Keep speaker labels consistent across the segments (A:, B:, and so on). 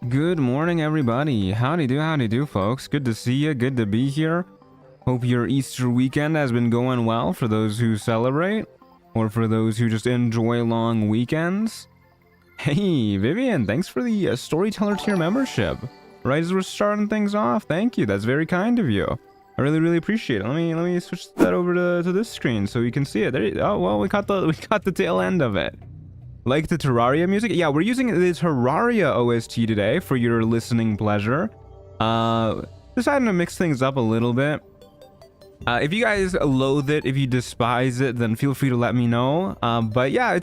A: Good morning, everybody. Howdy do, folks. Good to see you. Good to be here. Hope your Easter weekend has been going well for those who celebrate, or for those who just enjoy long weekends. Hey, Vivian, thanks for the Storyteller tier membership. Right as we're starting things off, thank you. That's very kind of you. I really appreciate it. Let me switch that over to this screen so you can see it. Oh well, we got the tail end of it. Like the Terraria music? Yeah, we're using the Terraria OST today for your listening pleasure. Deciding to mix things up a little bit. If you guys loathe it, if you despise it, then feel free to let me know. But yeah,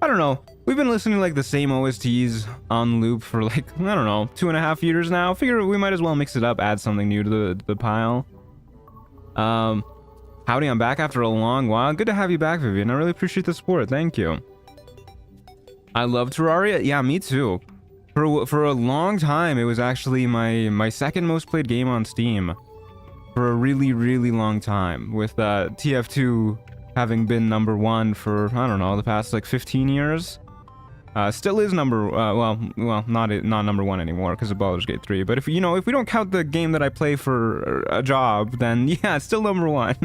A: I don't know. We've been listening to like the same OSTs on loop for like, I don't know, 2.5 years now. Figure we might as well mix it up, add something new to the pile. Howdy, I'm back after a long while. Good to have you back, Vivian. I really appreciate the support. Thank you. I love Terraria. Yeah, me too. For a long time, it was actually my second most played game on Steam. For a really long time, with TF2 having been number one for, I don't know, the past like 15 years. Still is well, not number one anymore because of Baldur's Gate 3. But if we don't count the game that I play for a job, then yeah, it's still number one.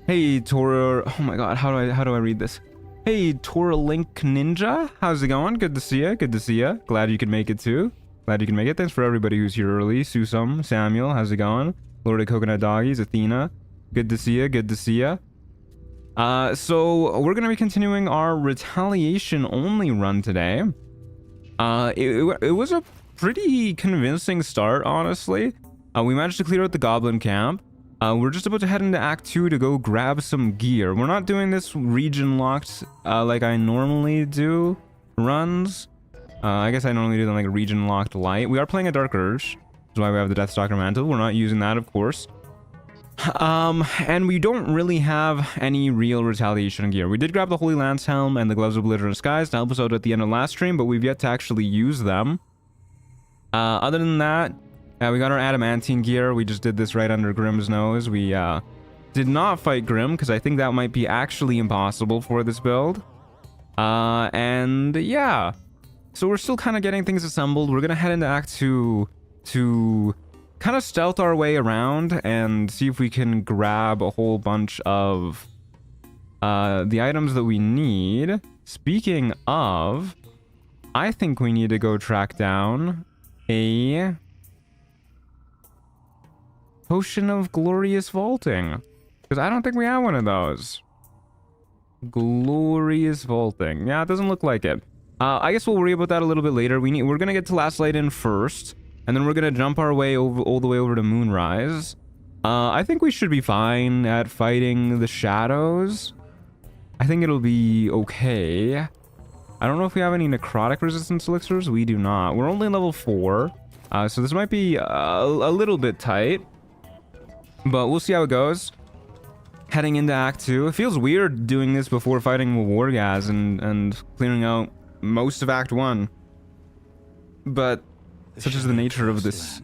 A: Hey, Tora. Oh my God, how do I read this? Hey, Tora Link Ninja, how's it going? Good to see ya. Good to see ya. Glad you could make it too. Glad you can make it. Thanks for everybody who's here early. Susum, Samuel, how's it going? Lord of Coconut Doggies, Athena, good to see ya. Good to see ya. So we're gonna be continuing our Retaliation only run today. It was a pretty convincing start, honestly. We managed to clear out the Goblin camp. We're just about to head into Act 2 to go grab some gear. We're not doing this region locked like I normally do runs. I guess I normally do them like region locked light. We are playing a Dark Urge, which is why we have the Deathstalker Mantle. We're not using that, of course. And we don't really have any real Retaliation gear. We did grab the Holy Lance Helm and the Gloves of Belligerent Skies to help us out at the end of last stream, but we've yet to actually use them. Other than that, we got our Adamantine gear. We just did this right under Grimm's nose. We did not fight Grimm because I think that might be actually impossible for this build. And yeah, so we're still kind of getting things assembled. We're gonna head into Act 2 to kind of stealth our way around and see if we can grab a whole bunch of the items that we need. Speaking of, I think we need to go track down a Potion of Glorious Vaulting, because I don't think we have one of those. Glorious Vaulting. Yeah, it doesn't look like it. I guess we'll worry about that a little bit later. We're gonna get to Last Light in first, and then we're gonna jump our way all the way over to Moonrise. I think we should be fine at fighting the shadows. I think it'll be okay. I don't know if we have any necrotic resistance elixirs. We do not. We're only level 4, so this might be a little bit tight. But we'll see how it goes. Heading into Act 2. It feels weird doing this before fighting Wargaz and clearing out most of Act 1. But such is the nature of this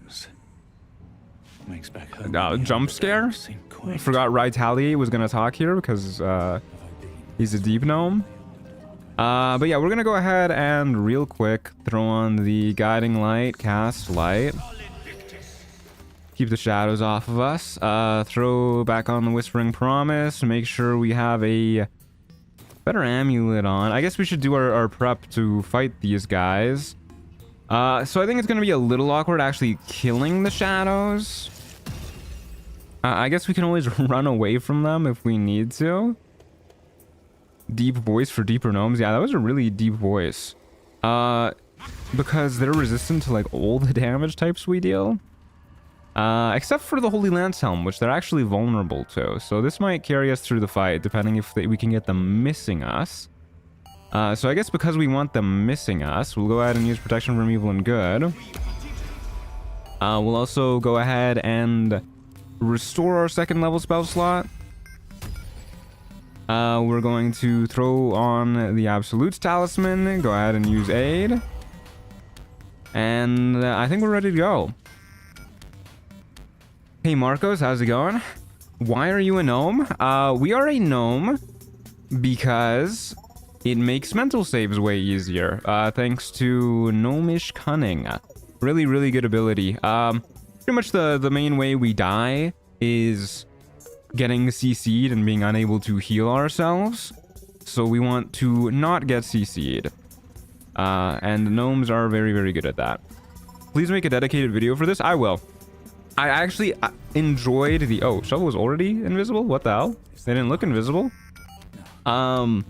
A: jump scare. I forgot Retaliate was going to talk here because he's a deep gnome. But yeah, we're going to go ahead and real quick throw on the Guiding Light, cast Light. Keep the shadows off of us. Throw back on the Whispering Promise. Make sure we have a better amulet on. I guess we should do our prep to fight these guys. So I think it's going to be a little awkward actually killing the shadows. I guess we can always run away from them if we need to. Deep voice for deeper gnomes. Yeah, that was a really deep voice. Because they're resistant to like all the damage types we deal. Except for the Holy Lance Helm, which they're actually vulnerable to. So this might carry us through the fight, depending if we can get them missing us. So I guess because we want them missing us, we'll go ahead and use Protection from Evil and Good. We'll also go ahead and restore our 2nd level spell slot. We're going to throw on the Absolute's Talisman, go ahead and use Aid. And I think we're ready to go. Hey Marcos, how's it going? Why are you a gnome? We are a gnome because it makes mental saves way easier, thanks to Gnomish Cunning. Really, really good ability. Pretty much the main way we die is getting CC'd and being unable to heal ourselves. So we want to not get CC'd. And gnomes are very, very good at that. Please make a dedicated video for this. I will. I actually enjoyed the... Oh, Shovel was already invisible? What the hell? They didn't look invisible? I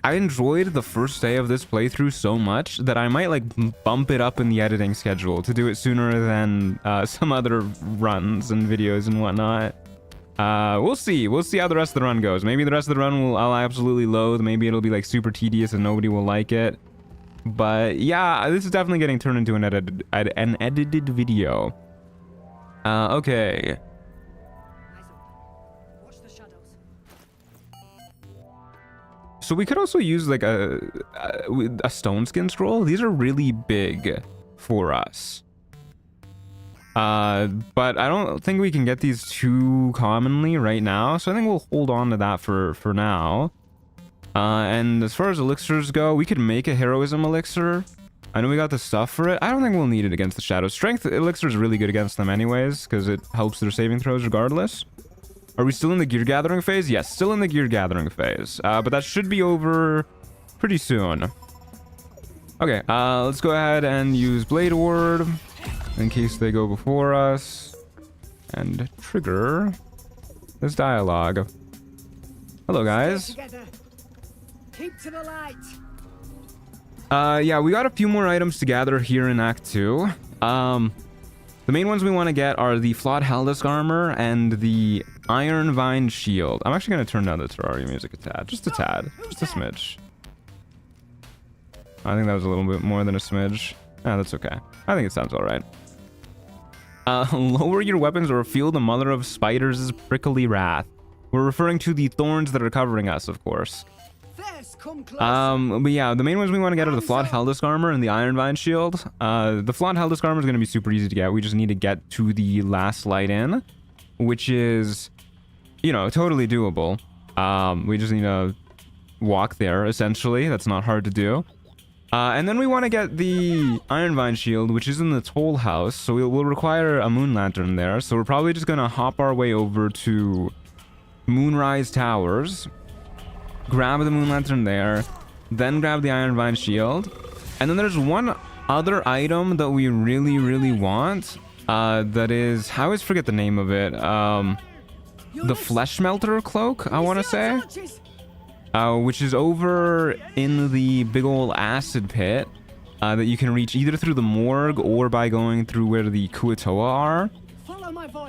A: enjoyed the first day of this playthrough so much that I might like bump it up in the editing schedule to do it sooner than some other runs and videos and whatnot. We'll see how the rest of the run goes. Maybe the rest of the run I'll absolutely loathe. Maybe it'll be like super tedious and nobody will like it. But yeah, this is definitely getting turned into an edited video. Okay. So we could also use like a stone skin scroll. These are really big for us. But I don't think we can get these too commonly right now. So I think we'll hold on to that for now. And as far as elixirs go, we could make a heroism elixir. I know we got the stuff for it. I don't think we'll need it against the shadows. Strength elixir is really good against them anyways, because it helps their saving throws regardless. Are we still in the gear gathering phase? Yes, still in the gear gathering phase. But that should be over pretty soon. Okay, let's go ahead and use Blade Ward in case they go before us. And trigger this dialogue. Hello, guys.
B: Keep to the light.
A: Yeah, we got a few more items to gather here in Act 2. The main ones we want to get are the Flawed Heldisk Armor and the Iron Vine Shield. I'm actually going to turn down the Terraria music a tad. Just a tad. Just a smidge. I think that was a little bit more than a smidge. Ah, that's okay. I think it sounds alright. Lower your weapons or feel the Mother of Spiders' prickly wrath. We're referring to the thorns that are covering us, of course. But yeah, the main ones we want to get are the Flawed Heldisk Armor and the Iron Vine Shield. The Flawed Heldisk Armor is going to be super easy to get. We just need to get to the last light in, which is, you know, totally doable. We just need to walk there, essentially. That's not hard to do. And then we want to get the Iron Vine Shield, which is in the Toll House. So we'll require a Moon Lantern there. So we're probably just going to hop our way over to Moonrise Towers. Grab the Moon Lantern there, then grab the Iron Vine Shield. And then there's one other item that we really, really want. That is, I always forget the name of it. The Flesh Melter Cloak, I want to say. Which is over in the big old acid pit. That you can reach either through the morgue or by going through where the Kuatoa are.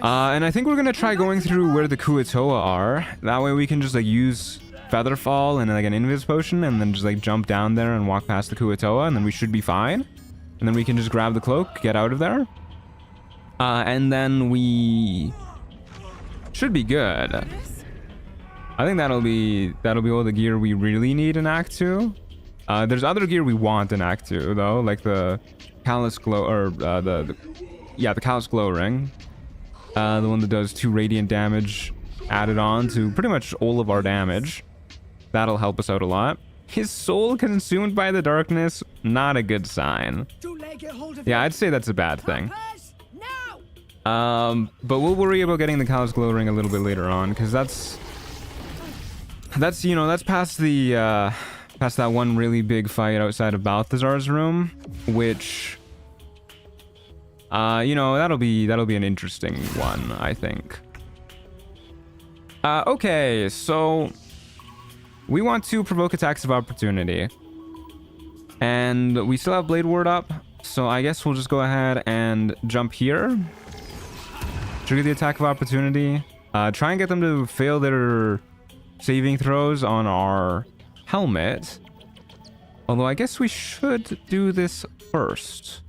A: And I think we're going to try going through where the Kuatoa are. That way we can just like use Featherfall and like an Invis Potion and then just like jump down there and walk past the Kuatoa, and then we should be fine. And then we can just grab the cloak, get out of there. And then we should be good. I think that'll be all the gear we really need in Act 2. There's other gear we want in Act 2 though, like the Callous Glow, or the Callous Glow Ring. The one that does 2 radiant damage added on to pretty much all of our damage. That'll help us out a lot. His soul consumed by the darkness, not a good sign. Yeah, I'd say that's a bad thing. But we'll worry about getting the Callous Glow Ring a little bit later on, because that's you know, that's past the past that one really big fight outside of Balthazar's room, which you know, that'll be an interesting one, I think. Okay, so we want to provoke attacks of opportunity. And we still have Blade Ward up, so I guess we'll just go ahead and jump here. Trigger the attack of opportunity. Try and get them to fail their saving throws on our helmet. Although I guess we should do this first.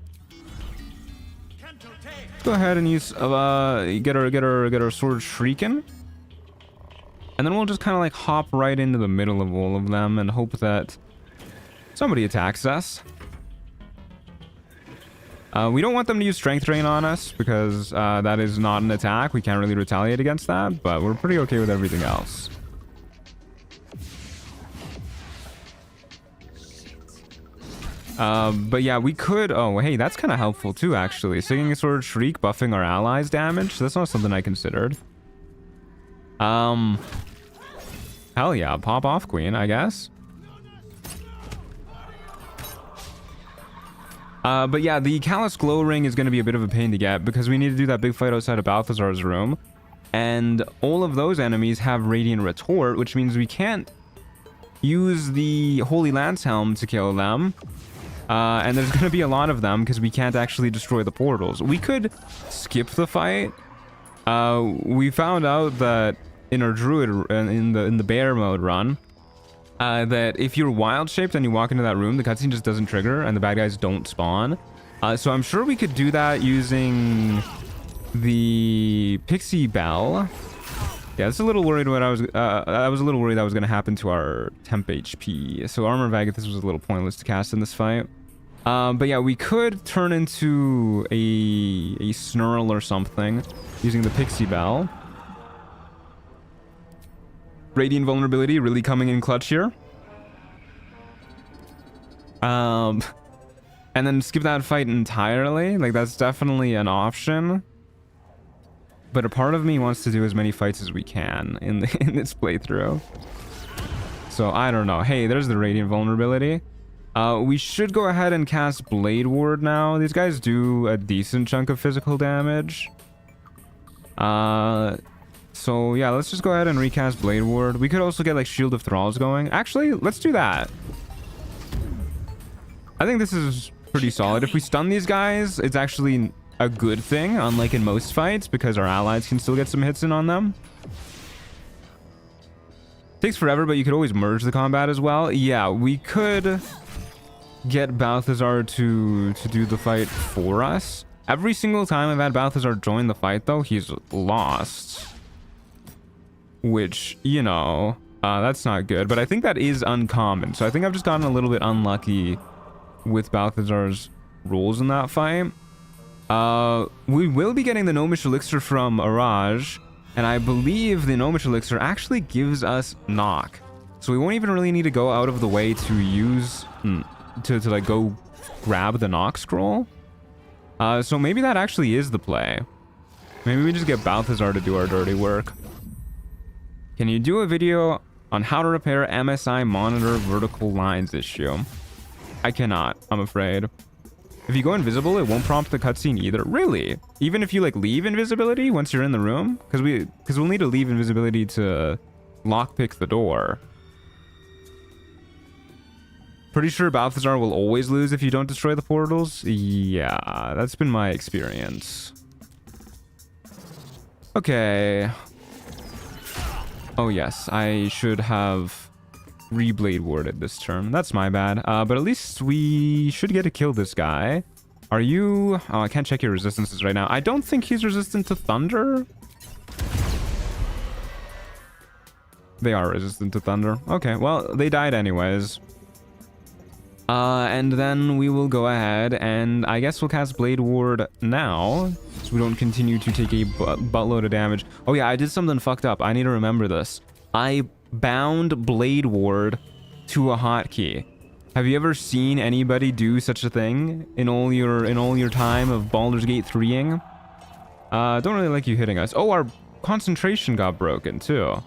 A: Let's go ahead and use get our sword shrieking. And then we'll just kind of like hop right into the middle of all of them and hope that somebody attacks us. We don't want them to use Strength Drain on us because that is not an attack. We can't really retaliate against that, but we're pretty okay with everything else. But yeah, we could... Oh, hey, that's kind of helpful too, actually. Singing Sword Shriek buffing our allies' damage. That's not something I considered. Hell yeah, pop off, Queen, I guess. But yeah, the Callous Glow Ring is going to be a bit of a pain to get because we need to do that big fight outside of Balthazar's room. And all of those enemies have Radiant Retort, which means we can't use the Holy Lance Helm to kill them. And there's going to be a lot of them because we can't actually destroy the portals. We could skip the fight. We found out that in our Druid, in the Bear mode run, that if you're wild shaped and you walk into that room, the cutscene just doesn't trigger and the bad guys don't spawn. So I'm sure we could do that using the Pixie Bell. Yeah, it's a little worried what I was a little worried that was going to happen to our temp HP. So Armor of Agathis was a little pointless to cast in this fight. But yeah, we could turn into a Snarl or something using the Pixie Bell. Radiant Vulnerability really coming in clutch here. And then skip that fight entirely. Like, that's definitely an option. But a part of me wants to do as many fights as we can in this playthrough. So, I don't know. Hey, there's the Radiant Vulnerability. We should go ahead and cast Blade Ward now. These guys do a decent chunk of physical damage. So, yeah, let's just go ahead and recast Blade Ward. We could also get, like, Shield of Thralls going. Actually, let's do that. I think this is pretty solid. If we stun these guys, it's actually a good thing, unlike in most fights, because our allies can still get some hits in on them. Takes forever, but you could always merge the combat as well. Yeah, we could get Balthazar to do the fight for us. Every single time I've had Balthazar join the fight, though, he's lost. Which, you know, that's not good. But I think that is uncommon. So I think I've just gotten a little bit unlucky with Balthazar's roles in that fight. We will be getting the Gnomish Elixir from Araj. And I believe the Gnomish Elixir actually gives us knock. So we won't even really need to go out of the way to use... to like, go grab the knock scroll. So maybe that actually is the play. Maybe we just get Balthazar to do our dirty work. Can you do a video on how to repair MSI monitor vertical lines issue? I cannot, I'm afraid. If you go invisible, it won't prompt the cutscene either. Really? Even if you, like, leave invisibility once you're in the room? Because we'll need to leave invisibility to lockpick the door. Pretty sure Balthazar will always lose if you don't destroy the portals? Yeah, that's been my experience. Okay. Oh yes, I should have re-blade warded this turn. That's my bad. But at least we should get to kill this guy. Are you... Oh, I can't check your resistances right now. I don't think he's resistant to thunder. They are resistant to thunder. Okay, well, they died anyways. And then we will go ahead and I guess we'll cast Blade Ward now, so we don't continue to take a buttload of damage. Oh yeah, I did something fucked up. I need to remember this. I bound Blade Ward to a hotkey. Have you ever seen anybody do such a thing in all your time of Baldur's Gate 3ing? Don't really like you hitting us. Oh, our concentration got broken too.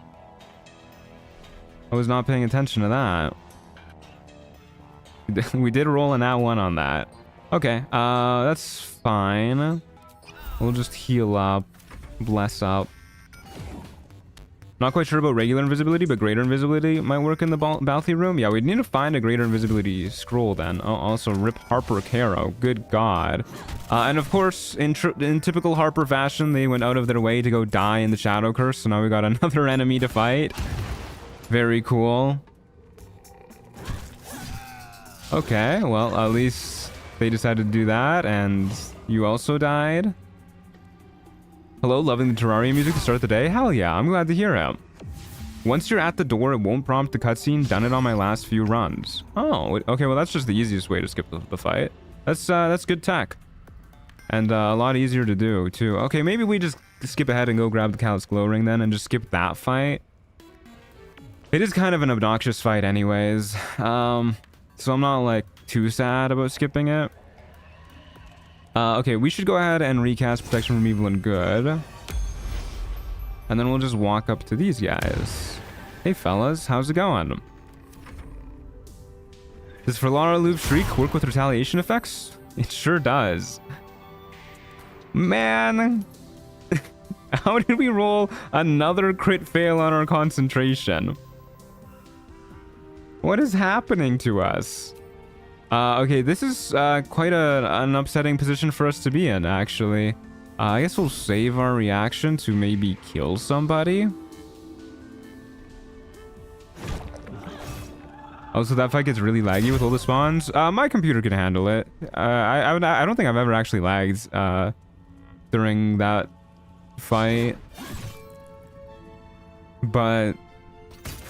A: I was not paying attention to that. We did roll a nat 1 on that. Okay, that's fine. We'll just heal up. Bless up. Not quite sure about regular invisibility, but greater invisibility might work in the Balthy room. Yeah, we'd need to find a greater invisibility scroll then. Oh, also, rip Harper Caro. Good God. And of course, in typical Harper fashion, they went out of their way to go die in the Shadow Curse, so now we got another enemy to fight. Very cool. Okay, well, at least they decided to do that, and you also died. Hello, loving the Terraria music to start the day? Hell yeah, I'm glad to hear it. Once you're at the door, it won't prompt the cutscene. Done it on my last few runs. Oh, okay, well, that's just the easiest way to skip the fight. That's good tech. And a lot easier to do, too. Okay, maybe we just skip ahead and go grab the Callous Glow Ring then and just skip that fight. It is kind of an obnoxious fight anyways. So I'm not, like, too sad about skipping it. Okay, we should go ahead and recast Protection from Evil and Good. And then we'll just walk up to these guys. Hey fellas, how's it going? Does Ferlara Loop Shriek work with retaliation effects? It sure does. Man! How did we roll another crit fail on our concentration? What is happening to us? Okay, this is quite an upsetting position for us to be in, actually. I guess we'll save our reaction to maybe kill somebody. Oh, so that fight gets really laggy with all the spawns? My computer can handle it. I don't think I've ever actually lagged during that fight. But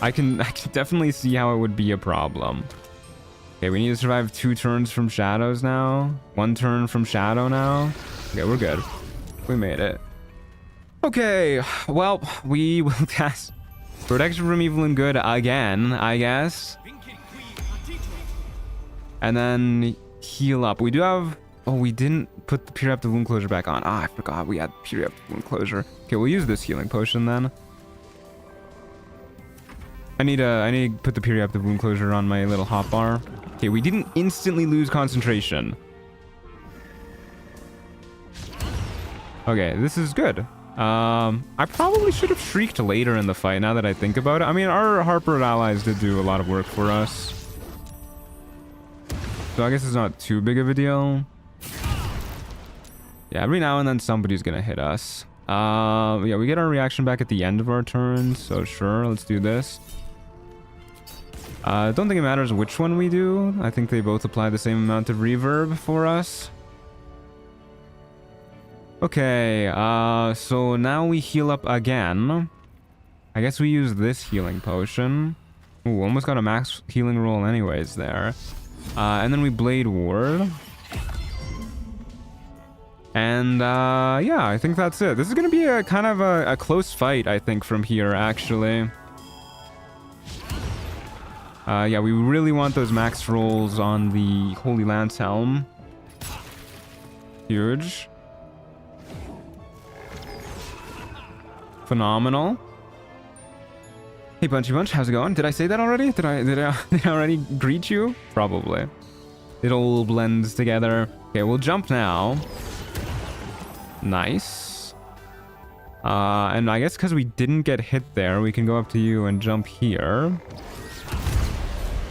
A: I can definitely see how it would be a problem. Okay, we need to survive 2 turns from shadows now. 1 turn from shadow now. Okay, we're good. We made it. Okay, well, we will cast Protection from Evil and Good again, I guess. And then heal up. We do have... Oh, we didn't put the Periaptive Wound Closure back on. Ah, I forgot we had Periaptive Wound Closure. Okay, we'll use this healing potion then. I need to put the Periaptive Wound Closure on my little hotbar. Okay, we didn't instantly lose concentration. Okay, this is good. I probably should have shrieked later in the fight now that I think about it. I mean, our Harper allies did do a lot of work for us. So I guess it's not too big of a deal. Yeah, every now and then somebody's gonna hit us. Yeah, we get our reaction back at the end of our turn, so sure, let's do this. I don't think it matters which one we do. I think they both apply the same amount of reverb for us. Okay, so now we heal up again. I guess we use this healing potion. Ooh, almost got a max healing roll anyways there. And then we Blade Ward. And, yeah, I think that's it. This is gonna be a kind of a close fight, I think, from here, actually. Yeah, we really want those max rolls on the Holy Lance Helm. Huge. Phenomenal. Hey, Punchy Punch, how's it going? Did I say that already? Did I already greet you? Probably. It all blends together. Okay, we'll jump now. Nice. And I guess because we didn't get hit there, we can go up to you and jump here.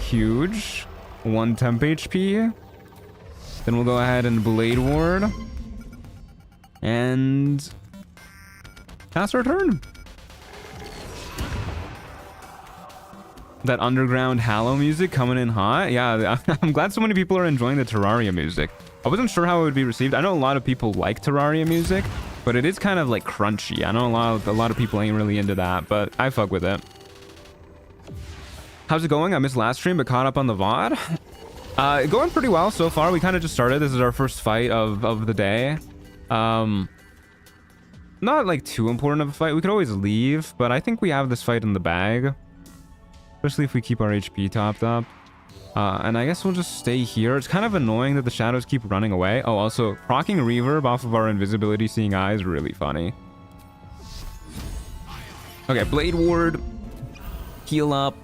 A: Huge. 1 temp HP. Then we'll go ahead and Blade Ward. And pass our turn. That underground Hallow music coming in hot. Yeah, I'm glad so many people are enjoying the Terraria music. I wasn't sure how it would be received. I know a lot of people like Terraria music, but it is kind of like crunchy. I know a lot of people ain't really into that, but I fuck with it. How's it going? I missed last stream, but caught up on the VOD. Going pretty well so far. We kind of just started. This is our first fight of the day. Not like too important of a fight. We could always leave, but I think we have this fight in the bag. Especially if we keep our HP topped up. And I guess we'll just stay here. It's kind of annoying that the shadows keep running away. Oh, also, proccing reverb off of our invisibility seeing eye is really funny. Okay, Blade Ward. Heal up.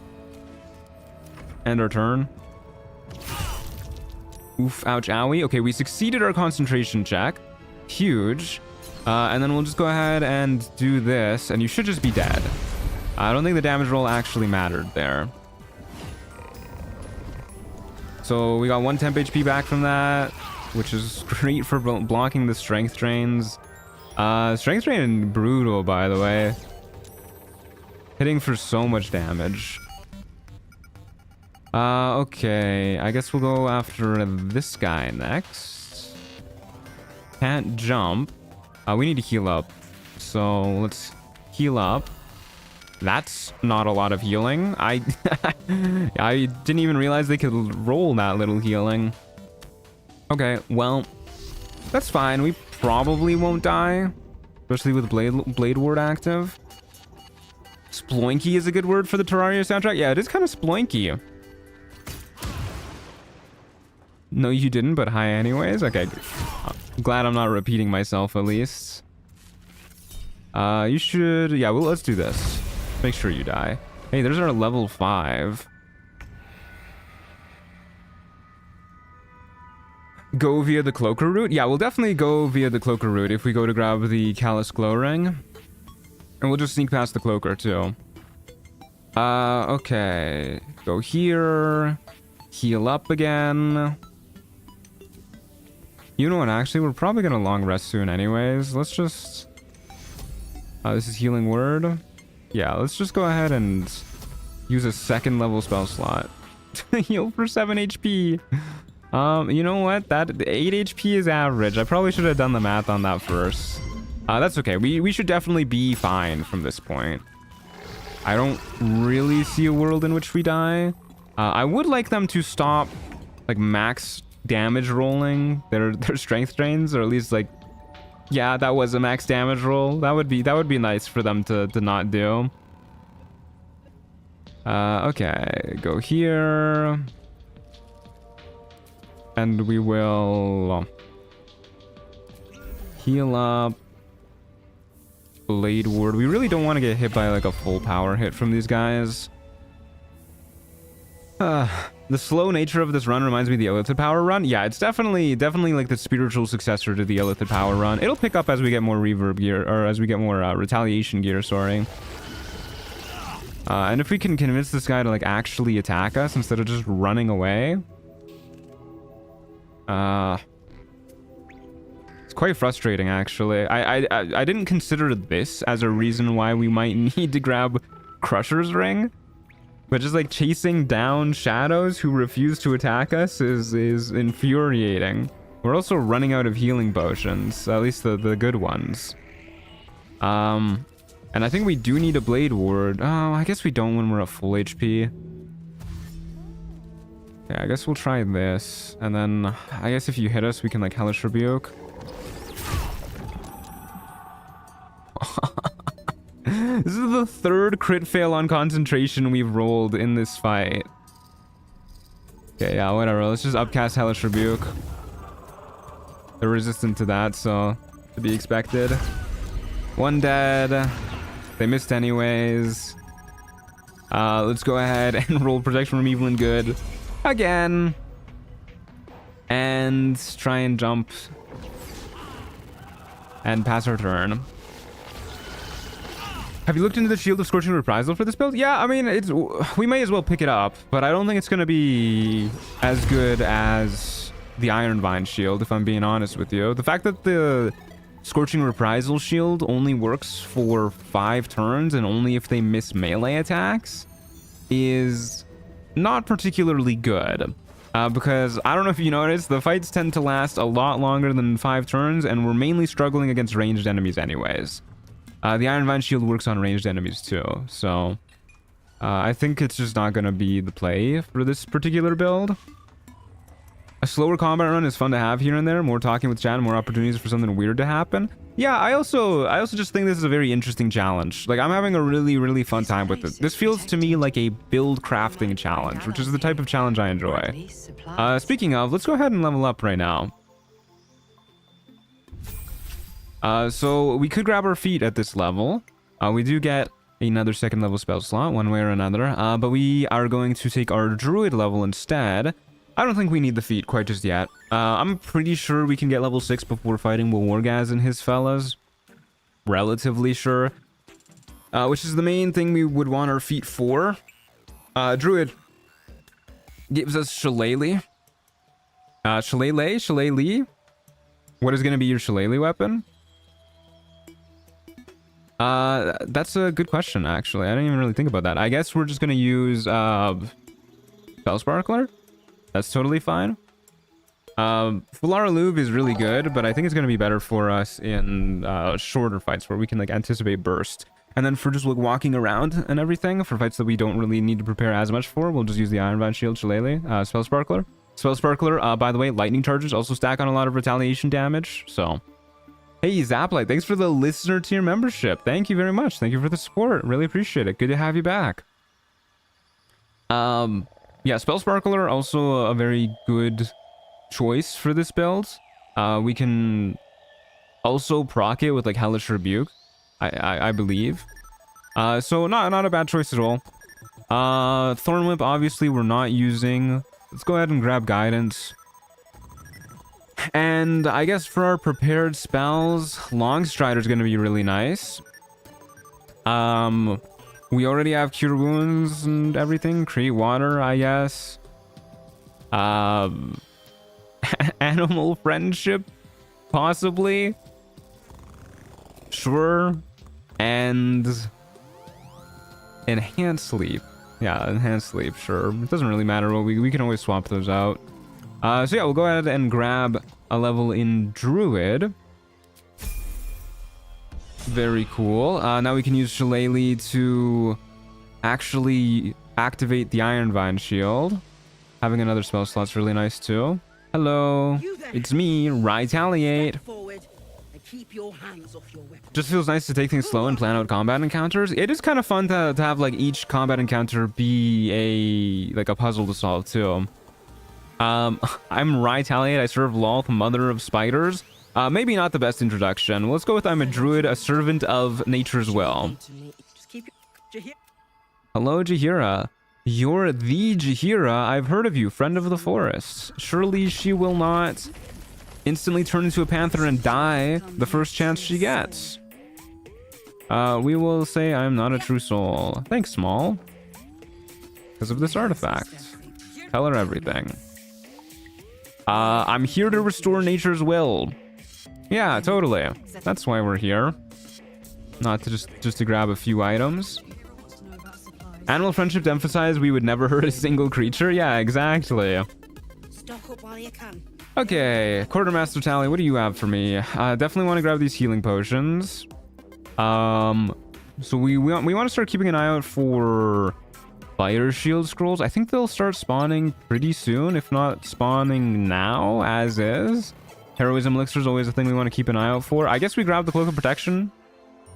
A: End our turn. Oof, ouch, owie. Okay, we succeeded our concentration check. Huge. And then we'll just go ahead and do this, and you should just be dead. I don't think the damage roll actually mattered there. So we got 1 temp HP back from that, which is great for blocking the strength drains. Strength drain brutal, by the way. Hitting for so much damage. Okay, I guess we'll go after this guy next. Can't jump. We need to heal up. So let's heal up. That's not a lot of healing. I didn't even realize they could roll that little healing. Okay, well, that's fine. We probably won't die, especially with Blade Ward active. Sploinky is a good word for the Terraria soundtrack. Yeah, it is kind of sploinky. No, you didn't, but hi anyways. Okay, glad I'm not repeating myself at least. You should... Yeah, well, let's do this. Make sure you die. Hey, there's our level 5. Go via the cloaker route? Yeah, we'll definitely go via the cloaker route if we go to grab the Callous Glow Ring. And we'll just sneak past the cloaker too. Okay. Go here. Heal up again. You know what, actually, we're probably gonna long rest soon anyways. Let's just... this is healing word. Yeah, let's just go ahead and use a second level spell slot to heal for 7 HP. You know what? That 8 HP is average. I probably should have done the math on that first. That's okay. We should definitely be fine from this point. I don't really see a world in which we die. I would like them to stop like max damage rolling their strength drains, or at least like, yeah, that was a max damage roll. That would be nice for them to not do. Okay, go here. And we will heal up. Blade ward. We really don't want to get hit by like a full power hit from these guys. The slow nature of this run reminds me of the Illithid power run. Yeah, it's definitely like the spiritual successor to the Illithid power run. It'll pick up as we get more reverb gear, or as we get more retaliation gear, sorry. And if we can convince this guy to like actually attack us instead of just running away. It's quite frustrating, actually. I didn't consider this as a reason why we might need to grab Crusher's Ring. But just like chasing down shadows who refuse to attack us is infuriating. We're also running out of healing potions, at least the good ones. And I think we do need a Blade Ward. Oh, I guess we don't when we're at full HP. Okay, I guess we'll try this. And then I guess if you hit us, we can like Hellish Rebuke. This is the third crit fail on concentration we've rolled in this fight. Okay, yeah, whatever. Let's just upcast Hellish Rebuke. They're resistant to that, so to be expected. One dead. They missed anyways. Let's go ahead and roll protection from evil and good again. And try and jump and pass our turn. Have you looked into the Shield of Scorching Reprisal for this build? Yeah, I mean, we may as well pick it up, but I don't think it's going to be as good as the Iron Vine Shield, if I'm being honest with you. The fact that the Scorching Reprisal Shield only works for 5 turns and only if they miss melee attacks is not particularly good. Because, I don't know if you noticed, the fights tend to last a lot longer than 5 turns, and we're mainly struggling against ranged enemies anyways. The Iron Vine Shield works on ranged enemies too, so I think it's just not going to be the play for this particular build. A slower combat run is fun to have here and there, more talking with chat, more opportunities for something weird to happen. Yeah, I also just think this is a very interesting challenge. Like, I'm having a really fun time with it. This feels to me like a build crafting challenge, which is the type of challenge I enjoy. Speaking of, let's go ahead and level up right now. So we could grab our feet at this level. We do get another second level spell slot one way or another, but we are going to take our druid level instead. I don't think we need the feet quite just yet. I'm pretty sure we can get level 6 before fighting Wargaz and his fellas. Relatively sure. Which is the main thing we would want our feet for. Druid gives us Shillelagh. Shillelagh? What is going to be your Shillelagh weapon? That's a good question, actually. I didn't even really think about that. I guess we're just gonna use Spell Sparkler. That's totally fine. Fulara Lube is really good, but I think it's gonna be better for us in shorter fights where we can like anticipate burst. And then for just like walking around and everything, for fights that we don't really need to prepare as much for, we'll just use the Iron Vine Shield Shillelagh, Spell Sparkler. Spell Sparkler, by the way, lightning charges also stack on a lot of retaliation damage, so... Hey, Zaplight, thanks for the listener tier membership. Thank you very much. Thank you for the support. Really appreciate it. Good to have you back. Yeah, Spell Sparkler, also a very good choice for this build. We can also proc it with like Hellish Rebuke, I believe. So not a bad choice at all. Thorn Whip, obviously we're not using. Let's go ahead and grab Guidance. And I guess for our prepared spells, Long Strider is going to be really nice. We already have Cure Wounds and everything. Create Water, I guess. Animal Friendship, possibly. Sure. And Enhanced Sleep. Yeah, Enhanced Sleep, sure. It doesn't really matter. We can always swap those out. So yeah, we'll go ahead and grab a level in Druid. Very cool. Now we can use Shillelagh to actually activate the Iron Vine Shield. Having another spell slot's really nice too. Hello, it's me, Retaliate.
B: Keep your hands off your weapon.
A: Just feels nice to take things slow and plan out combat encounters. It is kind of fun to have like each combat encounter be a puzzle to solve too. I'm Retaliate. I serve Lolth, Mother of Spiders. Maybe not the best introduction. Let's go with I'm a druid, a servant of nature's will. Hello, Jaheira. You're the Jaheira. I've heard of you, friend of the forest. Surely she will not instantly turn into a panther and die the first chance she gets. We will say I'm not a true soul. Thanks, Small. Because of this artifact. Tell her everything. I'm here to restore nature's will. Yeah, totally. That's why we're here. Not to just to grab a few items. Animal friendship to emphasize we would never hurt a single creature. Yeah, exactly.
B: Stock up while you can.
A: Okay, Quartermaster Tally, what do you have for me? Definitely want to grab these healing potions. So we want to start keeping an eye out for Fire Shield Scrolls. I think they'll start spawning pretty soon, if not spawning now, as is. Heroism Elixir is always a thing we want to keep an eye out for. I guess we grab the Cloak of Protection.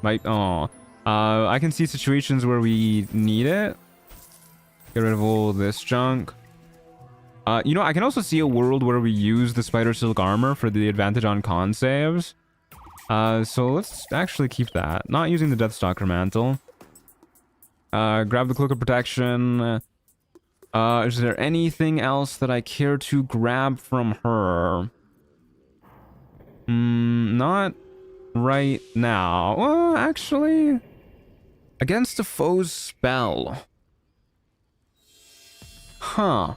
A: I can see situations where we need it. Get rid of all this junk. I can also see a world where we use the Spider Silk Armor for the advantage on con saves. So let's actually keep that. Not using the Deathstalker Mantle. Grab the Cloak of Protection. Is there anything else that I care to grab from her? Not right now. Well, actually, against a foe's spell. Huh.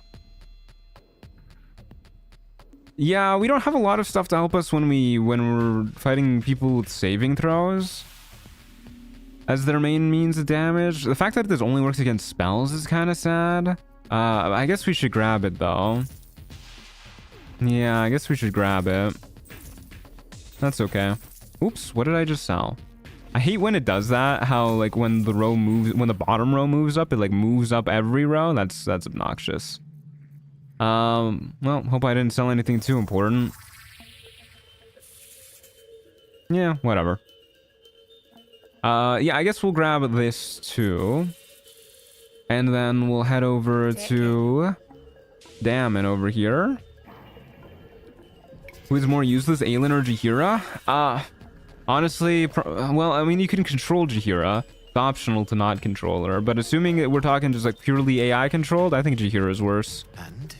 A: Yeah, we don't have a lot of stuff to help us when we're fighting people with saving throws as their main means of damage. The fact that this only works against spells is kind of sad. I guess we should grab it though. Yeah, I guess we should grab it. That's okay. Oops, what did I just sell? I hate when it does that, how like when the row moves, when the bottom row moves up, it like moves up every row. That's obnoxious. Well, hope I didn't sell anything too important. Yeah, whatever. Yeah, I guess we'll grab this too. And then we'll head over to Damon over here. Who's more useless, Aelin or Jaheira? Honestly, well, I mean, you can control Jaheira. It's optional to not control her. But assuming that we're talking just like purely AI controlled, I think Jaheira is worse.
C: And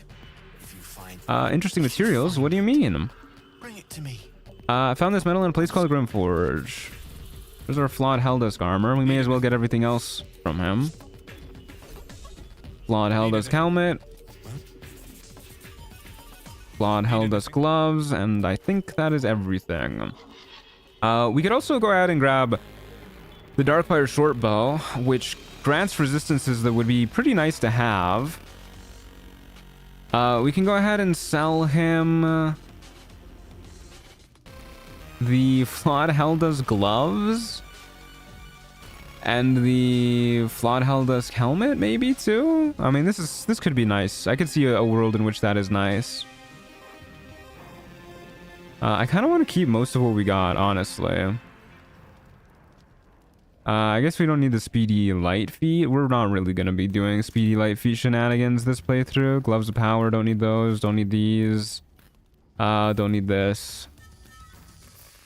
C: if you find
A: interesting materials. What do you mean?
C: bring it to me.
A: I found this metal in a place called Grimforge. There's our flawed Helldusk armor. We may as well get everything else from him. Flawed Helldusk helmet. Flawed Helldusk gloves, and I think that is everything. We could also go ahead and grab the Darkfire short bow, which grants resistances that would be pretty nice to have. We can go ahead and sell him the Flawed Helldusk gloves and the Flawed Helldusk helmet, maybe too. I mean, this could be nice. I could see a world in which that is nice. I kind of want to keep most of what we got, honestly. I guess we don't need the Speedy Light Feet. We're not really going to be doing Speedy Light Feet shenanigans this playthrough. Gloves of Power, don't need those. Don't need these. Don't need this.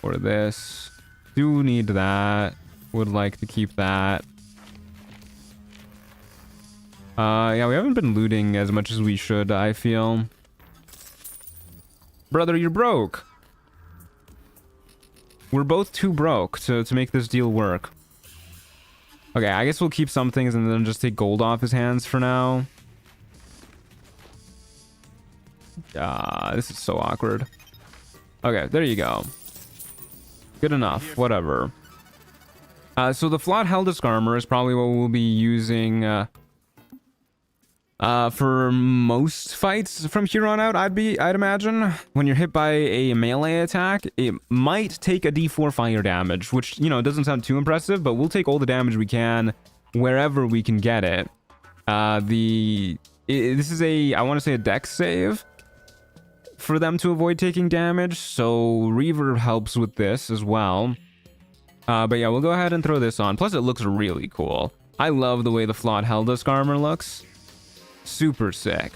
A: Or this. Do need that. Would like to keep that. Yeah, we haven't been looting as much as we should, I feel. Brother, you're broke. We're both too broke to make this deal work. Okay, I guess we'll keep some things and then just take gold off his hands for now. This is so awkward. Okay, there you go. Good enough, whatever. So the flawed Heldisk armor is probably what we'll be using for most fights from here on out. I'd imagine when you're hit by a melee attack, it might take a D4 fire damage, which, you know, doesn't sound too impressive, but we'll take all the damage we can wherever we can get it. This is I want to say a dex save for them to avoid taking damage, so reverb helps with this as well. But yeah, we'll go ahead and throw this on. Plus, it looks really cool. I love the way the flawed Heldisk armor looks. Super sick.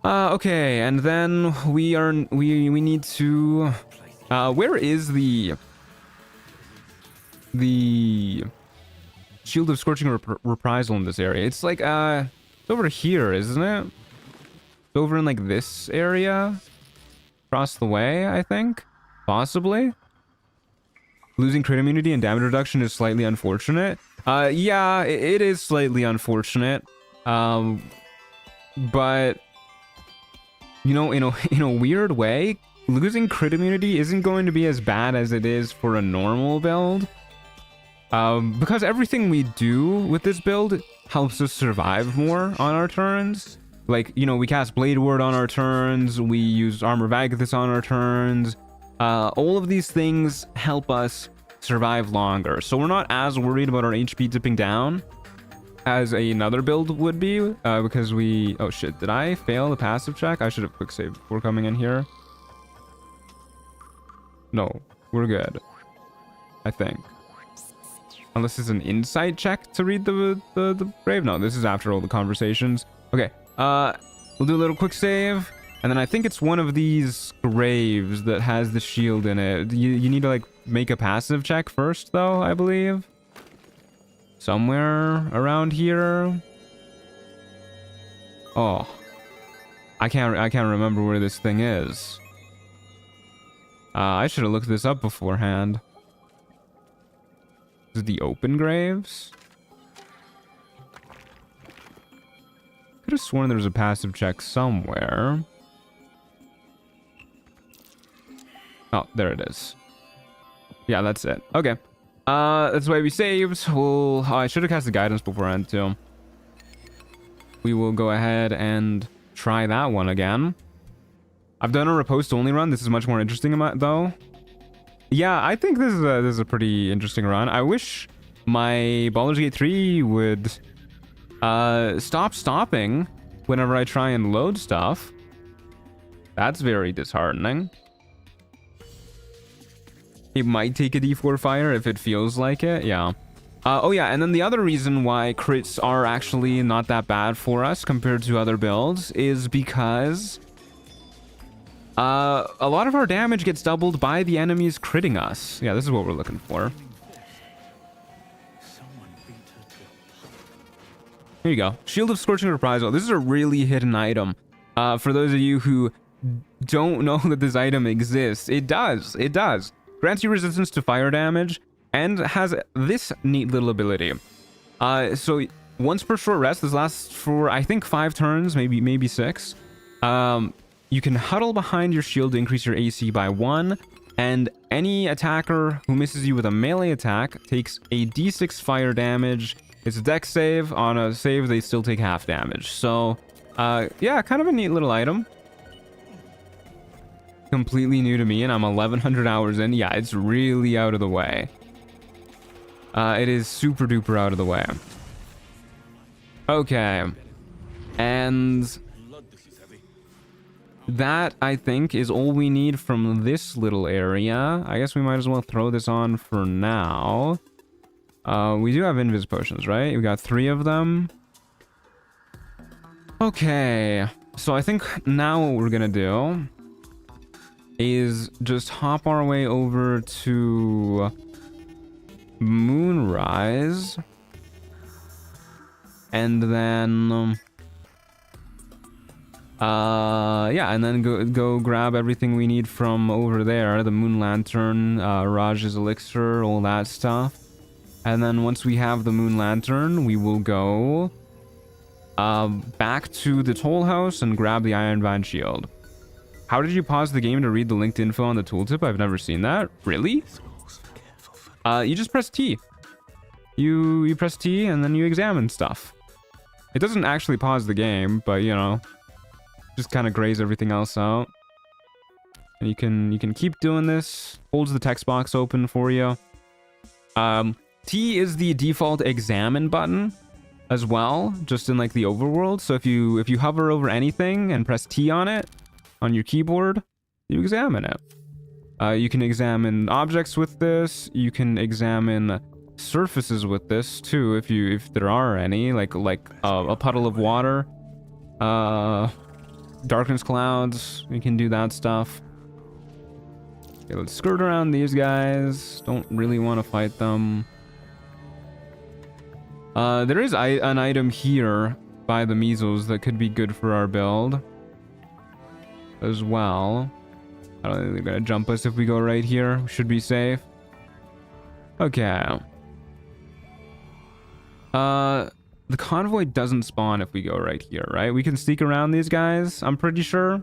A: Okay, and then we need to where is the Shield of Scorching Reprisal in this area? It's like it's over here, isn't it? It's over in like this area across the way, I think, possibly. Losing crit immunity and damage reduction is slightly unfortunate. Yeah, it is slightly unfortunate. But you know, in a weird way, losing crit immunity isn't going to be as bad as it is for a normal build. Because everything we do with this build helps us survive more on our turns. Like, you know, we cast Blade Ward on our turns, we use Armor Vagathis on our turns. All of these things help us survive longer. So we're not as worried about our HP dipping down as another build would be, because we... Oh shit, did I fail the passive check? I should have quick saved before coming in here. No, we're good, I think. Unless it's an insight check to read the grave. No, this is after all the conversations. Okay, we'll do a little quick save, and then I think it's one of these graves that has the shield in it. You need to like make a passive check first, though, I believe. Somewhere around here. Oh, I can't remember where this thing is. I should have looked this up beforehand. Is it the open graves? Could have sworn there was a passive check somewhere. Oh, there it is. Yeah, that's it. Okay. That's why we saved. We'll... Oh, I should have cast the guidance beforehand, too. We will go ahead and try that one again. I've done a riposte only run. This is much more interesting, though. Yeah, I think this is a pretty interesting run. I wish my Baldur's Gate 3 would stop stopping whenever I try and load stuff. That's very disheartening. It might take a D4 fire if it feels like it, yeah. Oh yeah, and then the other reason why crits are actually not that bad for us compared to other builds is because a lot of our damage gets doubled by the enemies critting us. Yeah, this is what we're looking for. Here you go. Shield of Scorching Reprisal. This is a really hidden item. For those of you who don't know that this item exists, it does. It does. Grants you resistance to fire damage and has this neat little ability. So once per short rest, this lasts for I think 5 turns, maybe 6. You can huddle behind your shield to increase your AC by 1, and any attacker who misses you with a melee attack takes a d6 fire damage. It's a dex save. On a save, they still take half damage. So, yeah, kind of a neat little item. Completely new to me, and I'm 1100 hours in. Yeah, it's really out of the way. It is super duper out of the way. Okay. And that, I think, is all we need from this little area. I guess we might as well throw this on for now. We do have invis potions, right? We got 3 of them. Okay. So I think now what we're gonna do is just hop our way over to Moonrise. And then yeah, and then go grab everything we need from over there, the Moon Lantern, Raj's elixir, all that stuff. And then once we have the Moon Lantern, we will go back to the Toll House and grab the Iron Vine Shield. How did you pause the game to read the linked info on the tooltip? I've never seen that. Really? You just press T. You press T and then you examine stuff. It doesn't actually pause the game, but you know, just kind of graze everything else out. And you can keep doing this. Holds the text box open for you. T is the default examine button as well, just in like the overworld. So if you hover over anything and press T on it on your keyboard, you examine it. You can examine objects with this. You can examine surfaces with this too, if there are any, like a puddle of water, darkness clouds. You can do that stuff. Okay, let's skirt around these guys. Don't really want to fight them. There is an item here by the measles that could be good for our build as well. I don't think they're gonna jump us if we go right here. We should be safe. Okay. The convoy doesn't spawn if we go right here, right? We can sneak around these guys, I'm pretty sure.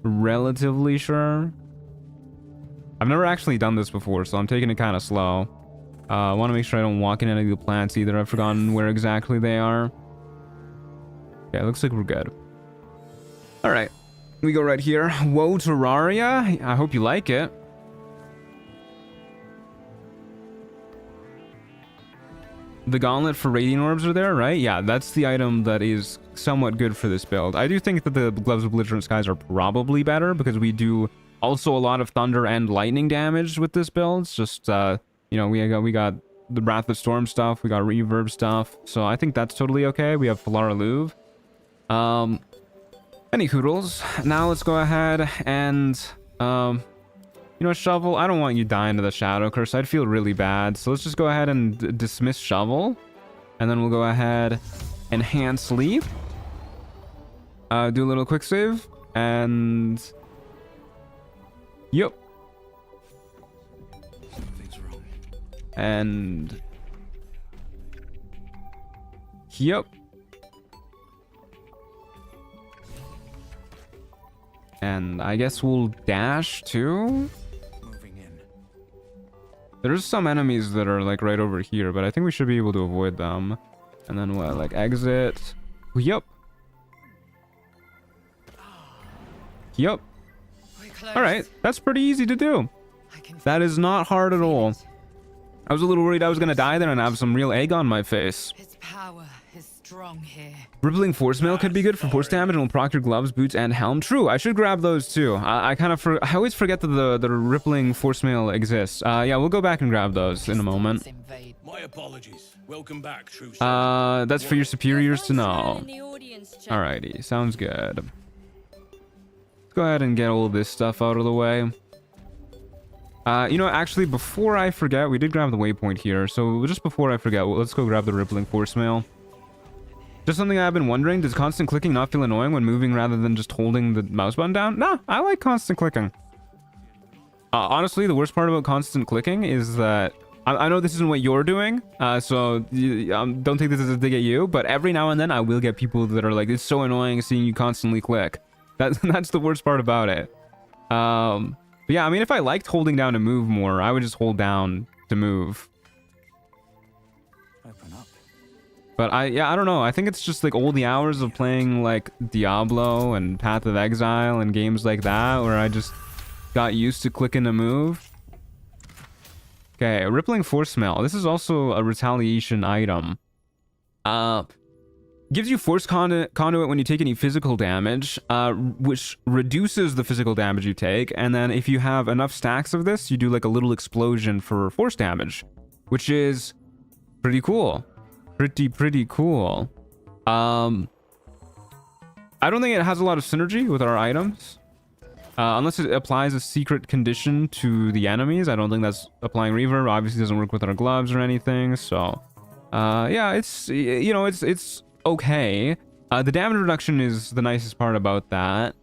A: Relatively sure. I've never actually done this before, so I'm taking it kind of slow. I want to make sure I don't walk in any of the plants either. I've forgotten where exactly they are. Okay, looks like we're good. All right, we go right here. Woe Terraria. I hope you like it. The gauntlet for radiant orbs are there, right? Yeah, that's the item that is somewhat good for this build. I do think that the gloves of belligerent skies are probably better because we do also a lot of thunder and lightning damage with this build. It's just you know, we got the Wrath of Storm stuff, we got reverb stuff, so I think that's totally okay. We have Falara Louvre. Any hoodles. Now let's go ahead and you know, Shovel, I don't want you dying to the Shadow Curse. I'd feel really bad. So let's just go ahead and dismiss Shovel. And then we'll go ahead, enhance Leap. Do a little quick save. And yep.
C: Something's wrong.
A: And yep. And I guess we'll dash too.
C: Moving in.
A: There's some enemies that are like right over here, but I think we should be able to avoid them. And then what, like exit? Yep. Yep. All right, that's pretty easy to do. That is not hard at all. I was a little worried I was gonna die there and have some real egg on my face.
D: Its power is strong here.
A: Rippling Force Mail could be good for force damage and will proc your gloves, boots, and helm. True, I should grab those too. I always forget that the Rippling Force Mail exists. Yeah, we'll go back and grab those in a moment.
C: My apologies. Welcome back, true.
A: That's for your superiors to know. Alrighty, sounds good. Let's go ahead and get all this stuff out of the way. You know, actually, before I forget, we did grab the waypoint here. So just before I forget, let's go grab the Rippling Force Mail. Just something I've been wondering, does constant clicking not feel annoying when moving rather than just holding the mouse button down? No, I like constant clicking. Honestly, the worst part about constant clicking is that I know this isn't what you're doing, so don't think this is a dig at you, but every now and then I will get people that are like, it's so annoying seeing you constantly click. That's the worst part about it. But yeah, I mean, if I liked holding down to move more, I would just hold down to move.
C: Open up.
A: But I don't know. I think it's just like all the hours of playing like Diablo and Path of Exile and games like that where I just got used to clicking to move. Okay, Rippling Force Mail. This is also a retaliation item. Gives you force conduit when you take any physical damage, which reduces the physical damage you take. And then if you have enough stacks of this, you do like a little explosion for force damage, which is pretty cool. Pretty cool. I don't think it has a lot of synergy with our items. Unless it applies a secret condition to the enemies. I don't think that's applying reverb. Obviously doesn't work with our gloves or anything. So, yeah, it's, you know, it's okay. The damage reduction is the nicest part about that.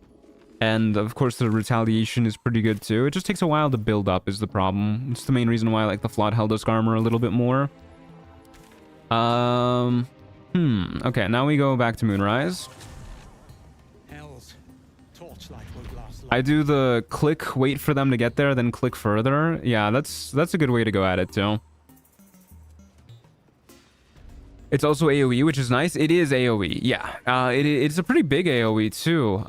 A: And of course the retaliation is pretty good too. It just takes a while to build up is the problem. It's the main reason why I like the Flawed Heldusk armor a little bit more. Okay, now we go back to Moonrise.
C: Hells. Torchlight won't last long.
A: I do the click, wait for them to get there, then click further. Yeah, that's a good way to go at it too. It's also AoE, which is nice. It is AoE, yeah. It's a pretty big AoE too.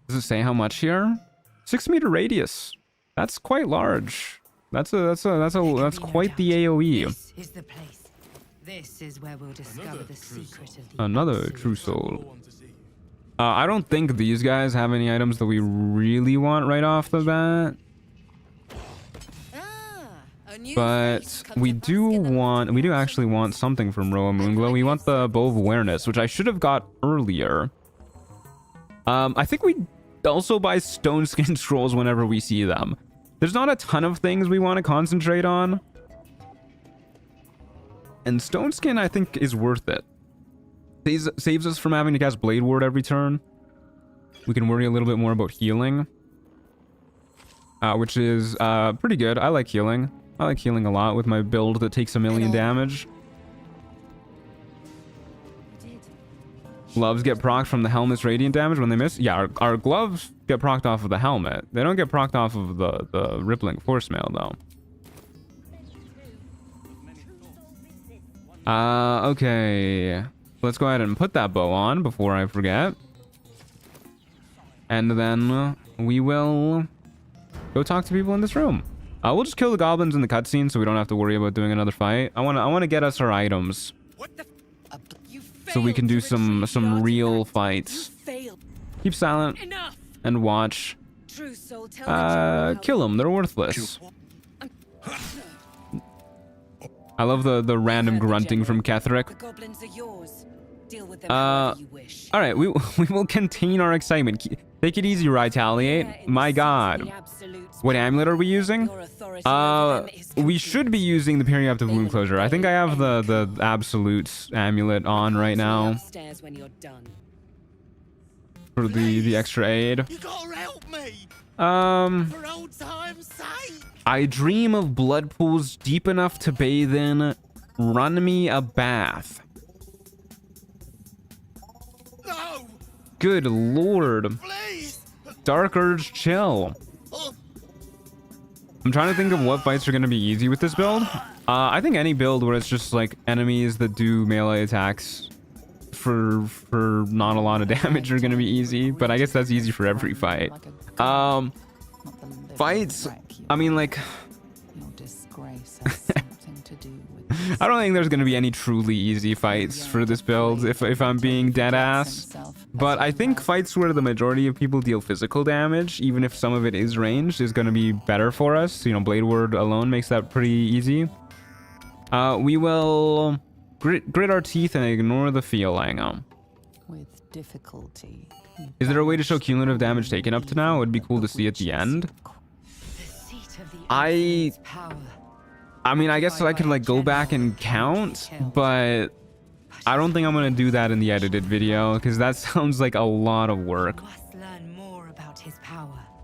A: Does it say how much here? 6 meter radius. That's quite large. That's quite the AoE.
D: This is the place. This is where we'll discover the secret of the
A: Another true soul. I don't think these guys have any items that we really want right off the bat. But we do actually want something from Roa Moonglow. We want the Bow of Awareness, which I should have got earlier. I think we also buy Stone Skin Scrolls whenever we see them. There's not a ton of things we want to concentrate on. And Stone Skin, I think, is worth it. Saves us from having to cast Blade Ward every turn. We can worry a little bit more about healing. Which is pretty good. I like healing. I like healing a lot with my build that takes 1,000,000 damage. Gloves get procced from the helmet's radiant damage when they miss. Yeah, our gloves get procced off of the helmet. They don't get procced off of the rippling force mail, though. Okay. Let's go ahead and put that bow on before I forget. And then we will go talk to people in this room. We'll just kill the goblins in the cutscene so we don't have to worry about doing another fight. I want to get us our items.
C: What the?
A: So we can do some real fights. Keep silent and watch. Kill them. They're worthless. I love the random grunting from Ketherick.
B: The goblins are yours. Deal with them however you wish.
A: All right, we will contain our excitement. Take it easy, Retaliate. My God. What amulet are we using? We should be using the Periaptive Wound Closure. I think I have the Absolute amulet on right now. For the extra aid.
C: You gotta help me.
A: For
C: old time's sake.
A: I dream of blood pools deep enough to bathe in. Run me a bath.
C: No.
A: Good lord.
C: Please.
A: Dark Urge, chill. I'm trying to think of what fights are going to be easy with this build. I think any build where it's just like enemies that do melee attacks for not a lot of damage are going to be easy, but I guess that's easy for every fight. Fights, I mean, like, I don't think there's going to be any truly easy fights for this build if I'm being dead ass. But I think fights where the majority of people deal physical damage, even if some of it is ranged, is going to be better for us. You know, Blade Ward alone makes that pretty easy. We will grit our teeth and ignore the feeling.
E: With difficulty.
A: Is there a way to show cumulative damage taken up to now? It would be cool to see at the end. I mean, I guess I could like go back and count, but I don't think I'm gonna do that in the edited video because that sounds like a lot of work.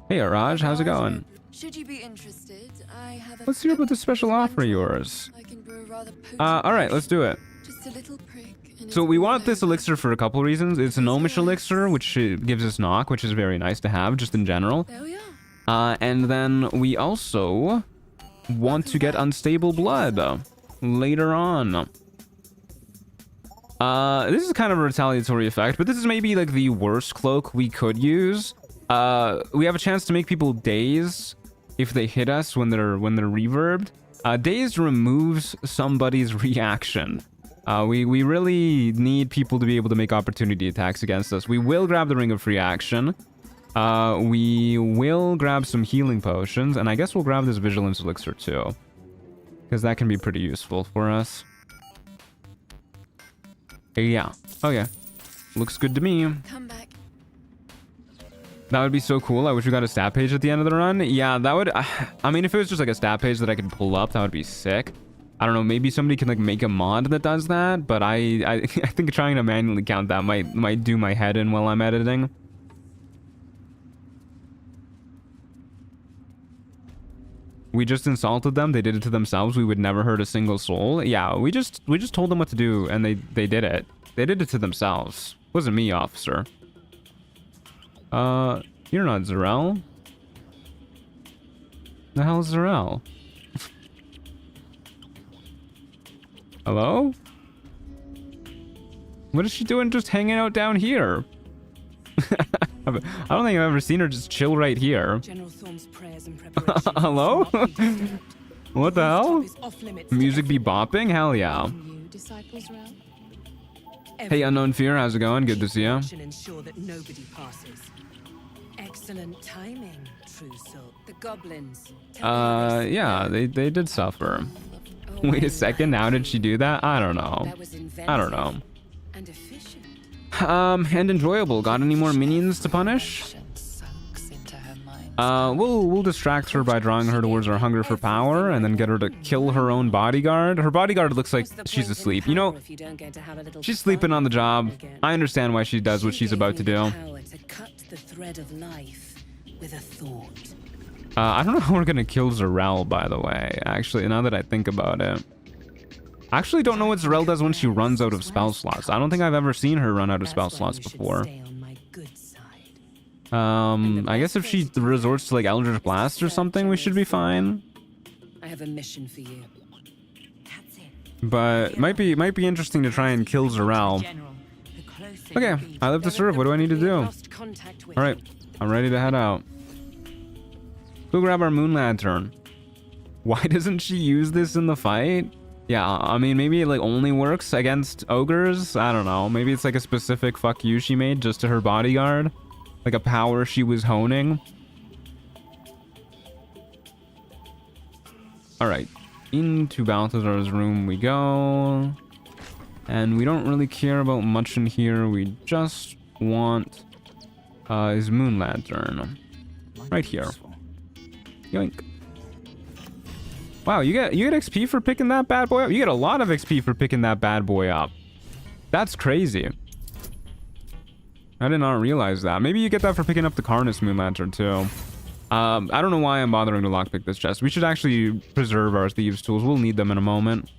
A: Hey Araj, how's it going?
F: Should you be interested, I have a
A: Let's hear about the special offer of yours.
F: I can brew a rather potent
A: Alright, let's do it.
F: just a little prick. And
A: So
F: it's
A: we
F: all
A: want this
F: over.
A: elixir for a couple reasons. It's a gnomish elixir, which gives us knock, which is very nice to have just in general.
F: There we are.
A: And then we also want to get unstable blood later on. This is kind of a retaliatory effect, but this is maybe like the worst cloak we could use. We have a chance to make people daze if they hit us when they're reverbed. Dazed removes somebody's reaction. We really need people to be able to make opportunity attacks against us. We will grab the Ring of Free Action. We will grab some healing potions, and I guess we'll grab this Vigilance Elixir too, because that can be pretty useful for us. Yeah. Okay. Looks good to me.
F: Come back.
A: That would be so cool. I wish we got a stat page at the end of the run. Yeah, that would... I mean, if it was just like a stat page that I could pull up, that would be sick. I don't know, maybe somebody can like make a mod that does that, but I think trying to manually count that might do my head in while I'm editing. We just insulted them. They did it to themselves. We would never hurt a single soul. Yeah, we just told them what to do, and they did it. They did it to themselves. Wasn't me, officer. You're not Zarel. The hell is Zarel? Hello? What is she doing just hanging out down here? I don't think I've ever seen her just chill right here.
B: General Thorm's prayers and preparations.
A: Hello? What the hell?
B: Is off limits.
A: Music be bopping? Hell yeah.
E: You disciples realm?
A: Hey, Unknown Fear, how's it going? Good to see you.
B: Ensure that nobody passes. Excellent timing, true soul. The goblins.
A: Yeah, they did suffer. Wait a second, how did she do that? I don't know.
B: That was
A: I don't know.
B: and efficient.
A: And enjoyable. Got any more minions to punish?
E: Soaks into her mind.
A: We'll distract her by drawing her towards our hunger for power, and then get her to kill her own bodyguard. Her bodyguard looks like she's asleep. You know, she's sleeping on the job. I understand why she does what she's about to do.
B: To cut the thread of life with a thought.
A: I don't know how we're gonna kill Zarel, by the way. Actually, now that I think about it. I actually don't know what Zarel does when she runs out of spell slots. I don't think I've ever seen her run out of spell slots before. I guess if she resorts to like Eldritch Blast or something, we should be fine.
B: I have a mission for you.
A: But might be interesting to try and kill Zarel. Okay, I live to serve. What do I need to do? Alright, I'm ready to head out. Go grab our moon lantern. Why doesn't she use this in the fight? Yeah, I mean, maybe it like only works against ogres. I don't know. Maybe it's like a specific fuck you she made just to her bodyguard. Like a power she was honing. Alright, into Balthazar's room we go. And we don't really care about much in here. We just want his moon lantern. Right here. Yoink. Wow, you get XP for picking that bad boy up? You get a lot of XP for picking that bad boy up. That's crazy. I did not realize that. Maybe you get that for picking up the Karnas moon lantern too. I don't know why I'm bothering to lockpick this chest. We should actually preserve our thieves' tools. We'll need them in a moment.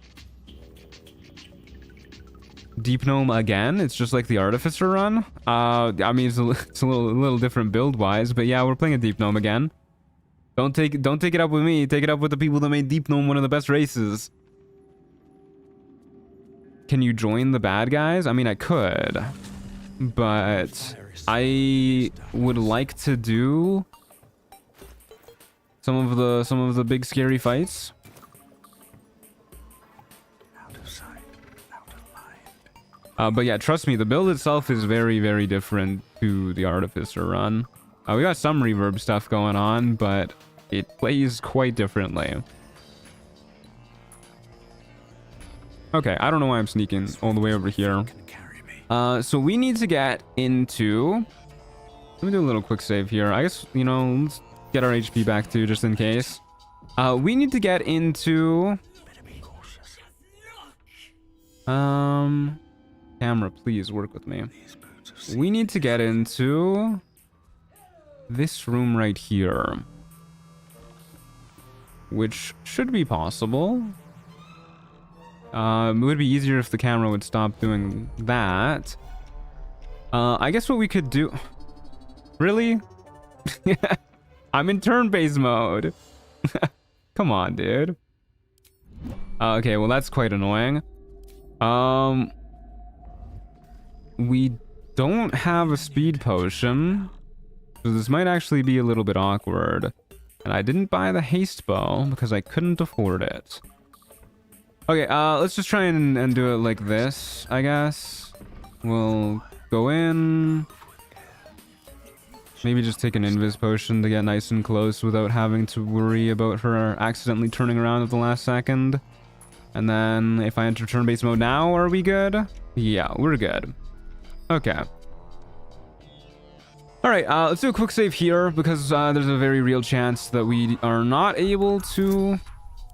A: Deep Gnome again. It's just like the Artificer run. I mean, it's a little different build-wise, but yeah, we're playing a Deep Gnome again. Don't take it up with me. Take it up with the people that made Deep Gnome one of the best races. Can you join the bad guys? I mean, I could, but I would like to do some of the big scary fights. But yeah, trust me, the build itself is very, very different to the Artificer run. We got some reverb stuff going on, but it plays quite differently. Okay, I don't know why I'm sneaking all the way over here. So we need to get into... Let me do a little quick save here. I guess, you know, let's get our HP back too, just in case. We need to get into... Camera, please work with me. We need to get into... this room right here. Which should be possible. It would be easier if the camera would stop doing that. I guess what we could do... Really? I'm in turn-based mode. Come on, dude. Okay, well that's quite annoying. We don't have a speed potion. So this might actually be a little bit awkward. And I didn't buy the haste bow because I couldn't afford it. Okay, let's just try and do it like this, I guess. We'll go in. Maybe just take an invis potion to get nice and close without having to worry about her accidentally turning around at the last second. And then if I enter turn-based mode now, are we good? Yeah, we're good. Okay. All right, let's do a quick save here because there's a very real chance that we are not able to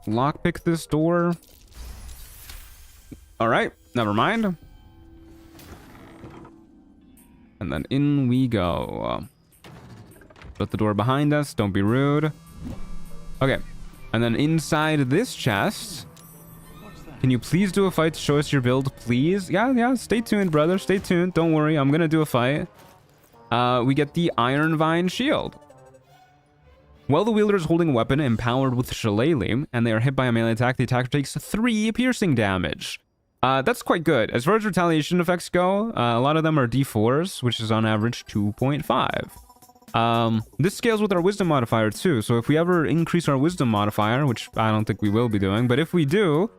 A: lockpick this door. All right, never mind. And then in we go. Shut the door behind us. Don't be rude. Okay, and then inside this chest, can you please do a fight to show us your build, please? Yeah, stay tuned, brother. Stay tuned. Don't worry, I'm gonna do a fight. We get the Iron Vine Shield. While the wielder is holding a weapon empowered with Shillelagh, and they are hit by a melee attack, the attacker takes 3 piercing damage. That's quite good. As far as retaliation effects go, a lot of them are D4s, which is on average 2.5. This scales with our wisdom modifier too, so if we ever increase our wisdom modifier, which I don't think we will be doing, but if we do,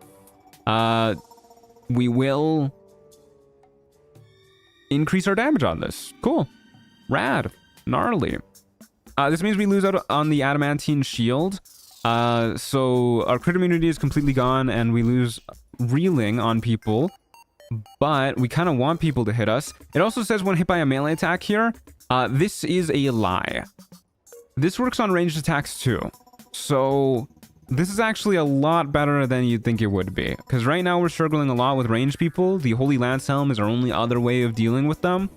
A: we will increase our damage on this. Cool. Rad. Gnarly. This means we lose out on the adamantine shield. So our crit immunity is completely gone and we lose reeling on people. But we kind of want people to hit us. It also says when hit by a melee attack here. This is a lie. This works on ranged attacks too. So this is actually a lot better than you'd think it would be. Because right now we're struggling a lot with ranged people. The Holy Lance Helm is our only other way of dealing with them.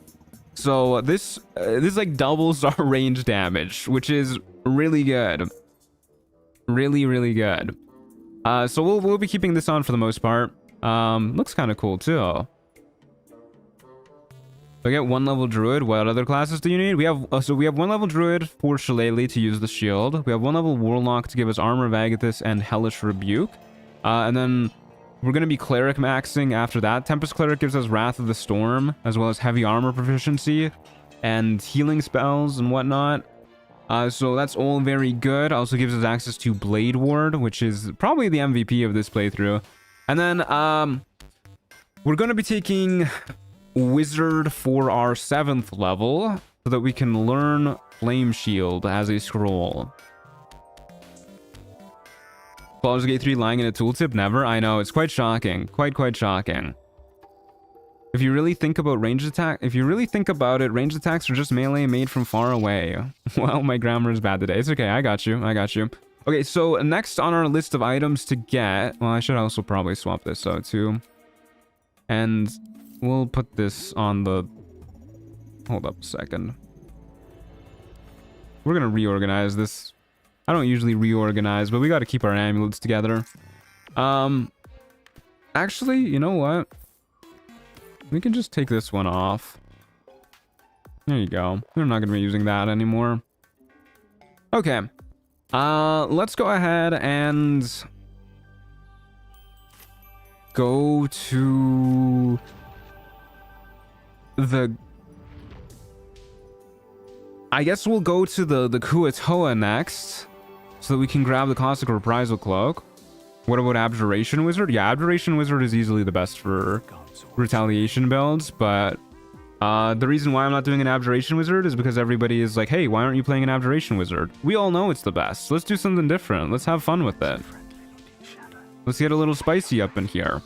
A: So this like doubles our range damage, which is really good. Really good. So we'll be keeping this on for the most part. Looks kind of cool too. We get 1 level druid. What other classes do you need? We have 1 level druid for Shillelagh to use the shield. We have 1 level warlock to give us armor of Agathis and hellish rebuke. And then we're going to be cleric maxing after that. Tempest cleric gives us wrath of the storm, as well as heavy armor proficiency and healing spells and whatnot. So that's all very good. Also gives us access to blade ward, which is probably the MVP of this playthrough. And then we're going to be taking wizard for our 7th level so that we can learn flame shield as a scroll. Baldur's Gate 3 lying in a tooltip? Never. I know, it's quite shocking. Quite shocking. If you really think about ranged attack, if you really think about it, ranged attacks are just melee made from far away. Well, my grammar is bad today. It's okay. I got you. Okay, so next on our list of items to get, well, I should also probably swap this out too. And we'll put this on the, hold up a second. We're gonna reorganize this. I don't usually reorganize, but we got to keep our amulets together. Actually, you know what? We can just take this one off. There you go. We're not going to be using that anymore. Okay. Let's go ahead and go to the... I guess we'll go to the Kuatoa next, so that we can grab the Caustic Reprisal Cloak. What about Abjuration Wizard? Yeah, Abjuration Wizard is easily the best for retaliation builds, but the reason why I'm not doing an Abjuration Wizard is because everybody is like, hey, why aren't you playing an Abjuration Wizard? We all know it's the best. Let's do something different. Let's have fun with it. Let's get a little spicy up in here.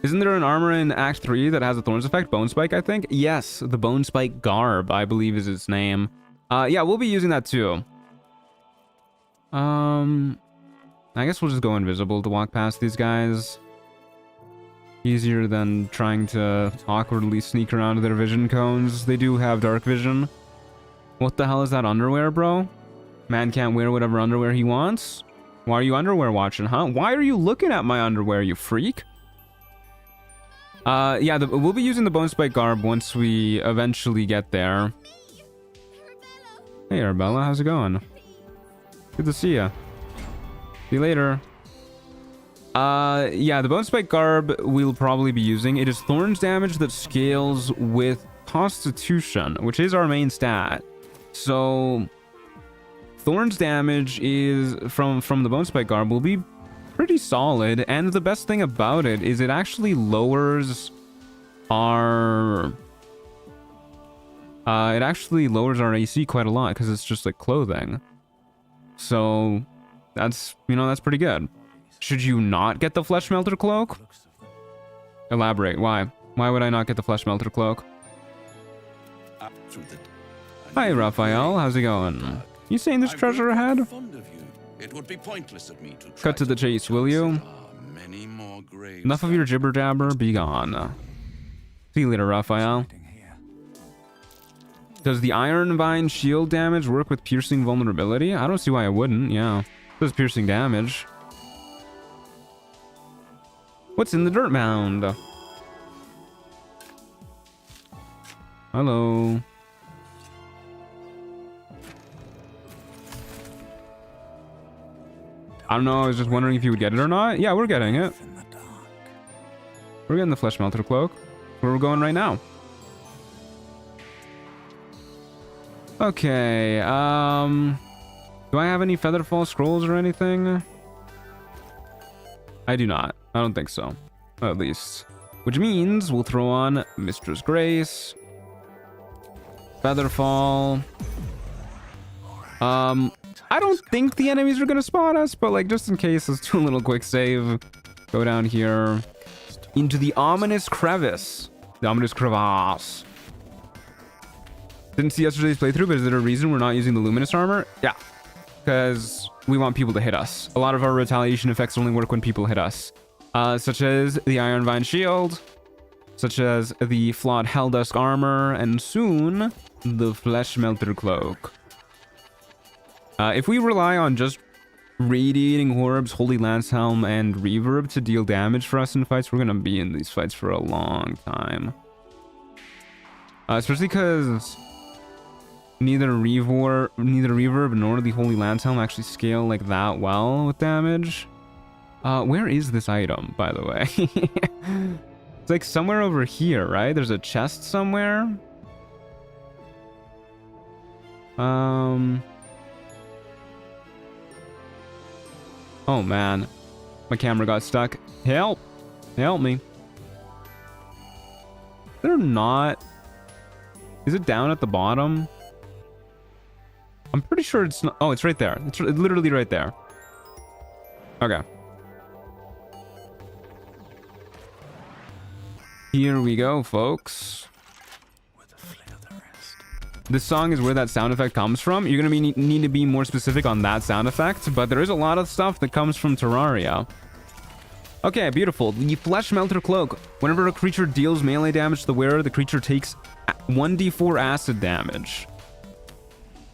A: Isn't there an armor in Act 3 that has a Thorns effect? Bone Spike, I think? Yes, the Bone Spike Garb, I believe is its name. Yeah, we'll be using that too. I guess we'll just go invisible to walk past these guys. Easier than trying to awkwardly sneak around their vision cones. They do have dark vision. What the hell is that underwear, bro? Man can't wear whatever underwear he wants? Why are you underwear watching, huh? Why are you looking at my underwear, you freak? Yeah, we'll be using the Bone Spike Garb once we eventually get there. Hey, Arabella, how's it going? Good to see ya. See you later. Yeah, the Bone Spike Garb we'll probably be using. It is Thorns damage that scales with Constitution, which is our main stat. So, Thorns damage is from the Bone Spike Garb will be pretty solid, and the best thing about it is it actually lowers our AC quite a lot because it's just like clothing. So that's, that's pretty good. Should you not get the Flesh Melter Cloak? Elaborate. Why would I not get the Flesh Melter Cloak?
G: through the.
A: Hi, Raphael. How's it going? You saying there's treasure ahead?
G: Fond of you. It would be pointless of me to try
A: Cut to the chase, will you?
G: There are many more graves
A: Enough of your jibber jabber. Be gone. See you later, Raphael. Does the Iron Vine shield damage work with piercing vulnerability? I don't see why it wouldn't. Yeah, it does piercing damage. What's in the dirt mound? Hello. I don't know, I was just wondering if you would get it or not. Yeah, we're getting it. We're getting the Flesh Melter Cloak. Where we're going right now. Okay, do I have any Featherfall scrolls or anything? I do not. I don't think so. At least. Which means we'll throw on Mistress Grace. Featherfall. I don't think the enemies are gonna spot us, but like just in case, let's do a little quick save. Go down here into the ominous crevice. The ominous crevasse. Didn't see yesterday's playthrough, but is there a reason we're not using the luminous armor? Yeah, because we want people to hit us. A lot of our retaliation effects only work when people hit us, such as the Iron Vine shield, such as the flawed Helldusk armor, and soon the Flesh Melter Cloak. If we rely on just Radiating Orbs, Holy Lance Helm, and Reverb to deal damage for us in fights, we're gonna be in these fights for a long time. Especially because neither Reverb nor the Holy Lance Helm actually scale like that well with damage. Where is this item, by the way? It's like somewhere over here, right? There's a chest somewhere. Oh man, my camera got stuck. Help! Help me. They're not. Is it down at the bottom? I'm pretty sure it's not. Oh, it's right there. It's literally right there. Okay. Here we go, folks. This song is where that sound effect comes from. You're gonna need to be more specific on that sound effect, but there is a lot of stuff that comes from Terraria. Okay, beautiful. The Flesh Melter Cloak. Whenever a creature deals melee damage to the wearer, the creature takes 1d4 acid damage.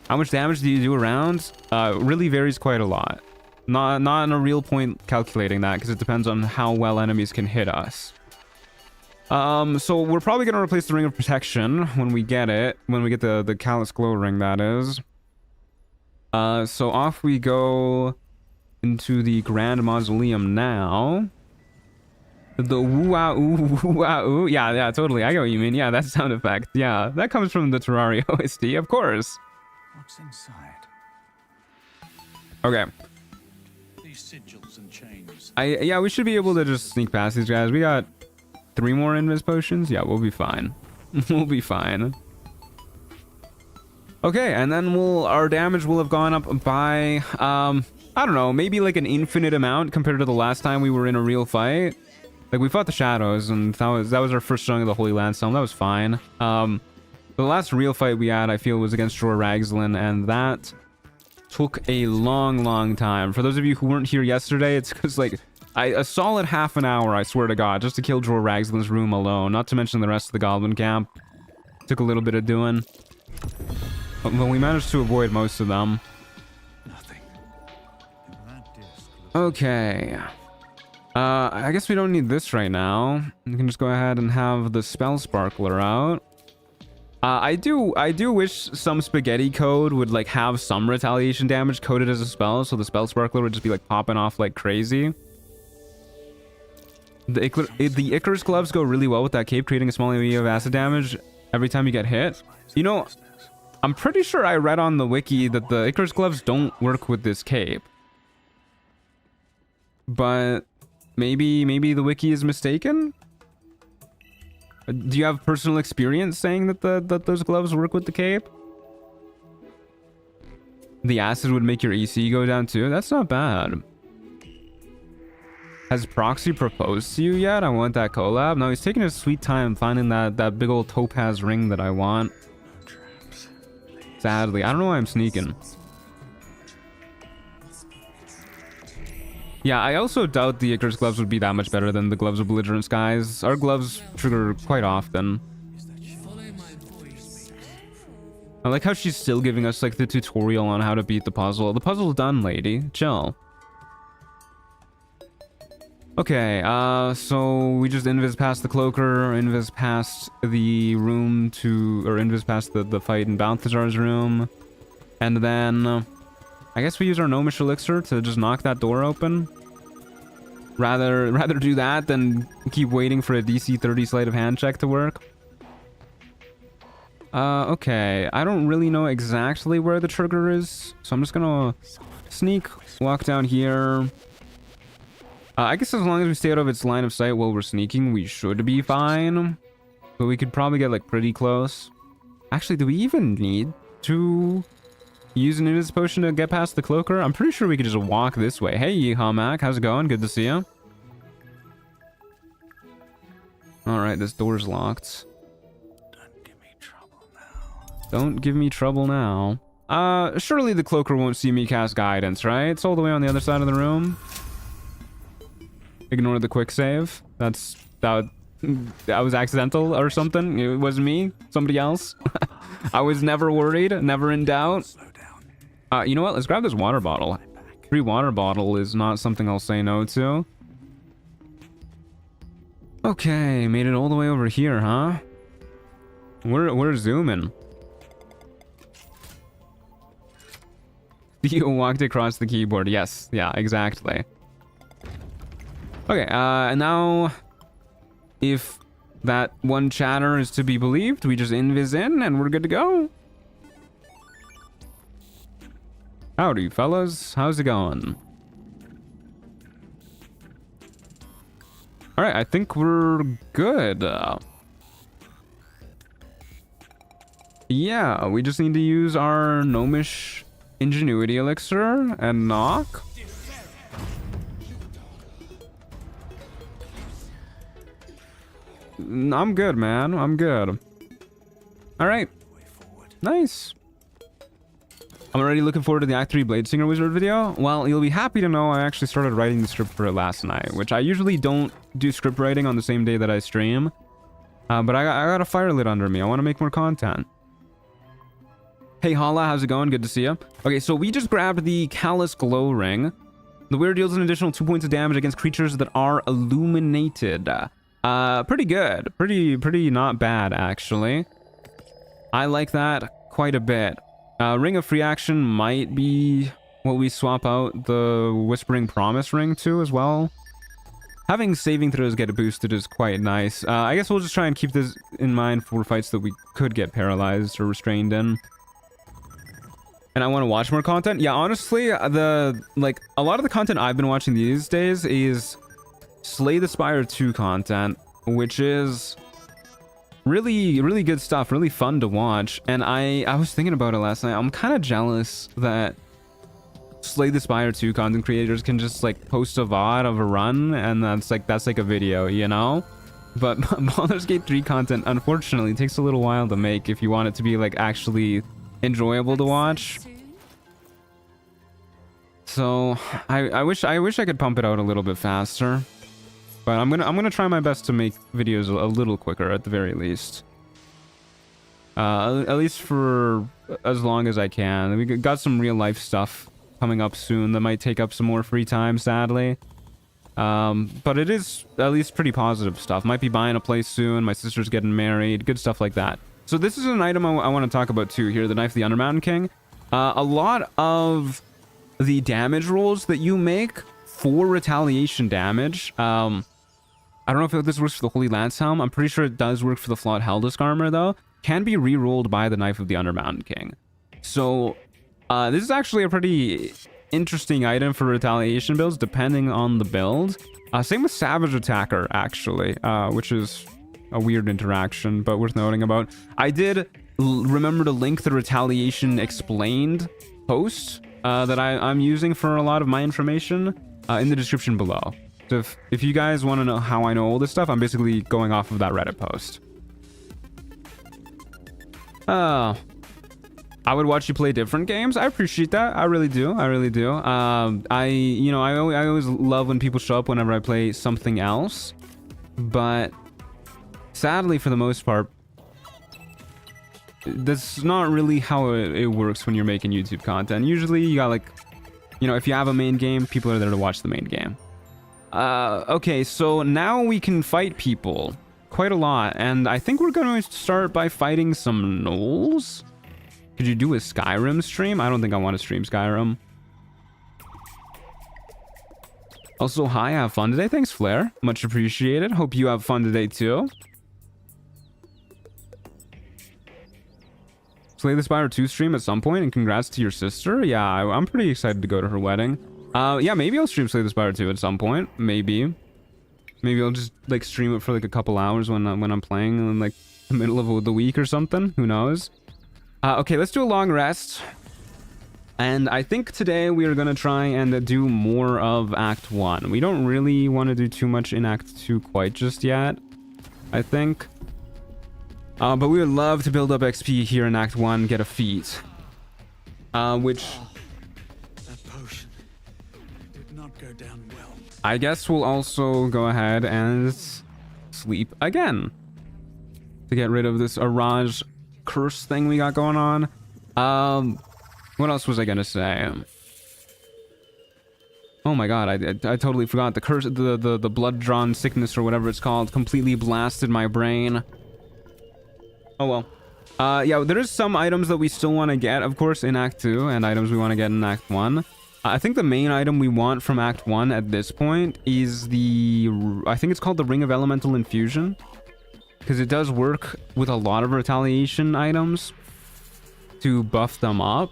A: How much damage do you do around? Really varies quite a lot. Not in a real point calculating that, because it depends on how well enemies can hit us. So we're probably going to replace the Ring of Protection when we get it. When we get the Callous Glow Ring, that is. So off we go into the Grand Mausoleum now. The woo-ah-ooh. Yeah, totally. I get what you mean. Yeah, that sound effect. Yeah, that comes from the Terraria OST, of course.
C: What's inside?
A: Okay.
C: These sigils and chains.
A: Yeah, we should be able to just sneak past these guys. We got 3 more invis potions. Yeah, we'll be fine. We'll be fine. Okay, and then our damage will have gone up by I don't know, maybe like an infinite amount compared to the last time we were in a real fight. Like we fought the shadows, and that was our first showing of the Holy Lance Helm. That was fine. The last real fight we had, I feel, was against Jorah Ragzlin, and that took a long time. For those of you who weren't here yesterday, it's because like a solid half an hour, I swear to God, just to kill Jorah Ragzlin's room alone. Not to mention the rest of the Goblin camp. Took a little bit of doing, but we managed to avoid most of them.
C: Nothing.
A: Okay. I guess we don't need this right now. We can just go ahead and have the Spell Sparkler out. I do wish some spaghetti code would like have some retaliation damage coded as a spell, so the Spell Sparkler would just be like popping off like crazy. The Icarus gloves go really well with that cape, creating a small area of acid damage every time you get hit. You know, I'm pretty sure I read on the wiki that the Icarus gloves don't work with this cape. But maybe the wiki is mistaken? Do you have personal experience saying that that those gloves work with the cape? The acid would make your EC go down too? That's not bad. Has Proxy proposed to you yet? I want that collab. No, he's taking his sweet time finding that big old topaz ring that I want. Sadly. I don't know why I'm sneaking. Yeah, I also doubt the Icarus gloves would be that much better than the gloves of Belligerent Skies. Our gloves trigger quite often. I like how she's still giving us like the tutorial on how to beat the puzzle. The puzzle's done, lady. Chill. Okay, so we just invis past the cloaker, invis past the room to, or invis past the fight in Balthazar's room. And then I guess we use our gnomish elixir to just knock that door open. Rather do that than keep waiting for a DC 30 sleight of hand check to work. Okay. I don't really know exactly where the trigger is, so I'm just gonna sneak, walk down here. I guess as long as we stay out of its line of sight while we're sneaking, we should be fine. But we could probably get like pretty close. Actually, do we even need to use an Invis potion to get past the cloaker? I'm pretty sure we could just walk this way. Hey, Yeehaw Mac, how's it going? Good to see you. Alright, this door's locked.
C: Don't give me trouble now.
A: Don't give me trouble now. Surely the cloaker won't see me cast guidance, right? It's all the way on the other side of the room. Ignore the quick save. That was accidental or something. It wasn't me. Somebody else. I was never worried. Never in doubt.
C: Slow down.
A: You know what? Let's grab this water bottle. Free water bottle is not something I'll say no to. Okay, made it all the way over here, huh? We're zooming. You walked across the keyboard. Yes, yeah, exactly. Okay, and now, if that one chatter is to be believed, we just invis in and we're good to go. Howdy, fellas. How's it going? Alright, I think we're good. Yeah, we just need to use our gnomish ingenuity elixir and knock. I'm good, man. I'm good. Alright. Nice. I'm already looking forward to the Act 3 Blade Singer Wizard video. Well, you'll be happy to know I actually started writing the script for it last night, which I usually don't do script writing on the same day that I stream. But I got a fire lit under me. I want to make more content. Hey, Hala, how's it going? Good to see you. Okay, so we just grabbed the Callous Glow Ring. The wearer deals an additional 2 points of damage against creatures that are illuminated. Pretty good. Pretty not bad, actually. I like that quite a bit. Ring of Free Action might be what we swap out the Whispering Promise ring to as well. Having saving throws get boosted is quite nice. I guess we'll just try and keep this in mind for fights that we could get paralyzed or restrained in. And I want to watch more content. Yeah, honestly, a lot of the content I've been watching these days is Slay the Spire 2 content, which is really good stuff, really fun to watch. And I was thinking about it last night. I'm kind of jealous that Slay the Spire 2 content creators can just like post a VOD of a run and that's like a video, you know? But Baldur's Gate 3 content unfortunately takes a little while to make if you want it to be like actually enjoyable to watch. So I wish I could pump it out a little bit faster. But I'm gonna try my best to make videos a little quicker at the very least. At least for as long as I can. We got some real life stuff coming up soon that might take up some more free time, sadly. But it is at least pretty positive stuff. Might be buying a place soon. My sister's getting married. Good stuff like that. So this is an item I want to talk about too here. The Knife of the Undermountain King. A lot of the damage rolls that you make for retaliation damage. I don't know if this works for the Holy Lance Helm. I'm pretty sure it does work for the Flawed Heldisk Armor, though. Can be re-rolled by the Knife of the Undermountain King. So, this is actually a pretty interesting item for retaliation builds, depending on the build. Same with Savage Attacker, actually, which is a weird interaction, but worth noting about. I did remember to link the Retaliation Explained post that I'm using for a lot of my information in the description below. So if you guys want to know how I know all this stuff, I'm basically going off of that Reddit post. I would watch you play different games. I appreciate that. I really do. I really do. I always love when people show up whenever I play something else. But sadly, for the most part, that's not really how it works when you're making YouTube content. Usually, you got like, if you have a main game, people are there to watch the main game. Okay, so now we can fight people quite a lot. And I think we're going to start by fighting some gnolls. Could you do a Skyrim stream? I don't think I want to stream Skyrim. Also, hi, have fun today. Thanks, Flair. Much appreciated. Hope you have fun today, too. Slay the Spire 2 stream at some point, and congrats to your sister. Yeah, I'm pretty excited to go to her wedding. Yeah, maybe I'll stream Slay the Spire 2 at some point. Maybe I'll just, like, stream it for, like, a couple hours when I'm playing in, like, the middle of the week or something. Who knows? Okay, let's do a long rest. And I think today we are going to try and do more of Act 1. We don't really want to do too much in Act 2 quite just yet, I think. But we would love to build up XP here in Act 1, get a feat. Which...
C: That potion did not go down well.
A: I guess we'll also go ahead and sleep again. To get rid of this Araj curse thing we got going on. What else was I gonna say? Oh my god, I totally forgot. The curse, the blood-drawn sickness or whatever it's called, completely blasted my brain. Oh well. Yeah, there is some items that we still want to get, of course, in Act 2, and items we want to get in Act 1. I think the main item we want from Act 1 at this point is I think it's called the Ring of Elemental Infusion. Because it does work with a lot of retaliation items to buff them up.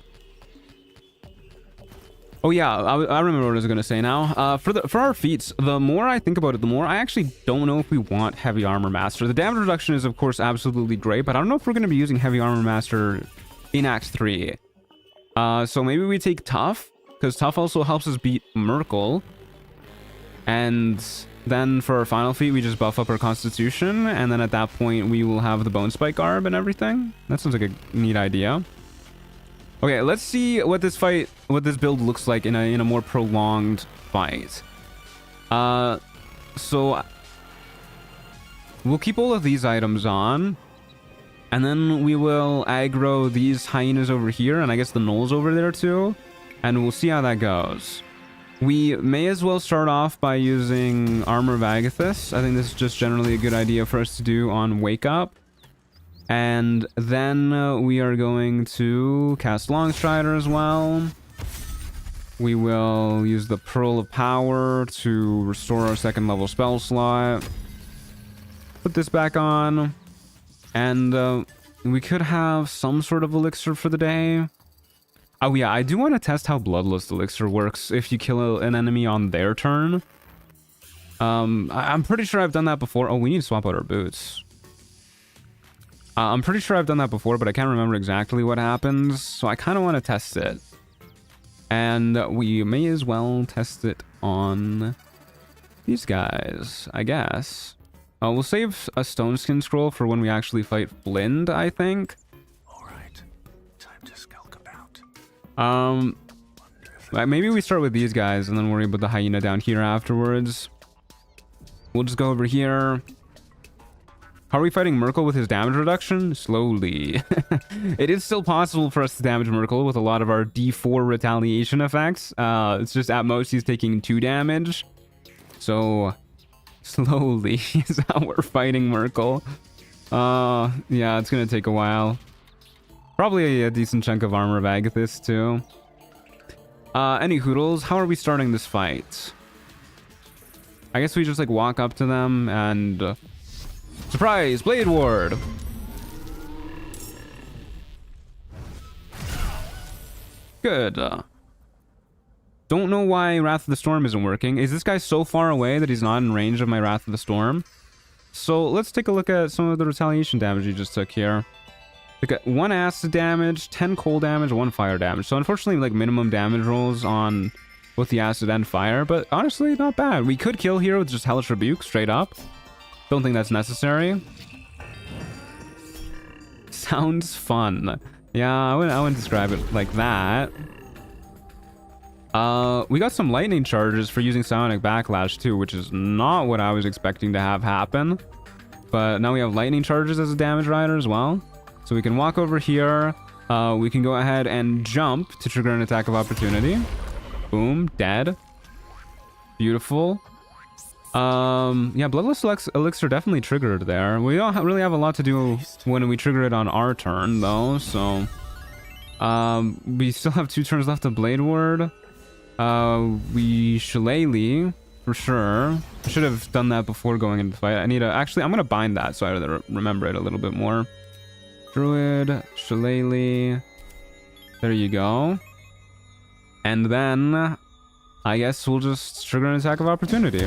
A: Oh yeah, I remember what I was going to say now. For our feats, the more I think about it, the more I actually don't know if we want Heavy Armor Master. The damage reduction is, of course, absolutely great, but I don't know if we're going to be using Heavy Armor Master in Act 3. So maybe we take Tough, because Tough also helps us beat Merkel. And then for our final feat, we just buff up our Constitution, and then at that point, we will have the Bone Spike Garb and everything. That sounds like a neat idea. Okay, let's see what this build looks like in a more prolonged fight. So we'll keep all of these items on, and then we will aggro these hyenas over here, and I guess the gnolls over there too, and we'll see how that goes. We may as well start off by using Armor of Agathis. I think this is just generally a good idea for us to do on Wake Up. And then we are going to cast Longstrider as well. We will use the Pearl of Power to restore our 2nd level spell slot. Put this back on. And we could have some sort of elixir for the day. Oh yeah, I do want to test how Bloodlust Elixir works if you kill an enemy on their turn. I'm pretty sure I've done that before. Oh, we need to swap out our boots. I'm pretty sure I've done that before, but I can't remember exactly what happens. So I kind of want to test it. And we may as well test it on these guys, I guess. We'll save a Stone Skin Scroll for when we actually fight Flind, I think.
C: Alright, time to skulk about.
A: Maybe we start with these guys and then worry about the hyena down here afterwards. We'll just go over here. How are we fighting Merkel with his damage reduction? Slowly. It is still possible for us to damage Merkel with a lot of our D4 retaliation effects. It's just at most he's taking 2 damage. So slowly is how we're fighting Merkel. Yeah, it's gonna take a while. Probably a decent chunk of Armor of Agathis too. Any hoodles, how are we starting this fight? I guess we just like walk up to them and surprise, Blade Ward. Good. Don't know why Wrath of the Storm isn't working. Is this guy so far away that he's not in range of my Wrath of the Storm? So let's take a look at some of the retaliation damage he just took here. We got 1 acid damage, 10 cold damage, 1 fire damage. So unfortunately, like minimum damage rolls on both the acid and fire, but honestly, not bad. We could kill here with just Hellish Rebuke straight up. Don't think that's necessary. Sounds fun. Yeah, I wouldn't describe it like that. We got some lightning charges for using psionic backlash too, which is not what I was expecting to have happen. But now we have lightning charges as a damage rider as well. So we can walk over here. We can go ahead and jump to trigger an attack of opportunity. Boom, dead. Beautiful. Yeah, Bloodless Elixir definitely triggered there. We don't really have a lot to do when we trigger it on our turn, though, so... we still have 2 turns left of Blade Ward. We Shillelagh, for sure. I should have done that before going into the fight. I need to... Actually, I'm gonna bind that so I remember it a little bit more. Druid, Shillelagh. There you go. And then... I guess we'll just trigger an attack of opportunity.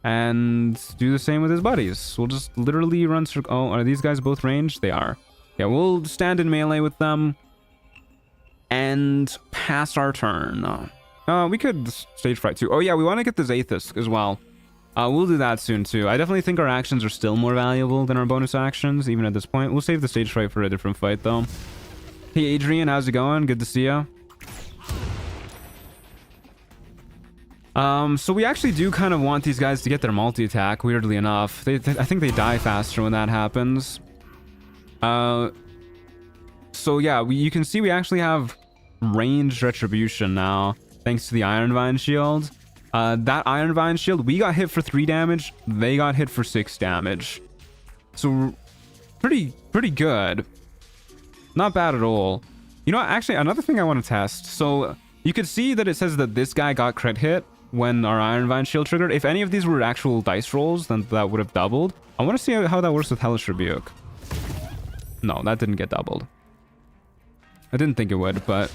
A: And do the same with his buddies. We'll just literally run circle. Oh, are these guys both ranged? They are. Yeah, we'll stand in melee with them. And pass our turn. We could stage fright too. Oh yeah, we want to get the Zathis as well. We'll do that soon too. I definitely think our actions are still more valuable than our bonus actions, even at this point. We'll save the stage fright for a different fight though. Hey Adrian, how's it going? Good to see ya. So we actually do kind of want these guys to get their multi-attack, weirdly enough. I think they die faster when that happens. So yeah, you can see we actually have ranged retribution now, thanks to the Iron Vine shield. That Iron Vine shield, we got hit for 3 damage, they got hit for 6 damage. So pretty good. Not bad at all. You know what, actually, another thing I want to test. So you could see that it says that this guy got crit hit when our Iron Vine shield triggered. If any of these were actual dice rolls, then that would have doubled. I want to see how that works with Hellish Rebuke. No, that didn't get doubled. I didn't think it would, but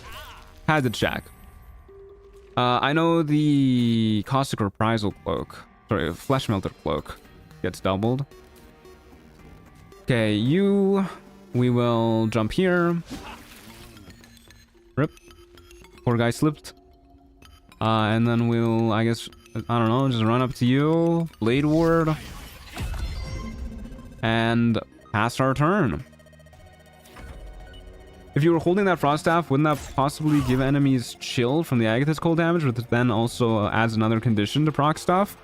A: had to check. I know the Caustic Reprisal Cloak, sorry, Flesh Melter Cloak gets doubled. Okay, we will jump here. Rip. Poor guy slipped. And then we'll, I guess, I don't know, just run up to you, Blade Ward, and pass our turn. If you were holding that Frost Staff, wouldn't that possibly give enemies chill from the Agathis cold damage, which then also adds another condition to proc stuff?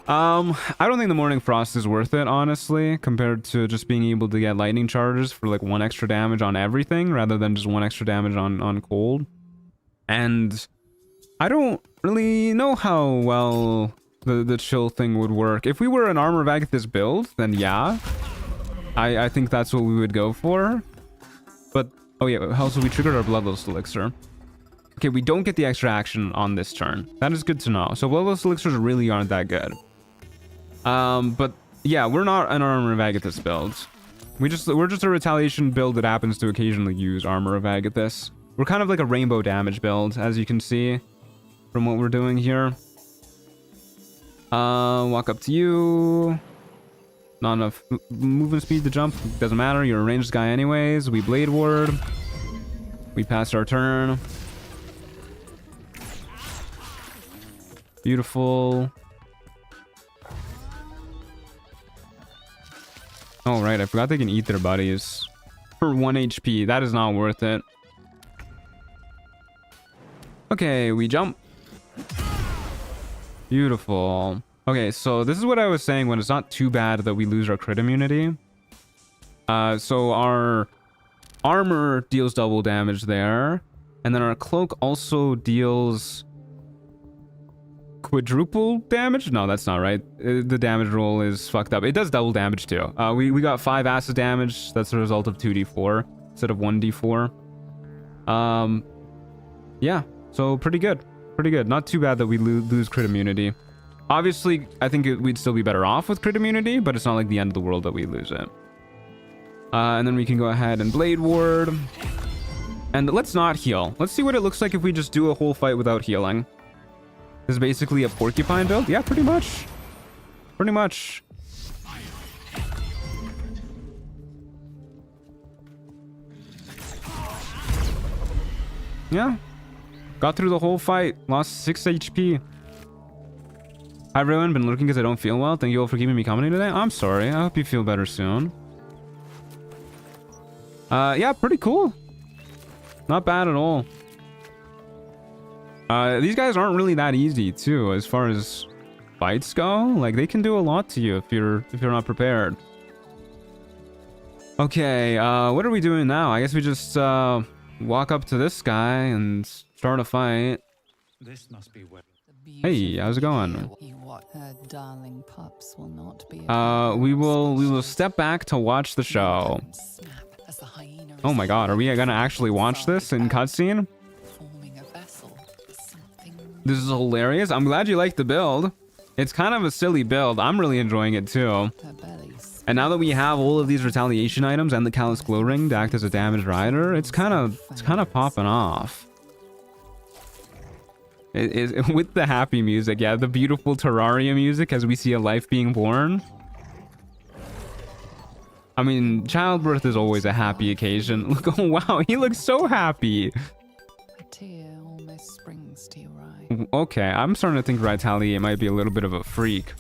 A: I don't think the Morning Frost is worth it, honestly, compared to just being able to get lightning charges for like 1 extra damage on everything, rather than just 1 extra damage on cold. And I don't really know how well the chill thing would work. If we were an Armor of Agathis build, then yeah. I think that's what we would go for. But, oh yeah, also we triggered our Bloodless Elixir. Okay, we don't get the extra action on this turn. That is good to know. So Bloodless Elixirs really aren't that good. But yeah, we're not an Armor of Agathis build. We're just a Retaliation build that happens to occasionally use Armor of Agathis. We're kind of like a rainbow damage build, as you can see from what we're doing here. Walk up to you. Not enough movement speed to jump. Doesn't matter. You're a ranged guy anyways. We Blade Ward. We passed our turn. Beautiful. Oh, right. I forgot they can eat their buddies. For 1 HP. That is not worth it. Okay, we jump. Beautiful. Okay, so this is what I was saying when it's not too bad that we lose our crit immunity. So our armor deals double damage there. And then our cloak also deals quadruple damage? No, that's not right. The damage roll is fucked up. It does double damage too. We got 5 acid damage. That's a result of 2d4 instead of 1d4. Yeah, so pretty good. Pretty good. Not too bad that we lose crit immunity. Obviously, I think we'd still be better off with crit immunity, but it's not like the end of the world that we lose it. And then we can go ahead and Blade Ward. And let's not heal. Let's see what it looks like if we just do a whole fight without healing. This is basically a porcupine build? Yeah, pretty much. Pretty much. Yeah. Got through the whole fight. Lost 6 HP. Hi everyone, been lurking because I don't feel well. Thank you all for keeping me company today. I'm sorry. I hope you feel better soon. Yeah, pretty cool. Not bad at all. These guys aren't really that easy too, as far as fights go. Like, they can do a lot to you if you're not prepared. Okay, what are we doing now? I guess we just walk up to this guy and start a fight.
C: This must be where.
A: Hey, how's it going?
E: Her darling pups will not be.
A: We will step back to watch the show. Oh my god, are we gonna actually watch this in cutscene? This is hilarious. I'm glad you liked the build. It's kind of a silly build. I'm really enjoying it too. And now that we have all of these retaliation items and the Callous Glow Ring to act as a damaged rider, it's kind of popping off. With the happy music, yeah, the beautiful Terraria music as we see a life being born. I mean, childbirth is always a happy occasion. Look, oh wow, he looks so happy.
E: A tear almost springs to your eye.
A: Okay, I'm starting to think Retaliate might be a little bit of a freak.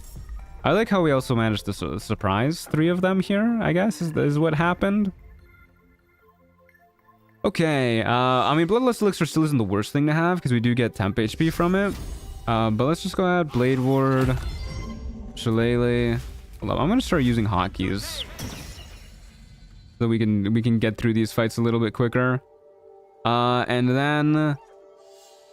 A: I like how we also managed to surprise 3 of them here, I guess, is what happened. Okay, I mean, Bloodlust Elixir still isn't the worst thing to have, because we do get temp HP from it. But let's just go ahead, Blade Ward, Shillelagh. Hold up, I'm going to start using hotkeys. So we can get through these fights a little bit quicker. And then...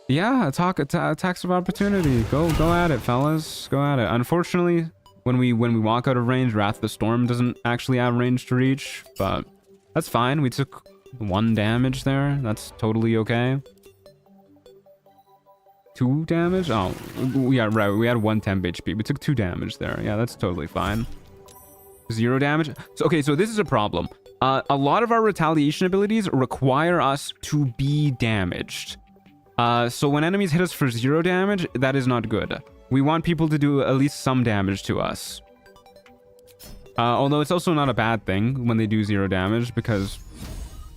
A: yeah, attacks of opportunity. Go at it, fellas. Go at it. Unfortunately, when we walk out of range, Wrath of the Storm doesn't actually have range to reach, but that's fine. We took 1 damage there. That's totally okay. 2 damage? Oh, yeah, right. We had 1 temp HP. We took 2 damage there. Yeah, that's totally fine. 0 damage. So, okay, so this is a problem. A lot of our retaliation abilities require us to be damaged. So when enemies hit us for 0 damage, that is not good. We want people to do at least some damage to us. Although it's also not a bad thing when they do 0 damage, because,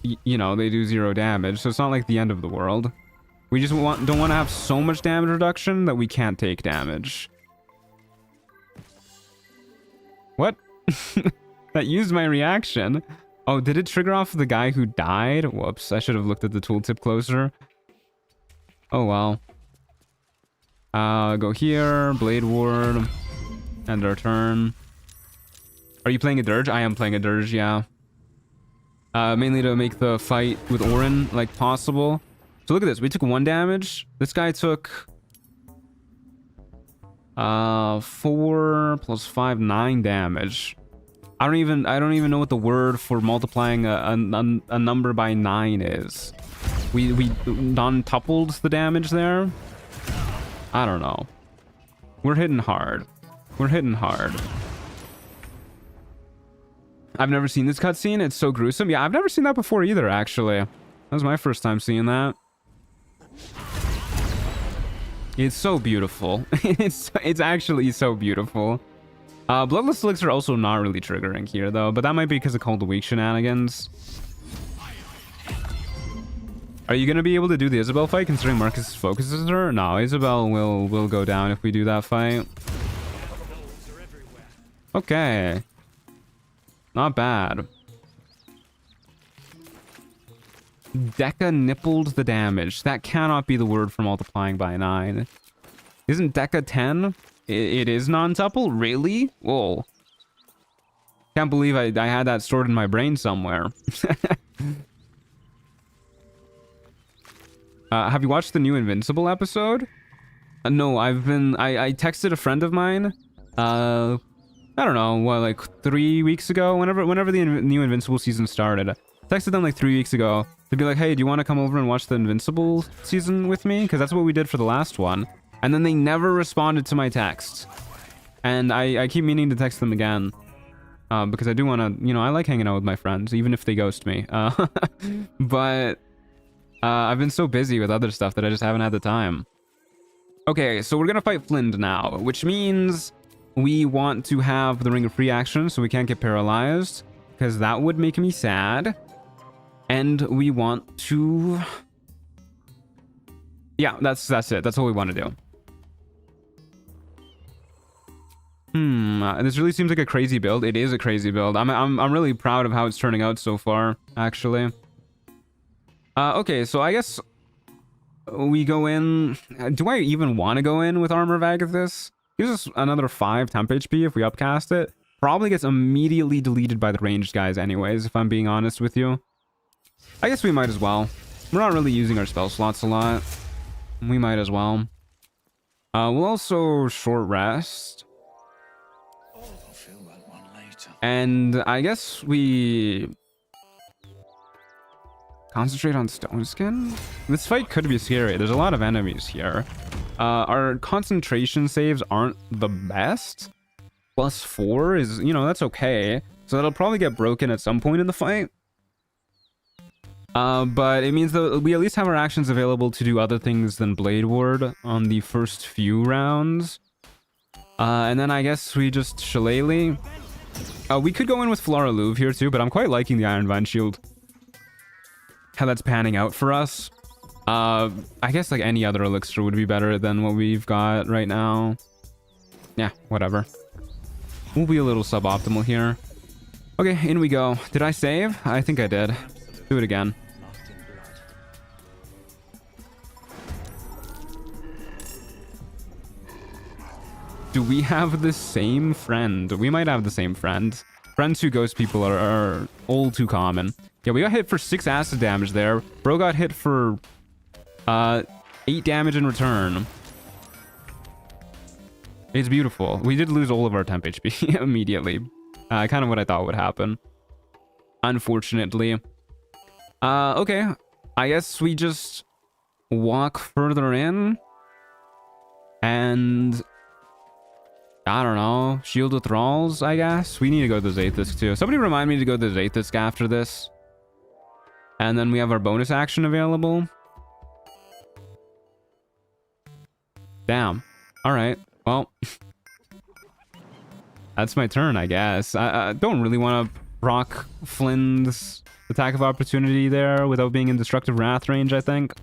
A: you know, they do 0 damage, so it's not like the end of the world. We just don't want to have so much damage reduction that we can't take damage. What? That used my reaction. Oh, did it trigger off the guy who died? Whoops, I should have looked at the tooltip closer. Oh well. Go here, Blade Ward, end our turn. Are you playing a Dirge? I am playing a Dirge, yeah. Mainly to make the fight with Orin, like, possible. So look at this, we took 1 damage. This guy took... 4 plus 5, 9 damage. I don't even know what the word for multiplying a number by 9 is. We non-tupled the damage there. I don't know. We're hitting hard. We're hitting hard. I've never seen this cutscene. It's so gruesome. Yeah, I've never seen that before either, actually. That was my first time seeing that. It's so beautiful. It's actually so beautiful. Bloodless Elixir also not really triggering here, though, but that might be because of Call the Weak shenanigans. Are you going to be able to do the Isabel fight, considering Marcus focuses her? No, Isabel will go down if we do that fight. Okay. Not bad. Deca nippled the damage. That cannot be the word for multiplying by 9. Isn't Deca 10? It is non-tuple? Really? Whoa. Can't believe I had that stored in my brain somewhere. Have you watched the new Invincible episode? No, I texted a friend of mine. I don't know, what, like 3 weeks ago? Whenever the new Invincible season started. Texted them like 3 weeks ago to be like, hey, do you want to come over and watch the Invincible season with me? Because that's what we did for the last one. And then they never responded to my text. And I keep meaning to text them again. Because I do want to, you know, I like hanging out with my friends, even if they ghost me. But I've been so busy with other stuff that I just haven't had the time. Okay, so we're going to fight Flind now, which means we want to have the Ring of Free action so we can't get paralyzed, because that would make me sad. And we want to... yeah, that's it. That's what we want to do. This really seems like a crazy build. It is a crazy build. I'm really proud of how it's turning out so far, actually. Okay, so I guess we go in. Do I even want to go in with Armor Vagathis? Gives us another 5 temp HP if we upcast it. Probably gets immediately deleted by the ranged guys anyways, if I'm being honest with you. I guess we might as well. We're not really using our spell slots a lot. We might as well. We'll also short rest.
C: I'll feel that one later.
A: And I guess we concentrate on Stone Skin. This fight could be scary. There's a lot of enemies here. Our concentration saves aren't the best. +4 is, you know, that's okay. So that'll probably get broken at some point in the fight. But it means that we at least have our actions available to do other things than Blade Ward on the first few rounds. And then I guess we just Shillelagh. We could go in with Flora Louve here too, but I'm quite liking the Iron Vine Shield. How that's panning out for us. I guess like any other elixir would be better than what we've got right now. Yeah, whatever. We'll be a little suboptimal here. Okay, in we go. Did I save? I think I did. Do it again. Do we have the same friend? We might have the same friend. Friends who ghost people are all too common. Yeah, we got hit for 6 acid damage there. Bro got hit for 8 damage in return. It's beautiful. We did lose all of our temp HP immediately. Kind of what I thought would happen. Unfortunately. Okay. I guess we just walk further in. And I don't know. Shield of Thralls, I guess. We need to go to the Zaithis too. Somebody remind me to go to the Zaithis after this. And then we have our bonus action available. Damn. Alright. Well. That's my turn, I guess. I don't really want to proc Flynn's attack of opportunity there without being in Destructive Wrath range, I think.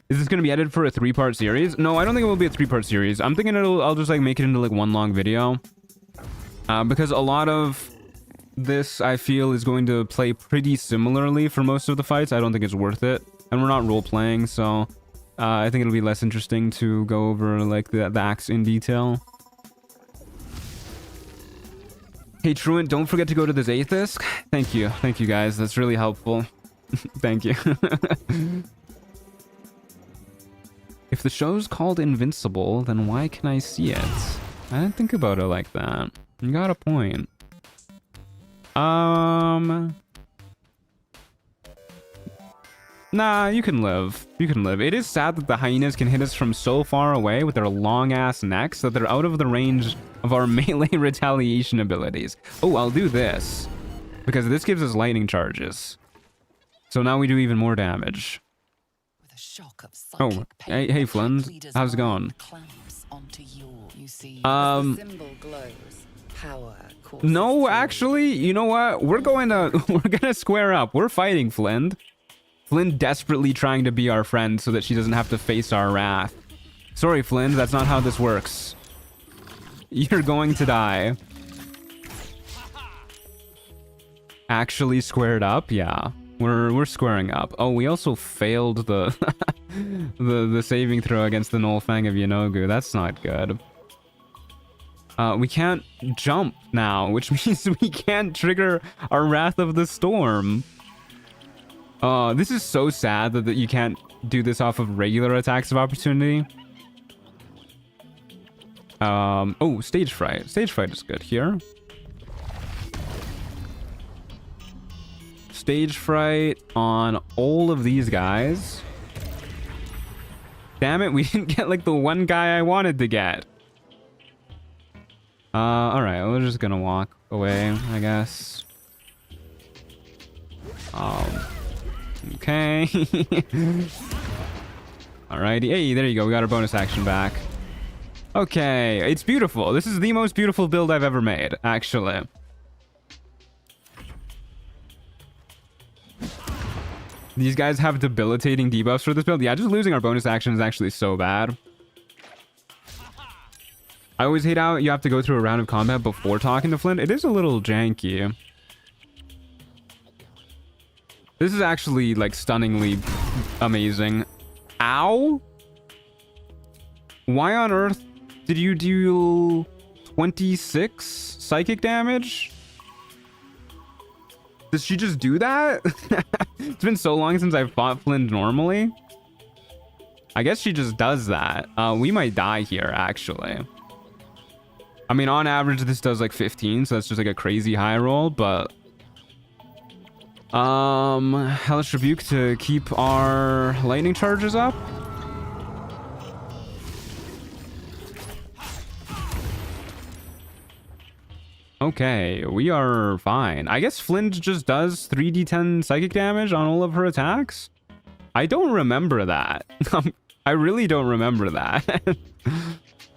A: Is this going to be edited for a 3-part series? No, I don't think it will be a 3-part series. I'm thinking I'll just like make it into like one long video. Because a lot of this, I feel, is going to play pretty similarly for most of the fights. I don't think it's worth it. And we're not role-playing, so I think it'll be less interesting to go over like the axe in detail. Hey, Truant, don't forget to go to the Zaithis. Thank you. Thank you, guys. That's really helpful. Thank you. If the show's called Invincible, then why can I see it? I didn't think about it like that. You got a point. Nah, you can live. You can live. It is sad that the hyenas can hit us from so far away with their long-ass necks that they're out of the range of our melee retaliation abilities. Oh, I'll do this. Because this gives us lightning charges. So now we do even more damage.
E: With a shock of
A: Oh,
E: psychic pain,
A: hey Flynn. How's it going?
E: clamps onto you see,
B: Symbol glows. Power courses
A: No,
B: through.
A: actually, you know what? We're gonna square up. We're fighting Flynn. Flynn desperately trying to be our friend so that she doesn't have to face our wrath. Sorry, Flynn, that's not how this works. You're going to die. Actually squared up? Yeah. We're squaring up. Oh, we also failed the the saving throw against the Nullfang of Yanogu. That's not good. We can't jump now, which means we can't trigger our Wrath of the Storm. This is so sad that you can't do this off of regular attacks of opportunity. Oh, Stage Fright. Stage Fright is good here. Stage Fright on all of these guys. Damn it, we didn't get like the one guy I wanted to get. Alright, we're just gonna walk away, I guess. Okay. Alrighty. Hey, there you go. We got our bonus action back. Okay, it's beautiful. This is the most beautiful build I've ever made, actually. These guys have debilitating debuffs for this build. Yeah, just losing our bonus action is actually so bad. I always hate how you have to go through a round of combat before talking to Flint. It is a little janky. This is actually like stunningly amazing. Ow! Why on earth did you deal 26 psychic damage? Does she just do that? It's been so long since I've fought Flint normally. I guess she just does that. We might die here, actually. I mean, on average, this does like 15, so that's just like a crazy high roll, but... Hellish Rebuke to keep our lightning charges up. Okay, we are fine. I guess Flint just does 3d10 psychic damage on all of her attacks? I don't remember that. I really don't remember that.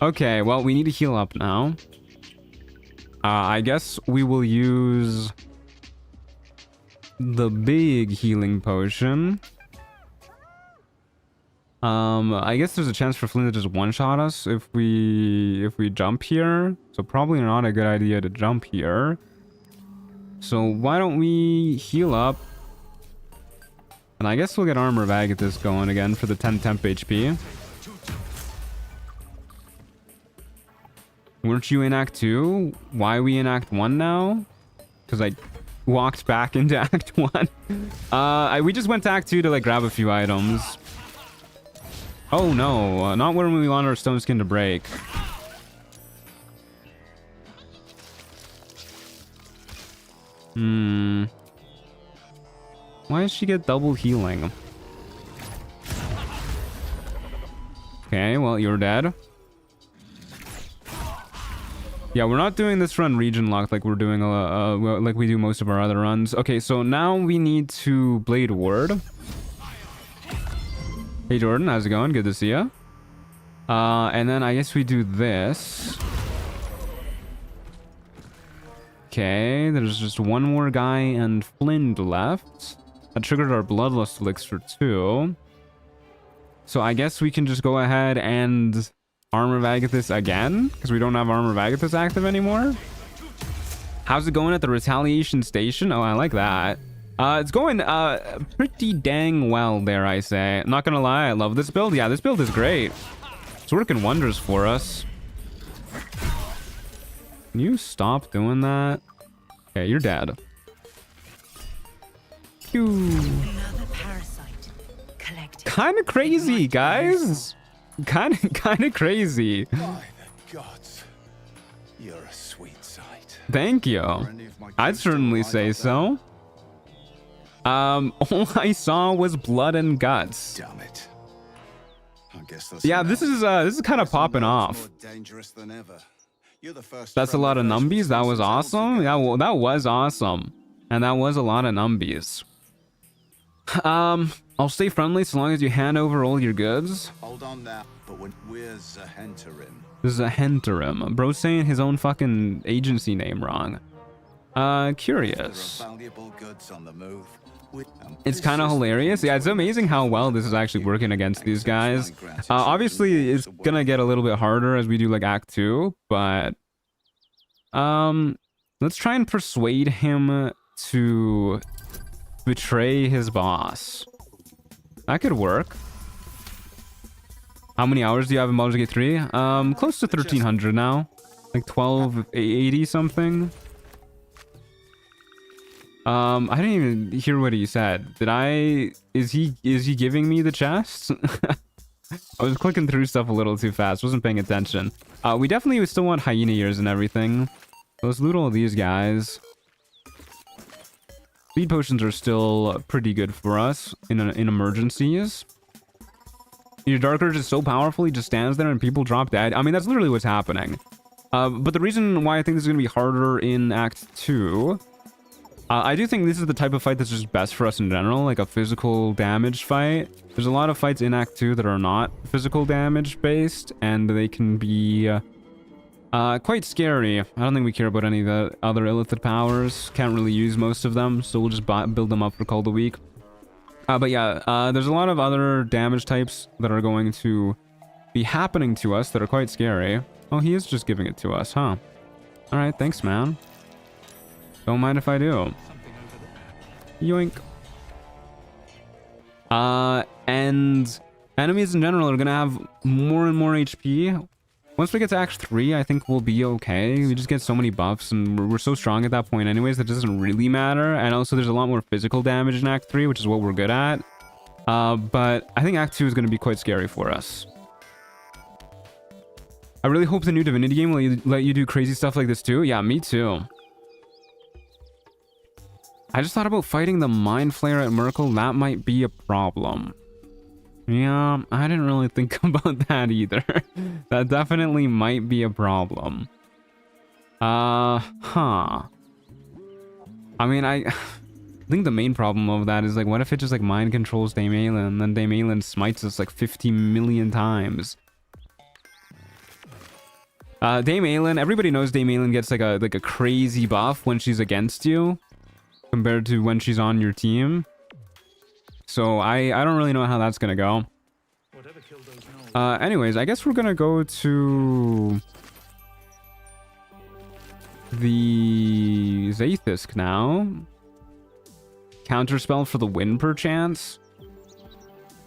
A: Okay, well, we need to heal up now. I guess we will use the big healing potion. I guess there's a chance for Flint to just one-shot us if we jump here. So probably not a good idea to jump here. So why don't we heal up? And I guess we'll get Armor of Agathis going again for the 10 temp HP. Weren't you in Act 2? Why are we in Act 1 now? Because I walked back into Act 1. We just went to Act 2 to like grab a few items. Oh no, not when we want our stone skin to break. Why does she get double healing? Okay, well, you're dead. Yeah, we're not doing this run region locked like we're doing like we do most of our other runs. Okay, so now we need to Blade Ward. Hey Jordan, how's it going? Good to see ya. And then I guess we do this. Okay, there's just one more guy and Flint left. That triggered our Bloodlust Elixir too. So I guess we can just go ahead and Armor of Agathis again, because we don't have Armor of Agathis active anymore. How's it going at the Retaliation station? Oh, I like that. It's going pretty dang well, dare I say. Not gonna lie, I love this build. Yeah, this build is great. It's working wonders for us. Can you stop doing that? Okay, you're dead.
D: Another parasite collected.
A: Kind of crazy, guys. Kind of crazy.
C: By the gods, you're a sweet sight.
A: Thank you. I'd certainly say so. All I saw was blood and guts.
C: Damn it. I guess that's
A: Yeah, this is kind of popping off.
C: Dangerous than ever. You're the first.
A: That's a lot of numbies. That was awesome. Yeah, well, that was awesome. And that was a lot of numbies. I'll stay friendly so long as you hand over all your goods.
C: Hold on now, but where's Zahenterim?
A: Zahenterim. Bro saying his own fucking agency name wrong. Curious.
C: There are valuable goods on the move.
A: It's kind of hilarious. Yeah, it's amazing how well this is actually working against these guys. Obviously, it's gonna get a little bit harder as we do like Act 2, but let's try and persuade him to betray his boss. That could work. How many hours do you have in Baldur's Gate 3? Close to 1300 now. Like 1280 something. I didn't even hear what he said. Is he giving me the chest? I was clicking through stuff a little too fast. Wasn't paying attention. We definitely still want hyena ears and everything. So let's loot all these guys. Speed potions are still pretty good for us in emergencies. Your Dark Urge is so powerful, he just stands there and people drop dead. I mean, that's literally what's happening. But the reason why I think this is going to be harder in Act 2... I do think this is the type of fight that's just best for us in general, like a physical damage fight. There's a lot of fights in Act 2 that are not physical damage based, and they can be quite scary. I don't think we care about any of the other illithid powers. Can't really use most of them, so we'll just build them up for Call of the Week. But yeah, there's a lot of other damage types that are going to be happening to us that are quite scary. Oh, he is just giving it to us, huh? Alright, thanks, man. Don't mind if I do. Yoink. And enemies in general are gonna have more and more HP. Once we get to Act 3, I think we'll be okay. We just get so many buffs, and we're so strong at that point anyways, that doesn't really matter. And also, there's a lot more physical damage in Act 3, which is what we're good at. But I think Act 2 is going to be quite scary for us. I really hope the new Divinity game will let you do crazy stuff like this too. Yeah, me too. I just thought about fighting the Mind Flayer at Merkel. That might be a problem. Yeah, I didn't really think about that either. That definitely might be a problem. I mean, I think the main problem of that is, like, what if it just, like, mind controls Daemalin, and then Daemalin smites us, like, 50 million times? Daemalin, everybody knows Daemalin gets, like a crazy buff when she's against you, compared to when she's on your team. So I don't really know how that's gonna go. Anyways, I guess we're gonna go to the Zaithisk now. Counterspell for the win, perchance.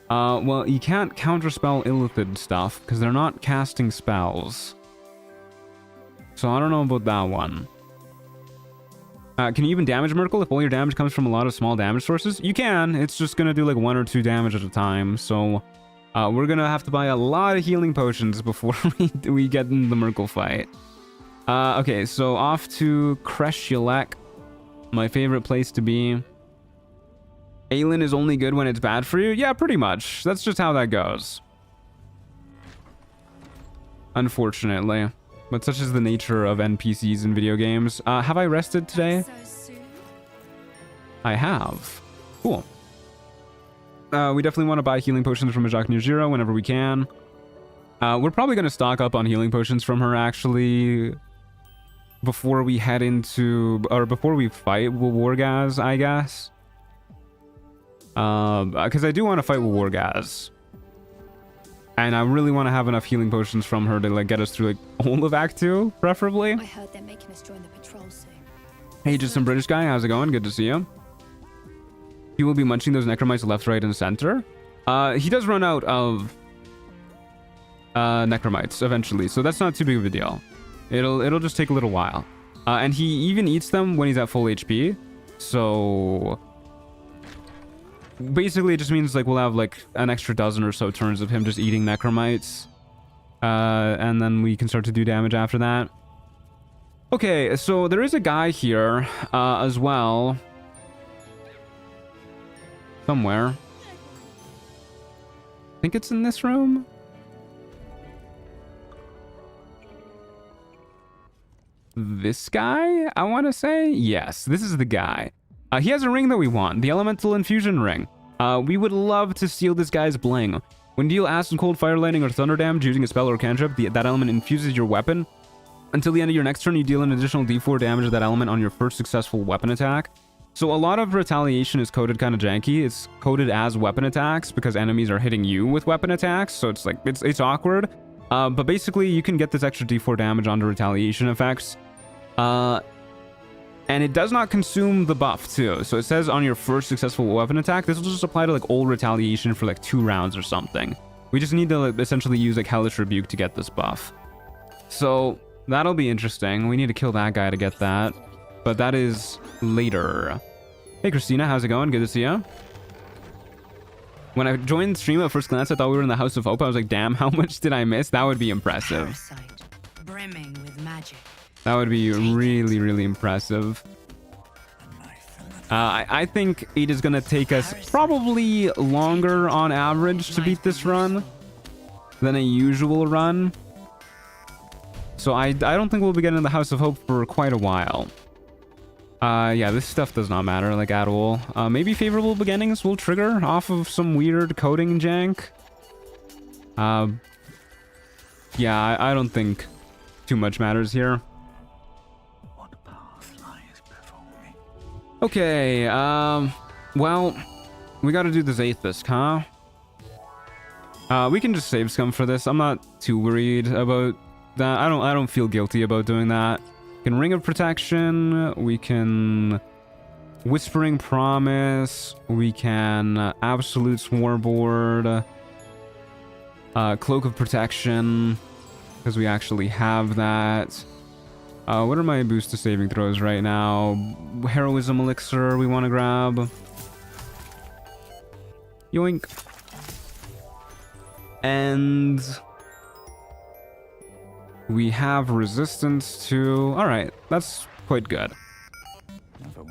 A: Well, you can't counterspell Illithid stuff because they're not casting spells. So I don't know about that one. Can you even damage Merkel if all your damage comes from a lot of small damage sources? You can. It's just gonna do like 1 or 2 damage at a time. So we're gonna have to buy a lot of healing potions before we get in the Merkel fight. Okay, so off to Kreshulek, my favorite place to be. Aelin is only good when it's bad for you? Yeah, pretty much. That's just how that goes. Unfortunately. But such is the nature of NPCs in video games. Have I rested today?
F: So soon?
A: I have. Cool. We definitely want to buy healing potions from Ajak near Zero whenever we can. We're probably going to stock up on healing potions from her, actually, before we head into... or before we fight Wargaz, I guess. Because I do want to fight Wargaz. And I really want to have enough healing potions from her to, like, get us through, like, all of Act 2, preferably.
F: I heard they're making us join the patrol soon.
A: Hey, just some British guy. How's it going? Good to see you. He will be munching those necromites left, right, and center. He does run out of necromites eventually, so that's not too big of a deal. It'll just take a little while. And he even eats them when he's at full HP. So... basically, it just means, like, we'll have, like, an extra dozen or so turns of him just eating necromites. And then we can start to do damage after that. Okay, so there is a guy here, as well. Somewhere. I think it's in this room. This guy, I want to say? Yes, this is the guy. He has a ring that we want, the Elemental Infusion Ring. We would love to steal this guy's bling. When you deal Acid, Cold, Fire, Lightning, or Thunder damage using a spell or cantrip, that element infuses your weapon. Until the end of your next turn, you deal an additional d4 damage of that element on your first successful weapon attack. So a lot of Retaliation is coded kind of janky. It's coded as weapon attacks because enemies are hitting you with weapon attacks. So it's like, it's awkward. But basically, you can get this extra d4 damage onto Retaliation effects. And it does not consume the buff, too. So it says on your first successful weapon attack, this will just apply to, like, old Retaliation for, like, 2 rounds or something. We just need to, like, essentially use, like, Hellish Rebuke to get this buff. So that'll be interesting. We need to kill that guy to get that. But that is later. Hey, Christina, how's it going? Good to see you. When I joined the stream at first glance, I thought we were in the House of Hope. I was like, damn, how much did I miss? That would be impressive.
D: Parasite, brimming with magic.
A: That would be really, really impressive. I think it is going to take us probably longer on average to beat this run than a usual run. So I don't think we'll be getting in the House of Hope for quite a while. Yeah, this stuff does not matter, like, at all. Maybe Favorable Beginnings will trigger off of some weird coding jank. Yeah, I don't think too much matters here. Okay, well, we gotta do this Zaithisk, huh? We can just save scum for this. I'm not too worried about that. I don't feel guilty about doing that. We can Ring of Protection. We can Whispering Promise. We can Absolute Smorboard. Cloak of Protection, because we actually have that. What are my boost to saving throws right now? Heroism Elixir we want to grab. Yoink. And we have resistance to... Alright, that's quite good.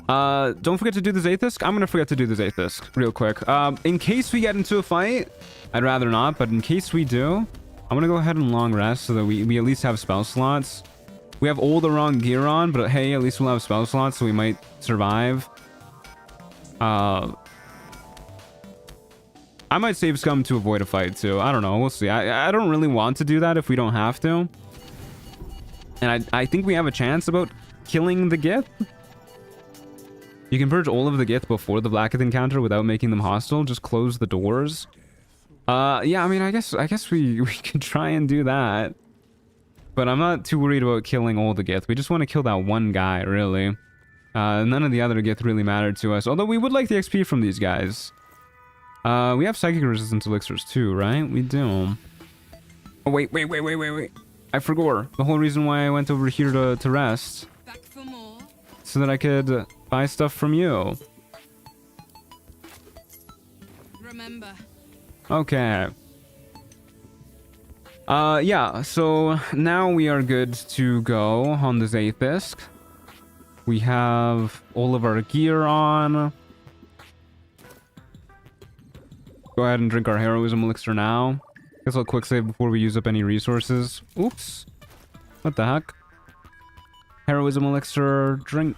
A: Don't forget to do the Zaithus. I'm gonna forget to do the Zaithus real quick. In case we get into a fight, I'd rather not, but in case we do, I'm gonna go ahead and long rest so that we at least have spell slots. We have all the wrong gear on, but hey, at least we'll have spell slots, so we might survive. I might save Scum to avoid a fight too. I don't know. We'll see. I don't really want to do that if we don't have to. And I think we have a chance about killing the Gith. You can purge all of the Gith before the Blackith encounter without making them hostile. Just close the doors. Yeah, I mean, I guess we could try and do that. But I'm not too worried about killing all the Gith. We just want to kill that one guy, really. None of the other Gith really mattered to us. Although we would like the XP from these guys. We have psychic resistance elixirs too, right? We do. Oh, wait. I forgot. The whole reason why I went over here to rest.
B: Back for more.
A: So that I could buy stuff from you.
B: Remember.
A: Okay. Yeah, so now we are good to go on the Zaithus. We have all of our gear on. Go ahead and drink our heroism elixir now. Guess I'll quick save before we use up any resources. Oops. What the heck? Heroism elixir, drink.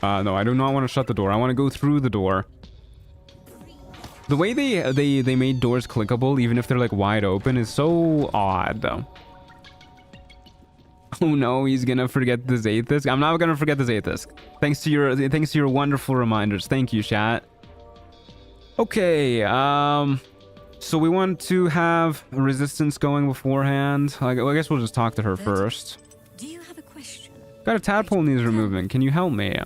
A: No, I do not want to shut the door. I want to go through the door. The way they made doors clickable, even if they're like wide open, is so odd. Oh no, he's gonna forget the Zaithus. I'm not gonna forget the Zaithus. Thanks to your wonderful reminders. Thank you, chat. Okay, so we want to have resistance going beforehand. I guess we'll just talk to her first.
F: Do you have a question?
A: Got a tadpole needs removing. Can you help me?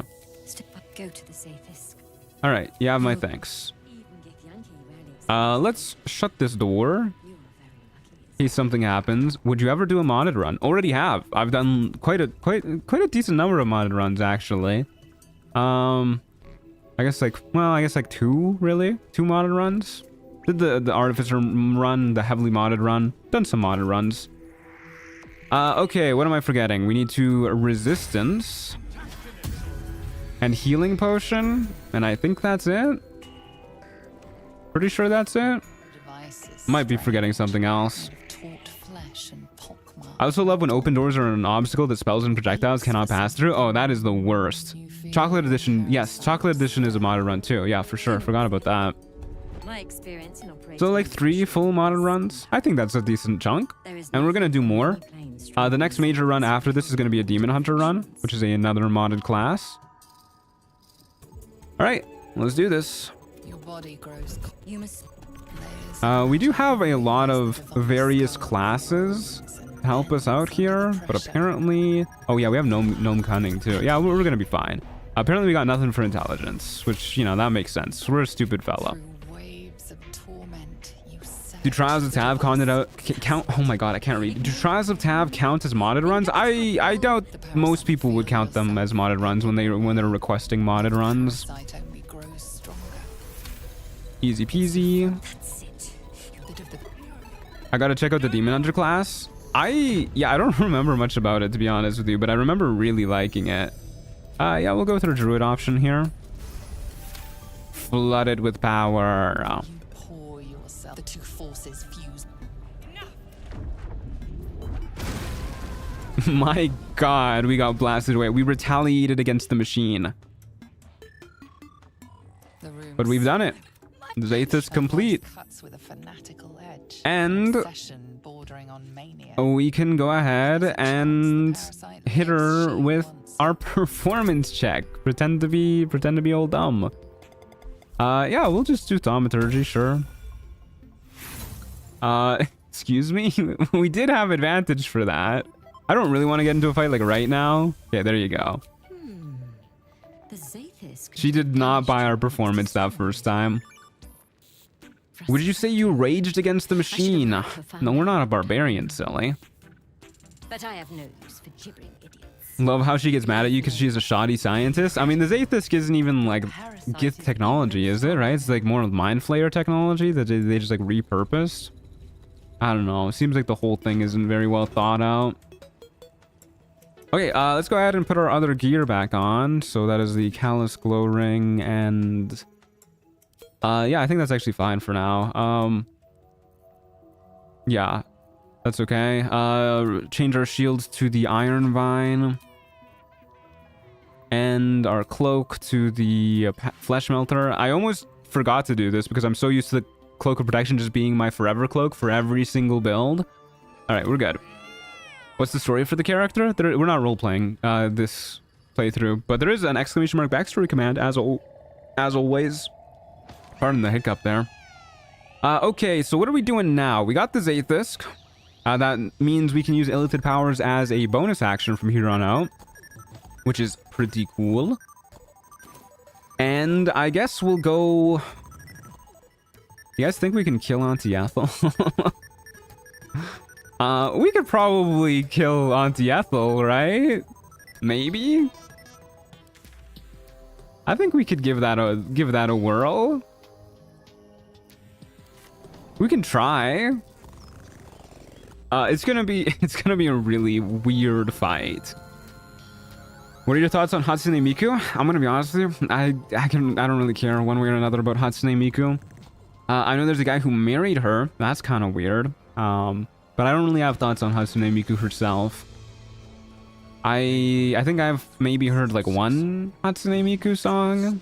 F: Go to the safest.
A: All right, you have my thanks. Let's shut this door. In case something happens. Would you ever do a modded run? Already have. I've done quite a decent number of modded runs actually. I guess like two, really? 2 modded runs. Did the artificer run, the heavily modded run. Done some modded runs. Okay, what am I forgetting? We need to resistance and healing potion, and I think that's it. Pretty sure that's it. Might be forgetting something else. I also love when open doors are an obstacle that spells and projectiles cannot pass through. Oh, that is the worst. Chocolate Edition. Yes, Chocolate Edition is a modded run too. Yeah, for sure. Forgot about that.
F: My experience in operating.
A: So like 3 full modded runs. I think that's a decent chunk. And we're going to do more. The next major run after this is going to be a Demon Hunter run, which is another modded class. All right, let's do this.
E: Your body grows.
F: You must.
A: We do have a lot of various classes to help us out here, but apparently... Oh yeah, we have gnome cunning too. Yeah, we're gonna be fine. Apparently we got nothing for intelligence, which, you know, that makes sense. We're a stupid fella. Do Trials of Tav count? Oh my god, I can't read. Do Trials of Tav count as modded runs? I doubt most people would count them as modded runs when they're requesting modded runs. Easy peasy. I gotta check out the Demon Hunter class. I don't remember much about it, to be honest with you, but I remember really liking it. Yeah, we'll go with our Druid option here. Flooded with power.
E: The two forces fuse.
A: My god, we got blasted away. We retaliated against the machine. But we've done it. Zaithus complete. And we can go ahead and hit her with our performance check. Pretend to be all dumb. Yeah, we'll just do thaumaturgy, sure. Excuse me? We did have advantage for that. I don't really want to get into a fight like right now. Yeah, there you go.
F: The Zathis could
A: She did not buy our performance that first time. Would you say you raged against the machine? No, we're not a barbarian, silly.
F: But I have no use for gibbering idiots.
A: Love how she gets mad at you because she's a shoddy scientist. I mean, the Zathis isn't even like Gith technology, is it? Right? It's like more Mind Flayer technology that they just like repurposed. I don't know. It seems like the whole thing isn't very well thought out. Okay, let's go ahead and put our other gear back on. So that is the Callus Glow Ring and... yeah, I think that's actually fine for now. Yeah, that's okay. Change our shields to the Iron Vine. And our cloak to the Flesh Melter. I almost forgot to do this because I'm so used to the Cloak of Protection just being my forever cloak for every single build. Alright, we're good. What's the story for the character? We're not role-playing this playthrough, but there is an exclamation mark backstory command as always. Pardon the hiccup there. Okay, so what are we doing now? We got the Zathis. That means we can use Illithid powers as a bonus action from here on out, which is pretty cool. And I guess we'll go... You guys think we can kill Auntie Ethel? We could probably kill Auntie Ethel, right? Maybe? I think we could give that a whirl. We can try. It's gonna be a really weird fight. What are your thoughts on Hatsune Miku? I'm gonna be honest with you. I don't really care one way or another about Hatsune Miku. I know there's a guy who married her. That's kind of weird. But I don't really have thoughts on Hatsune Miku herself. I think I've maybe heard like one Hatsune Miku song.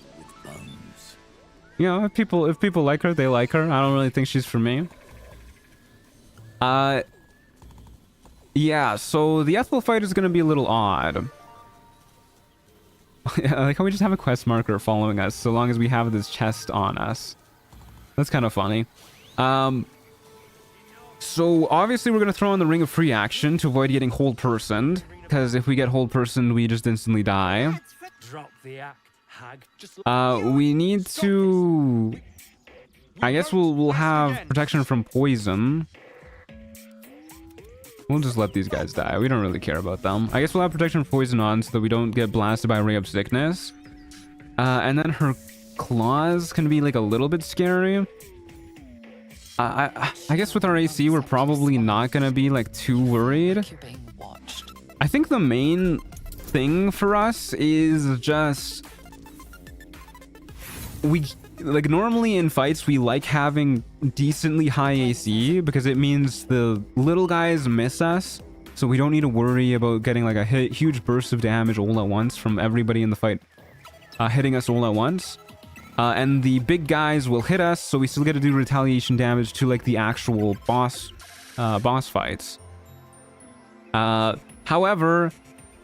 A: You know, if people like her, they like her. I don't really think she's for me. Yeah, so the Ethel fight is gonna be a little odd. I like how we just have a quest marker following us so long as we have this chest on us. That's kind of funny. So obviously we're gonna throw on the Ring of Free Action to avoid getting hold personed, because if we get hold personed, we just instantly die.
C: Drop the act, hag. Just
A: We need to... I guess we'll have protection from poison. We'll just let these guys die. We don't really care about them. I guess we'll have protection from poison on so that we don't get blasted by a Ray of Sickness. And then her claws can be like a little bit scary. I guess with our AC, we're probably not gonna be like too worried.
E: You're being watched.
A: I think the main thing for us is just... Like normally in fights, we like having decently high AC because it means the little guys miss us. So we don't need to worry about getting like a huge burst of damage all at once from everybody in the fight hitting us all at once. And the big guys will hit us, so we still get to do retaliation damage to like the actual boss fights. However,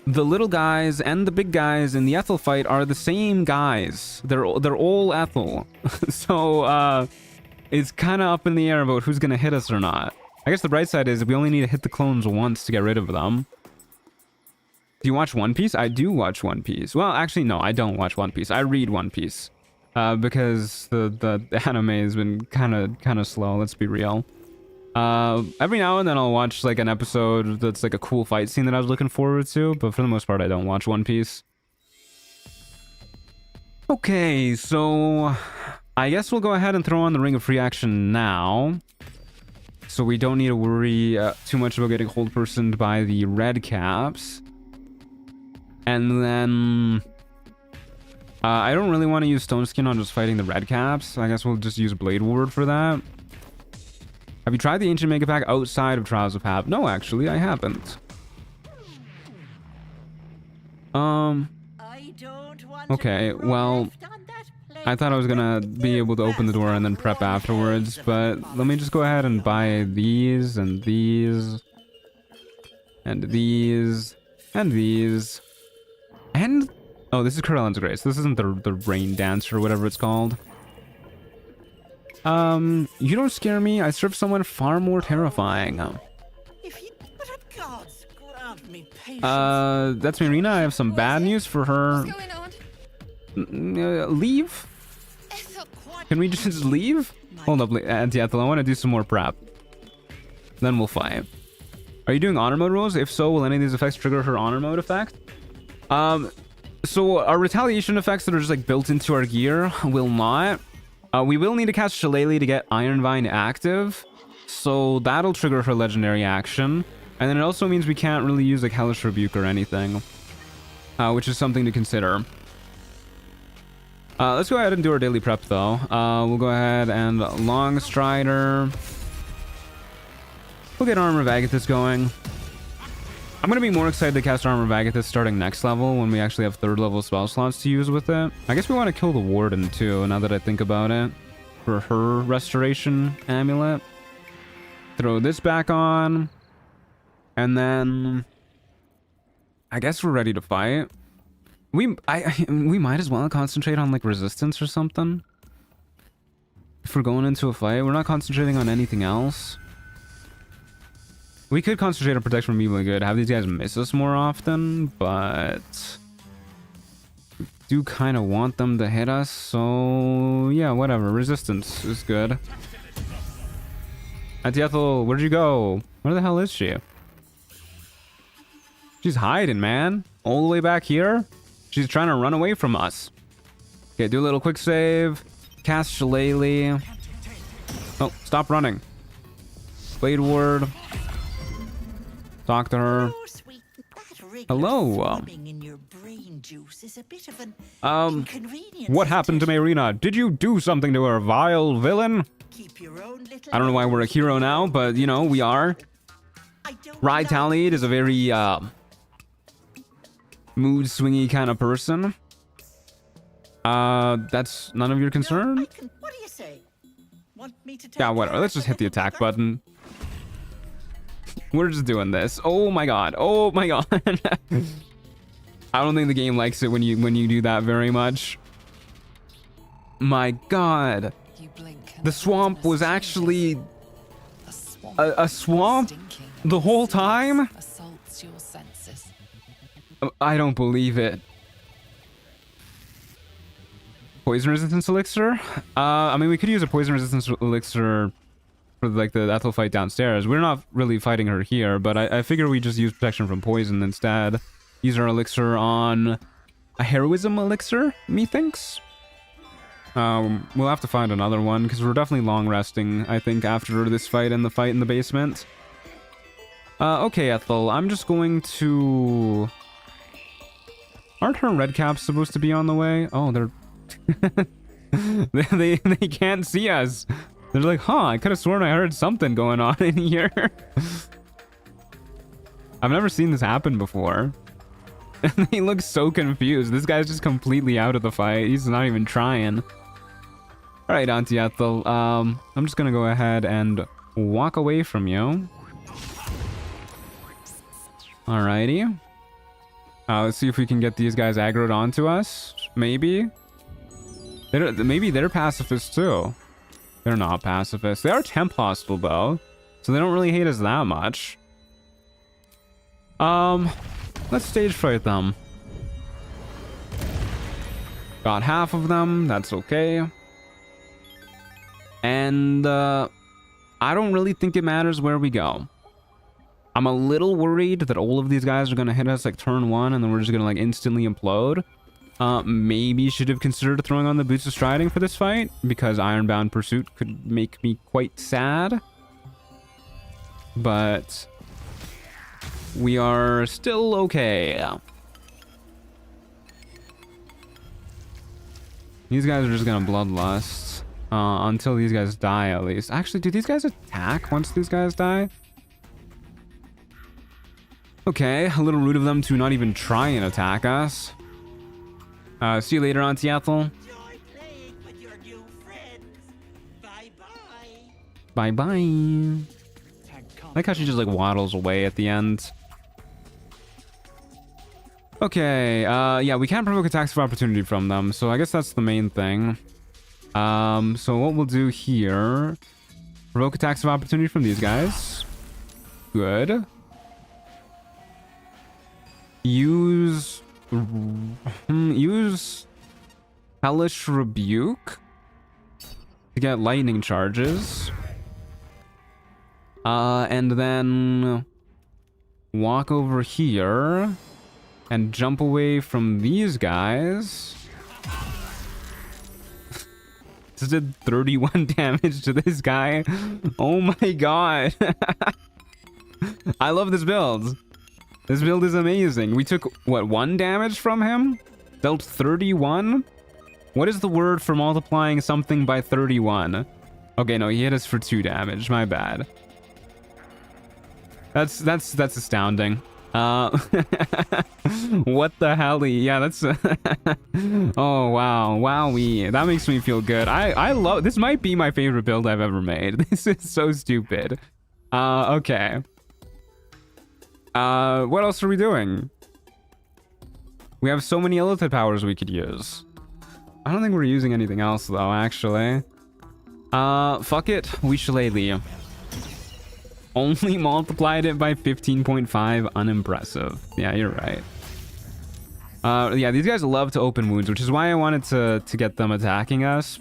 A: the little guys and the big guys in the Ethel fight are the same guys. They're all Ethel. So it's kind of up in the air about who's gonna hit us or not. I guess the bright side is we only need to hit the clones once to get rid of them. Do you watch One Piece? I do watch One Piece. Well, actually, no, I don't watch One Piece. I read One Piece. Because the anime has been kind of slow, let's be real. Every now and then I'll watch like an episode that's like a cool fight scene that I was looking forward to, but for the most part I don't watch One Piece. Okay, so I guess we'll go ahead and throw on the Ring of Free Action now. So we don't need to worry too much about getting hold personed by the red caps. And then... I don't really want to use Stone Skin on just fighting the red caps. I guess we'll just use Blade Ward for that. Have you tried the Ancient Mega Pack outside of Trials of Hap? No, actually, I haven't. Okay, well, I thought I was gonna be able to open the door and then prep afterwards, but let me just go ahead and buy these, and these, and these, and these, and... Oh, this is Corellan's Grace. This isn't the Rain Dance or whatever it's called. You don't scare me. I serve someone far more terrifying.
C: If you but at gods grant me patience.
A: That's Marina. I have some bad news for her.
F: What's going on?
A: Leave? Can we just leave? Hold up, Anti-Ethel. I want to do some more prep. Then we'll fight. Are you doing honor mode rules? If so, will any of these effects trigger her honor mode effect? So our retaliation effects that are just like built into our gear will not. We will need to cast Shillelagh to get Iron Vine active. So that'll trigger her legendary action. And then it also means we can't really use like Hellish Rebuke or anything. Which is something to consider. Let's go ahead and do our daily prep though. We'll go ahead and Long Strider. We'll get Armor of Agathis going. I'm going to be more excited to cast Armor of Agathis starting next level when we actually have 3rd level spell slots to use with it. I guess we want to kill the Warden too, now that I think about it. For her Restoration Amulet. Throw this back on. And then... I guess we're ready to fight. We might as well concentrate on like resistance or something. If we're going into a fight, we're not concentrating on anything else. We could concentrate on protection from evil and good, have these guys miss us more often, but do kind of want them to hit us, so yeah, whatever. Resistance is good. Anti-Ethel, where'd you go? Where the hell is she? She's hiding, man. All the way back here? She's trying to run away from us. Okay, do a little quick save. Cast Shillelagh. Oh, stop running. Blade Ward. Talk to her. Hello. What happened to Marina? Did you do something to her, vile villain? I don't know why we're a hero now, but you know, we are. Retaliate is a very mood swingy kind of person. That's none of your concern?
C: What do you say? Want me to
A: Yeah, whatever. Let's just hit the attack button. We're just doing this. Oh my god. Oh my god. I don't think the game likes it when you do that very much. My god. The swamp was actually a swamp the whole time? I don't believe it. Poison resistance elixir? I mean, we could use a poison resistance elixir for like the Ethel fight downstairs. We're not really fighting her here, but I figure we just use protection from poison instead. Use our elixir on a heroism elixir, methinks. We'll have to find another one because we're definitely long resting, I think, after this fight and the fight in the basement. Okay, Ethel, I'm just going to... Aren't her red caps supposed to be on the way? Oh, they're... they can't see us. They're like, huh, I could have sworn I heard something going on in here. I've never seen this happen before. And he looks so confused. This guy's just completely out of the fight. He's not even trying. Alright, Auntie Ethel. I'm just gonna go ahead and walk away from you. Alrighty. Let's see if we can get these guys aggroed onto us. Maybe. Maybe they're pacifists too. They're not pacifists. They are temp hostile though, so they don't really hate us that much. Let's stage fright them. Got half of them. That's okay. And I don't really think it matters where we go. I'm a little worried that all of these guys are gonna hit us like turn 1 and then we're just gonna like instantly implode. Maybe should have considered throwing on the Boots of Striding for this fight, because Ironbound Pursuit could make me quite sad. But we are still okay. These guys are just gonna bloodlust until these guys die, at least. Actually, do these guys attack once these guys die? Okay, a little rude of them to not even try and attack us. See you later, Auntie Ethel.
C: Enjoy playing with your new friends. Bye-bye.
A: Bye-bye. I like how she just like waddles away at the end. Okay, yeah, we can't provoke attacks of opportunity from them, so I guess that's the main thing.
F: So what we'll do here, provoke attacks of opportunity from these guys. Good. Use Hellish Rebuke to get lightning charges. And then walk over here and jump away from these guys. Just did 31 damage to this guy. Oh my god. I love this build. This build is amazing. We took, what, 1 damage from him? Dealt 31? What is the word for multiplying something by 31? Okay, no, he hit us for 2 damage. My bad. That's astounding. What the hell? Yeah, that's oh wow, wowee. That makes me feel good. I love this. Might be my favorite build I've ever made. This is so stupid. Okay. What else are we doing? We have so many illithid powers we could use. I don't think we're using anything else though, actually. Fuck it. We shillelagh. Only multiplied it by 15.5. Unimpressive. Yeah, you're right. Yeah, these guys love to open wounds, which is why I wanted to get them attacking us.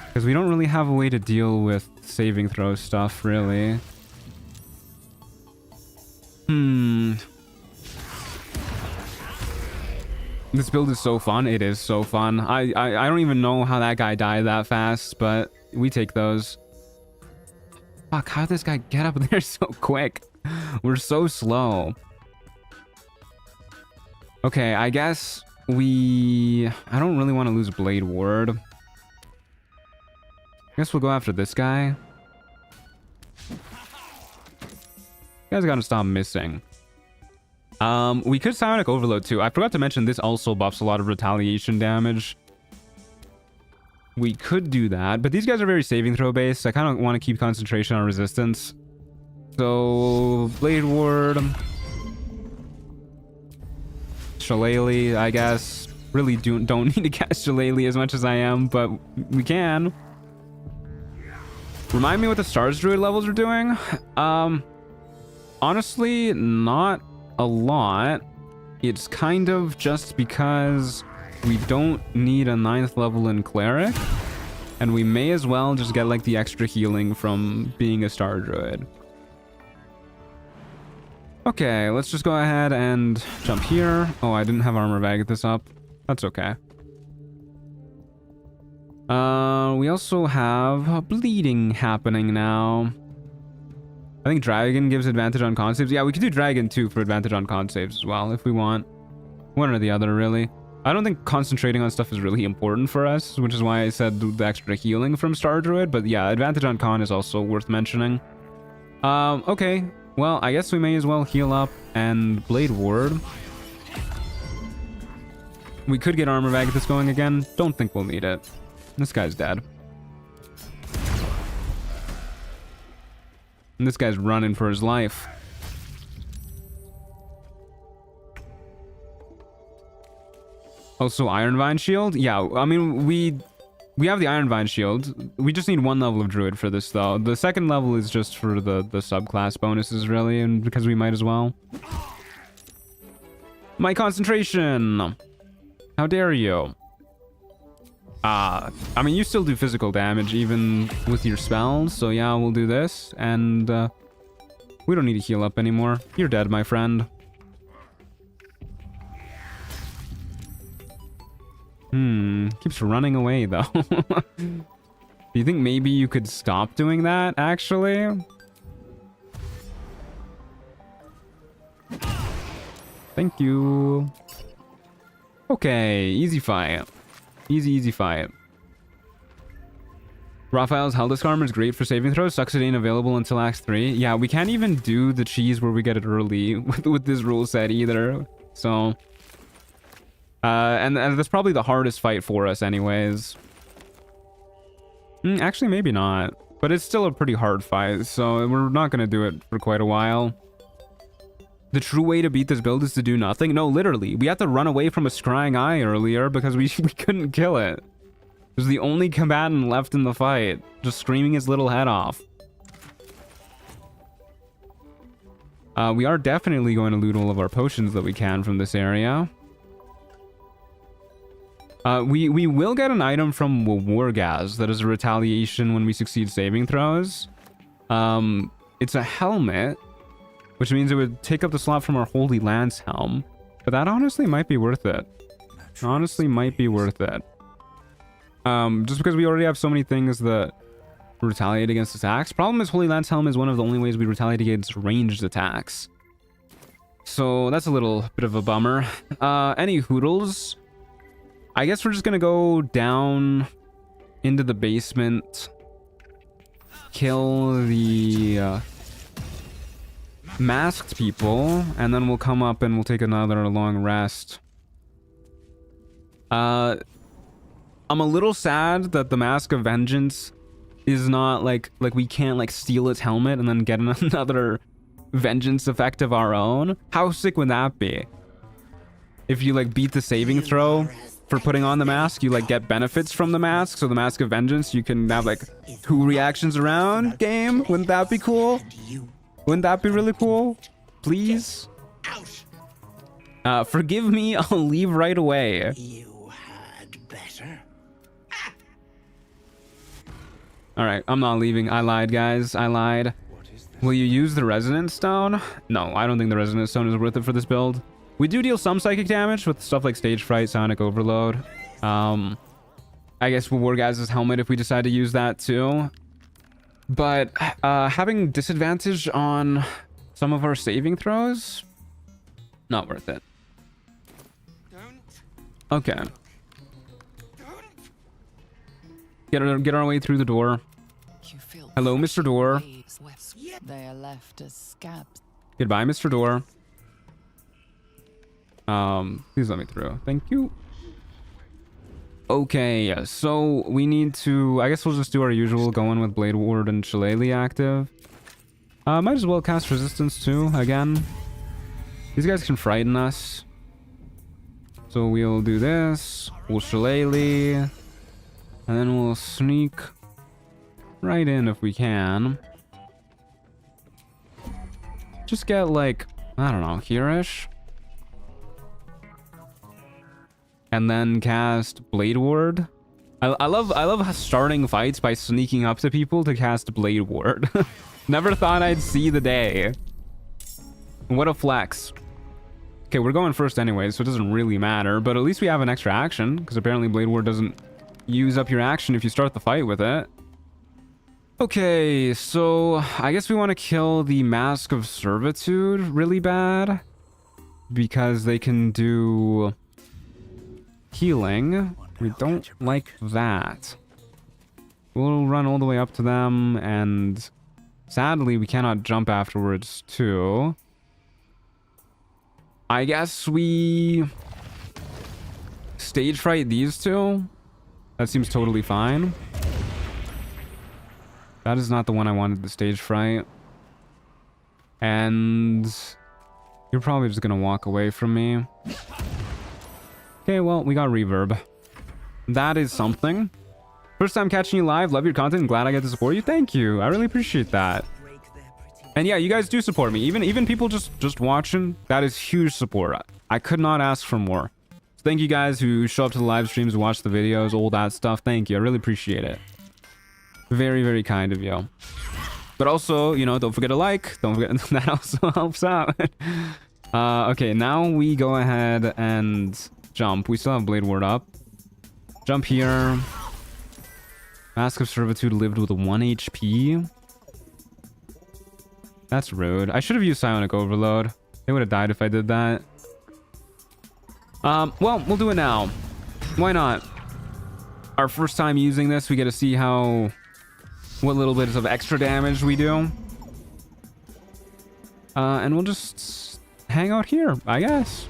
F: Because we don't really have a way to deal with saving throw stuff, really. This build is so fun. It is so fun. I don't even know how that guy died that fast, but we take those. Fuck, how did this guy get up there so quick? We're so slow. Okay, I guess I don't really want to lose Blade Ward. I guess we'll go after this guy. You guys gotta stop missing. We could Psionic Overload too. I forgot to mention this also buffs a lot of retaliation damage. We could do that, but these guys are very saving throw based. I kind of want to keep concentration on resistance. So, Blade Ward. Shillelagh, I guess. Really don't need to cast Shillelagh as much as I am, but we can. Remind me what the Stars Druid levels are doing? Honestly, not a lot. It's kind of just because we don't need a 9th level in Cleric, and we may as well just get like the extra healing from being a Star Druid. Okay, let's just go ahead and jump here. Oh, I didn't have armor bag this up. That's okay. We also have bleeding happening now. I think Dragon gives advantage on con saves. Yeah, we could do Dragon too for advantage on con saves as well if we want. One or the other, really. I don't think concentrating on stuff is really important for us, which is why I said the extra healing from Star Druid. But yeah, advantage on con is also worth mentioning. Okay. Well, I guess we may as well heal up and Blade Ward. We could get armor bag this going again. Don't think we'll need it. This guy's dead. And this guy's running for his life. Also, Iron Vine Shield? Yeah, I mean, we have the Iron Vine Shield. We just need 1 level of Druid for this, though. The 2nd level is just for the subclass bonuses, really, and because we might as well. My concentration! How dare you? I mean, you still do physical damage, even with your spells, so yeah, we'll do this, and we don't need to heal up anymore. You're dead, my friend. Keeps running away, though. Do you think maybe you could stop doing that, actually? Thank you. Okay, easy fight. Easy fight. Raphael's Heldisk Armor is great for saving throws. Sucks it ain't available until Act 3. Yeah, we can't even do the cheese where we get it early with this rule set either. So... and that's probably the hardest fight for us anyways. Actually, maybe not. But it's still a pretty hard fight, so we're not going to do it for quite a while. The true way to beat this build is to do nothing? No, literally. We had to run away from a scrying eye earlier because we couldn't kill it. There's the only combatant left in the fight, just screaming his little head off. We are definitely going to loot all of our potions that we can from this area. We will get an item from Wargaz that is a retaliation when we succeed saving throws. It's a helmet, which means it would take up the slot from our Holy Lance helm. But that honestly might be worth it. Honestly might be worth it. Just because we already have so many things that retaliate against attacks. Problem is Holy Lance helm is one of the only ways we retaliate against ranged attacks. So that's a little bit of a bummer. Any hoodles? I guess we're just gonna go down into the basement, kill the masked people, and then we'll come up and we'll take another long rest. I'm a little sad that the Mask of Vengeance is not like we can't like steal its helmet and then get another vengeance effect of our own. How sick would that be? If you like beat the saving throw for putting on the mask, you like get benefits from the mask. So the Mask of Vengeance, you can have like 2 reactions around game. Wouldn't that be cool? Wouldn't that be really cool? Please? Forgive me, I'll leave right away.
C: You had better.
F: Alright, I'm not leaving. I lied, guys. I lied. Will you use the Resonance Stone? No, I don't think the Resonance Stone is worth it for this build. We do deal some psychic damage with stuff like Stage Fright, Sonic Overload. I guess we'll Wargaz's helmet if we decide to use that too. But having disadvantage on some of our saving throws, not worth it. Okay. Get our way through the door. Hello, Mr. Door.
E: They are left as scabs.
F: Goodbye, Mr. Door. Please let me through. Thank you. Okay, so we need to... I guess we'll just do our usual, go in with Blade Ward and Shillelagh active. Might as well cast Resistance too, again. These guys can frighten us. So we'll do this. We'll Shillelagh. And then we'll sneak right in if we can. Just get like, I don't know, here-ish. And then cast Blade Ward. I love starting fights by sneaking up to people to cast Blade Ward. Never thought I'd see the day. What a flex. Okay, we're going first anyway, so it doesn't really matter. But at least we have an extra action, because apparently Blade Ward doesn't use up your action if you start the fight with it. Okay, so I guess we want to kill the Mask of Servitude really bad. Because they can do healing. We don't like that. We'll run all the way up to them, and sadly we cannot jump afterwards too. I guess we Stage Fright these two. That seems totally fine. That is not the one I wanted to Stage Fright. And you're probably just gonna walk away from me. Okay, well, we got reverb. That is something. First time catching you live. Love your content. Glad I get to support you. Thank you. I really appreciate that. And yeah, you guys do support me. Even people just watching, that is huge support. I could not ask for more. So thank you guys who show up to the live streams, watch the videos, all that stuff. Thank you. I really appreciate it. Very, very kind of you. But also, you know, don't forget to like. Don't forget, that also helps out. Okay, now we go ahead and jump. We still have Blade Ward up. Jump here. Mask of Servitude lived with a 1 HP. That's rude. I should have used Psionic Overload. They would have died if I did that. Well, we'll do it now. Why not? Our first time using this, we get to see what little bits of extra damage we do. And we'll just hang out here, I guess.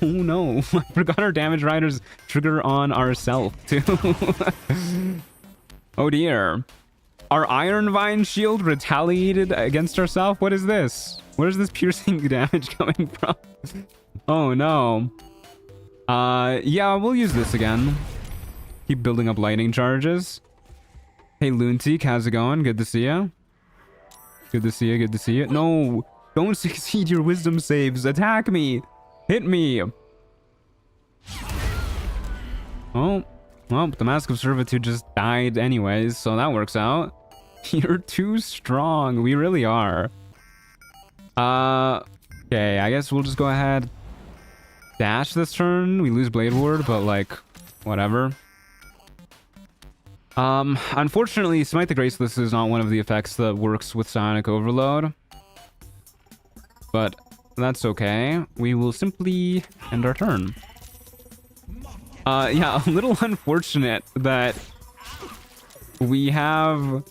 F: Oh no, I forgot our damage riders trigger on ourself too. Oh dear. Our Iron Vine shield retaliated against ourselves? What is this? Where is this piercing damage coming from? Oh no. Yeah, we'll use this again. Keep building up lightning charges. Hey, Loonteek, how's it going? Good to see ya. Good to see you, good to see you. No, don't succeed your wisdom saves. Attack me. Hit me. Oh, well, the Mask of Servitude just died anyways, so that works out. You're too strong. We really are. Okay, I guess we'll just go ahead. Dash this turn. We lose Blade Ward, but like, whatever. Unfortunately, Smite the Graceless is not one of the effects that works with Psionic Overload. But that's okay. We will simply end our turn. Yeah, a little unfortunate that we have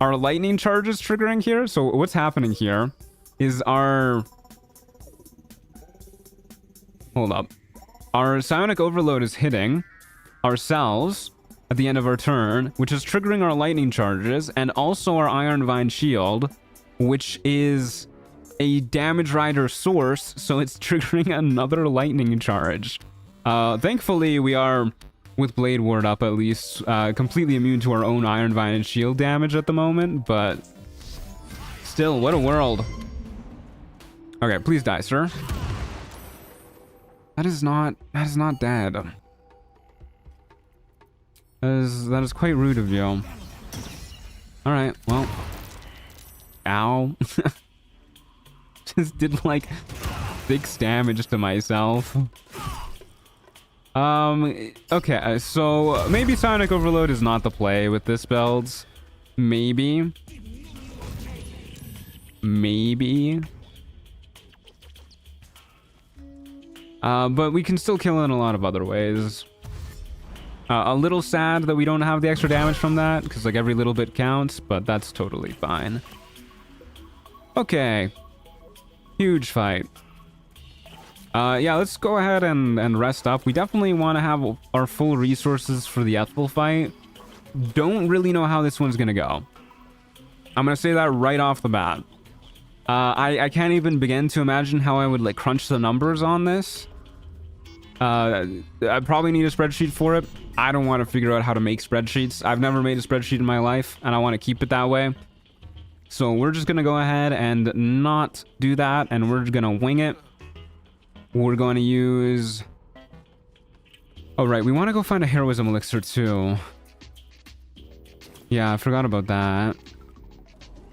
F: our lightning charges triggering here. So what's happening here is our... Hold up. Our Psionic Overload is hitting ourselves at the end of our turn, which is triggering our lightning charges, and also our Iron Vine Shield, which is a Damage Rider source, so it's triggering another lightning charge. Thankfully, we are, with Blade Ward up at least, completely immune to our own Iron Vine and Shield damage at the moment, but still, what a world. Okay, please die, sir. That is not dead. That is quite rude of you. Alright, well. Ow. Just did like 6 damage to myself. Okay, so maybe Psionic Overload is not the play with this build. Maybe. But we can still kill in a lot of other ways. A little sad that we don't have the extra damage from that, because like every little bit counts, but that's totally fine. Okay. Huge fight. Yeah, let's go ahead and rest up. We definitely want to have our full resources for the Ethel fight. Don't really know how this one's gonna go. I'm gonna say that right off the bat. I can't even begin to imagine how I would like crunch the numbers on this. I probably need a spreadsheet for it. I don't want to figure out how to make spreadsheets. I've never made a spreadsheet in my life, and I want to keep it that way. So we're just gonna go ahead and not do that, and we're just gonna wing it. We're going to use... Oh, right. We want to go find a heroism elixir, too. Yeah, I forgot about that.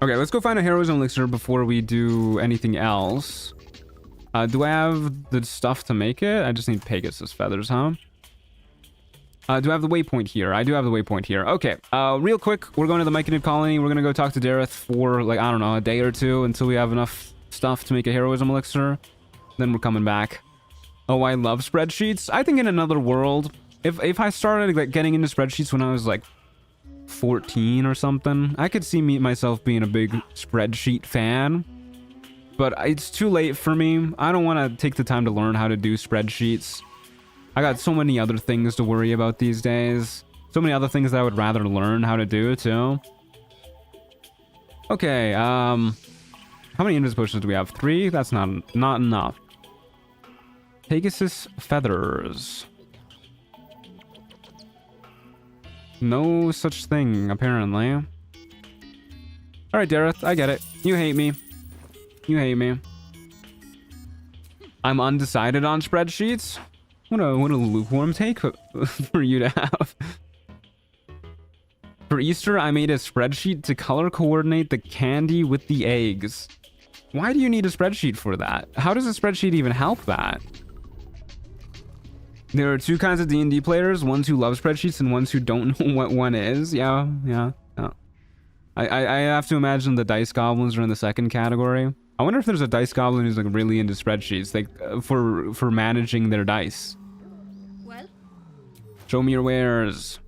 F: Okay, let's go find a heroism elixir before we do anything else. Do I have the stuff to make it? I just need Pegasus feathers, huh? Do I have the waypoint here? I do have the waypoint here. Okay, real quick, we're going to the Myconid colony. We're going to go talk to Dareth for, like, I don't know, a day or two until we have enough stuff to make a heroism elixir. Then we're coming back. Oh, I love spreadsheets. I think in another world, if I started like getting into spreadsheets when I was like 14 or something, I could see myself being a big spreadsheet fan. But it's too late for me. I don't want to take the time to learn how to do spreadsheets. I got so many other things to worry about these days. So many other things that I would rather learn how to do too. Okay, how many invis potions do we have? 3? That's not enough. Pegasus feathers. No such thing, apparently. Alright, Dareth, I get it. You hate me. You hate me. I'm undecided on spreadsheets? What a lukewarm take for you to have. For Easter, I made a spreadsheet to color coordinate the candy with the eggs. Why do you need a spreadsheet for that? How does a spreadsheet even help that? There are 2 kinds of D&D players, ones who love spreadsheets and ones who don't know what one is. Yeah. I have to imagine the dice goblins are in the second category. I wonder if there's a dice goblin who's like really into spreadsheets, like for managing their dice.
B: Well,
F: show me your wares.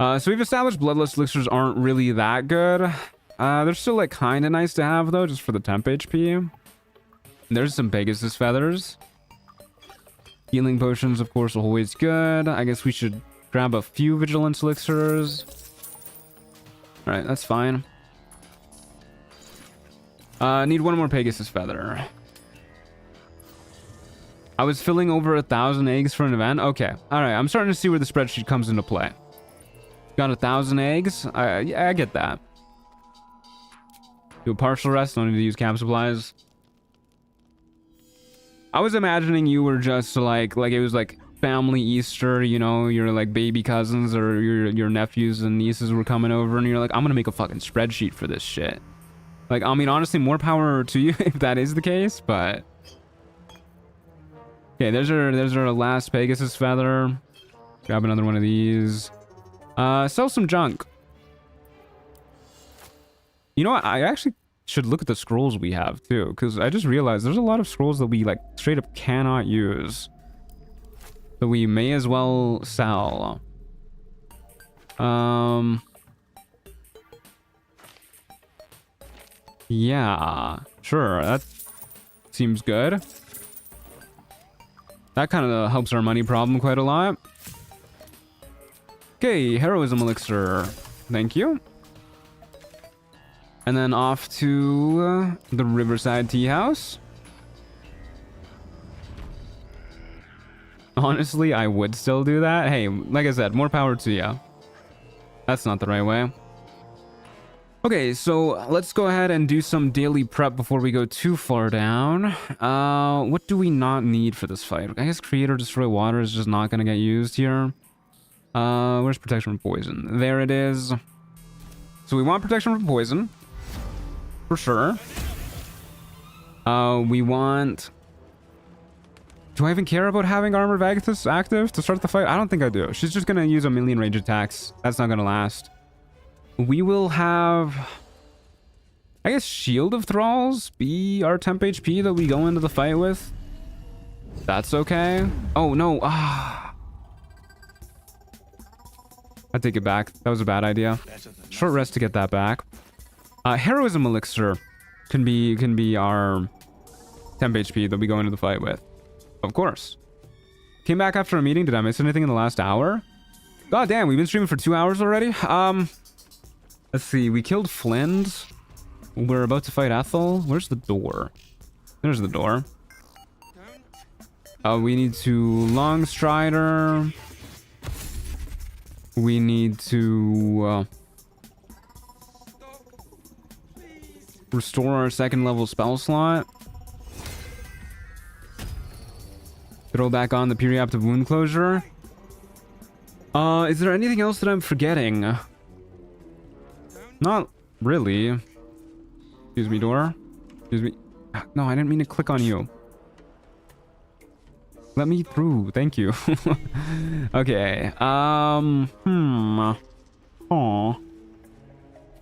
F: So we've established bloodless elixirs aren't really that good. They're still like kind of nice to have though, just for the temp HP. There's some Pegasus feathers. Healing potions, of course, are always good. I guess we should grab a few vigilance elixirs. Alright, that's fine. Need one more Pegasus feather. I was filling over 1,000 eggs for an event. Okay. All right. I'm starting to see where the spreadsheet comes into play. Got 1,000 eggs. Yeah, I get that. Do a partial rest. Don't need to use camp supplies. I was imagining you were just like it was like family Easter, you know, your like baby cousins or your nephews and nieces were coming over and you're like, I'm gonna make a fucking spreadsheet for this shit. Like, I mean, honestly, more power to you if that is the case, but... Okay, there's our last Pegasus feather. Grab another one of these. Sell some junk. You know what? I actually should look at the scrolls we have, too, because I just realized there's a lot of scrolls that we, like, straight up cannot use. So we may as well sell. Yeah, sure. That seems good. That kind of helps our money problem quite a lot. Okay, heroism elixir. Thank you. And then off to the Riverside Tea House. Honestly, I would still do that. Hey, like I said, more power to you. That's not the right way. Okay, so let's go ahead and do some daily prep before we go too far down. What do we not need for this fight? I guess Create or Destroy Water is just not going to get used here. Where's Protection from Poison? There it is. So we want Protection from Poison. For sure. We want... Do I even care about having Armor Vagatus active to start the fight? I don't think I do. She's just going to use a million range attacks. That's not going to last. We will have, I guess, Shield of Thralls be our temp HP that we go into the fight with. That's okay. Oh, no. I take it back. That was a bad idea. Short rest to get that back. Heroism Elixir can be our temp HP that we go into the fight with. Of course. Came back after a meeting. Did I miss anything in the last hour? God damn, we've been streaming for 2 hours already? Let's see, we killed Flind. We're about to fight Ethel. Where's the door? There's the door. We need to Long Strider. We need to restore our 2nd level spell slot. Throw back on the Periaptive Wound Closure. Is there anything else that I'm forgetting? Not really. Excuse me, door. Excuse me. No, I didn't mean to click on you. Let me through. Thank you. Okay. Oh.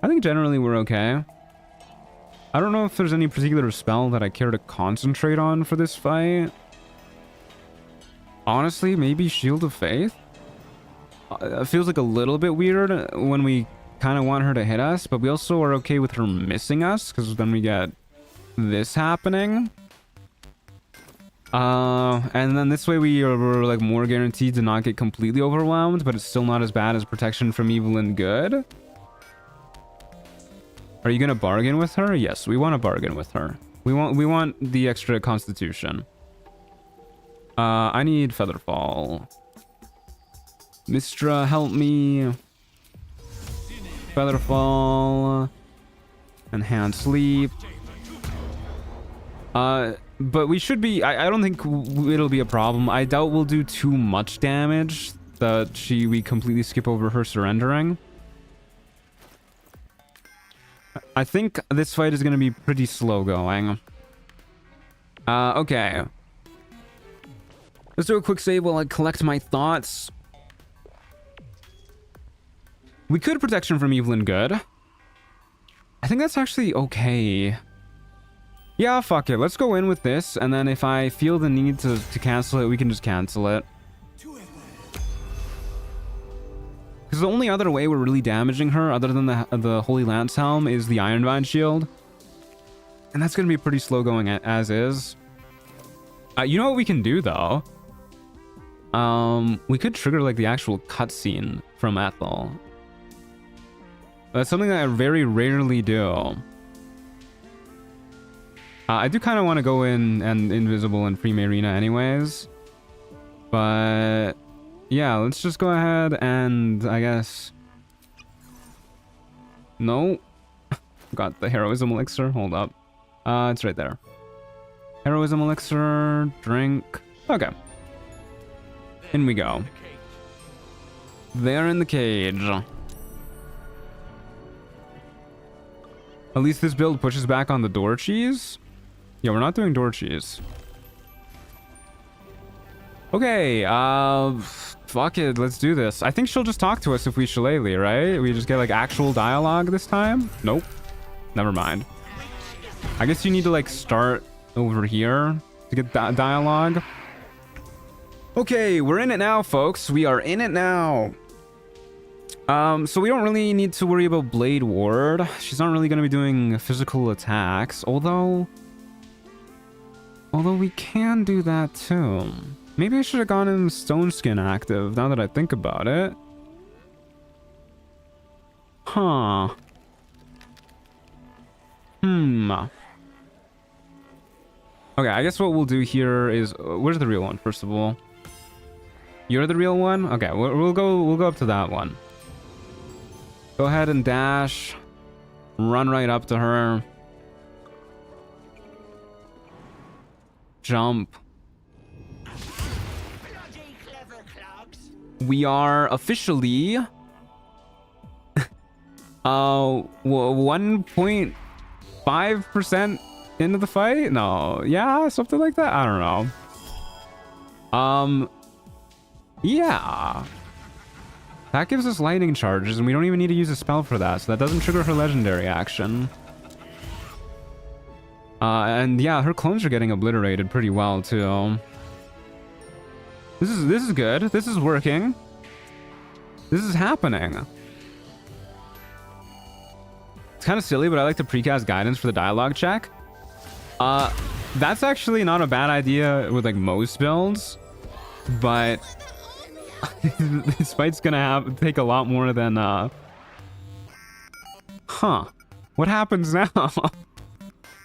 F: I think generally we're okay. I don't know if there's any particular spell that I care to concentrate on for this fight. Honestly, maybe Shield of Faith? It feels like a little bit weird when we kind of want her to hit us, but we also are okay with her missing us, because then we get this happening. And then this way we're like more guaranteed to not get completely overwhelmed, but it's still not as bad as Protection from Evil and Good. Are you gonna bargain with her? Yes, we want to bargain with her. We want the extra Constitution. I need Featherfall. Mistra, help me. Featherfall. Enhanced Sleep. But we should be... I don't think it'll be a problem. I doubt we'll do too much damage that we completely skip over her surrendering. I think this fight is going to be pretty slow going. Okay. Let's do a quick save while I collect my thoughts. We could Protection from Evil and Good. I think that's actually okay. Yeah, fuck it. Let's go in with this, and then if I feel the need to cancel it, we can just cancel it. Because the only other way we're really damaging her, other than the Holy Lance Helm, is the Ironvine Shield. And that's going to be pretty slow going as is. You know what we can do, though? We could trigger, like, the actual cutscene from Ethel. That's something that I very rarely do. I do kind of want to go in and invisible and free Marina anyways. But yeah, let's just go ahead and I guess... No. Got the heroism elixir. Hold up. It's right there. Heroism elixir, drink. Okay. In we go. They're in the cage. At least this build pushes back on the door cheese. Yeah, we're not doing door cheese. Okay, fuck it, let's do this. I think she'll just talk to us if we shillelagh, right? We just get like actual dialogue this time? Nope. Never mind. I guess you need to like start over here to get that dialogue. Okay, we're in it now, folks. We are in it now. So we don't really need to worry about Blade Ward. She's not really going to be doing physical attacks, although we can do that too. Maybe I should have gone in Stone Skin active now that I think about it. Huh. Okay, I guess what we'll do here is... where's the real one, first of all? You're the real one? Okay, we'll go up to that one. Go ahead and dash. Run right up to her. Jump. We are officially 1.5% into the fight? No, yeah, something like that. I don't know. Yeah. That gives us lightning charges, and we don't even need to use a spell for that, so that doesn't trigger her legendary action. And yeah, her clones are getting obliterated pretty well too. This is good. This is working. This is happening. It's kind of silly, but I like to precast guidance for the dialogue check. That's actually not a bad idea with like most builds, but this fight's gonna take a lot more than what happens now?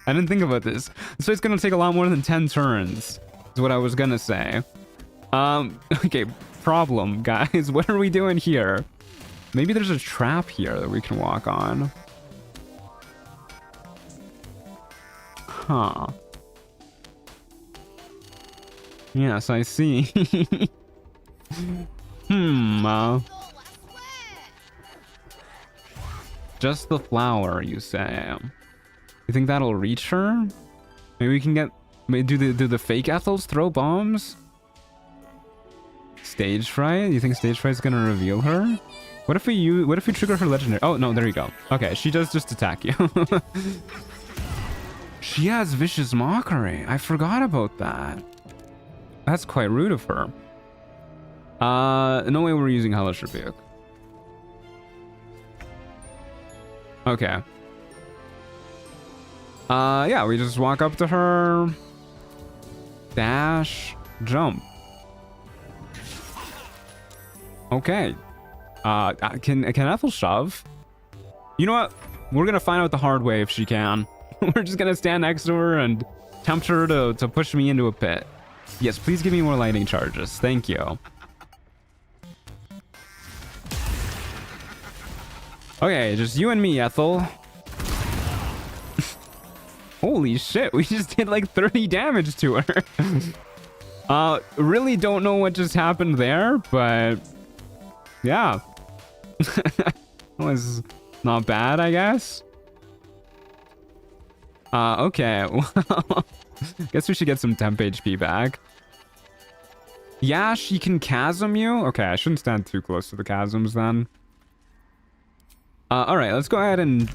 F: I didn't think about this. This fight's gonna take a lot more than 10 turns, is what I was gonna say. Okay, problem, guys. What are we doing here? Maybe there's a trap here that we can walk on. Huh. Yes, I see. Just the flower, you say? You think that'll reach her? Maybe we can get... do the fake Ethels throw bombs? Stage fright? You think stage fright's gonna reveal her? What if we trigger her legendary? Oh no, there you go. Okay, she does just attack you. She has vicious mockery. I forgot about that. That's quite rude of her. No way we're using Hellish Rebuke. Okay. Yeah, we just walk up to her. Dash. Jump. Okay. Can Ethel shove? You know what? We're gonna find out the hard way if she can. We're just gonna stand next to her and tempt her to push me into a pit. Yes, please give me more lightning charges. Thank you. Okay, just you and me, Ethel. Holy shit, we just did like 30 damage to her. Really don't know what just happened there, but yeah. That was not bad, I guess. Okay, well, guess we should get some temp HP back. Yeah, she can chasm you. Okay, I shouldn't stand too close to the chasms then. All right, let's go ahead and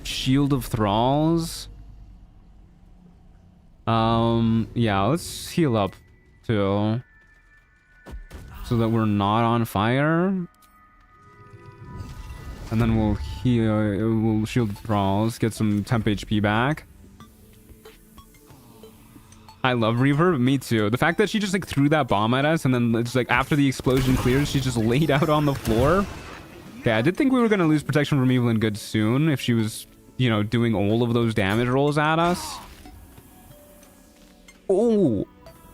F: Shield of Thralls. Yeah, let's heal up too, so that we're not on fire. And then we'll Shield of Thralls, get some temp HP back. I love Reverb, me too. The fact that she just like threw that bomb at us and then it's like after the explosion clears, she's just laid out on the floor. Okay, I did think we were gonna lose protection from evil and good soon if she was, you know, doing all of those damage rolls at us. Oh,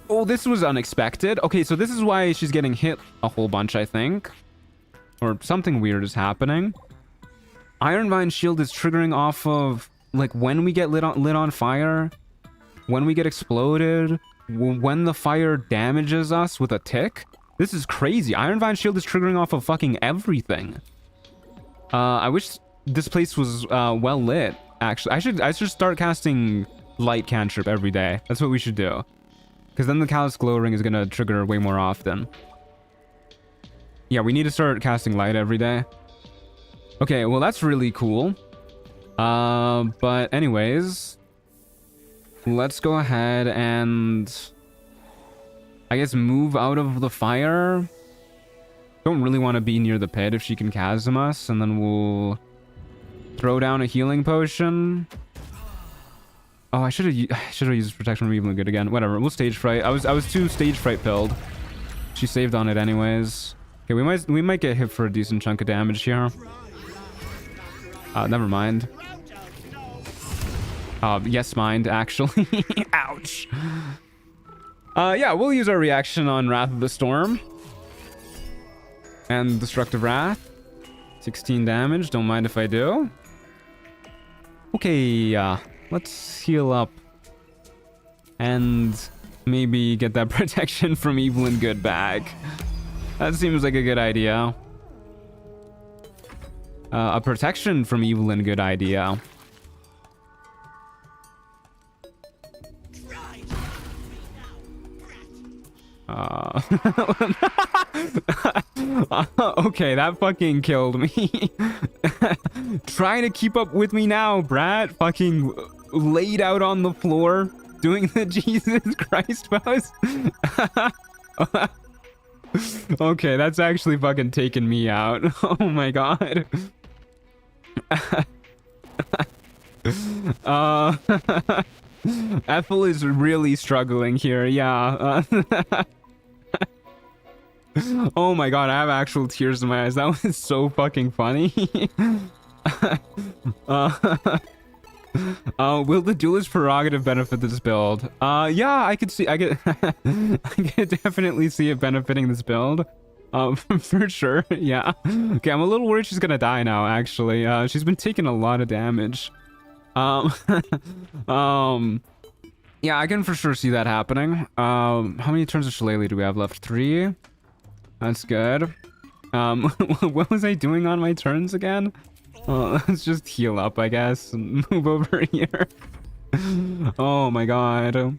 F: oh, this was unexpected. Okay, so this is why she's getting hit a whole bunch, I think. Or something weird is happening. Iron Vine Shield is triggering off of, like, when we get lit on fire, when we get exploded, when the fire damages us with a tick. This is crazy. Iron Vine Shield is triggering off of fucking everything. I wish this place was well lit, actually. I should start casting light cantrip every day. That's what we should do. Because then the Callous Glow Ring is going to trigger way more often. Yeah, we need to start casting light every day. Okay, well, that's really cool. But anyways, let's go ahead and, I guess, move out of the fire. Don't really want to be near the pit if she can chasm us, and then we'll throw down a healing potion. Oh, I should have used protection from evil and good again. Whatever, we'll stage fright. I was too stage fright pilled. She saved on it anyways. Okay, we might get hit for a decent chunk of damage here. Never mind. Yes, mind, actually. Ouch. Yeah, we'll use our reaction on Wrath of the Storm. And Destructive Wrath. 16 damage, don't mind if I do. Okay, let's heal up. And maybe get that protection from evil and good back. That seems like a good idea. A protection from evil and good idea. Okay, that fucking killed me. Trying to keep up with me now, Brat. Fucking laid out on the floor, doing the Jesus Christ pose. Okay, that's actually fucking taking me out. Oh my god. Ethel is really struggling here, yeah. Oh my god, I have actual tears in my eyes. That was so fucking funny. Will the duelist prerogative benefit this build? Yeah, I could I could definitely see it benefiting this build. For sure, yeah. Okay, I'm a little worried she's gonna die now, actually. She's been taking a lot of damage. Yeah, I can for sure see that happening. How many turns of Shillelagh do we have left? 3? That's good. What was I doing on my turns again? Let's just heal up, I guess, and move over here. Oh my god.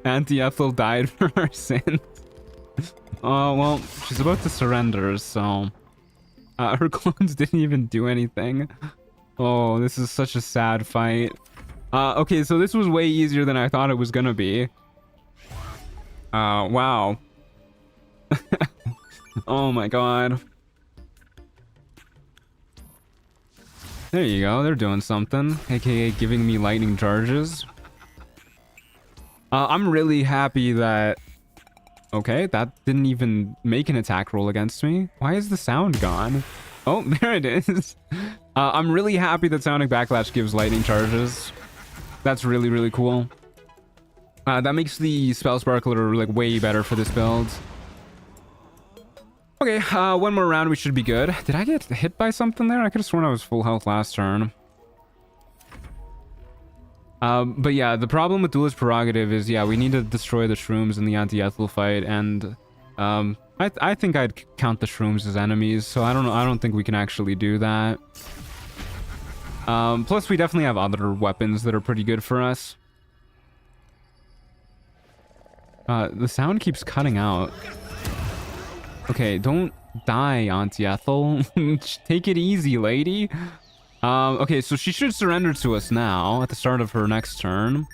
F: Auntie Ethel died for her sins. Oh, well, she's about to surrender, so... her clones didn't even do anything. Oh, this is such a sad fight. Okay, so this was way easier than I thought it was gonna be. Wow. Oh my god. There you go, they're doing something. AKA giving me lightning charges. I'm really happy that... Okay, that didn't even make an attack roll against me. Why is the sound gone? Oh, there it is. I'm really happy that Sonic Backlash gives lightning charges. That's really, really cool. That makes the Spell Sparkler like way better for this build. Okay, one more round, we should be good. Did I get hit by something there? I could have sworn I was full health last turn. But yeah, the problem with Duelist Prerogative is, yeah, we need to destroy the shrooms in the anti-Ethel fight, and I think I'd count the shrooms as enemies, so I don't think we can actually do that. Plus we definitely have other weapons that are pretty good for us. The sound keeps cutting out. Okay, don't die, Auntie Ethel. Take it easy, lady. Okay, so she should surrender to us now at the start of her next turn.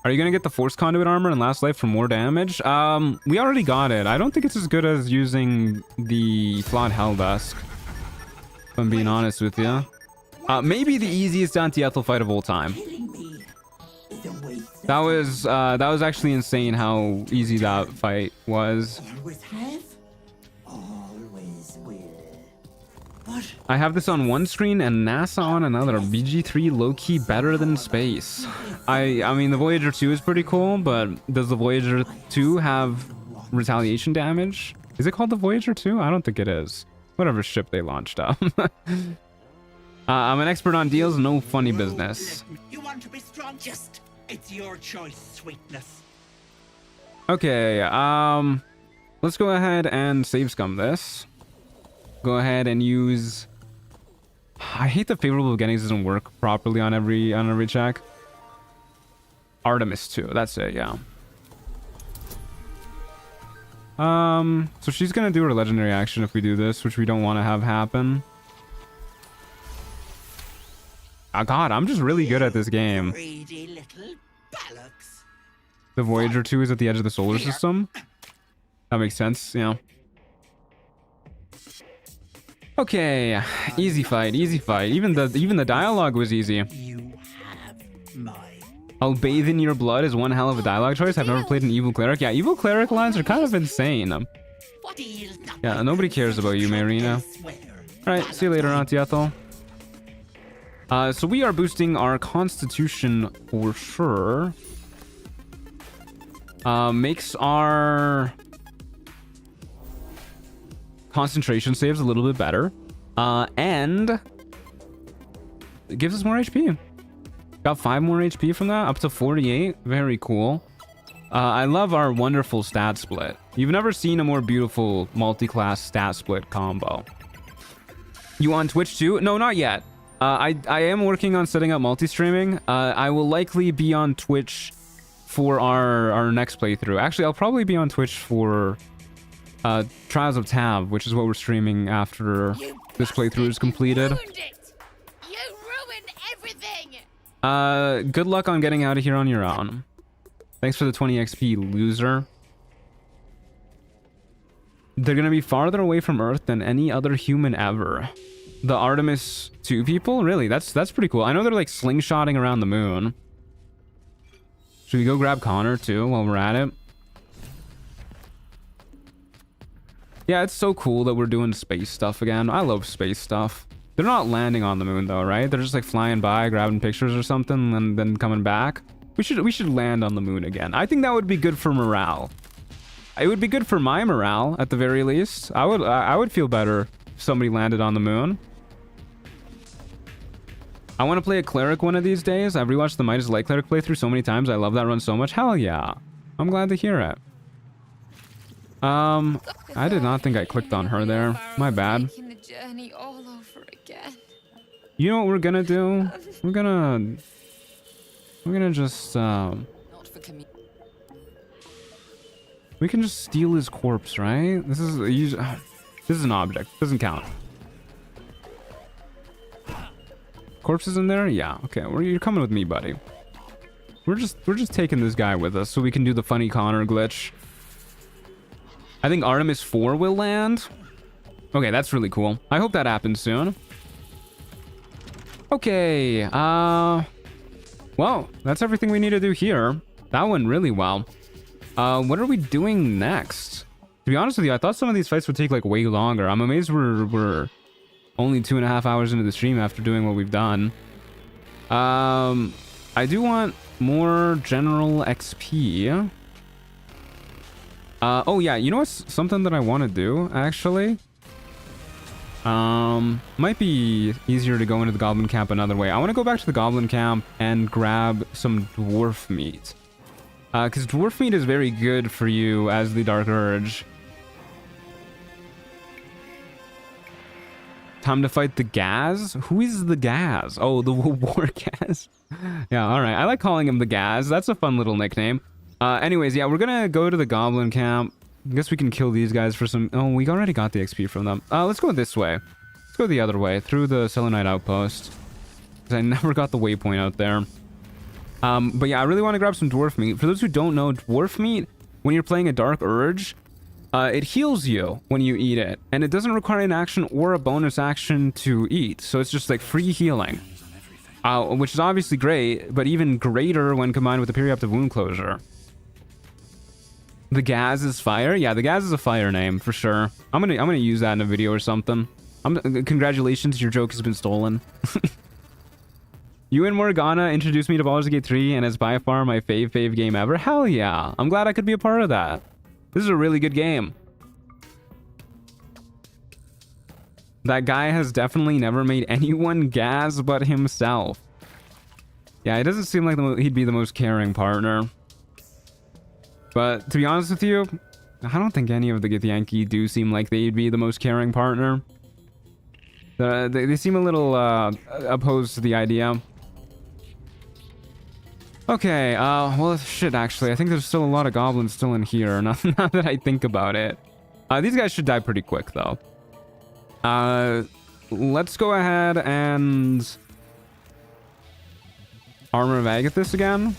F: Are you gonna get the Force Conduit armor and Last Life for more damage? We already got it. I don't think it's as good as using the Flawed Helldusk, if I'm being honest with you. Maybe the easiest anti-Ethel fight of all time. That was actually insane how easy that fight was.
H: Always have, always will. What?
F: I have this on one screen and NASA on another. BG3 low-key better than space. I mean, the Voyager 2 is pretty cool, but does the Voyager 2 have retaliation damage? Is it called the Voyager 2? I don't think it is. Whatever ship they launched up. I'm an expert on deals, no funny business.
H: You want to be strong? Just, it's your choice, sweetness.
F: Okay, let's go ahead and save scum this. Go ahead and use... I hate the favorable beginnings doesn't work properly on every check. Artemis 2, that's it, yeah. So she's gonna do her legendary action if we do this, which we don't want to have happen. Oh god, I'm just really good at this game.
H: Greedy little bollocks.
F: The Voyager 2 is at the edge of the solar system. That makes sense, yeah. Okay, easy fight, easy fight. Even the dialogue was easy.
H: You have my...
F: I'll bathe in your blood is one hell of a dialogue choice. I've never played an evil cleric. Yeah, evil cleric lines are kind of insane. Yeah, nobody cares about you, Marina. Alright, see you later, Auntie Ethel. So we are boosting our constitution for sure. Makes our concentration saves a little bit better. And it gives us more HP. Got 5 more HP from that, up to 48. Very cool. I love our wonderful stat split. You've never seen a more beautiful multi-class stat split combo. You on Twitch too? No, not yet. I am working on setting up multi-streaming. I will likely be on Twitch for our next playthrough. Actually, I'll probably be on Twitch for Trials of Tab, which is what we're streaming after this playthrough is completed.
I: You ruined everything.
F: Good luck on getting out of here on your own. Thanks for the 20 XP, loser. They're gonna be farther away from Earth than any other human ever. The Artemis 2 people? Really? That's pretty cool. I know they're like slingshotting around the moon. Should we go grab Connor too while we're at it? Yeah, it's so cool that we're doing space stuff again. I love space stuff. They're not landing on the moon though, right? They're just like flying by, grabbing pictures or something, and then coming back. We should land on the moon again. I think that would be good for morale. It would be good for my morale at the very least. I would feel better if somebody landed on the moon. I want to play a cleric one of these days. I've rewatched the Midas Light Cleric playthrough so many times. I love that run so much. Hell yeah. I'm glad to hear it. I did not think I clicked on her there. My bad.
I: The journey all over again.
F: You know what we're gonna do? We're gonna just we can just steal his corpse, right? This is an object. Doesn't count. Corpses in there? Yeah. Okay. You're coming with me, buddy. We're just taking this guy with us so we can do the funny Connor glitch. I think Artemis 4 will land. Okay, that's really cool. I hope that happens soon. Okay. Well, that's everything we need to do here. That went really well. What are we doing next? To be honest with you, I thought some of these fights would take like way longer. I'm amazed we're only 2.5 hours into the stream after doing what we've done. I do want more general XP. Oh yeah, you know what's something that I want to do actually? Might be easier to go into the goblin camp another way. I want to go back to the goblin camp and grab some dwarf meat. Because dwarf meat is very good for you as the Dark Urge. Time to fight the Gaz? Who is the Gaz? Oh, the war Gaz. Yeah, alright. I like calling him the Gaz. That's a fun little nickname. Anyways, yeah, we're gonna go to the goblin camp. I guess we can kill these guys for some... Oh, we already got the XP from them. Let's go this way. Let's go the other way, through the Selenite outpost. Because I never got the waypoint out there. But yeah, I really want to grab some dwarf meat. For those who don't know, dwarf meat, when you're playing a Dark Urge, it heals you when you eat it. And it doesn't require an action or a bonus action to eat. So it's just like free healing. Which is obviously great, but even greater when combined with the periaptive wound closure. The Gaz is fire? Yeah, the Gaz is a fire name for sure. I'm gonna use that in a video or something. Congratulations, your joke has been stolen. You and Morgana introduced me to Baldur's Gate 3, and it's by far my fave game ever. Hell yeah. I'm glad I could be a part of that. This is a really good game. That guy has definitely never made anyone gas but himself. Yeah, it doesn't seem like he'd be the most caring partner. But to be honest with you, I don't think any of the Githyanki do seem like they'd be the most caring partner. They seem a little opposed to the idea. Okay, well, shit, actually. I think there's still a lot of goblins still in here, now that I think about it. These guys should die pretty quick, though. Let's go ahead and... Armor of Agathis again.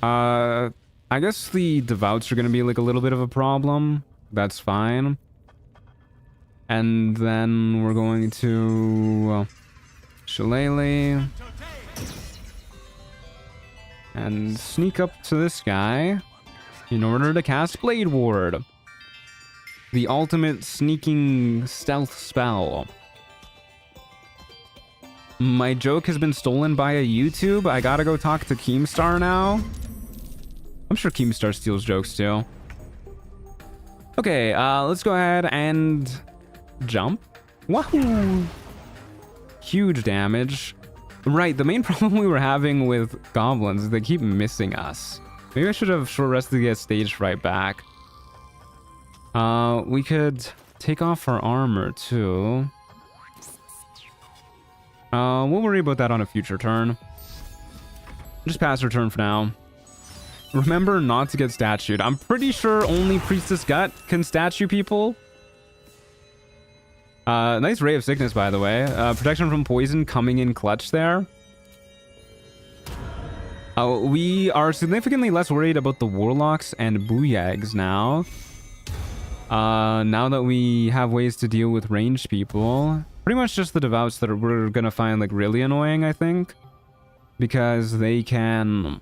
F: I guess the Devouts are going to be, like, a little bit of a problem. That's fine. And then we're going to... Shillelagh. And sneak up to this guy in order to cast Blade Ward. The ultimate sneaking stealth spell. My joke has been stolen by a YouTube. I gotta go talk to Keemstar now. I'm sure Keemstar steals jokes too. Okay, let's go ahead and jump. Wahoo! Huge damage. Right, the main problem we were having with goblins is they keep missing us. Maybe I should have short rested to get stage fright back. We could take off our armor too. We'll worry about that on a future turn. Just pass our turn for now. Remember not to get statued. I'm pretty sure only Priestess Gut can statue people. Nice Ray of Sickness, by the way. Protection from poison coming in clutch there. We are significantly less worried about the Warlocks and Booyags now. Now that we have ways to deal with ranged people. Pretty much just the Devouts that we're gonna find, like, really annoying, I think. Because they can...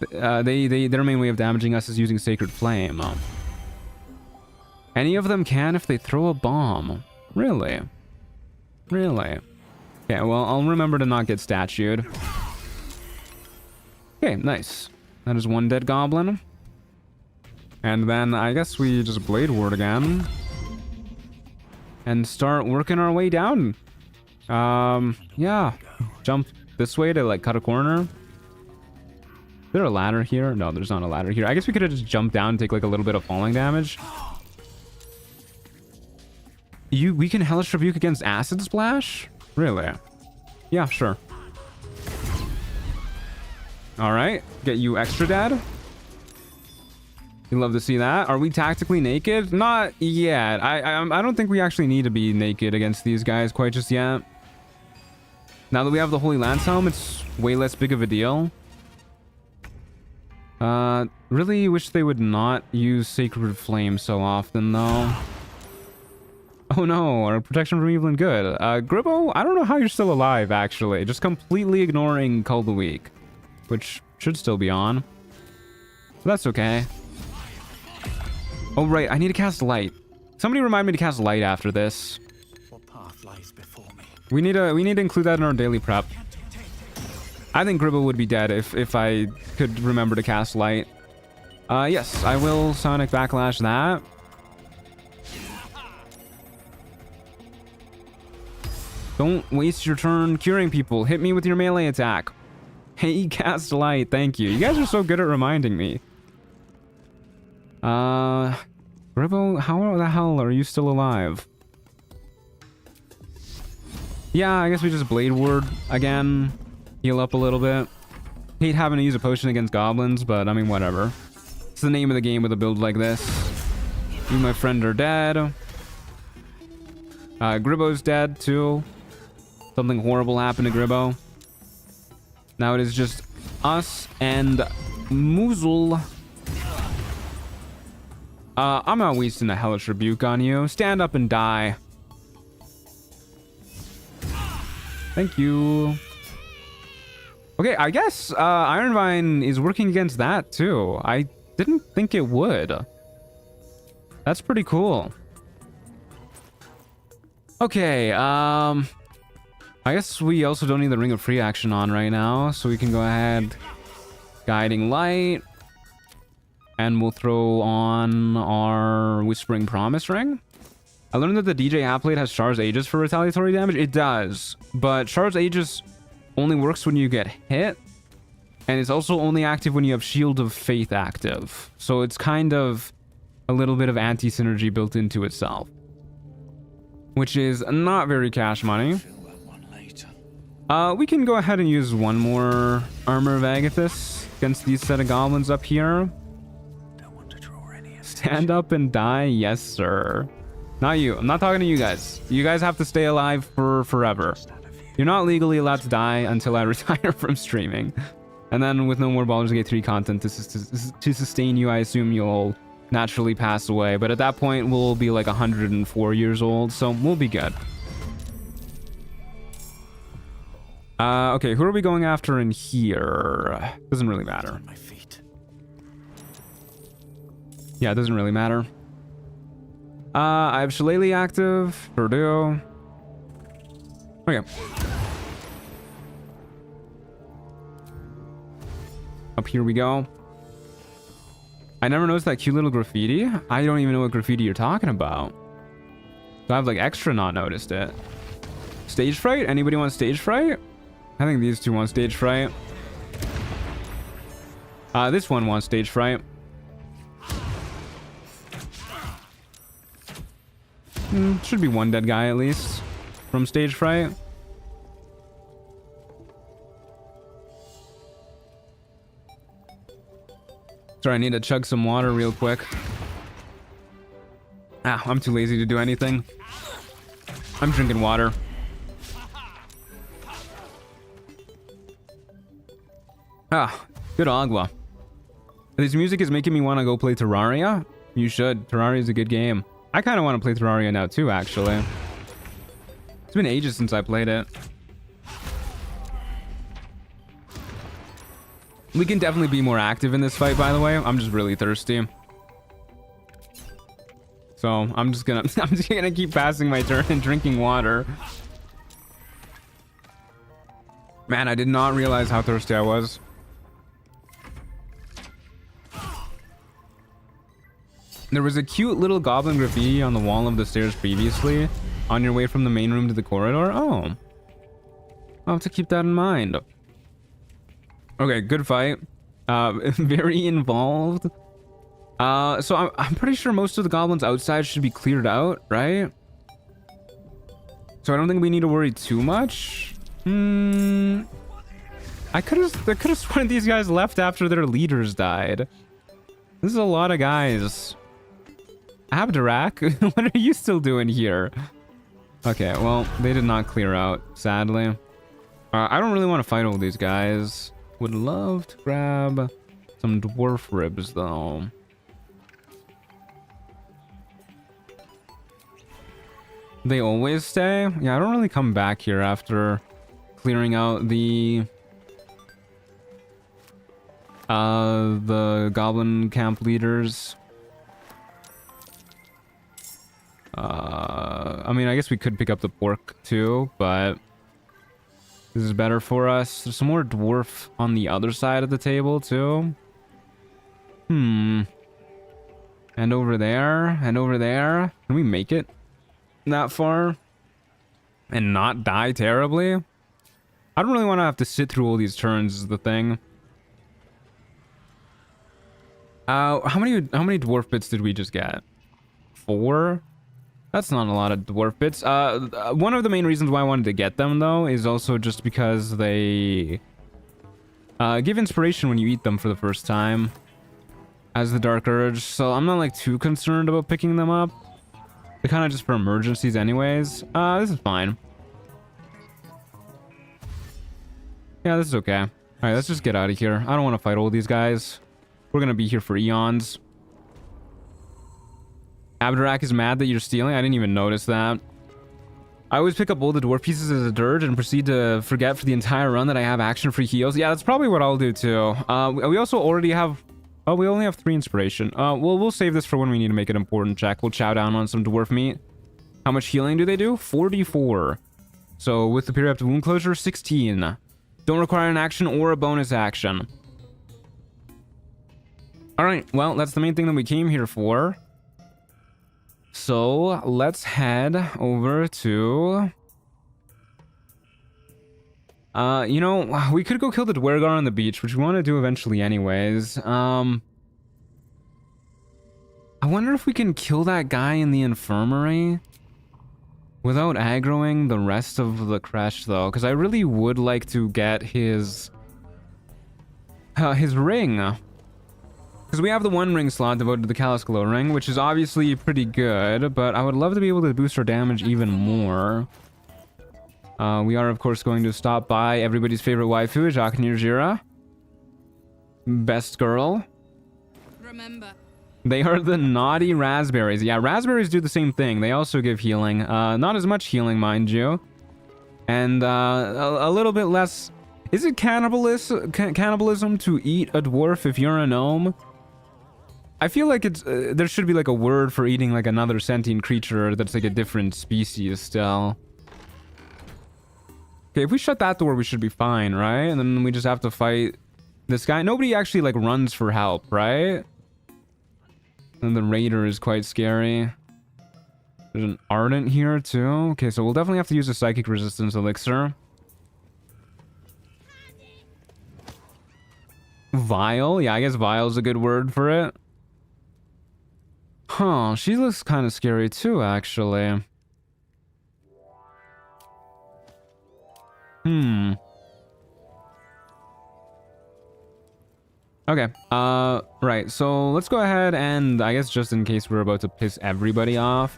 F: their main way of damaging us is using Sacred Flame. Any of them can if they throw a bomb. Really? Really? Okay, well, I'll remember to not get statued. Okay, nice. That is one dead goblin. And then I guess we just Blade Ward again. And start working our way down. Yeah. Jump this way to, like, cut a corner. Is there a ladder here? No, there's not a ladder here. I guess we could have just jumped down and take, like, a little bit of falling damage. We can Hellish Rebuke against Acid Splash? Really? Yeah, sure. Alright, get you extra dead. You love to see that. Are we tactically naked? Not yet. I don't think we actually need to be naked against these guys quite just yet. Now that we have the Holy Lance Helm, it's way less big of a deal. Really wish they would not use Sacred Flame so often, though. Oh no, our protection from evil and good. Gribbo, I don't know how you're still alive, actually. Just completely ignoring Cull the Weak, which should still be on. But that's okay. Oh right, I need to cast Light. Somebody remind me to cast Light after this.
C: What path lies before me?
F: We need to include that in our daily prep. I think Gribbo would be dead if I could remember to cast Light. Yes, I will Sonic Backlash that. Don't waste your turn curing people. Hit me with your melee attack. Hey, cast Light. Thank you. You guys are so good at reminding me. Gribbo, how the hell are you still alive? Yeah, I guess we just Blade Ward again. Heal up a little bit. Hate having to use a potion against goblins, but I mean, whatever. It's the name of the game with a build like this. You, my friend, are dead. Gribbo's dead, too. Something horrible happened to Gribbo. Now it is just us and Moozle. I'm not wasting a Hellish Rebuke on you. Stand up and die. Thank you. Okay, I guess Ironvine is working against that too. I didn't think it would. That's pretty cool. Okay, I guess we also don't need the Ring of Free action on right now, so we can go ahead. Guiding Light. And we'll throw on our Whispering Promise Ring. I learned that the DJ Applet has Char's Aegis for retaliatory damage. It does, but Char's Aegis only works when you get hit. And it's also only active when you have Shield of Faith active. So it's kind of a little bit of anti-synergy built into itself. Which is not very cash money. We can go ahead and use one more Armor of Agathis against these set of goblins up here. Stand up and die? Yes, sir. Not you. I'm not talking to you guys. You guys have to stay alive for forever. You're not legally allowed to die until I retire from streaming. And then with no more Baldur's Gate 3 content to sustain you, I assume you'll naturally pass away. But at that point, we'll be like 104 years old, so we'll be good. Okay, who are we going after in here? Doesn't really matter. Yeah, it doesn't really matter. I have Shillelagh active. Sure do. Okay. Up here we go. I never noticed that cute little graffiti. I don't even know what graffiti you're talking about. So I've like extra not noticed it. Stage fright? Anybody want stage fright? I think these two want stage fright. This one wants stage fright. Should be one dead guy at least from stage fright. Sorry, I need to chug some water real quick. I'm too lazy to do anything. I'm drinking water. Good agua. This music is making me want to go play Terraria. You should. Terraria is a good game. I kind of want to play Terraria now too, actually. It's been ages since I played it. We can definitely be more active in this fight, by the way. I'm just really thirsty. So I'm just gonna keep passing my turn and drinking water. Man, I did not realize how thirsty I was. There was a cute little goblin graffiti on the wall of the stairs previously, on your way from the main room to the corridor. Oh. I'll have to keep that in mind. Okay, good fight. Very involved. So I'm pretty sure most of the goblins outside should be cleared out, right? So I don't think we need to worry too much. I could have sworn these guys left after their leaders died. This is a lot of guys. Abdurak, what are you still doing here? Okay, well, they did not clear out, sadly. I don't really want to fight all these guys. Would love to grab some dwarf ribs, though. They always stay? Yeah, I don't really come back here after clearing out the goblin camp leaders. I mean, I guess we could pick up the pork too, but this is better for us. There's some more dwarf on the other side of the table too. And over there, and over there. Can we make it that far and not die terribly? I don't really want to have to sit through all these turns is the thing. How many dwarf bits did we just get? 4? That's not a lot of dwarf bits. One of the main reasons why I wanted to get them, though, is also just because they give inspiration when you eat them for the first time as the Dark Urge. So I'm not like too concerned about picking them up. They're kind of just for emergencies anyways. This is fine. Yeah, this is okay. All right, let's just get out of here. I don't want to fight all these guys. We're going to be here for eons. Abdurak is mad that you're stealing. I didn't even notice that. I always pick up all the dwarf pieces as a dirge and proceed to forget for the entire run that I have action-free heals. Yeah, that's probably what I'll do too. We also already have... Oh, we only have 3 inspiration. We'll save this for when we need to make an important check. We'll chow down on some dwarf meat. How much healing do they do? 44. So with the period up to wound closure, 16. Don't require an action or a bonus action. Alright, well, that's the main thing that we came here for. So let's head over to... you know, we could go kill the Dwergar on the beach, which we want to do eventually anyways. I wonder if we can kill that guy in the infirmary without aggroing the rest of the Kresh, though, because I really would like to get his ring. Because we have the 1 ring slot devoted to the Callous Glow ring, which is obviously pretty good, but I would love to be able to boost our damage even more. We are, of course, going to stop by everybody's favorite waifu, Jacques Nirjira. Best girl.
I: Remember.
F: They are the naughty raspberries. Yeah, raspberries do the same thing. They also give healing. Not as much healing, mind you. And a little bit less... Is it cannibalism to eat a dwarf if you're a gnome? I feel like it's there should be like a word for eating like another sentient creature that's like a different species still. Okay, if we shut that door, we should be fine, right? And then we just have to fight this guy. Nobody actually like runs for help, right? And the raider is quite scary. There's an ardent here too. Okay, so we'll definitely have to use a psychic resistance elixir. Vile? Yeah, I guess vile is a good word for it. Huh, she looks kind of scary too, actually. Okay, right, so let's go ahead and, I guess just in case we're about to piss everybody off,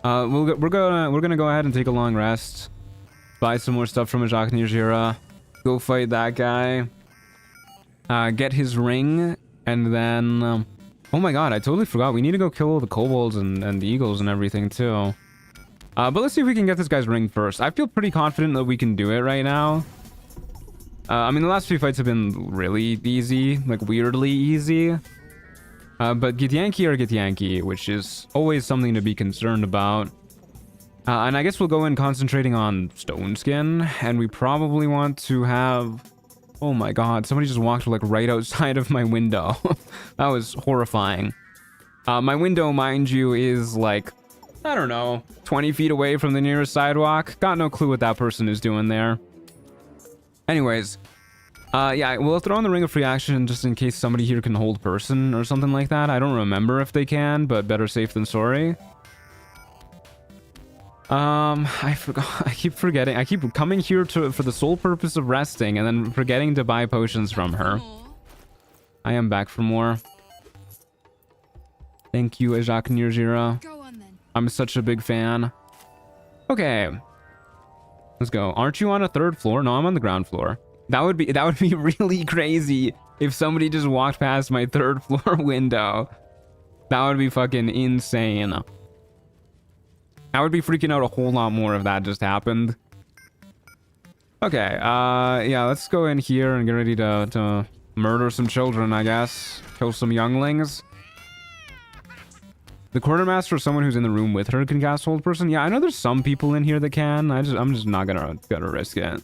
F: we're gonna go ahead and take a long rest, buy some more stuff from Jacques Nirjira, go fight that guy, get his ring, and then, oh my god, I totally forgot, we need to go kill all the kobolds and the eagles and everything too. But let's see if we can get this guy's ring first. I feel pretty confident that we can do it right now. I mean, the last few fights have been really easy, like weirdly easy. But Githyanki are Githyanki, which is always something to be concerned about. And I guess we'll go in concentrating on Stone Skin, and we probably want to have... Oh my god, somebody just walked like right outside of my window. That was horrifying. My window, mind you, is like, I don't know, 20 feet away from the nearest sidewalk. Got no clue what that person is doing there. Anyways, yeah, we'll throw in the Ring of Free Action just in case somebody here can hold person or something like that. I don't remember if they can, but better safe than sorry. I forgot. I keep forgetting. I keep coming here for the sole purpose of resting and then forgetting to buy potions from her. I am back for more. Thank you, Jacques Nirjira.
I: Go on then.
F: I'm such a big fan. Okay. Let's go. Aren't you on a 3rd floor? No, I'm on the ground floor. That would be really crazy if somebody just walked past my 3rd floor window. That would be fucking insane. I would be freaking out a whole lot more if that just happened. Okay, yeah, let's go in here and get ready to murder some children, I guess. Kill some younglings. The quartermaster or someone who's in the room with her can cast hold person. Yeah, I know there's some people in here that can. I'm just not gonna risk it.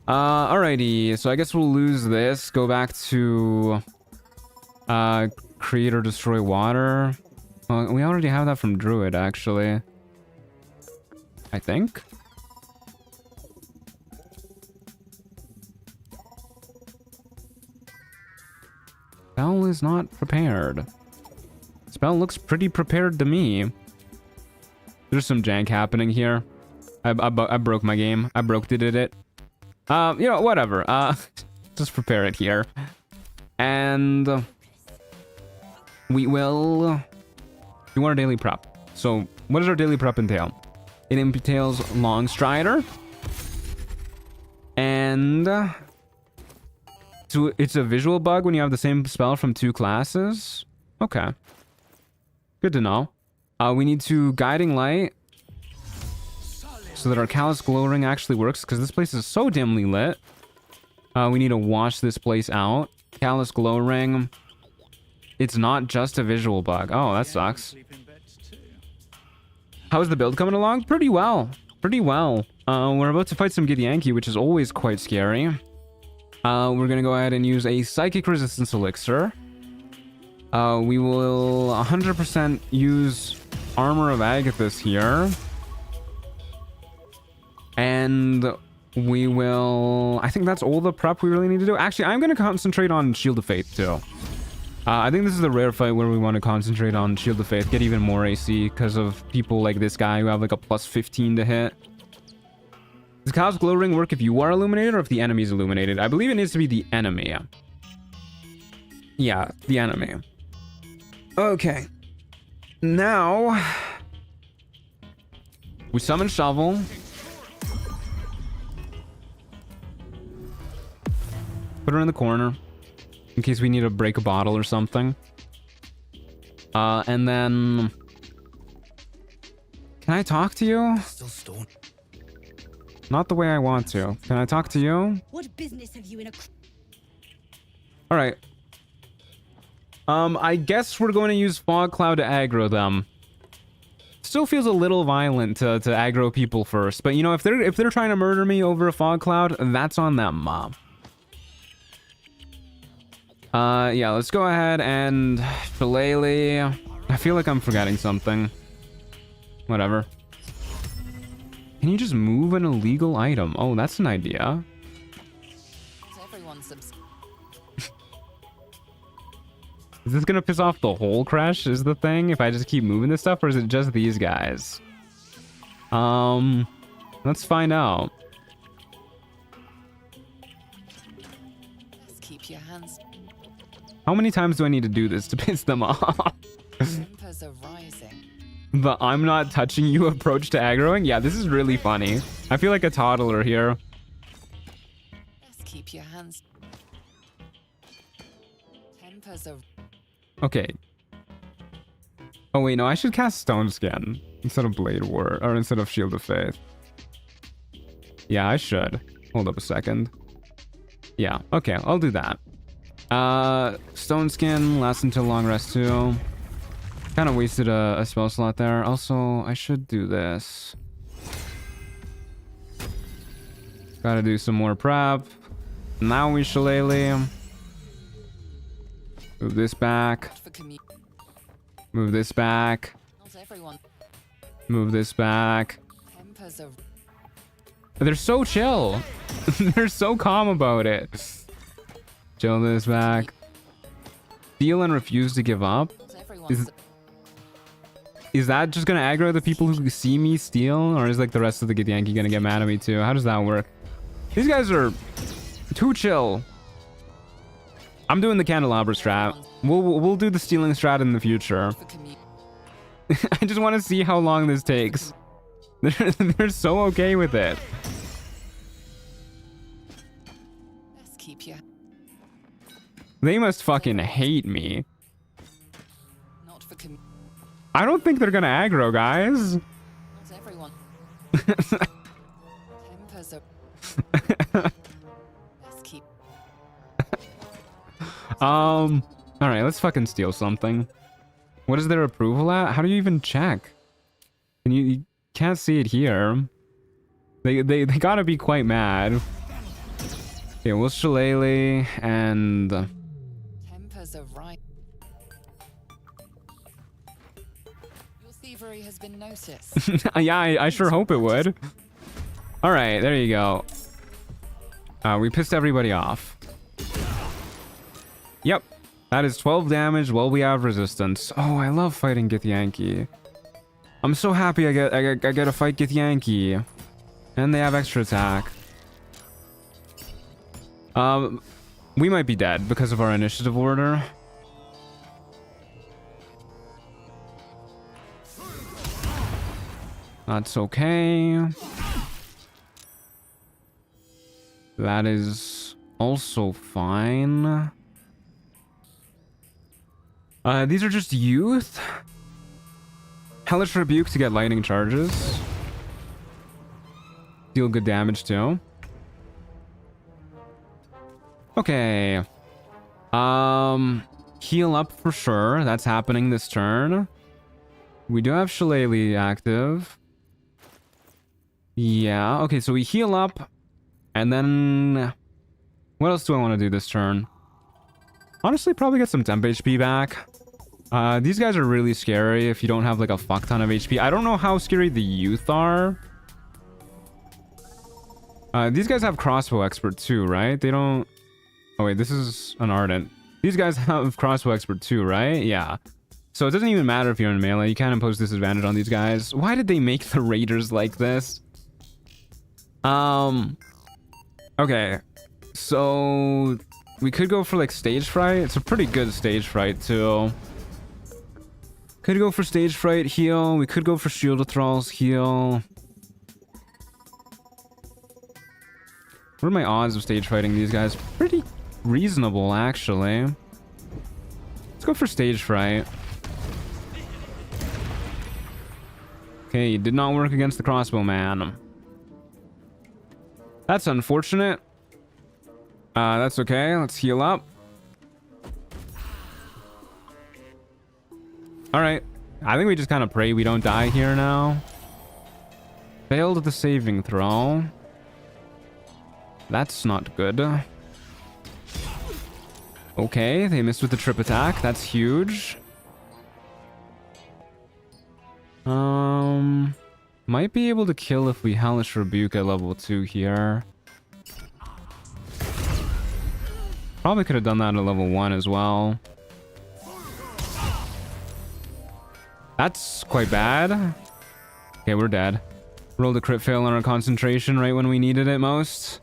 F: Alrighty, so I guess we'll lose this. Go back to create or destroy water. We already have that from Druid, actually. I think. Spell is not prepared. Spell looks pretty prepared to me. There's some jank happening here. I broke my game. I did it. You know, whatever. Just prepare it here. And we will do our daily prep. So what does our daily prep entail? It entails Long Strider. And so it's a visual bug when you have the same spell from 2 classes. Okay. Good to know. We need to Guiding Light so that our Callous Glow ring actually works, because this place is so dimly lit. We need to wash this place out. Callous Glow ring. It's not just a visual bug. Oh, that sucks. How's the build coming along? Pretty well. Pretty well. We're about to fight some Githyanki, which is always quite scary. We're gonna go ahead and use a Psychic Resistance Elixir. We will 100% use Armor of Agathis here. And we will... I think that's all the prep we really need to do. Actually, I'm gonna concentrate on Shield of Faith, too. I think this is the rare fight where we want to concentrate on Shield of Faith, get even more AC because of people like this guy who have like a plus 15 to hit. Does Kyle's glow ring work if you are illuminated or if the enemy is illuminated? I believe it needs to be the enemy. Yeah, the enemy. Okay. Now... we summon Shovel. Put her in the corner. In case we need to break a bottle or something. And then... Can I talk to you?
H: Still stoned.
F: Not the way I want to. Can I talk to you?
B: What business have you in a...
F: Alright. I guess we're going to use Fog Cloud to aggro them. Still feels a little violent to aggro people first. But you know, if they're trying to murder me over a Fog Cloud, that's on them, yeah, let's go ahead and Shillelagh. I feel like I'm forgetting something. Whatever. Can you just move an illegal item? Oh, that's an idea. Is this gonna piss off the whole crash is the thing if I just keep moving this stuff, or is it just these guys? Let's find out.
E: Just keep your hands.
F: How many times do I need to do this to piss them off?
E: Tempers are rising.
F: The I'm not touching you approach to aggroing? Yeah, this is really funny. I feel like a toddler here.
E: Just keep your hands. Tempers are...
F: Okay. Oh wait, no, I should cast Stone Skin instead of Blade War, or instead of Shield of Faith. Yeah, I should. Hold up a second. Yeah, okay, I'll do that. Stone Skin lasts until long rest too. Kind of wasted a spell slot there. Also, I should do this. Gotta do some more prep. Now we Shillelagh. Move this back. Move this back. Move this back. They're so chill. They're so calm about it. Chill this back. Steal and refuse to give up. Is that just gonna aggro the people who see me steal, or is like the rest of the Githyanki gonna get mad at me too? How does that work? These guys are too chill. I'm doing the candelabra strat. We'll do the stealing strat in the future. I just want to see how long this takes. They're so okay with it. They must fucking hate me. I don't think they're gonna aggro, guys. All right, let's fucking steal something. What is their approval at? How do you even check? And you can't see it here. They gotta be quite mad. Okay, we'll Shillelagh and...
E: Tempers are right. Your thievery has been noticed.
F: Yeah, I sure hope it would. All right, there you go. We pissed everybody off. Yep, that is 12 damage while we have resistance. Oh, I love fighting Githyanki. I'm so happy I get to fight Githyanki. And they have extra attack. We might be dead because of our initiative order. That's okay. That is also fine. These are just youth. Hellish Rebuke to get lightning charges. Deal good damage too. Okay. Heal up for sure. That's happening this turn. We do have Shillelagh active. Yeah, okay, so we heal up. And then... What else do I want to do this turn? Honestly, probably get some temp HP back. These guys are really scary if you don't have like a fuck ton of HP. I don't know how scary the youth are. These guys have crossbow expert too, right? They don't... Oh wait, this is an ardent. These guys have crossbow expert too, right? Yeah. So it doesn't even matter if you're in melee. You can't impose disadvantage on these guys. Why did they make the raiders like this? Okay. So we could go for like stage fright. It's a pretty good stage fright too. Could go for stage fright, heal. We could go for shield of thralls, heal. What are my odds of stage fighting these guys? Pretty reasonable, actually. Let's go for stage fright. Okay, did not work against the crossbow man. That's unfortunate. That's okay. Let's heal up. Alright. I think we just kind of pray we don't die here now. Failed the saving throw. That's not good. Okay, they missed with the trip attack. That's huge. Might be able to kill if we Hellish Rebuke at level 2 here. Probably could have done that at level 1 as well. That's quite bad. Okay, we're dead. Rolled a crit fail on our concentration right when we needed it most.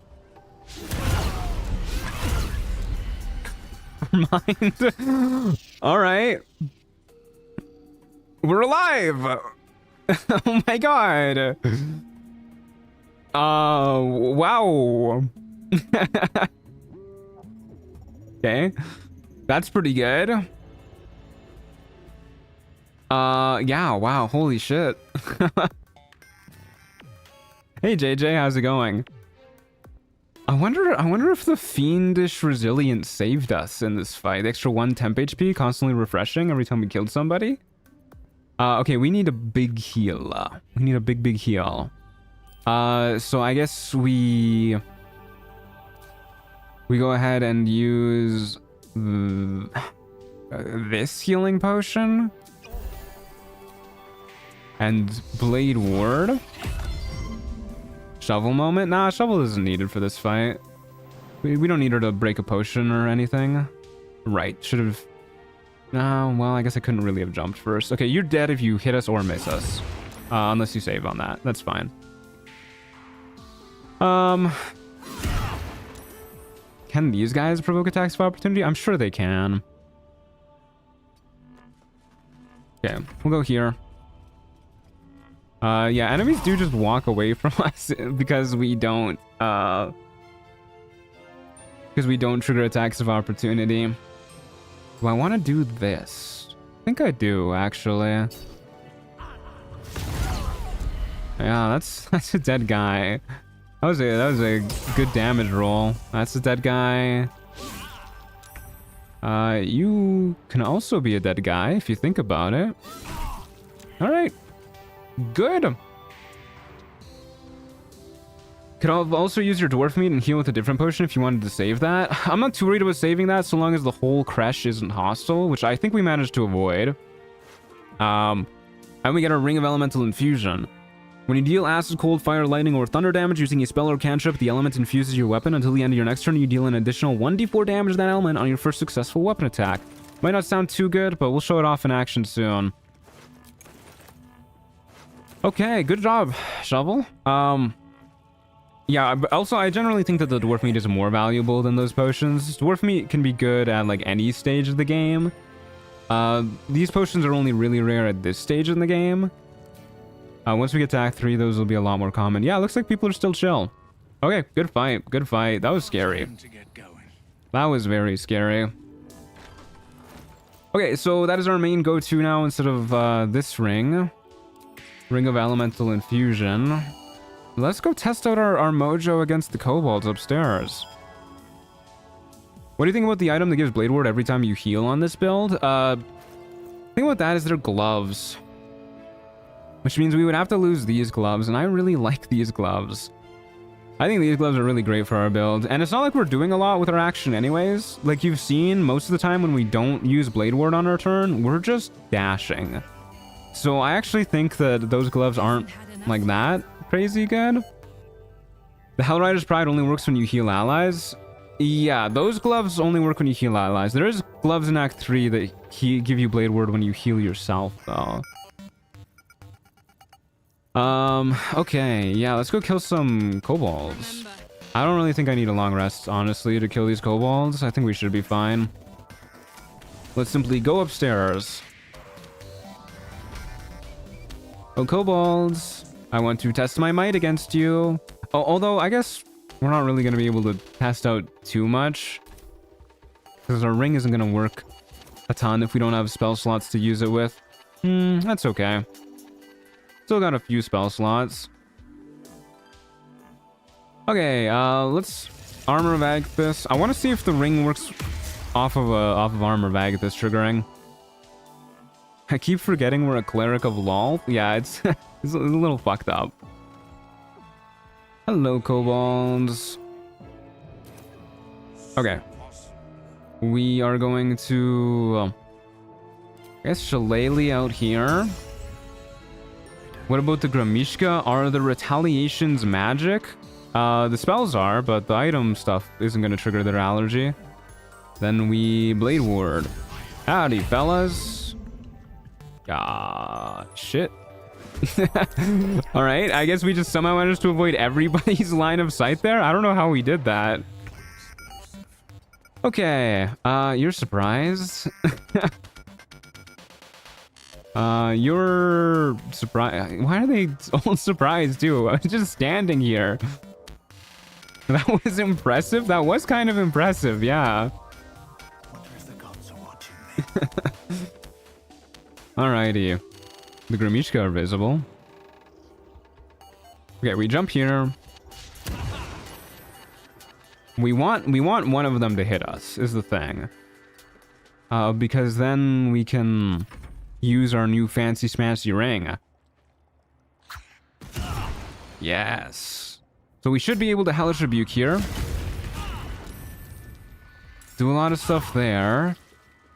F: Never mind. Alright. We're alive! Oh my god. Wow. Okay. That's pretty good. Yeah, wow, holy shit. Hey JJ, how's it going? I wonder if the Fiendish Resilience saved us in this fight. The extra 1 temp HP, constantly refreshing every time we killed somebody. Okay, we need a big heal. We need a big heal. So I guess we go ahead and use this healing potion and Blade Ward. Shovel moment? Nah, shovel isn't needed for this fight. We don't need her to break a potion or anything. Right, should have... well, I guess I couldn't really have jumped first. Okay, you're dead if you hit us or miss us. Unless you save on that. That's fine. Can these guys provoke attacks of opportunity? I'm sure they can. Okay, we'll go here. Yeah, enemies do just walk away from us because we don't trigger attacks of opportunity. Do I want to do this? I think I do, actually. Yeah, that's a dead guy. That was a good damage roll. That's a dead guy. You can also be a dead guy if you think about it. All right. Good. Could also use your dwarf meat and heal with a different potion if you wanted to save that. I'm not too worried about saving that so long as the whole Kresh isn't hostile, which I think we managed to avoid. And we get a Ring of Elemental Infusion. When you deal acid, cold, fire, lightning, or thunder damage using a spell or cantrip, the element infuses your weapon until the end of your next turn. You deal an additional 1d4 damage to that element on your first successful weapon attack. Might not sound too good, but we'll show it off in action soon. Okay, good job, Shovel. Yeah, but also I generally think that the dwarf meat is more valuable than those potions. Dwarf meat can be good at like any stage of the game. These potions are only really rare at this stage in the game. Once we get to Act 3, those will be a lot more common. Yeah, it looks like people are still chill. Okay, good fight, good fight. That was scary. That was very scary. Okay, so that is our main go-to now instead of this ring. Ring of Elemental Infusion. Let's go test out our mojo against the kobolds upstairs. What do you think about the item that gives Blade Ward every time you heal on this build? The thing about that is they're gloves. which means we would have to lose these gloves, and I really like these gloves. I think these gloves are really great for our build, and it's not like we're doing a lot with our action anyways. Like you've seen, most of the time when we don't use Blade Ward on our turn, we're just dashing. So I actually think that those gloves aren't like that crazy good. The Hellrider's Pride only works when you heal allies. Yeah, those gloves only work when you heal allies. There is gloves in Act 3 that give you Blade Ward when you heal yourself, though. Okay, yeah, let's go kill some kobolds. I don't really think I need a long rest, honestly, to kill these kobolds. I think we should be fine. Let's simply go upstairs. Oh, kobolds, I want to test my might against you. Oh, although, I guess we're not really going to be able to test out too much, because our ring isn't going to work a ton if we don't have spell slots to use it with. That's okay. Still got a few spell slots. Okay, let's armor of Agathis. I want to see if the ring works off of armor of Agathis triggering. I keep forgetting we're a cleric of LOL. Yeah, it's it's a little fucked up. Hello, kobolds. Okay. We are going to, I guess, Shillelagh out here. What about the Gramishka? Are the retaliations magic? The spells are, but the item stuff isn't going to trigger their allergy. Then we Blade Ward. Howdy, fellas. Shit. Alright, I guess we just somehow managed to avoid everybody's line of sight there. I don't know how we did that. Okay, you're surprised. You're surprised. Why are they all surprised too? I was just standing here. That was impressive. That was kind of impressive, yeah. Alrighty. The Gramishka are visible. Okay, we jump here. We want one of them to hit us, is the thing. Because then we can use our new fancy smancy ring. Yes. So we should be able to Hellish Rebuke here. Do a lot of stuff there.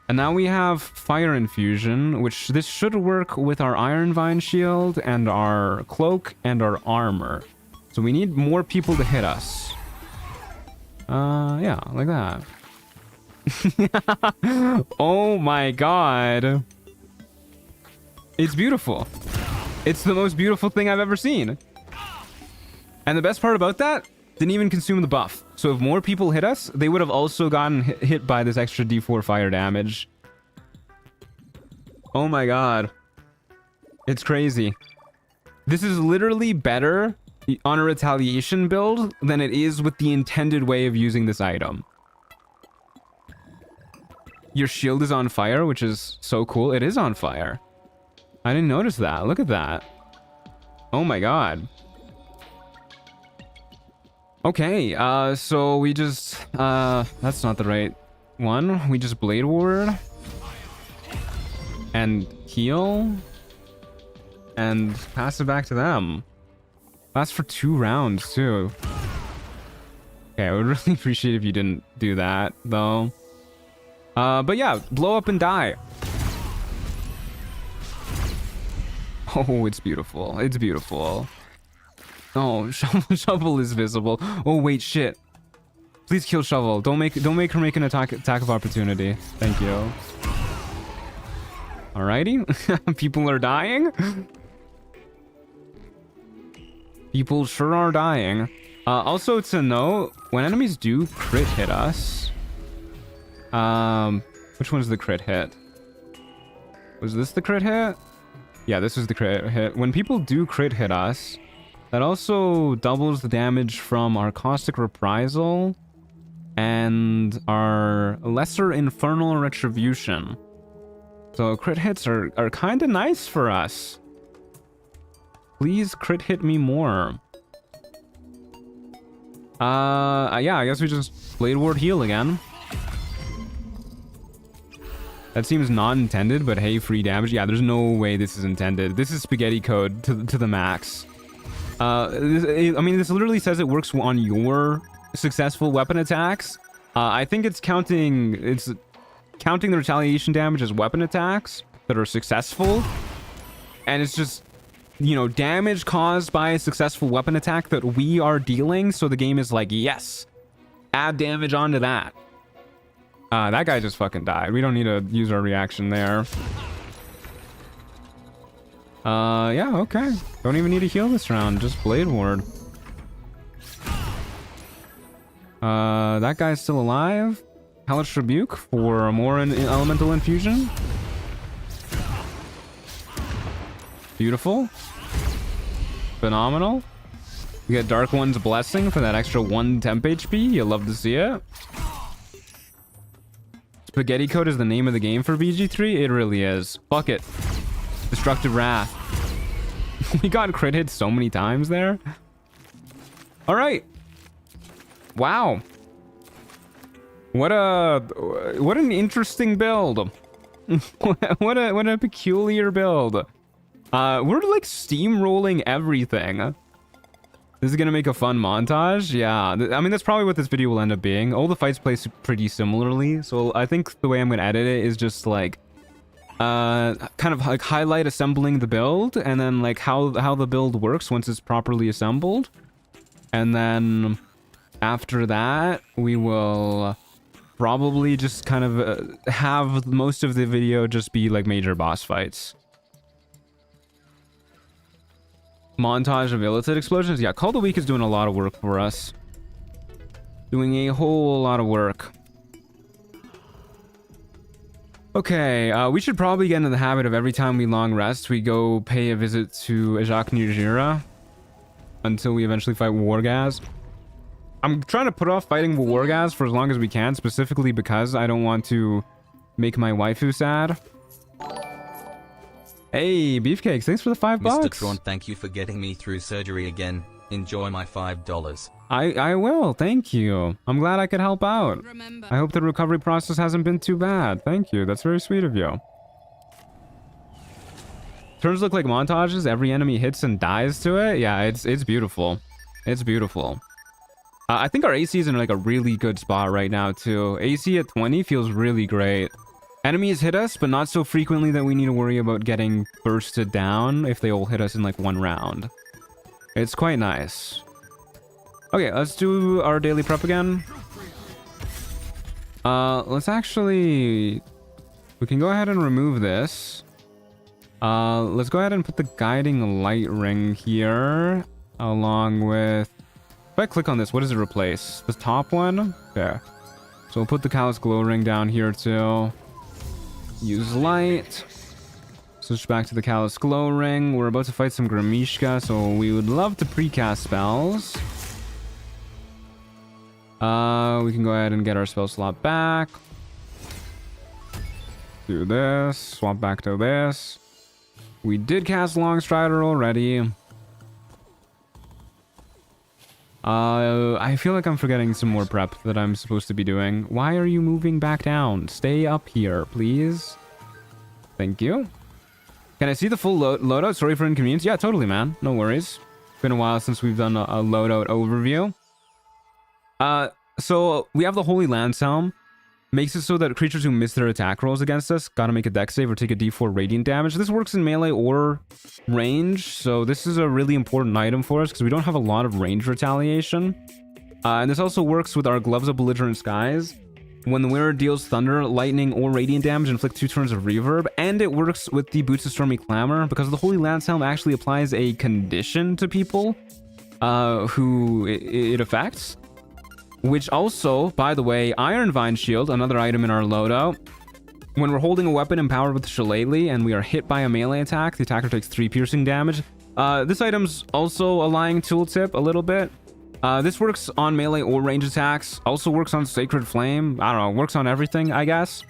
F: And now we have Fire Infusion, which this should work with our Iron Vine shield and our cloak and our armor. So we need more people to hit us. Yeah, like that. Oh my god. It's beautiful. It's the most beautiful thing I've ever seen. And the best part about that, didn't even consume the buff. So if more people hit us, they would have also gotten hit by this extra D4 fire damage. Oh my god. It's crazy. This is literally better on a retaliation build than it is with the intended way of using this item. Your shield is on fire, which is so cool. It is on fire. I didn't notice that. Look at that. Oh my god. Okay, so we just, that's not the right one. We just Blade Ward. And heal. And pass it back to them. That's for 2 rounds, too. Okay, I would really appreciate if you didn't do that, though. But yeah, blow up and die. Oh, it's beautiful. It's beautiful. Oh, Shovel is visible. Oh, wait, shit. Please kill Shovel. Don't make her make an attack of opportunity. Thank you. Alrighty. People are dying. People sure are dying. Also, to note, when enemies do crit hit us... which one's the crit hit? Was this the crit hit? Yeah, this was the crit hit. When people do crit hit us, that also doubles the damage from our Caustic Reprisal and our Lesser Infernal Retribution. So crit hits are kind of nice for us. Please crit hit me more. Yeah, I guess we just Blade Ward heal again. That seems not intended, but hey, free damage. Yeah, there's no way this is intended. This is spaghetti code to the max. I mean, this literally says it works on your successful weapon attacks. I think it's counting the retaliation damage as weapon attacks that are successful. And it's just, you know, damage caused by a successful weapon attack that we are dealing. So the game is like, yes, add damage onto that. That guy just fucking died. We don't need to use our reaction there. Yeah, okay. Don't even need to heal this round. Just Blade Ward. That guy's still alive. Hellish Rebuke for more elemental infusion. Beautiful. Phenomenal. We get Dark One's Blessing for that extra 1 temp HP. You'll love to see it. Spaghetti Code is the name of the game for BG3? It really is. Fuck it. Destructive Wrath. We got crit hit so many times there. All right. Wow. What an interesting build. what a peculiar build. We're like steamrolling everything. This is gonna make a fun montage. Yeah, I mean, that's probably what this video will end up being. All the fights play pretty similarly, so I think the way I'm gonna edit it is just like kind of like highlight assembling the build, and then like how the build works once it's properly assembled. And then after that, we will probably just kind of have most of the video just be like major boss fights. Montage of Illithid explosions. Yeah, Call the Weak is doing a lot of work for us. Doing a whole lot of work. Okay, we should probably get into the habit of every time we long rest, we go pay a visit to Ajak Nirjira until we eventually fight Wargaz. I'm trying to put off fighting Wargaz for as long as we can, specifically because I don't want to make my waifu sad. Hey, Beefcakes, thanks for the $5.
J: Mr. Tron, thank you for getting me through surgery again. Enjoy my $5.
F: I will, thank you. I'm glad I could help out.
I: Remember.
F: I hope the recovery process hasn't been too bad. Thank you, that's very sweet of you. Turns look like montages. Every enemy hits and dies to it. Yeah, it's beautiful. It's beautiful. I think our AC is in like a really good spot right now too. AC at 20 feels really great. Enemies hit us, but not so frequently that we need to worry about getting bursted down if they all hit us in like one round. It's quite nice. Okay, let's do our daily prep again. Let's actually... We can go ahead and remove this. Let's go ahead and put the guiding light ring here, along with... If I click on this, what does it replace? The top one? Okay. So we'll put the Callous Glow ring down here too. Use light. Switch back to the Callous Glow ring. We're about to fight some Gramishka, so we would love to precast spells. We can go ahead and get our spell slot back. Do this. Swap back to this. We did cast Longstrider already. I feel like I'm forgetting some more prep that I'm supposed to be doing. Why are you moving back down? Stay up here, please. Thank you. Can I see the full loadout? Sorry for inconvenience. Yeah, totally, man. No worries. Been a while since we've done a loadout overview. So we have the Holy Lance Helm. Makes it so that creatures who miss their attack rolls against us gotta make a dex save or take a d4 radiant damage. This works in melee or range, so this is a really important item for us because we don't have a lot of range retaliation. And this also works with our Gloves of Belligerent Skies. When the wearer deals thunder, lightning, or radiant damage, inflict 2 turns of reverb. And it works with the Boots of Stormy Clamor because the Holy Lance Helm actually applies a condition to people who it affects. Which also, by the way, Iron Vine Shield, another item in our loadout. When we're holding a weapon empowered with Shillelagh and we are hit by a melee attack, the attacker takes 3 piercing damage. This item's also a lying tooltip a little bit. This works on melee or range attacks. Also works on Sacred Flame. I don't know, works on everything, I guess.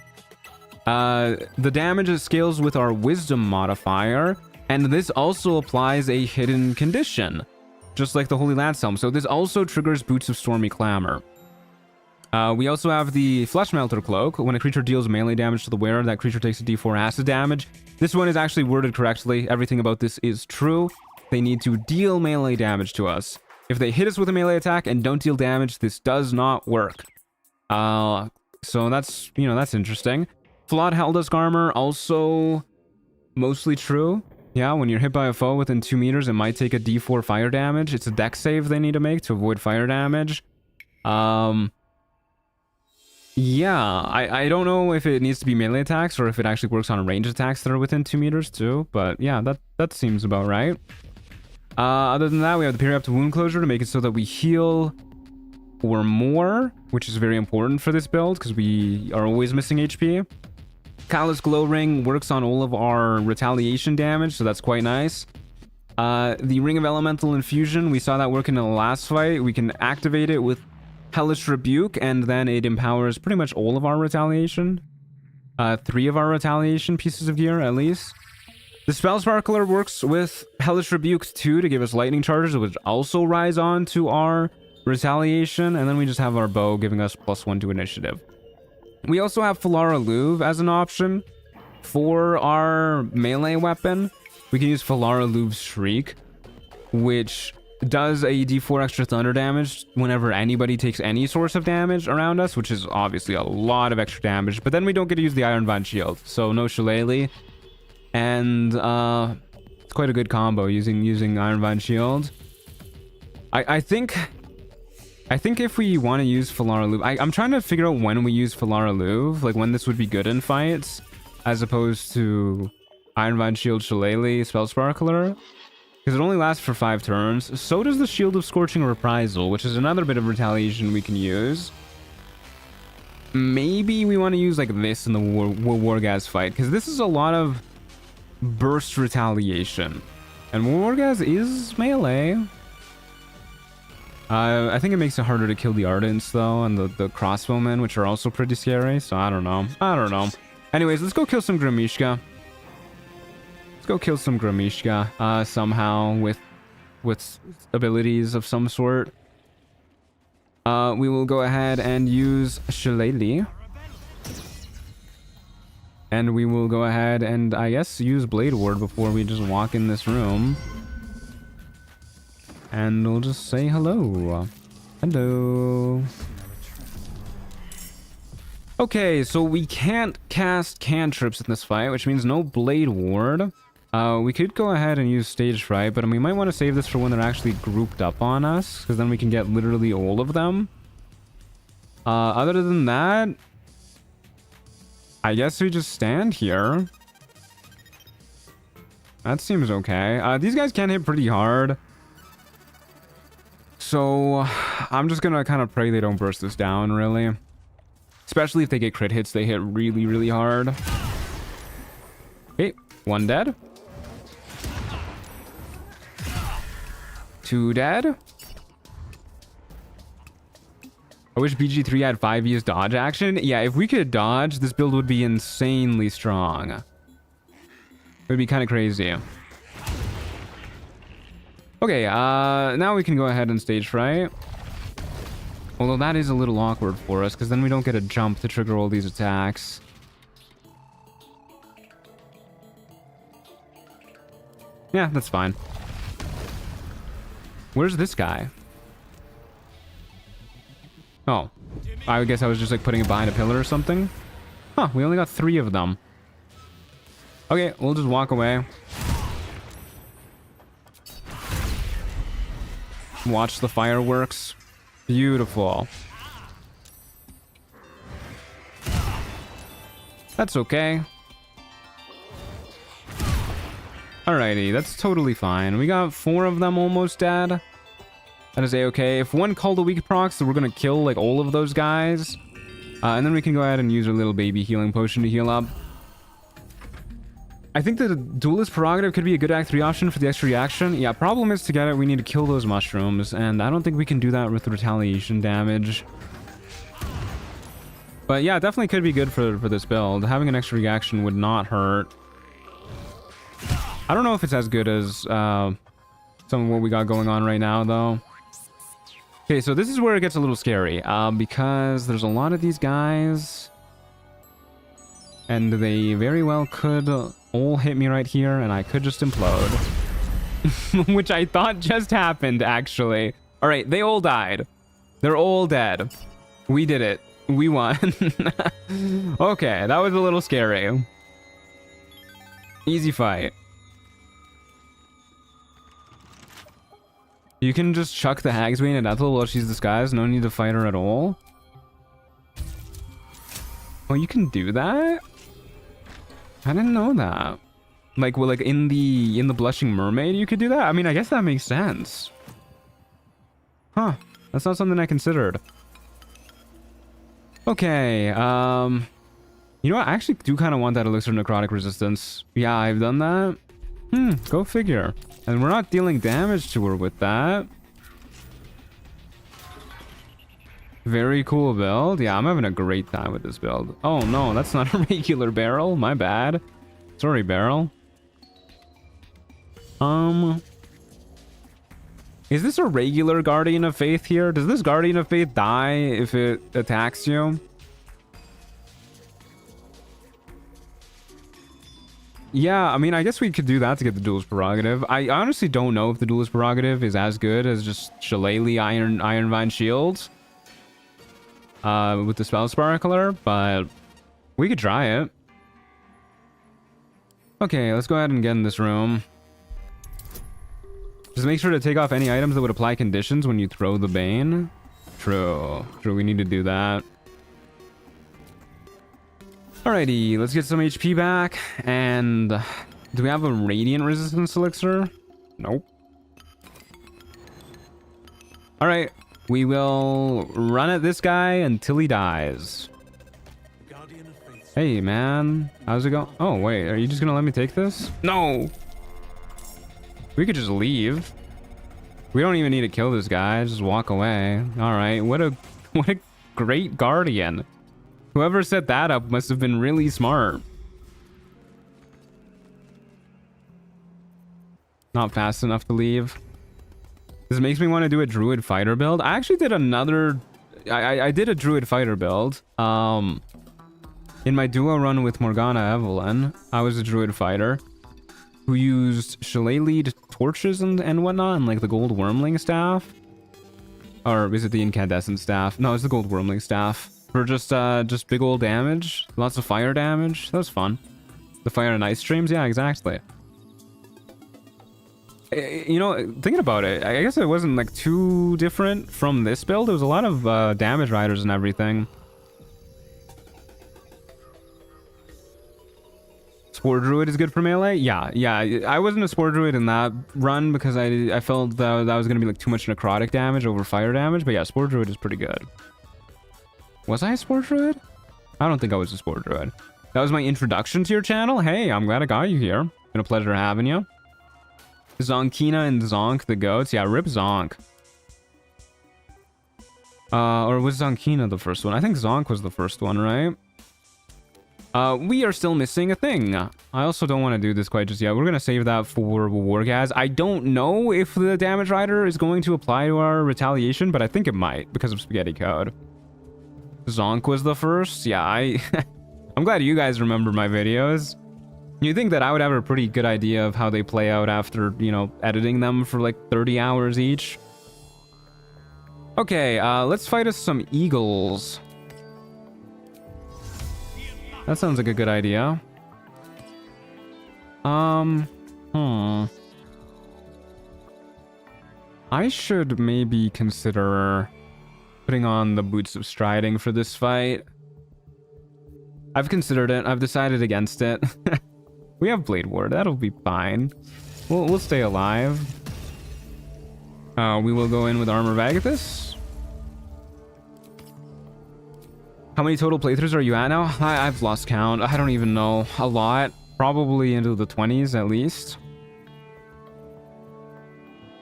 F: The damage scales with our Wisdom modifier. And this also applies a hidden condition, just like the Holy Lance Helm. So this also triggers Boots of Stormy Clamor. We also have the Flesh Melter Cloak. When a creature deals melee damage to the wearer, that creature takes a d4 acid damage. This one is actually worded correctly. Everything about this is true. They need to deal melee damage to us. If they hit us with a melee attack and don't deal damage, this does not work. So that's, you know, that's interesting. Flawed Helldusk Armor, also mostly true. Yeah, when you're hit by a foe within 2 meters, it might take a d4 fire damage. It's a dex save they need to make to avoid fire damage. Yeah, I don't know if it needs to be melee attacks or if it actually works on ranged attacks that are within 2 meters too, but yeah, that seems about right. Other than that, we have the Periapta Wound Closure to make it so that we heal or more, which is very important for this build because we are always missing HP. Callous Glow Ring works on all of our retaliation damage, so that's quite nice. The Ring of Elemental Infusion, we saw that work in the last fight. We can activate it with Hellish Rebuke, and then it empowers pretty much all of our retaliation. 3 of our retaliation pieces of gear, at least. The Spell Sparkler works with Hellish Rebuke too to give us lightning charges, which also rise on to our retaliation, and then we just have our bow giving us +1 to initiative. We also have Falara Louve as an option for our melee weapon. We can use Falara Louve's Shriek, which does a d4 extra thunder damage whenever anybody takes any source of damage around us, which is obviously a lot of extra damage, but then we don't get to use the Iron Vine Shield, so no Shillelagh. And it's quite a good combo using Iron Vine Shield. I think if we want to use Falara Louve, I'm trying to figure out when we use Falara Louve, like when this would be good in fights, as opposed to Iron Vine Shield, Shillelagh, Spell Sparkler. Because it only lasts for 5 turns. So does the Shield of Scorching Reprisal, which is another bit of retaliation we can use. Maybe we want to use like this in the Wargaz fight, because this is a lot of burst retaliation. And Wargaz is melee. I think it makes it harder to kill the Ardents, though, and the Crossbowmen, which are also pretty scary, so I don't know. Anyways, let's go kill some Grimishka. Let's go kill some Grimishka somehow with abilities of some sort. We will go ahead and use Shillelagh. And we will go ahead and, I guess, use Blade Ward before we just walk in this room. And we'll just say hello. Hello. Okay, so we can't cast cantrips in this fight, which means no Blade Ward. We could go ahead and use Stage Fright, but we might want to save this for when they're actually grouped up on us, because then we can get literally all of them. Other than that, I guess we just stand here. That seems okay. These guys can hit pretty hard. So I'm just gonna kind of pray they don't burst this down, really. Especially if they get crit hits, they hit really, really hard. Okay, 1 dead. 2 dead. I wish BG3 had 5E's dodge action. Yeah, if we could dodge, this build would be insanely strong. It would be kind of crazy. Okay, now we can go ahead and Stage Fright. Although that is a little awkward for us, because then we don't get a jump to trigger all these attacks. Yeah, that's fine. Where's this guy? Oh, I guess I was just like putting it behind a pillar or something. Huh, we only got 3 of them. Okay, we'll just walk away. Watch the fireworks. Beautiful. That's okay. Alrighty, that's totally fine. We got 4 of them almost dead. That is a-okay. If one Call to Weak procs, then we're gonna kill like all of those guys. And then we can go ahead and use our little baby healing potion to heal up. I think the Duelist Prerogative could be a good Act 3 option for the extra reaction. Yeah, problem is to get it, we need to kill those mushrooms, and I don't think we can do that with retaliation damage. But yeah, definitely could be good for this build. Having an extra reaction would not hurt. I don't know if it's as good as some of what we got going on right now, though. Okay, so this is where it gets a little scary, because there's a lot of these guys, and they very well could all hit me right here, and I could just implode. Which I thought just happened, actually. All right, they all died. They're all dead. We did it. We won. Okay, that was a little scary. Easy fight. You can just chuck the Hagsbane at Ethel while she's disguised. No need to fight her at all. Oh, you can do that? I didn't know that. Like, well, like in the Blushing Mermaid, you could do that? I mean, I guess that makes sense. Huh. That's not something I considered. Okay, you know what? I actually do kind of want that Elixir Necrotic Resistance. Yeah, I've done that. Go figure. And we're not dealing damage to her with that. Very cool build. Yeah, I'm having a great time with this build. Oh no, that's not a regular barrel. My bad. Sorry, barrel. Is this a regular Guardian of Faith here? Does this Guardian of Faith die if it attacks you? Yeah, I mean, I guess we could do that to get the Duelist Prerogative. I honestly don't know if the Duelist Prerogative is as good as just Shillelagh Ironvine Shields with the Spell Sparkler, but we could try it. Okay, let's go ahead and get in this room. Just make sure to take off any items that would apply conditions when you throw the Bane. True, we need to do that. Alrighty, let's get some HP back. And do we have a Radiant Resistance Elixir? Nope. Alright, we will run at this guy until he dies. Hey, man. How's it going? Oh, wait, are you just gonna let me take this? No! We could just leave. We don't even need to kill this guy. Just walk away. Alright, what a great Guardian. Whoever set that up must have been really smart. Not fast enough to leave. This makes me want to do a Druid Fighter build. I actually did another... I did a Druid Fighter build. In my duo run with Morgana Evelyn, I was a Druid Fighter who used Shillelagh torches and whatnot, and like the gold Wormling staff. Or is it the incandescent staff? No, it's the gold Wormling staff. For just big old damage. Lots of fire damage. That was fun. The fire and ice streams? Yeah, exactly. You know, thinking about it, I guess it wasn't like too different from this build. There was a lot of damage riders and everything. Spore Druid is good for melee? Yeah. I wasn't a Spore Druid in that run because I felt that was going to be like too much necrotic damage over fire damage. But yeah, Spore Druid is pretty good. Was I a Spore Druid? I don't think I was a Spore Druid. That was my introduction to your channel. Hey, I'm glad I got you here. Been a pleasure having you. Zonkina and Zonk the goats. Yeah, rip Zonk. Or was Zonkina the first one? I think Zonk was the first one, right? We are still missing a thing. I also don't want to do this quite just yet. We're going to save that for Wargaz. I don't know if the Damage Rider is going to apply to our Retaliation, but I think it might because of Spaghetti Code. Zonk was the first. Yeah, I'm glad you guys remember my videos. You'd think that I would have a pretty good idea of how they play out after, you know, editing them for like 30 hours each. Okay, let's fight us some eagles. That sounds like a good idea. I should maybe consider putting on the Boots of Striding for this fight. I've considered it. I've decided against it. We have Blade Ward. That'll be fine. We'll stay alive. We will go in with Armor of Agathis. How many total playthroughs are you at now? I've lost count. I don't even know. A lot. Probably into the 20s at least.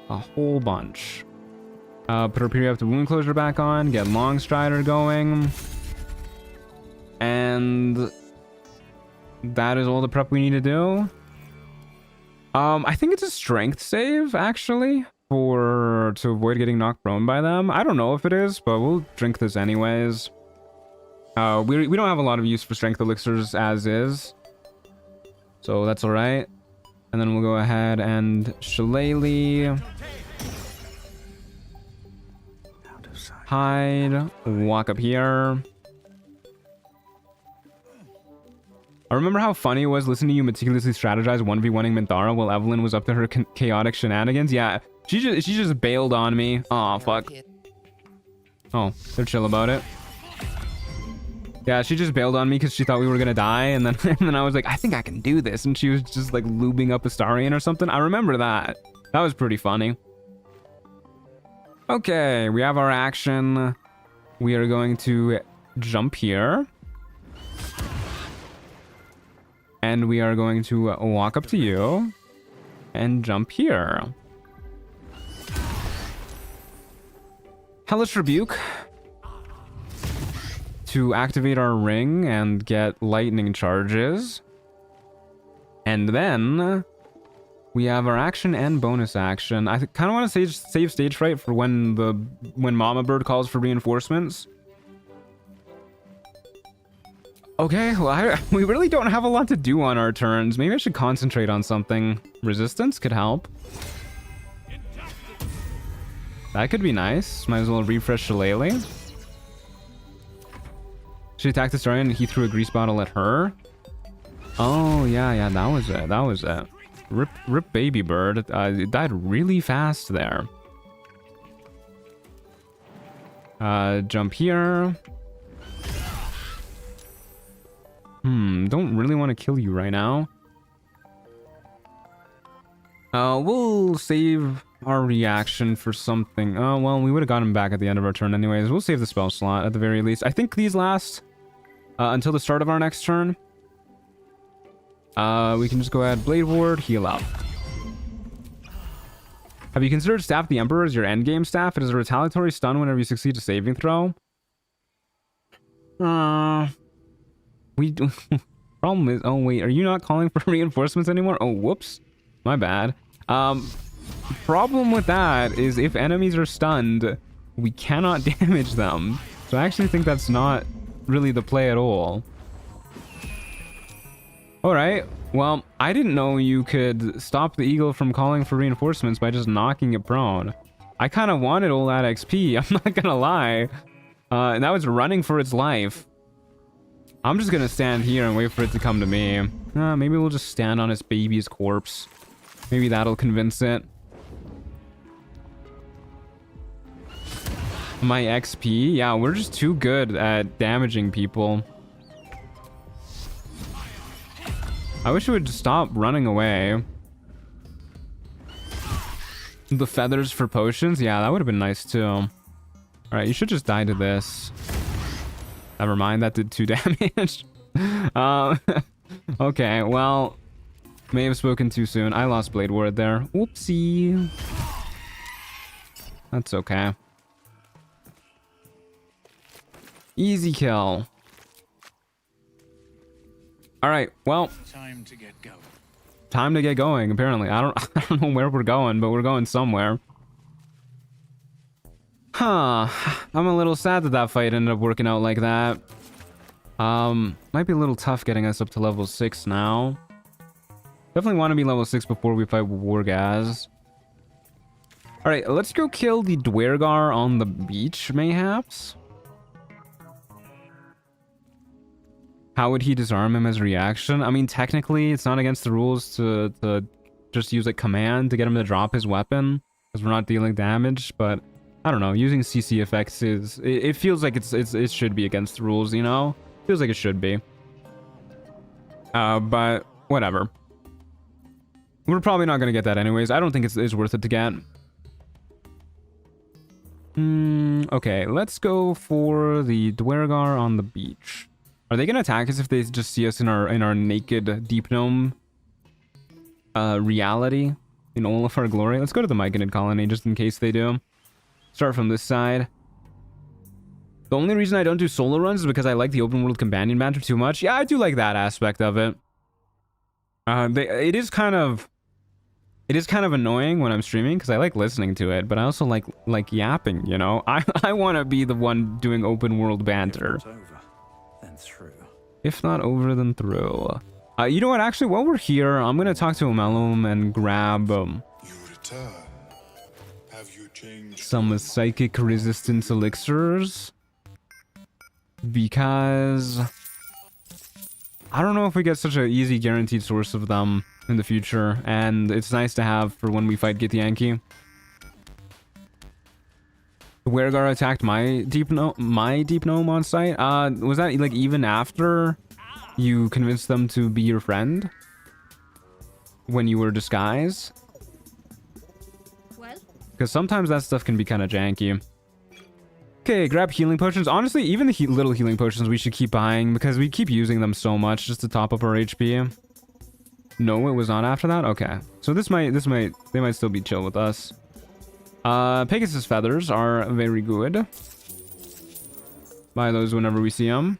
F: A whole bunch. Put our period to wound closure back on. Get Long Strider going. And that is all the prep we need to do. I think it's a strength save, actually, for for to avoid getting knocked prone by them? I don't know if it is, but we'll drink this anyways. We don't have a lot of use for strength elixirs as is, so that's all right. And then we'll go ahead and shillelagh, hide, walk up here. I remember how funny it was listening to you meticulously strategize 1v1ing Minthara while Evelyn was up to her chaotic shenanigans. Yeah, she just bailed on me. Oh fuck. Oh, they're chill about it. Yeah, she just bailed on me because she thought we were gonna die, and then I was like, I think I can do this, and she was just like lubing up Astarion or something. I remember that. That was pretty funny. Okay, we have our action. We are going to jump here. And we are going to walk up to you and jump here. Hellish Rebuke to activate our ring and get lightning charges. And then we have our action and bonus action. I kind of want to save stage fright for when Mama Bird calls for reinforcements. Okay, well, we really don't have a lot to do on our turns. Maybe I should concentrate on something. Resistance could help. That could be nice. Might as well refresh Shillelagh. She attacked Astarion and he threw a grease bottle at her. Oh, yeah, that was it. That was it. Rip baby bird. It died really fast there. Jump here. Don't really want to kill you right now. We'll save our reaction for something. Oh, well, we would have got him back at the end of our turn anyways. We'll save the spell slot at the very least. I think these last until the start of our next turn. We can just go ahead, Blade Ward, heal up. Have you considered Staff the Emperor as your endgame staff? It is a retaliatory stun whenever you succeed a saving throw. Problem is, oh wait, are you not calling for reinforcements anymore? Oh, whoops, my bad. Problem with that is if enemies are stunned, we cannot damage them. So I actually think that's not really the play at all. All right, well, I didn't know you could stop the eagle from calling for reinforcements by just knocking it prone. I kind of wanted all that XP, I'm not gonna lie. And that was running for its life. I'm just gonna stand here and wait for it to come to me. Maybe we'll just stand on its baby's corpse. Maybe that'll convince it. My XP? Yeah, we're just too good at damaging people. I wish it would stop running away. The feathers for potions? Yeah, that would have been nice too. Alright, you should just die to this. Never mind, that did 2 damage. Okay, well, may have spoken too soon. I lost Blade Ward there. Whoopsie. That's okay. Easy kill. Alright, well.
C: Time to get going.
F: Time to get going, apparently. I don't know where we're going, but we're going somewhere. Huh. I'm a little sad that that fight ended up working out like that. Might be a little tough getting us up to level 6 now. Definitely want to be level 6 before we fight Wargaz. Alright, let's go kill the Dwergar on the beach, mayhaps. How would he disarm him as a reaction? I mean, technically, it's not against the rules to just use a command to get him to drop his weapon, because we're not dealing damage, but I don't know, using CC effects is... It feels like it should be against the rules, you know? Feels like it should be. But whatever. We're probably not going to get that anyways. I don't think it's worth it to get. Okay, let's go for the Dwergar on the beach. Are they going to attack us if they just see us in our naked Deep Gnome reality? In all of our glory? Let's go to the Myconid colony just in case they do. Start from this side. The only reason I don't do solo runs is because I like the open world companion banter too much. Yeah, I do like that aspect of it. It is kind of It is kind of annoying when I'm streaming because I like listening to it, but I also like yapping, you know? I want to be the one doing open world banter.
C: If not over, then through.
F: If not over, then through. You know what? Actually, while we're here, I'm going to talk to Omelum and grab
K: You return. Have you changed?
F: some psychic resistance elixirs. Because I don't know if we get such an easy guaranteed source of them in the future, and it's nice to have for when we fight Githyanki. Wergar attacked my deep gnome on site. Was that like even after you convinced them to be your friend when you were disguised?
I: Well,
F: Because sometimes that stuff can be kind of janky. Okay, grab healing potions. Honestly, even the little healing potions we should keep buying because we keep using them so much just to top up our HP. No, it was not after that? Okay. So they might still be chill with us. Pegasus feathers are very good. Buy those whenever we see them.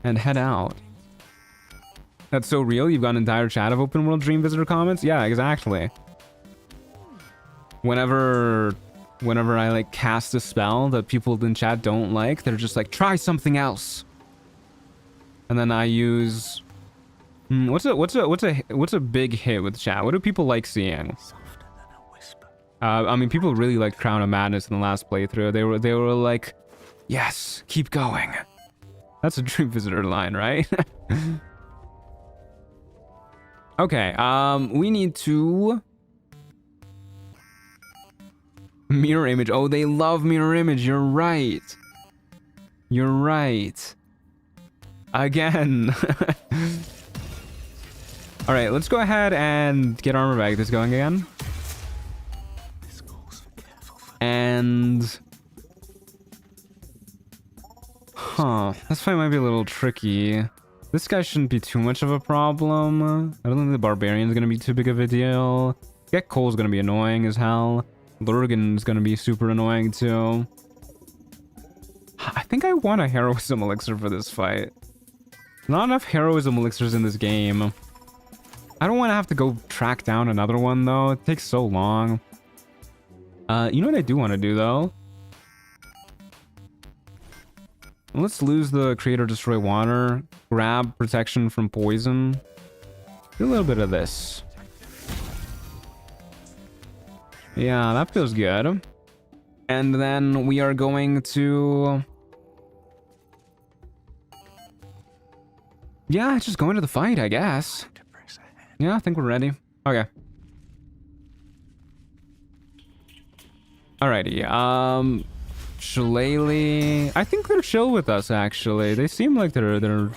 F: And head out. That's so real. You've got an entire chat of open world dream visitor comments? Yeah, exactly. Whenever I like cast a spell that people in chat don't like, they're just like, try something else. And then I use what's a big hit with chat? What do people like seeing? I mean, people really liked Crown of Madness in the last playthrough. They were like, yes, keep going. That's a dream visitor line, right? Okay, we need to mirror image. Oh, they love mirror image. You're right. You're right. Again. All right, let's go ahead and get armor bag this going again. And this fight might be a little tricky. This guy shouldn't be too much of a problem. I don't think the barbarian's gonna be too big of a deal. Get Cole's gonna be annoying as hell. Lurgan's gonna be super annoying too. I think I want a heroism elixir for this fight. Not enough heroism elixirs in this game. I don't want to have to go track down another one though. It takes so long. You know what I do want to do though? Let's lose the create or destroy water. Grab protection from poison. Do a little bit of this. Yeah, that feels good. And then we are going to... yeah, just go into the fight, I guess. Yeah, I think we're ready. Okay. Alrighty, Shillelagh. I think they're chill with us, actually. They seem like they're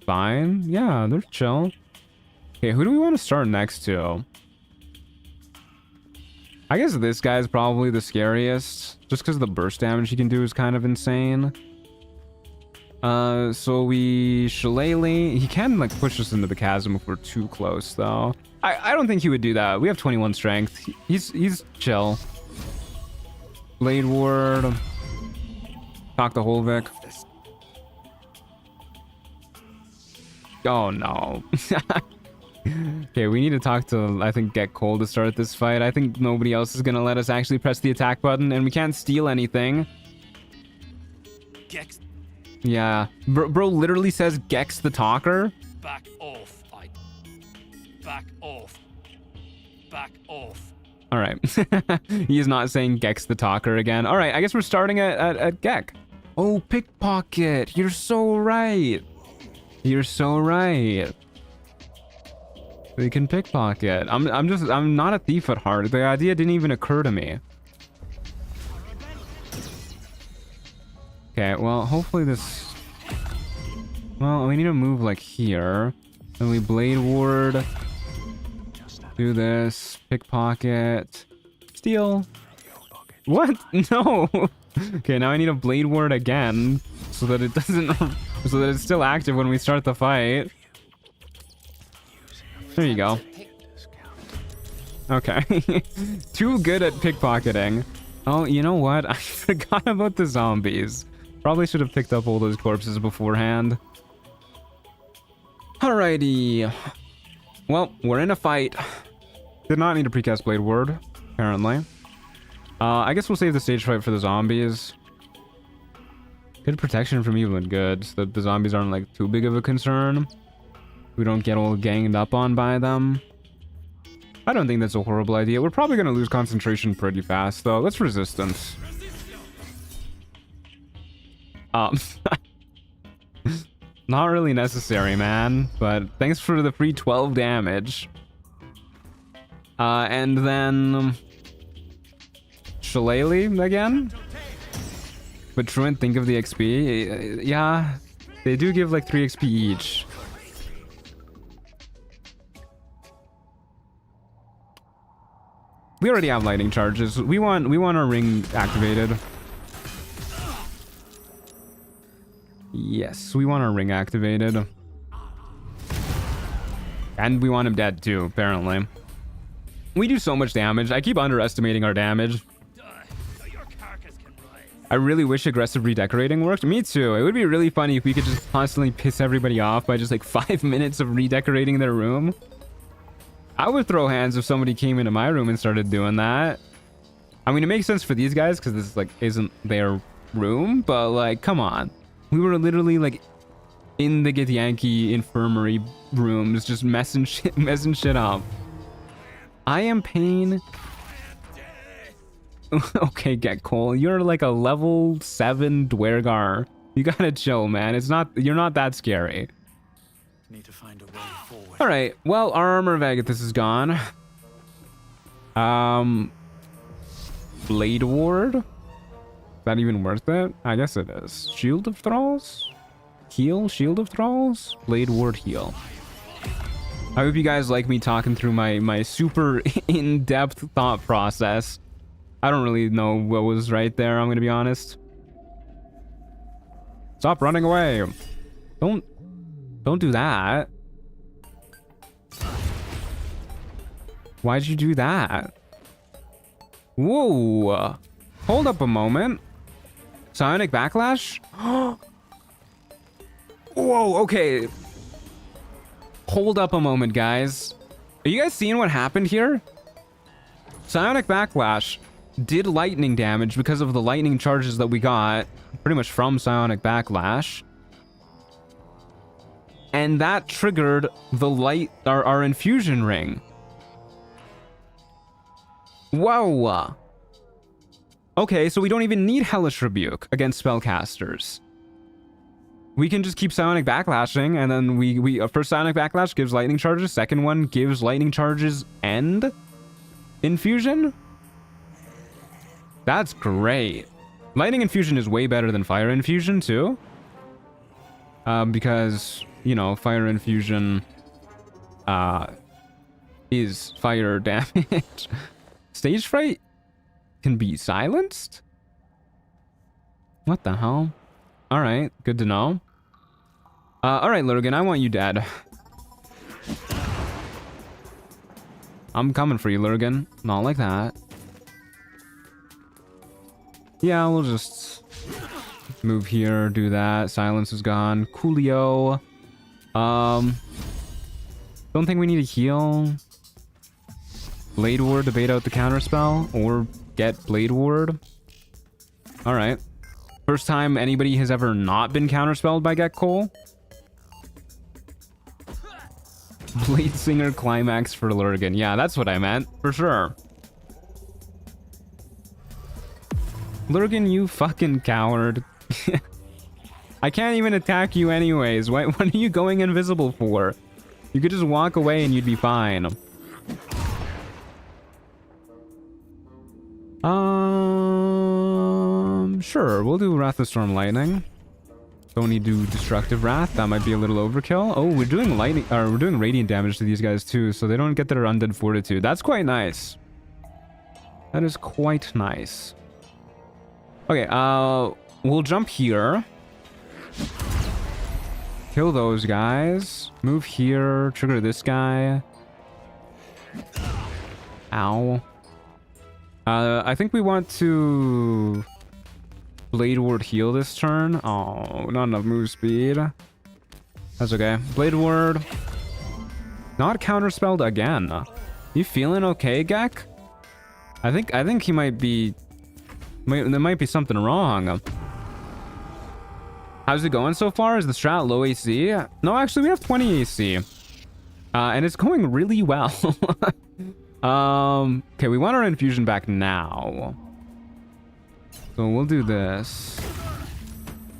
F: fine. Yeah, they're chill. Okay, who do we want to start next to? I guess this guy's probably the scariest, just because the burst damage he can do is kind of insane. So we Shillelagh. He can like push us into the chasm if we're too close, though. I don't think he would do that. We have 21 strength. He's chill. Blade Ward. Talk to Holvik. Oh no. Okay, we need to talk to, I think, Get Cold to start this fight. I think nobody else is gonna let us actually press the attack button, and we can't steal anything.
H: Gex.
F: Yeah. Bro literally says Gex the Talker.
H: Back off. Back off. Back off.
F: All right. He is not saying Gex the Talker again. All right, I guess we're starting at Gek. Oh, pickpocket. You're so right. You're so right. We can pickpocket. I'm not a thief at heart. The idea didn't even occur to me. Okay, well, hopefully this... well, we need to move like here. Then we Blade Ward. Do this. Pickpocket. Steal. What? No! Okay, now I need a Blade Ward again. So that it doesn't... so that it's still active when we start the fight. There you go. Okay. Too good at pickpocketing. Oh, you know what? I forgot about the zombies. Probably should have picked up all those corpses beforehand. Alrighty. Well, we're in a fight. Did not need to precast Blade Ward, apparently. I guess we'll save the stage fright for the zombies. Good protection from evil and good, so that the zombies aren't like too big of a concern. We don't get all ganged up on by them. I don't think that's a horrible idea. We're probably going to lose concentration pretty fast, though. Let's resistance. Not really necessary, man. But thanks for the free 12 damage. And then... Shillelagh again? But Truant, think of the XP. Yeah, they do give like 3 XP each. We already have lightning charges. We want our ring activated. Yes, we want our ring activated. And we want him dead too, apparently. We do so much damage. I keep underestimating our damage. I really wish aggressive redecorating worked. Me too. It would be really funny if we could just constantly piss everybody off by just like 5 minutes of redecorating their room. I would throw hands if somebody came into my room and started doing that. I mean, it makes sense for these guys because this like isn't their room, but like, come on. We were literally like in the Githyanki infirmary rooms just messing shit up. I am pain. Okay, Get Cole, you're like a level 7 Dwergar. You gotta chill, man. You're not that scary.
C: Need to find a way forward.
F: All right. Well, our armor of Agathis is gone. Blade Ward. Is that even worth it? I guess it is. Shield of Thralls. Heal. Shield of Thralls. Blade Ward heal. I hope you guys like me talking through my super in-depth thought process. I don't really know what was right there, I'm gonna be honest. Stop running away. Don't do that. Why'd you do that? Whoa. Hold up a moment. Psionic Backlash? Whoa, okay. Hold up a moment, guys. Are you guys seeing what happened here? Psionic Backlash did lightning damage because of the lightning charges that we got pretty much from Psionic Backlash. And that triggered the our infusion ring. Whoa. Okay, so we don't even need Hellish Rebuke against spellcasters. We can just keep Psionic Backlashing, and then we first Psionic Backlash gives lightning charges, second one gives lightning charges and infusion? That's great. Lightning Infusion is way better than Fire Infusion, too. Because, you know, Fire Infusion is fire damage. Stage Fright can be silenced? What the hell? Alright, good to know. Alright, Lurgan, I want you dead. I'm coming for you, Lurgan. Not like that. Yeah, we'll just move here, do that. Silence is gone. Coolio. Don't think we need to heal. Blade Ward to bait out the counterspell, or get Blade Ward. Alright. First time anybody has ever not been counterspelled by Get Cole. Blade Singer Climax for Lurgan. Yeah, that's what I meant, for sure. Lurgan, you fucking coward. I can't even attack you anyways. What are you going invisible for? You could just walk away and you'd be fine. Sure, we'll do Wrath of Storm Lightning. Don't need to do Destructive Wrath. That might be a little overkill. Oh, we're doing lightning, or we're doing radiant damage to these guys too, so they don't get their Undead Fortitude. That's quite nice. That is quite nice. Okay, we'll jump here. Kill those guys. Move here. Trigger this guy. Ow. I think we want to Blade Ward heal this turn. Oh, not enough move speed. That's okay. Blade Ward. Not counterspelled again. You feeling okay, Gek? I think he might be... there might be something wrong. How's it going so far? Is the strat low AC? No, actually, we have 20 AC. And it's going really well. Okay, we want our infusion back now. So we'll do this.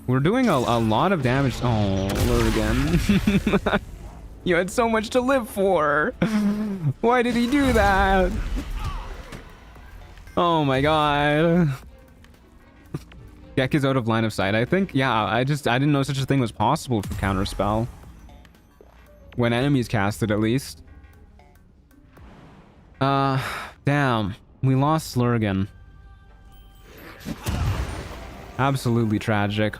F: We're doing a lot of damage. Oh, Lord again. You had so much to live for. Why did he do that? Oh my god. Gek is out of line of sight, I think. Yeah, I didn't know such a thing was possible for counterspell. When enemies cast it, at least. Damn. We lost Slurgan. Absolutely tragic.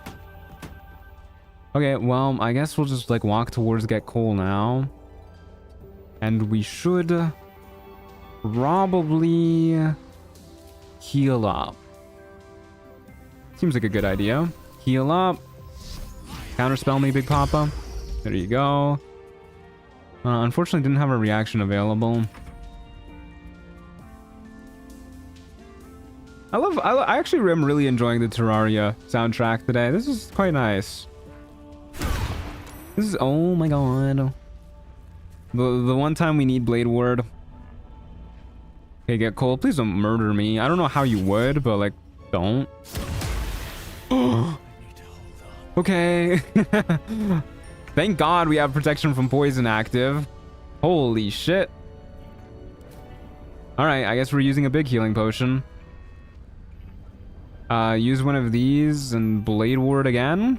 F: Okay, well, I guess we'll just, like, walk towards Get Coal now. And we should probably heal up. Seems like a good idea. Heal up. Counterspell me, Big Papa. There you go. Unfortunately, didn't have a reaction available. I actually am really enjoying the Terraria soundtrack today. This is quite nice. This is, oh my god. The one time we need Blade Ward. Okay, Get Cold. Please don't murder me. I don't know how you would, but like, don't. Okay. Thank God we have protection from poison active. Holy shit. Alright, I guess we're using a big healing potion. Use one of these and Blade Ward again.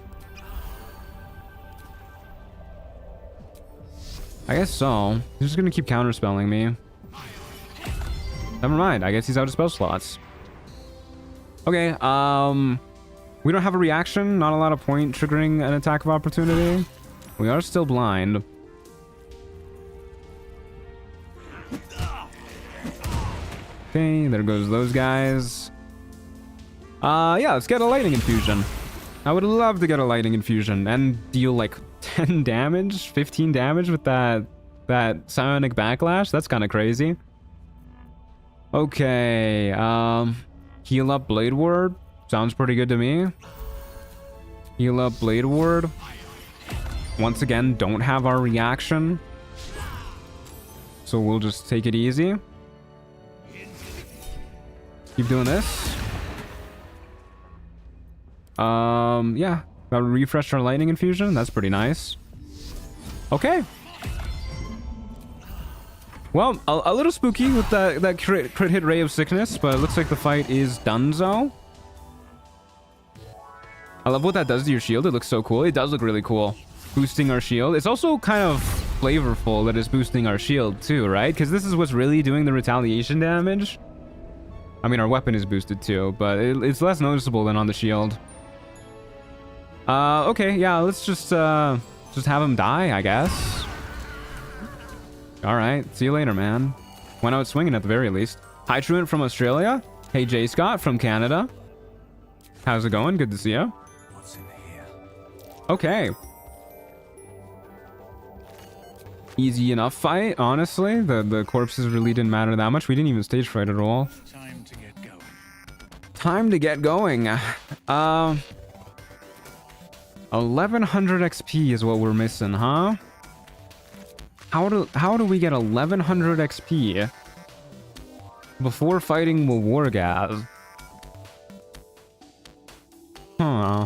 F: I guess so. He's just gonna keep counterspelling me. Never mind. I guess he's out of spell slots. Okay, we don't have a reaction. Not a lot of point triggering an attack of opportunity. We are still blind. Okay, there goes those guys. Yeah, let's get a lightning infusion. I would love to get a lightning infusion and deal like 10 damage, 15 damage with that psionic backlash. That's kind of crazy. Okay, heal up Blade Ward. Sounds pretty good to me. Heal up Blade Ward. Once again, don't have our reaction. So we'll just take it easy. Keep doing this. Yeah. Got to refresh our lightning infusion. That's pretty nice. Okay. Well, a little spooky with that crit hit Ray of Sickness, but it looks like the fight is donezo. I love what that does to your shield. It looks so cool. It does look really cool. Boosting our shield. It's also kind of flavorful that it's boosting our shield too, right? Because this is what's really doing the retaliation damage. I mean, our weapon is boosted too, but it's less noticeable than on the shield. Okay, yeah, let's just have him die, I guess. Alright, see you later, man. Went out swinging at the very least. Hi, Truant from Australia. Hey, J. Scott from Canada. How's it going? Good to see you.
C: What's in here?
F: Okay. Easy enough fight, honestly. The corpses really didn't matter that much. We didn't even stage fright at all.
C: Time to get going.
F: Time to get going. 1100 XP is what we're missing, huh? How do we get 1100 XP before fighting Wargaz? Huh.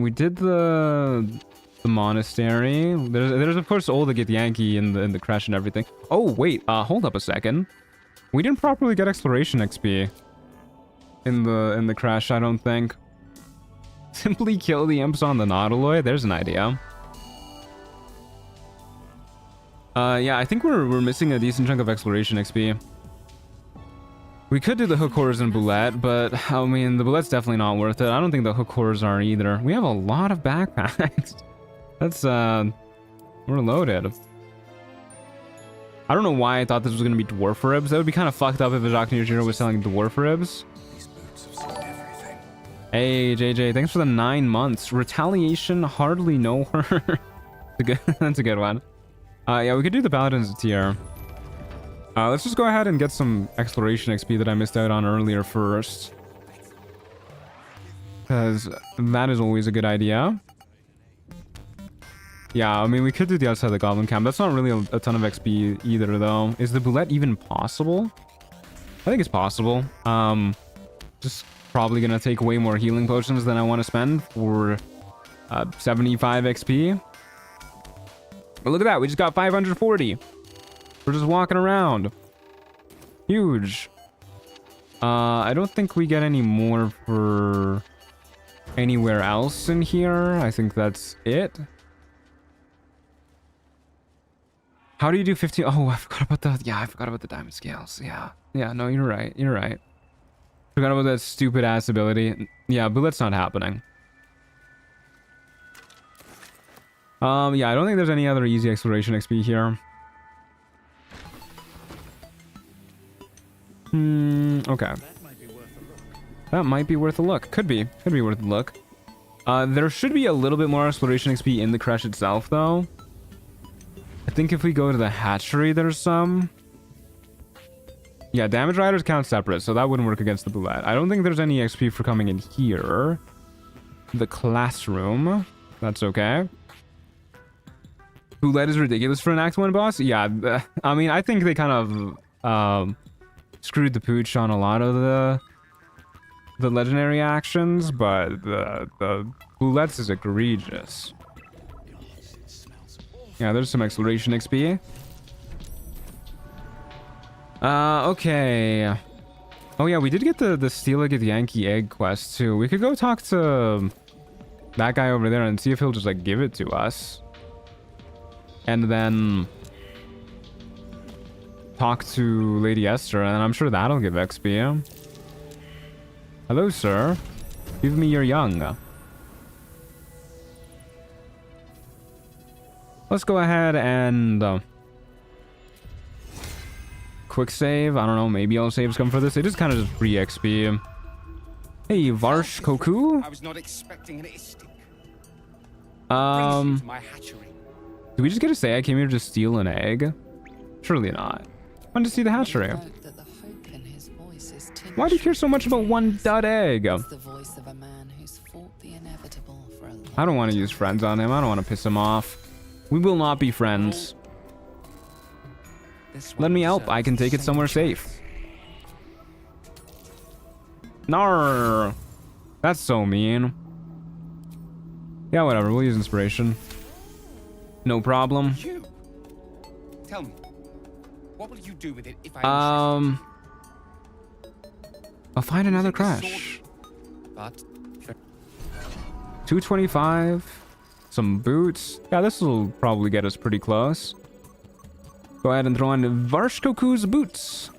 F: We did the monastery. There's of course all the Get Yankee in the crash and everything. Oh wait, hold up a second. We didn't properly get exploration XP in the crash, I don't think. Simply kill the imps on the Nautiloid. There's an idea. Yeah, I think we're missing a decent chunk of exploration XP. We could do the hook horrors and boulette, but I mean, the boulette's definitely not worth it. I don't think the hook horrors are either. We have a lot of backpacks. That's we're loaded. I don't know why I thought this was gonna be dwarf ribs. That would be kind of fucked up if Jacques Nirjiro was selling dwarf ribs.
C: These boots have seen everything.
F: Hey JJ, thanks for the 9 months. Retaliation, hardly know her. That's a good one. Yeah, we could do the Paladin's tier. Let's just go ahead and get some exploration XP that I missed out on earlier first. Because that is always a good idea. Yeah, I mean, we could do the outside of the Goblin Camp. That's not really a ton of XP either, though. Is the Boulette even possible? I think it's possible. Just probably gonna take way more healing potions than I want to spend for 75 XP. But look at that, we just got 540. We're just walking around. Huge. I don't think we get any more for anywhere else in here. I think that's it. How do you do 15? Oh, I forgot about the... Yeah, I forgot about the diamond scales. Yeah. Yeah, no, you're right. You're right. Forgot about that stupid ass ability. Yeah, but that's not happening. Yeah, I don't think there's any other easy exploration XP here. Okay. That might be worth a look. Could be worth a look. There should be a little bit more exploration XP in the crash itself, though. I think if we go to the hatchery, there's some. Yeah, damage riders count separate, so that wouldn't work against the Boulette. I don't think there's any XP for coming in here. The classroom. That's okay. Boulette is ridiculous for an Act 1 boss? Yeah, I mean, I think they kind of screwed the pooch on a lot of the legendary actions, but the Boulette's is egregious. Yeah, there's some exploration XP. Okay. Oh yeah, we did get the Steal a Yankee egg quest too. We could go talk to that guy over there and see if he'll just like give it to us. And then talk to Lady Esther, and I'm sure that'll give XP. Hello, sir. Give me your young. Let's go ahead and quick save. I don't know, maybe all saves come for this. It is kind of just free XP. Hey, Varsh Koku?
H: I was not expecting an istic.
F: Did we just get to say I came here to steal an egg? Surely not. I wanted to see the hatchery. Why do you care so much about one dud egg? I don't want to use friends on him. I don't want to piss him off. We will not be friends. Let me help. I can take it somewhere safe. Nar. That's so mean. Yeah, whatever. We'll use inspiration. No problem.
H: Tell me, what will you do with it if I
F: I'll find another crash.
H: But
F: 225. Some boots. Yeah, this will probably get us pretty close. Go ahead and throw in Varshkoku's boots.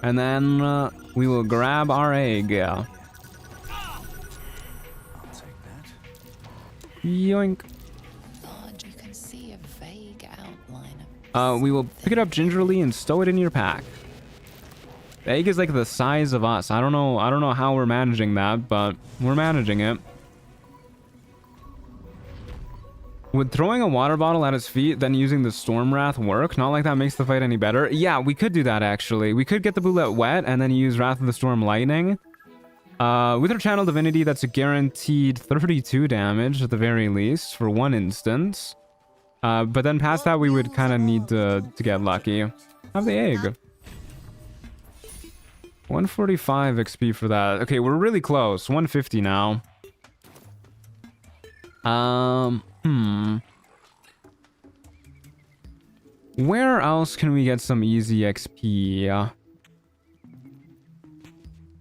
F: And then we will grab our egg. Yeah.
C: I'll take that.
F: Yoink.
E: Lord, you can see a vague outline of
F: we will pick it up gingerly and stow it in your pack. The egg is like the size of us. I don't know how we're managing that, but we're managing it. Would throwing a water bottle at his feet, then using the Storm Wrath work? Not like that makes the fight any better. Yeah, we could do that, actually. We could get the Boulette wet and then use Wrath of the Storm Lightning. With our Channel Divinity, that's a guaranteed 32 damage at the very least for one instance. But then past that, we would kind of need to get lucky. Have the egg. 145 XP for that. Okay, we're really close. 150 now. Where else can we get some easy XP?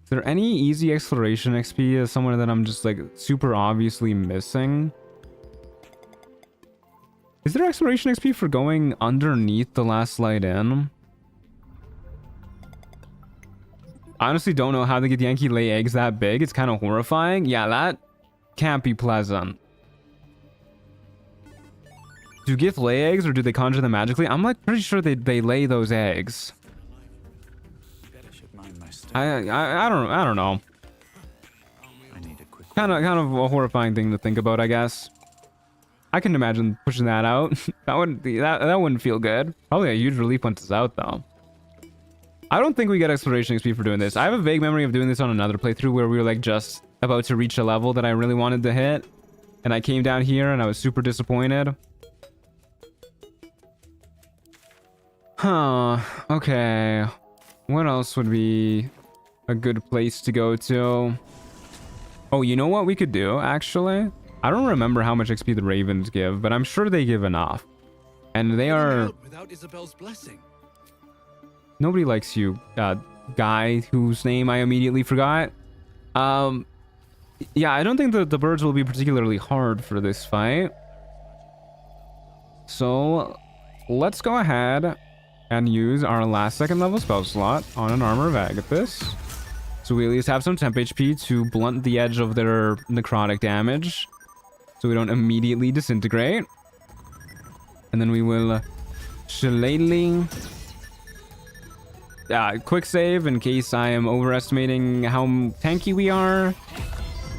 F: Is there any easy exploration XP somewhere that I'm just like super obviously missing? Is there exploration XP for going underneath the last light in? I honestly don't know how the Githyanki lay eggs that big. It's kind of horrifying. Yeah, that can't be pleasant. Do Gith lay eggs or do they conjure them magically? I'm like pretty sure they lay those eggs. I don't know. Kind of a horrifying thing to think about, I guess. I can imagine pushing that out. that wouldn't feel good. Probably a huge relief once it's out though. I don't think we get exploration XP for doing this. I have a vague memory of doing this on another playthrough where we were like just about to reach a level that I really wanted to hit, and I came down here and I was super disappointed. Huh. Okay. What else would be a good place to go to? Oh, you know what we could do, actually? I don't remember how much XP the Ravens give, but I'm sure they give enough. And they are...
C: Without Isabel's blessing.
F: Nobody likes you, guy whose name I immediately forgot. Yeah, I don't think the birds will be particularly hard for this fight. So, let's go ahead and use our last second level spell slot on an Armor of Agathis. So we at least have some temp HP to blunt the edge of their necrotic damage, so we don't immediately disintegrate. And then we will shillelagh. Quick save in case I am overestimating how tanky we are.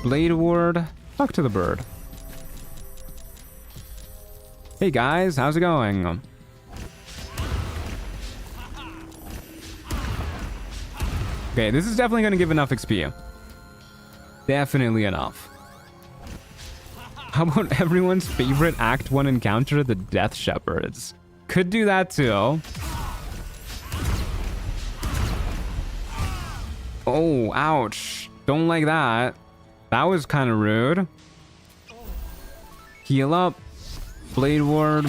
F: Blade Ward. Talk to the bird. Hey guys, how's it going? Okay, this is definitely going to give enough XP. Definitely enough. How about everyone's favorite Act 1 encounter, the Death Shepherds? Could do that too. Oh, ouch. Don't like that. That was kind of rude. Heal up. Blade Ward.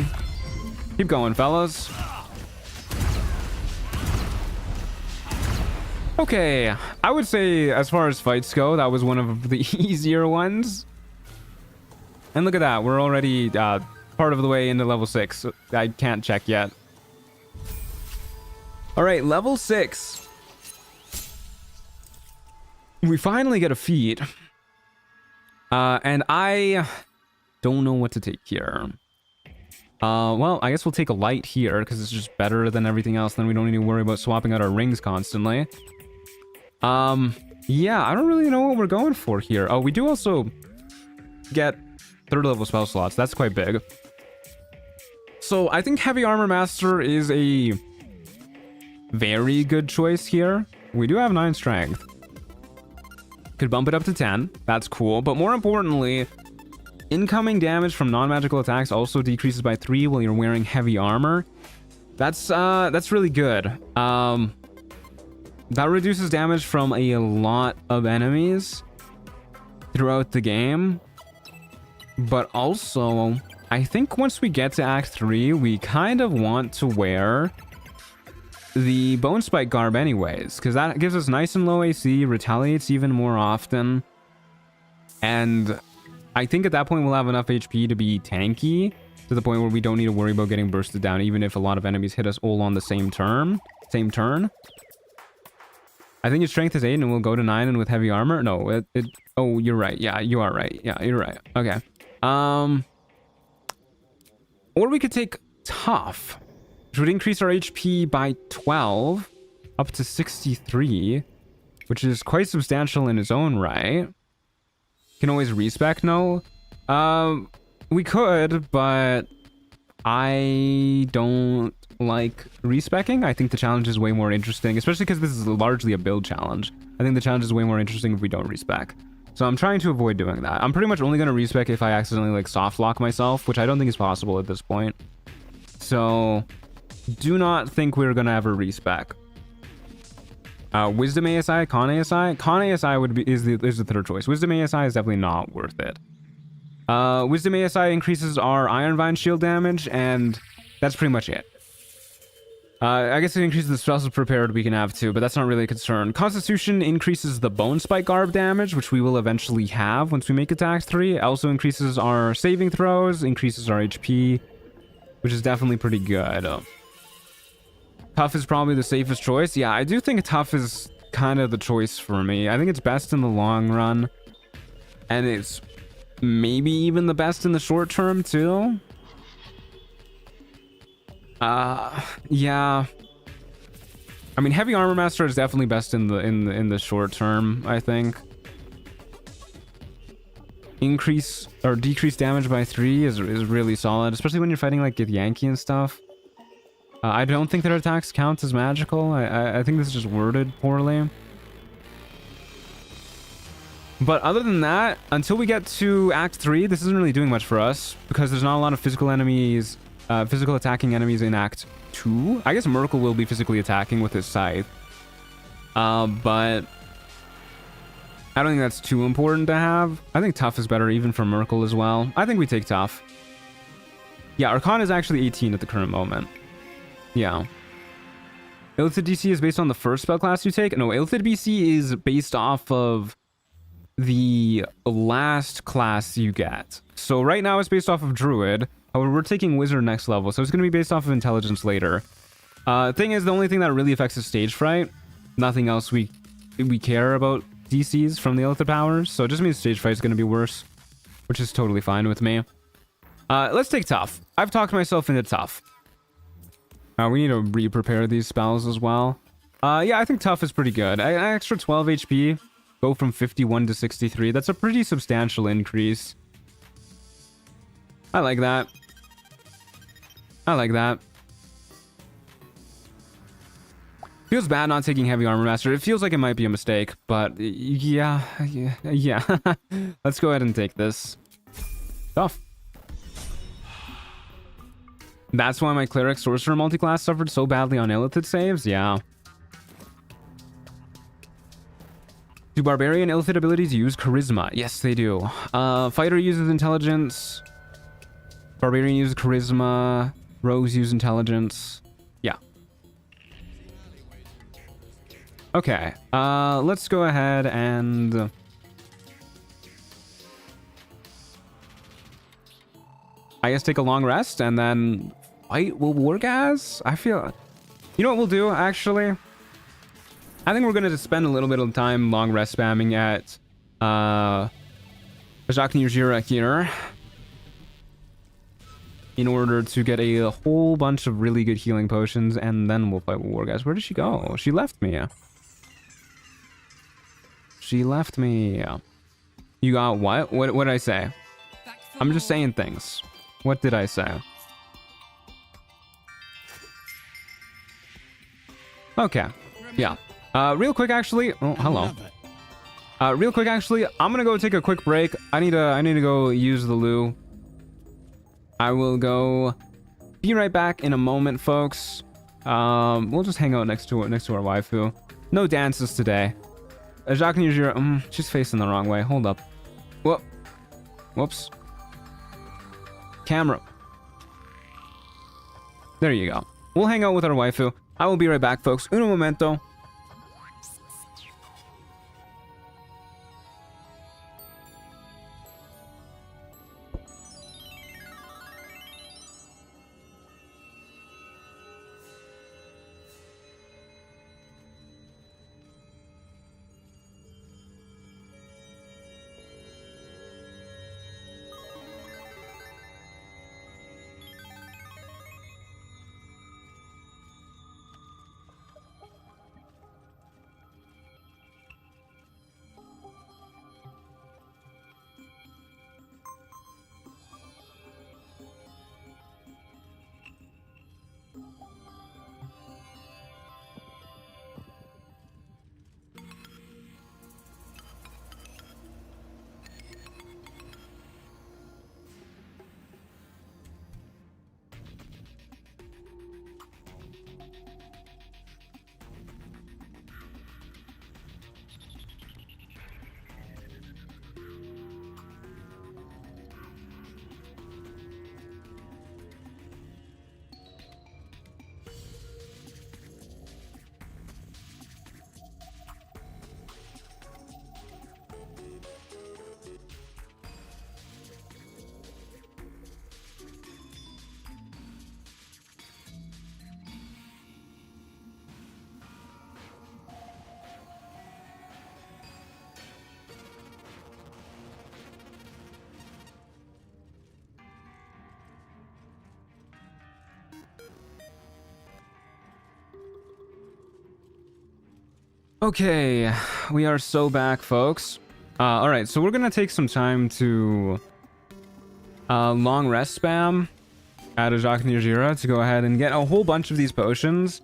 F: Keep going, fellas. Okay, I would say as far as fights go, that was one of the easier ones. And look at that, we're already part of the way into level 6. I can't check yet. All right, level 6. We finally get a feat. And I don't know what to take here. Well, I guess we'll take a light here because it's just better than everything else. Then we don't need to worry about swapping out our rings constantly. Yeah, I don't really know what we're going for here. Oh, we do also get 3rd level spell slots. That's quite big. So I think Heavy Armor Master is a very good choice here. We do have 9 strength. Could bump it up to 10. That's cool. But more importantly, incoming damage from non-magical attacks also decreases by 3 while you're wearing heavy armor. That's really good. That reduces damage from a lot of enemies throughout the game. But also, I think once we get to Act 3, we kind of want to wear the Bone Spike Garb anyways, because that gives us nice and low AC, retaliates even more often. And I think at that point we'll have enough HP to be tanky, to the point where we don't need to worry about getting bursted down, even if a lot of enemies hit us all on the same turn. I think its strength is 8 and we'll go to 9, and with heavy armor. No, oh, you're right. Yeah, you are right. Yeah, you're right. Okay. Or we could take tough, which would increase our HP by 12 up to 63, which is quite substantial in its own right. Can always respec. No, we could, but I don't like respecking. I think the challenge is way more interesting, especially because this is largely a build challenge. I think the challenge is way more interesting if we don't respec. So I'm trying to avoid doing that. I'm pretty much only going to respec if I accidentally like soft lock myself, which I don't think is possible at this point. So do not think we're going to ever respec. Wisdom ASI, Con ASI. Con ASI is the 3rd choice. Wisdom ASI is definitely not worth it. Wisdom ASI increases our Iron Vine shield damage, and that's pretty much it. I guess it increases the spells prepared we can have too, but that's not really a concern. Constitution increases the Bone Spike Garb damage, which we will eventually have once we make it to Act 3. It also increases our saving throws, increases our HP, which is definitely pretty good. Tough is probably the safest choice. Yeah, I do think tough is kind of the choice for me. I think it's best in the long run, and it's maybe even the best in the short term too. Yeah. I mean, Heavy Armor Master is definitely best in the short term, I think. increase or decrease damage by 3 is really solid, especially when you're fighting like Githyanki and stuff. I don't think their attacks count as magical. I think this is just worded poorly. But other than that, until we get to Act 3, this isn't really doing much for us because there's not a lot of physical enemies, physical attacking enemies in Act 2. I guess Merkel will be physically attacking with his scythe. But I don't think that's too important to have. I think tough is better even for Merkel as well. I think we take tough. Yeah, Arcana is actually 18 at the current moment. Yeah. Illithid DC is based on the first spellclass you take? No, Illithid BC is based off of the last class you get. So right now it's based off of Druid. However, we're taking Wizard next level, so it's going to be based off of Intelligence later. Thing is, the only thing that really affects is Stage Fright. Nothing else we care about DCs from the Illithid powers, so it just means Stage Fright is going to be worse, which is totally fine with me. Let's take Tough. I've talked myself into Tough. We need to re-prepare these spells as well. Yeah, I think Tough is pretty good. An extra 12 HP, go from 51 to 63. That's a pretty substantial increase. I like that. I like that. Feels bad not taking Heavy Armor Master. It feels like it might be a mistake, but yeah. Let's go ahead and take this. Tough. That's why my Cleric Sorcerer multiclass suffered so badly on Illithid saves? Yeah. Do Barbarian Illithid abilities use Charisma? Yes, they do. Fighter uses Intelligence. Barbarian uses Charisma. Rogues use Intelligence. Yeah. Okay. Let's go ahead and... I guess take a long rest and then fight will work as? I feel... You know what we'll do, actually? I think we're going to spend a little bit of time long rest spamming at Jacques Nirjira here in order to get a whole bunch of really good healing potions, and then we'll fight War Guys. Where did she go? She left me. She left me. You got what? What did I say? I'm just saying things. What did I say? Okay. Yeah. Real quick, actually. Oh, hello. Real quick, actually, I'm gonna go take a quick break. I need to go use the loo. I will go. Be right back in a moment, folks. We'll just hang out next to our waifu. No dances today. Jacques Nirjira. She's facing the wrong way. Hold up. Whoop. Whoops. Camera. There you go. We'll hang out with our waifu. I will be right back, folks. Uno momento. Okay, we are so back, folks. All right, so we're gonna take some time to long rest spam at a Jacques Nirjira to go ahead and get a whole bunch of these potions.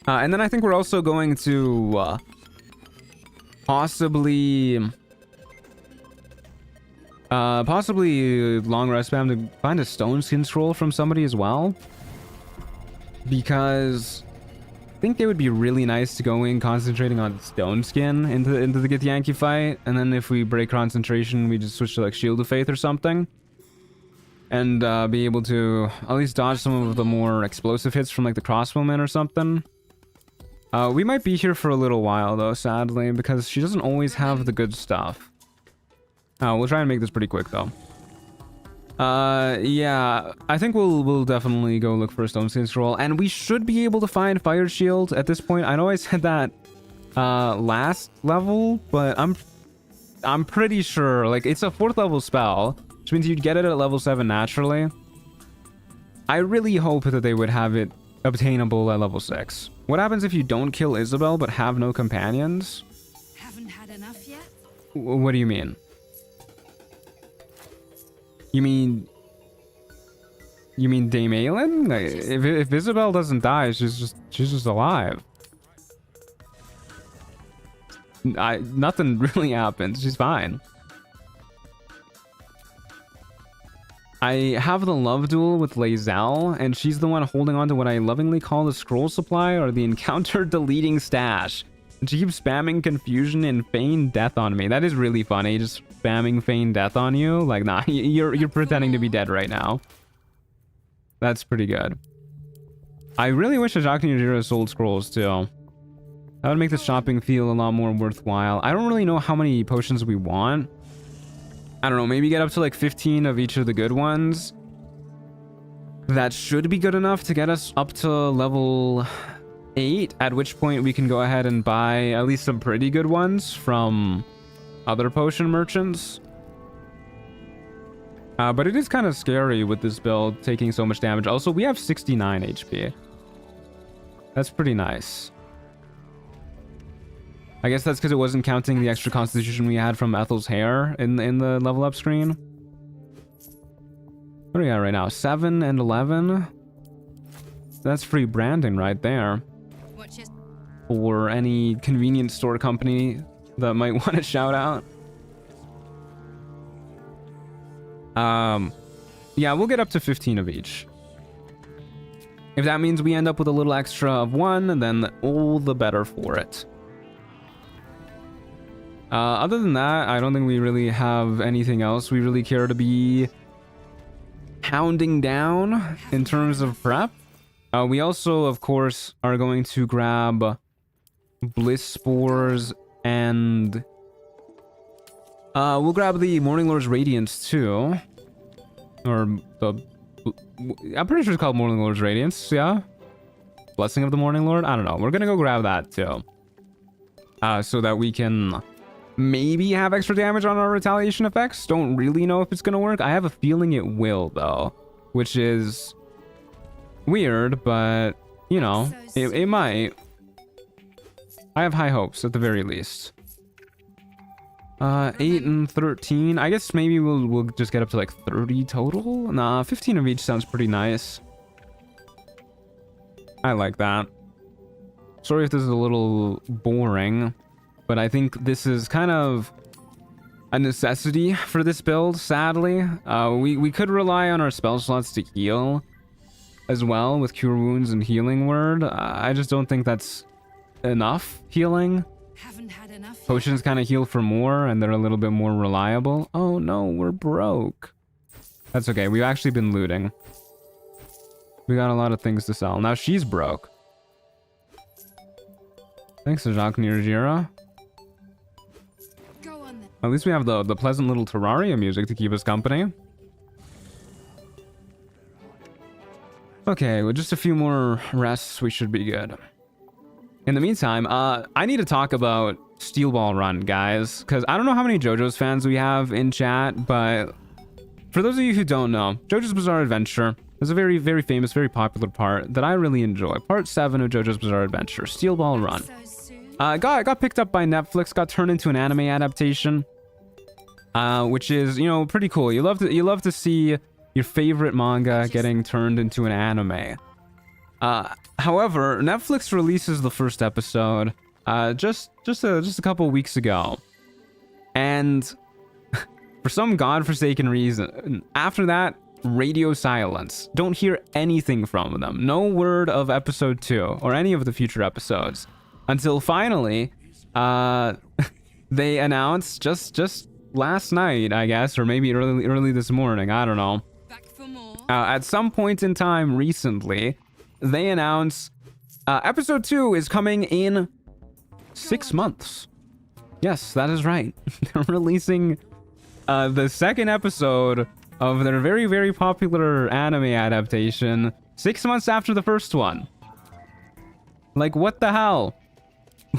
F: And then I think we're also going to possibly long rest spam to find a stone skin scroll from somebody as well, because I think it would be really nice to go in concentrating on stone skin into the Githyanki fight, and then if we break concentration, we just switch to like Shield of Faith or something, and be able to at least dodge some of the more explosive hits from like the crossbowmen or something. We might be here for a little while though, sadly, because she doesn't always have the good stuff. We'll try and make this pretty quick though. Yeah, I think we'll definitely go look for a stone skin scroll, and we should be able to find fire shield at this point. I know I said that last level, but I'm pretty sure, like, it's a 4th level spell, which means you'd get it at level 7 naturally. I really hope that they would have it obtainable at level 6. What happens if you don't kill Isabel but have no companions?
B: Haven't had enough yet?
F: What do you mean? You mean Dame Aelin? Like, if Isabel doesn't die, she's just alive. Nothing really happens. She's fine. I have the love duel with Lae'zel, and she's the one holding on to what I lovingly call the scroll supply, or the encounter deleting stash. And she keeps spamming confusion and feign death on me. That is really funny, just spamming feign death on you. Like, nah, you're pretending to be dead right now. That's pretty good. I really wish Jacques Nirjira sold scrolls too. That would make the shopping feel a lot more worthwhile. I don't really know how many potions we want. I don't know, maybe get up to like 15 of each of the good ones. That should be good enough to get us up to level 8, at which point we can go ahead and buy at least some pretty good ones from other potion merchants. But it is kind of scary with this build taking so much damage. Also, we have 69 HP. That's pretty nice. I guess that's because it wasn't counting the extra constitution we had from Ethel's hair in the level up screen. What are we at right now? 7 and 11. That's free branding right there. For any convenience store company that might want to shout out. Yeah, we'll get up to 15 of each. If that means we end up with a little extra of one, then all the better for it. Other than that, I don't think we really have anything else we really care to be hounding down in terms of prep. We also, of course, are going to grab Bliss Spores, and we'll grab the Morning Lord's Radiance too. Or the... I'm pretty sure it's called Morning Lord's Radiance, yeah? Blessing of the Morning Lord? I don't know. We're gonna go grab that too. So that we can maybe have extra damage on our retaliation effects. Don't really know if it's gonna work. I have a feeling it will though, which is weird, but you know, it might. I have high hopes at the very least. 8 and 13. I guess maybe we'll just get up to like 30 total. Nah, 15 of each sounds pretty nice. I like that. Sorry if this is a little boring, but I think this is kind of a necessity for this build, sadly. We could rely on our spell slots to heal as well with Cure Wounds and Healing Word. I just don't think that's enough healing.
B: Haven't had enough.
F: Potions kind of heal for more, and they're a little bit more reliable. Oh no, we're broke. That's okay, we've actually been looting. We got a lot of things to sell. Now she's broke. Thanks to Jacques Nirjira.
B: Go on then.
F: At least we have the pleasant little Terraria music to keep us company. Okay, with just a few more rests, we should be good. In the meantime, I need to talk about Steel Ball Run, guys, because I don't know how many JoJo's fans we have in chat, but for those of you who don't know, JoJo's Bizarre Adventure is a very, very famous, very popular part that I really enjoy. Part 7 of JoJo's Bizarre Adventure, Steel Ball Run. got picked up by Netflix, got turned into an anime adaptation, which is, you know, pretty cool. You love to see your favorite manga getting turned into an anime. However, Netflix releases the first episode just a couple weeks ago, and for some godforsaken reason, after that, radio silence. Don't hear anything from them. No word of episode 2 or any of the future episodes until finally they announced just last night, I guess, or maybe early this morning, I don't know. At some point in time recently, they announced episode 2 is coming in 6 months. Yes, that is right. They're releasing the second episode of their very, very popular anime adaptation 6 months after the first one. Like, what the hell?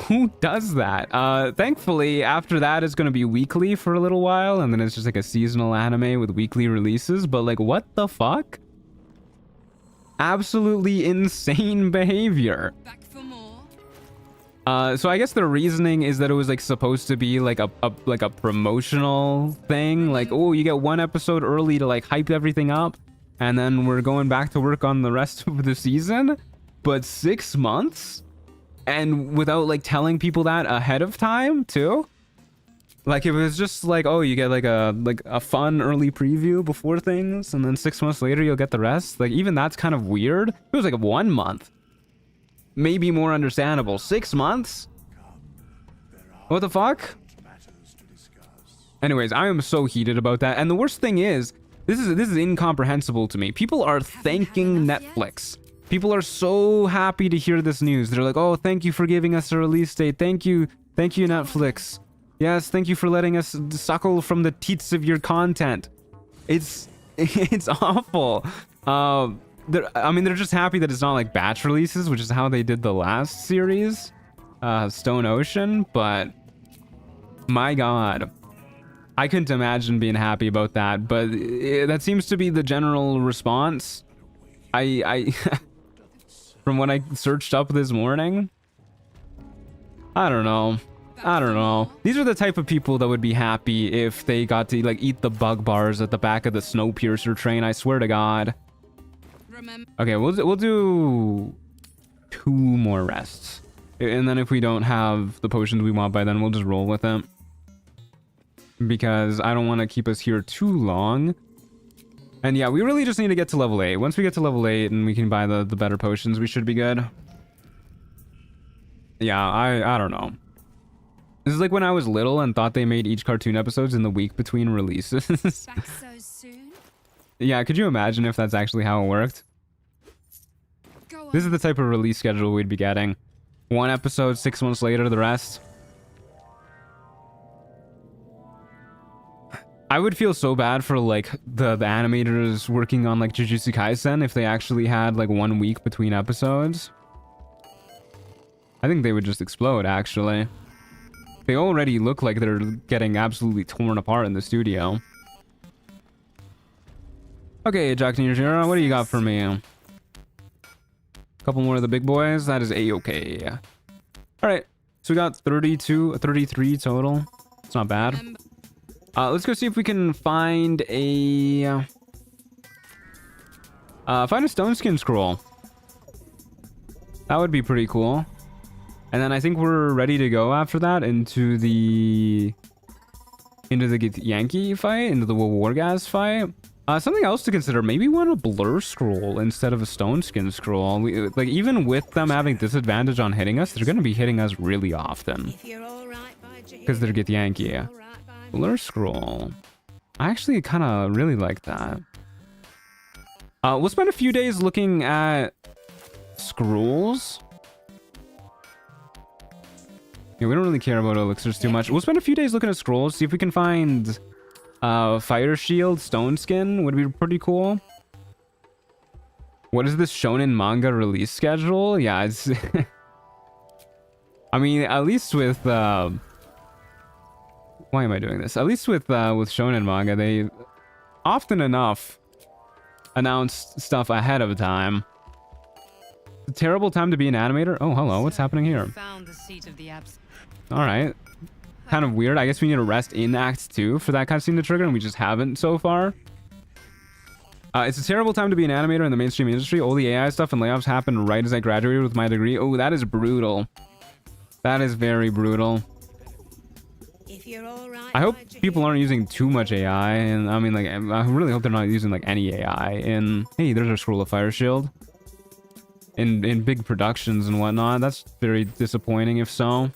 F: Who does that? Thankfully, after that, it's going to be weekly for a little while, and then it's just like a seasonal anime with weekly releases, but like, what the fuck? Absolutely insane behavior. So I guess the reasoning is that it was like supposed to be like a promotional thing, like, oh, you get one episode early to like hype everything up, and then we're going back to work on the rest of the season. But 6 months, and without like telling people that ahead of time too. Like, if it was just like, oh, you get like a fun early preview before things, and then 6 months later you'll get the rest. Like, even that's kind of weird. If it was like 1 month, maybe more understandable. 6 months? What the fuck? Anyways, I am so heated about that. And the worst thing is, this is incomprehensible to me. People are thanking Netflix. People are so happy to hear this news. They're like, oh, thank you for giving us a release date. Thank you, Netflix. Yes, thank you for letting us suckle from the teats of your content. It's awful. They're just happy that it's not like batch releases, which is how they did the last series, Stone Ocean. But my God, I couldn't imagine being happy about that. But that seems to be the general response. I from what I searched up this morning, I don't know. These are the type of people that would be happy if they got to like eat the bug bars at the back of the Snowpiercer train. I swear to God. Okay, we'll do 2 more rests, and then if we don't have the potions we want by then, we'll just roll with it, because I don't want to keep us here too long. And yeah, we really just need to get to level 8. Once we get to level 8 and we can buy the better potions, we should be good. Yeah, I don't know. This is like when I was little and thought they made each cartoon episodes in the week between releases.
I: Back so soon?
F: Yeah, could you imagine if that's actually how it worked? This is the type of release schedule we'd be getting. 1 episode, 6 months later, the rest. I would feel so bad for like the animators working on like Jujutsu Kaisen if they actually had like 1 week between episodes. I think they would just explode, actually. They already look like they're getting absolutely torn apart in the studio. Okay, Jack Nijira, what do you got for me? A couple more of the big boys. That is a-okay. Alright, so we got 33 total. It's not bad. Let's go see if we can find a stone skin scroll. That would be pretty cool. And then I think we're ready to go after that into the Yankee fight, into the Wargas fight. Something else to consider, maybe one a blur scroll instead of a stone skin scroll. Like, even with them having disadvantage on hitting us, they're going to be hitting us really often. Because they're Githyanki. Blur scroll. I actually kind of really like that. We'll spend a few days looking at scrolls. Yeah, we don't really care about elixirs too much. We'll spend a few days looking at scrolls, see if we can find Fire Shield, Stone Skin would be pretty cool. What is this shonen manga release schedule? Yeah, it's... I mean, at least with... Why am I doing this? At least with shonen manga, they often enough announce stuff ahead of time. a terrible time to be an animator. Oh, hello. What's happening here?
D: Found the seat of the abs.
F: All right. Kind of weird. I guess we need to rest in Act 2 for that cutscene to trigger, and we just haven't so far. It's a terrible time to be an animator in the mainstream industry. All the AI stuff and layoffs happened right as I graduated with my degree. Oh, that is brutal. That is very brutal.
B: If you're all right,
F: I hope people aren't using too much AI, and I mean, like, I really hope they're not using like any AI. And hey, there's our scroll of fire shield. In big productions and whatnot, that's very disappointing. If so,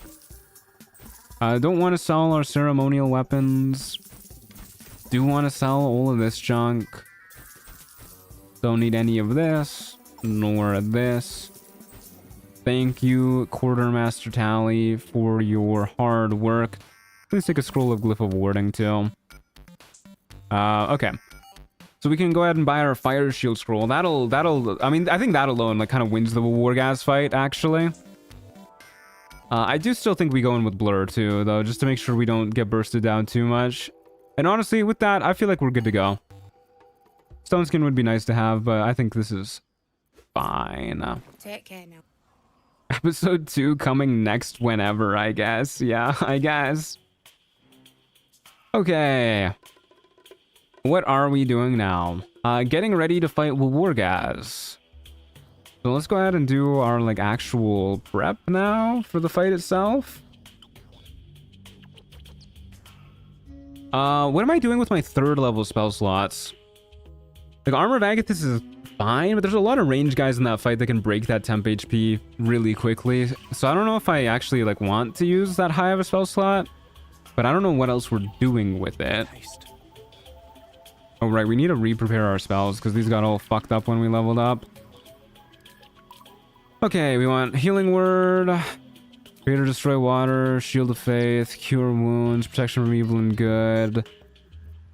F: don't want to sell our ceremonial weapons. Do want to sell all of this junk. Don't need any of this, nor this. Thank you, Quartermaster Tally, for your hard work. Please take a scroll of Glyph of Warding, too. Okay. So we can go ahead and buy our Fire Shield scroll. I mean, I think that alone, like, kind of wins the Wargas fight, actually. I do still think we go in with Blur, too, though, just to make sure we don't get bursted down too much. And honestly, with that, I feel like we're good to go. Stone Skin would be nice to have, but I think this is fine.
B: Take care now.
F: Episode 2 coming next whenever, I guess. Yeah, I guess. Okay. What are we doing now? Getting ready to fight Wargas. So let's go ahead and do our, like, actual prep now for the fight itself. What am I doing with my 3rd level spell slots? Like, Armor of Agathis is fine, but there's a lot of range guys in that fight that can break that temp HP really quickly. So I don't know if I actually, like, want to use that high of a spell slot, but I don't know what else we're doing with it. Oh, right, we need to re-prepare our spells because these got all fucked up when we leveled up. Okay, we want Healing Word, Create or Destroy Water, Shield of Faith, Cure Wounds, Protection from Evil and Good,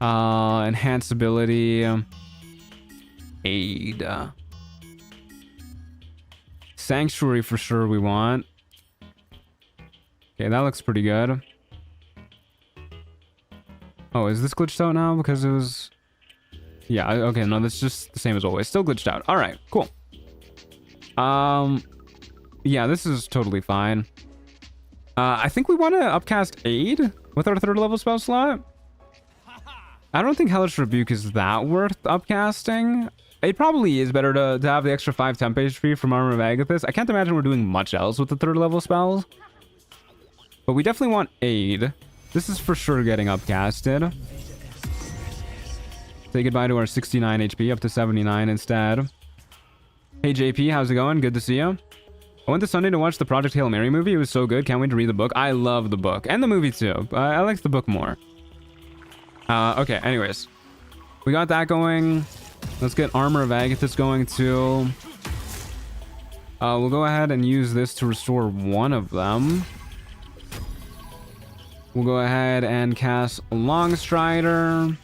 F: Enhance Ability, Aid. Sanctuary for sure we want. Okay, that looks pretty good. Oh, is this glitched out now? Because it was... Yeah, okay, no, that's just the same as always. Still glitched out. Alright, cool. Yeah, this is totally fine. I think we want to upcast Aid with our 3rd level spell slot. I don't think Hellish Rebuke is that worth upcasting. It probably is better to have the extra 5 temp HP from Armor of Agathis. I can't imagine we're doing much else with the 3rd level spells. But we definitely want Aid. This is for sure getting upcasted. Say goodbye to our 69 HP, up to 79 instead. Hey JP, how's it going? Good to see you. I went this Sunday to watch the Project Hail Mary movie. It was so good. Can't wait to read the book. I love the book. And the movie too. I like the book more. Okay, anyways. We got that going. Let's get Armor of Agathis going too. We'll go ahead and use this to restore one of them. We'll go ahead and cast Longstrider.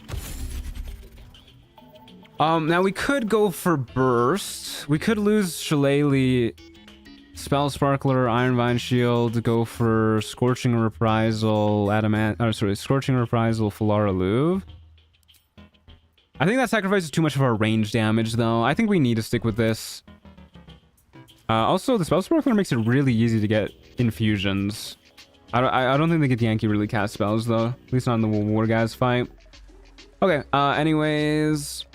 F: Now we could go for Burst. We could lose Shillelagh, Spell Sparkler, Iron Vine Shield, go for Scorching Reprisal, Scorching Reprisal, Falara Louve. I think that sacrifices too much of our range damage, though. I think we need to stick with this. Also, the Spell Sparkler makes it really easy to get infusions. I don't think the Githyanki really cast spells, though. At least not in the Wargas fight. Okay, anyways...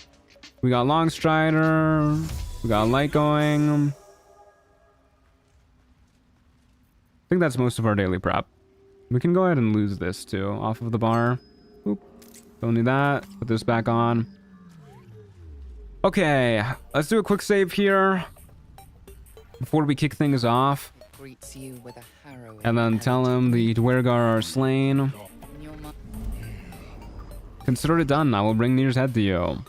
F: We got Longstrider. We got Light going. I think that's most of our daily prep. We can go ahead and lose this, too, off of the bar. Oop. Don't need that. Put this back on. Okay, let's do a quick save here before we kick things off.
E: Greets you with a harrowing
F: and then tell him the Dwergar are slain. Consider it done. I will bring Nir's head to you.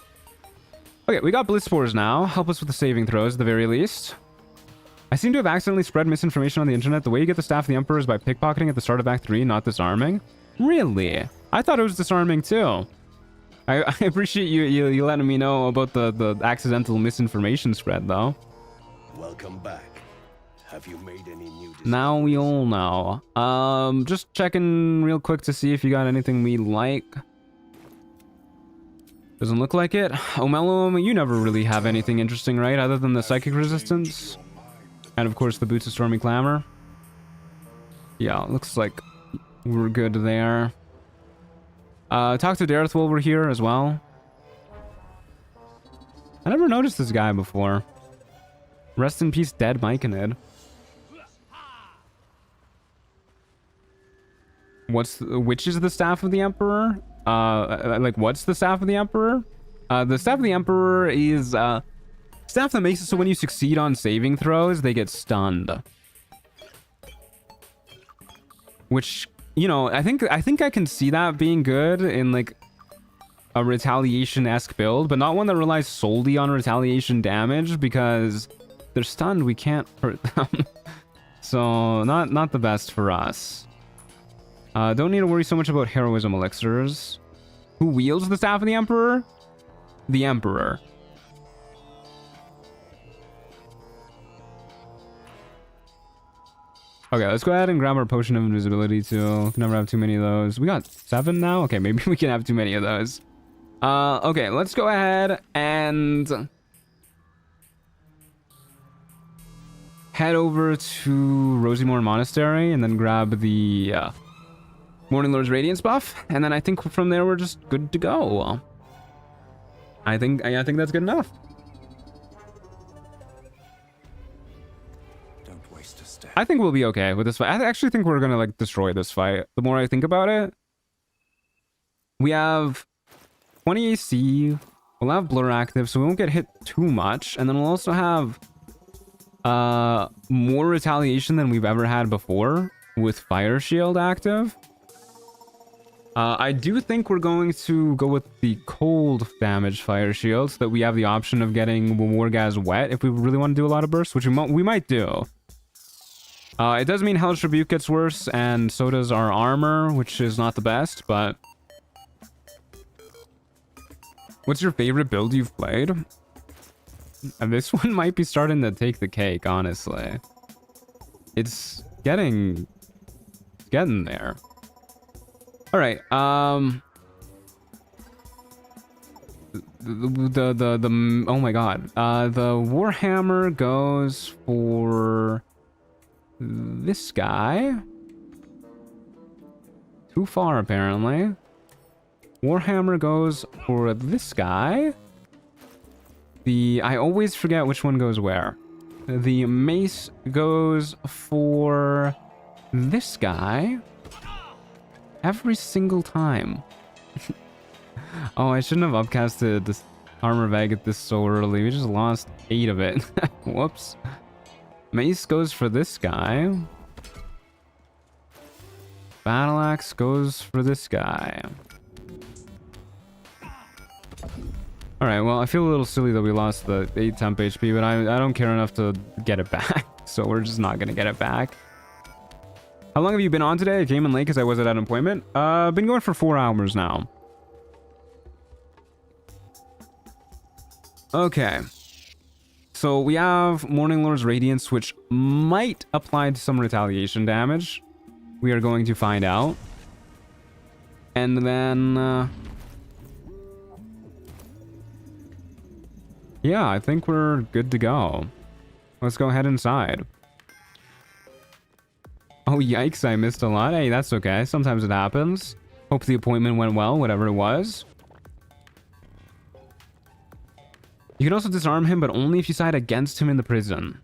F: Okay, we got Blitz Spores now. Help us with the saving throws at the very least. I seem to have accidentally spread misinformation on the internet. The way you get the Staff of the Emperor is by pickpocketing at the start of Act 3, not disarming. Really? I thought it was disarming too. I appreciate you letting me know about the accidental misinformation spread, though.
L: Welcome back. Have you made any new decisions?
F: Now we all know. Just checking real quick to see if you got anything we like. Doesn't look like it. Omelum, you never really have anything interesting, right? Other than the psychic resistance? And of course the Boots of Stormy Clamor. Yeah, looks like we're good there. Talk to Dareth while we're here as well. I never noticed this guy before. Rest in peace, dead Myconid. Which is the Staff of the Emperor? Like, what's the Staff of the Emperor? The Staff of the Emperor is, staff that makes it so when you succeed on saving throws, they get stunned. Which, you know, I think I can see that being good in, like, a Retaliation-esque build, but not one that relies solely on Retaliation damage, because they're stunned, we can't hurt them. So, not the best for us. Don't need to worry so much about heroism elixirs. Who wields the Staff of the Emperor? The Emperor. Okay, let's go ahead and grab our Potion of Invisibility too. Can never have too many of those. We got 7 now? Okay, maybe we can have too many of those. Okay, let's go ahead and head over to Rosymore Monastery and then grab the Morning Lord's Radiance buff, and then I think from there we're just good to go. I think that's good enough.
C: Don't waste a step.
F: I think we'll be okay with this fight. I actually think we're gonna like destroy this fight. The more I think about it, we have 20 AC. We'll have Blur active, so we won't get hit too much, and then we'll also have more retaliation than we've ever had before with Fire Shield active. I do think we're going to go with the cold damage Fire Shield so that we have the option of getting Wargaz wet if we really want to do a lot of bursts, which we might do. It does mean Hellish Rebuke gets worse, and so does our armor, which is not the best, but... What's your favorite build you've played? And this one might be starting to take the cake, honestly. It's getting there. All right. Oh my god. The Warhammer goes for this guy. Too far, apparently. Warhammer goes for this guy. I always forget which one goes where. The mace goes for this guy. Every single time. Oh, I shouldn't have upcasted this armor bag this so early. We just lost 8 of it. Whoops. Mace goes for this guy. Battle axe goes for this guy. Alright, well, I feel a little silly that we lost the 8 temp HP, but I don't care enough to get it back. So we're just not gonna get it back. How long have you been on today? I came in late because I was at an appointment. Been going for 4 hours now. Okay. So we have Morning Lord's Radiance, which might apply to some retaliation damage. We are going to find out. And then... yeah, I think we're good to go. Let's go head inside. Oh, yikes, I missed a lot. Hey, that's okay. Sometimes it happens. Hope the appointment went well, whatever it was. You can also disarm him, but only if you side against him in the prism.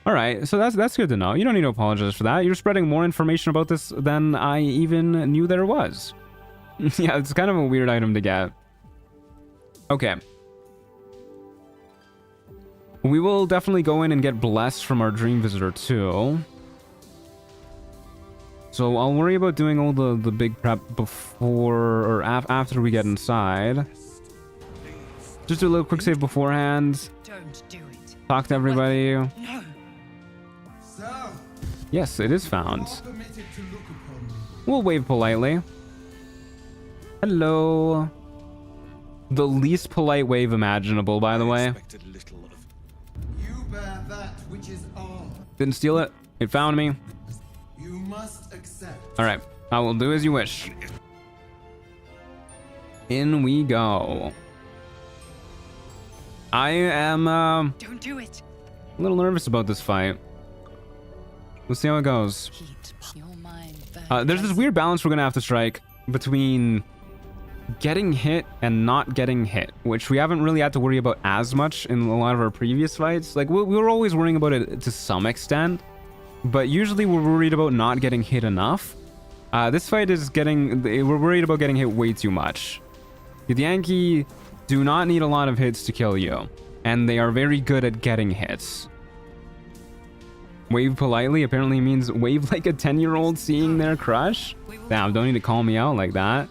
F: Alright, so that's good to know. You don't need to apologize for that. You're spreading more information about this than I even knew there was. Yeah, it's kind of a weird item to get. Okay. We will definitely go in and get blessed from our Dream Visitor too. So I'll worry about doing all the big prep before or after we get inside. Just do a little quick save beforehand.
D: Don't do it.
F: Talk to everybody.
D: No.
F: Yes, it is found. We'll wave politely. Hello. The least polite wave imaginable, by the way.
K: You bear that which is ours.
F: Didn't steal it. It found me.
K: You must accept.
F: All right. I will do as you wish. In we go. I am
D: Don't do it.
F: A little nervous about this fight. Let's see how it goes. There's this weird balance we're gonna have to strike between getting hit and not getting hit, which we haven't really had to worry about as much in a lot of our previous fights. Like, we were always worrying about it to some extent, but usually we're worried about not getting hit enough. This fight is we're worried about getting hit way too much. The Yankee do not need a lot of hits to kill you, and they are very good at getting hits. Wave politely apparently means wave like a 10-year-old seeing their crush. Damn, don't need to call me out like that.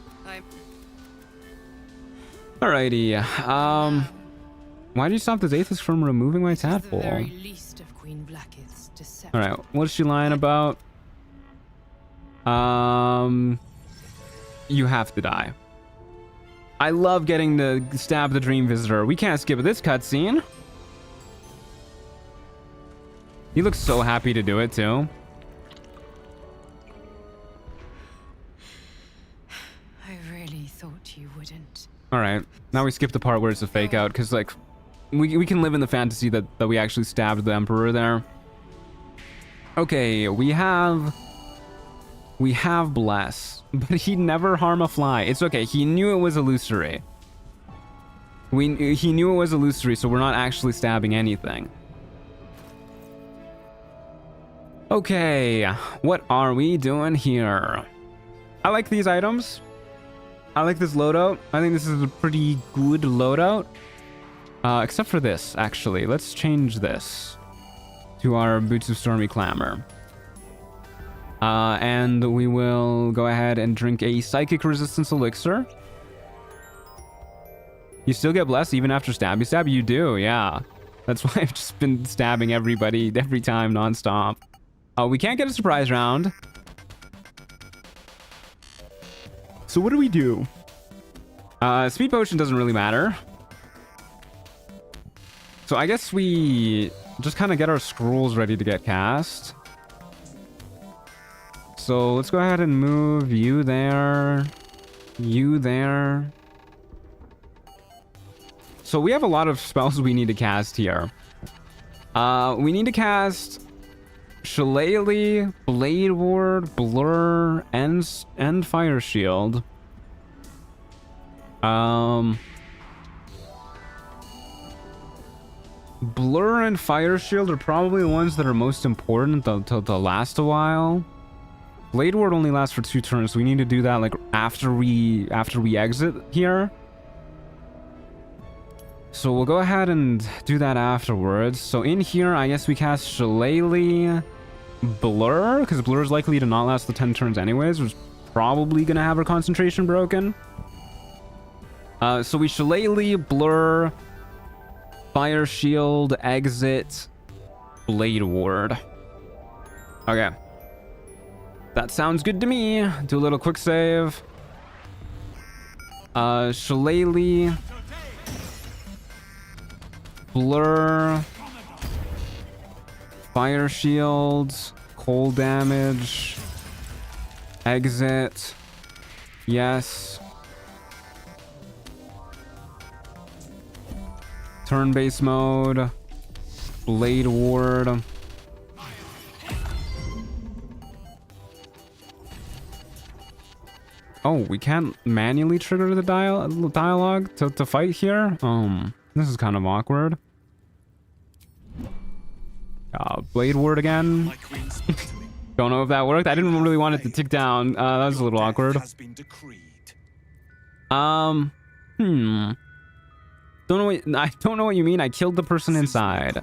F: Alrighty, why do you stop this atheist from removing my tadpole? Alright, what's she lying about? You have to die. I love getting to stab the Dream Visitor. We can't skip this cutscene. He looks so happy to do it too.
D: I really thought you wouldn't.
F: Alright, now we skip the part where it's a fake out, because like we can live in the fantasy that we actually stabbed the Emperor there. Okay, we have Bless, but he'd never harm a fly. It's okay, he knew it was illusory. He knew it was illusory, so we're not actually stabbing anything. Okay, what are we doing here? I like these items. I like this loadout. I think this is a pretty good loadout. Except for this, actually. Let's change this to our Boots of Stormy Clamor. And we will go ahead and drink a Psychic Resistance Elixir. You still get blessed even after stabby stab? You do, yeah. That's why I've just been stabbing everybody every time nonstop. We can't get a surprise round. So what do we do? Speed potion doesn't really matter. So I guess we just kind of get our scrolls ready to get cast. So let's go ahead and move you there. You there. So we have a lot of spells we need to cast here. We need to cast Shillelagh, Blade Ward, Blur, and Fire Shield. Blur and Fire Shield are probably the ones that are most important to last a while. Blade Ward only lasts for 2 turns, so we need to do that like after we exit here. So we'll go ahead and do that afterwards. So in here, I guess we cast Shillelagh, Blur, because Blur is likely to not last the 10 turns anyways. We're probably gonna have our concentration broken. So we Shillelagh, Blur, Fire Shield, exit, Blade Ward. Okay. That sounds good to me. Do a little quick save. Shillelagh, Blur, Fire Shields, cold damage, exit, yes. Turn-based mode, Blade Ward. Oh, we can't manually trigger the dialogue to fight here? This is kind of awkward. Blade Ward again. Don't know if that worked. I didn't really want it to tick down. That was a little awkward. I don't know what you mean. I killed the person inside.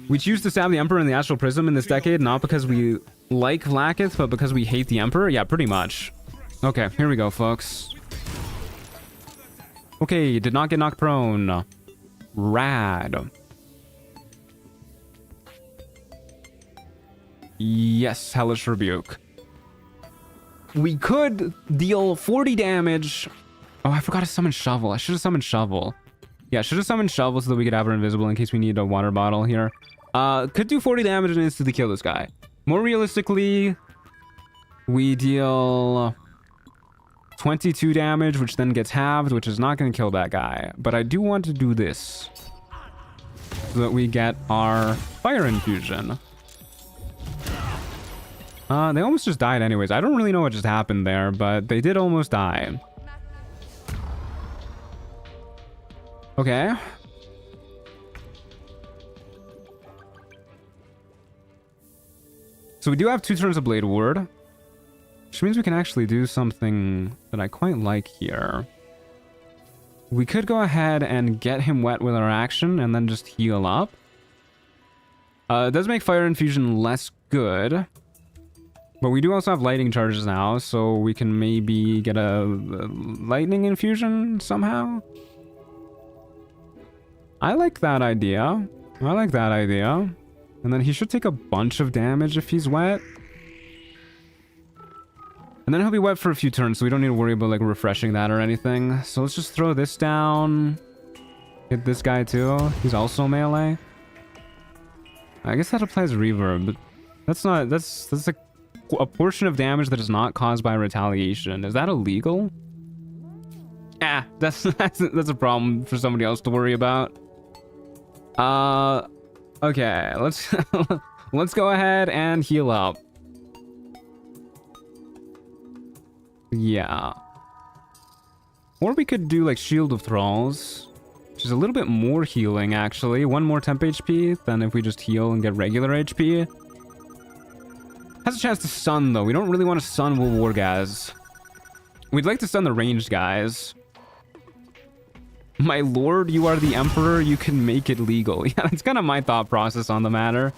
F: We choose to stab the Emperor in the Astral Prism in this decade, not because we like Vlaakith, but because we hate the Emperor? Yeah, pretty much. Okay, here we go, folks. Okay, did not get knocked prone. Rad. Yes, Hellish Rebuke. We could deal 40 damage. Oh, I forgot to summon Shovel. I should have summoned Shovel. Yeah, should have summoned Shovel so that we could have her invisible in case we need a water bottle here. Could do 40 damage and instantly kill this guy. More realistically, we deal 22 damage, which then gets halved, which is not going to kill that guy. But I do want to do this. so that we get our fire infusion. They almost just died anyways. I don't really know what just happened there, but they did almost die. Okay. So we do have 2 turns of Blade Ward, which means we can actually do something that I quite like here. We could go ahead and get him wet with our action and then just heal up. It does make Fire Infusion less good. But we do also have lightning charges now, so we can maybe get a lightning infusion somehow. I like that idea. I like that idea. And then he should take a bunch of damage if he's wet. And then he'll be wet for a few turns, so we don't need to worry about like refreshing that or anything. So let's just throw this down. Hit this guy too. He's also melee. I guess that applies reverb, but that's not, that's a portion of damage that is not caused by retaliation. Is that illegal? Ah, that's a problem for somebody else to worry about. Okay, let's let's go ahead and heal up. Yeah. Or we could do like Shield of Thralls, which is a little bit more healing actually. 1 more temp HP than if we just heal and get regular HP. Has a chance to stun though. We don't really want to stun Wargaz. We'd like to stun the ranged guys. My lord, you are the emperor. You can make it legal. Yeah, that's kind of my thought process on the matter.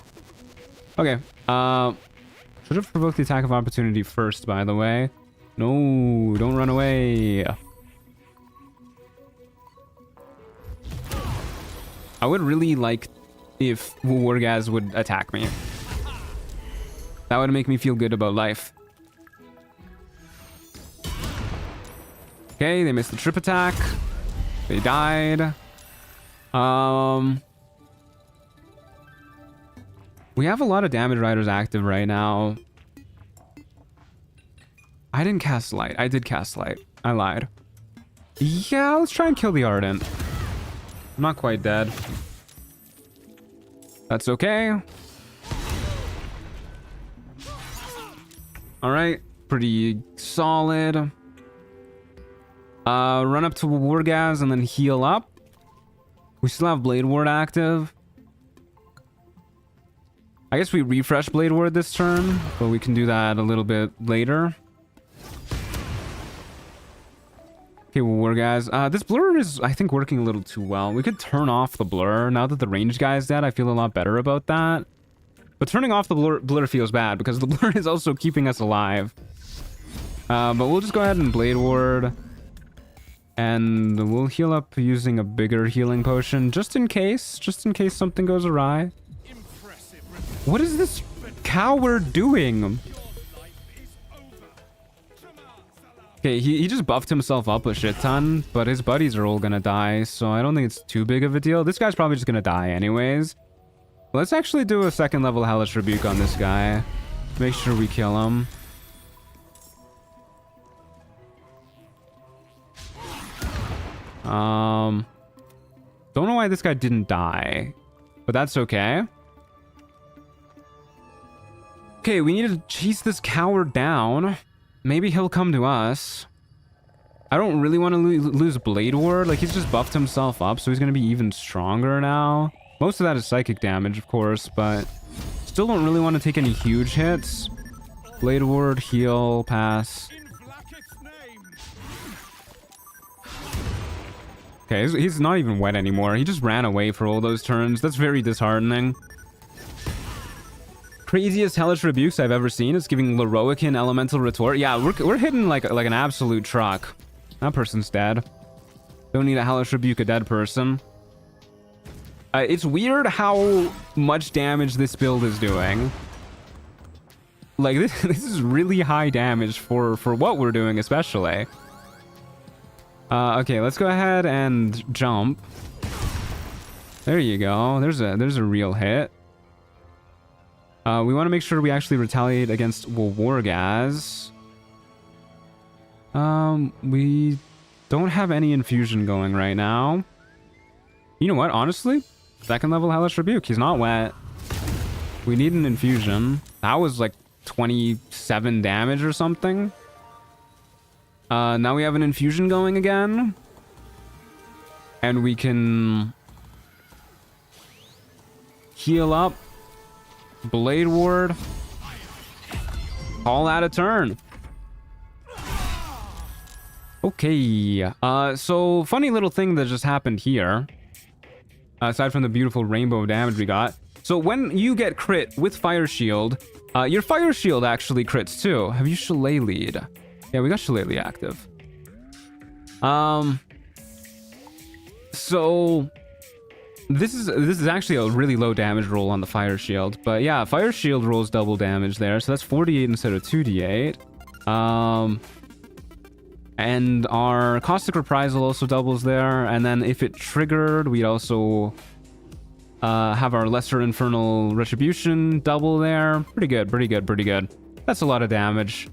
F: Okay. Should have provoked the attack of opportunity first, by the way. No, don't run away. I would really like if Wargaz would attack me. That would make me feel good about life. Okay, they missed the trip attack. They died. We have a lot of damage riders active right now. I didn't cast light. I did cast light. I lied. Yeah, let's try and kill the Ardent. I'm not quite dead. That's okay. Alright, pretty solid. Run up to Wargaz and then heal up. We still have Blade Ward active. I guess we refresh Blade Ward this turn, but we can do that a little bit later. Okay, Wargaz. This blur is, I think, working a little too well. We could turn off the blur. Now that the range guy is dead, I feel a lot better about that. But turning off the blur feels bad because the blur is also keeping us alive. But we'll just go ahead and Blade Ward. And we'll heal up using a bigger healing potion just in case something goes awry. What is this coward doing? Okay, he just buffed himself up a shit ton, but his buddies are all gonna die, so I don't think it's too big of a deal. This guy's probably just gonna die anyways. Let's actually do a 2nd level Hellish Rebuke on this guy. Make sure we kill him. Don't know why this guy didn't die, but that's okay. Okay, we need to chase this coward down. Maybe he'll come to us. I don't really want to lose Blade Ward. Like, he's just buffed himself up, so he's going to be even stronger now. Most of that is psychic damage, of course, but still don't really want to take any huge hits. Blade Ward, heal, pass. Okay, he's not even wet anymore. He just ran away for all those turns. That's very disheartening. Craziest Hellish Rebukes I've ever seen is giving Leroican Elemental Retort. Yeah, we're hitting like an absolute truck. That person's dead. Don't need a Hellish Rebuke a dead person. It's weird how much damage this build is doing. Like, this is really high damage for what we're doing, especially. Okay, let's go ahead and jump. There you go. There's a real hit. We want to make sure we actually retaliate against Wargaz. We don't have any infusion going right now. You know what? Honestly, Second level Hellish Rebuke. He's not wet. We need an infusion. That was like 27 damage or something. Now we have an infusion going again. And we can heal up. Blade Ward. Call that a turn. Okay. So funny little thing that just happened here. Aside from the beautiful rainbow of damage we got. So when you get crit with Fire Shield, your Fire Shield actually crits too. Have you Shillelagh'd? Yeah, we got Shillelagh active. So this is actually a really low damage roll on the Fire Shield. But yeah, Fire Shield rolls double damage there. So that's 48 instead of 2d8. And our Caustic Reprisal also doubles there. And then if it triggered, we'd also have our Lesser Infernal Retribution double there. Pretty good, pretty good, pretty good. That's a lot of damage.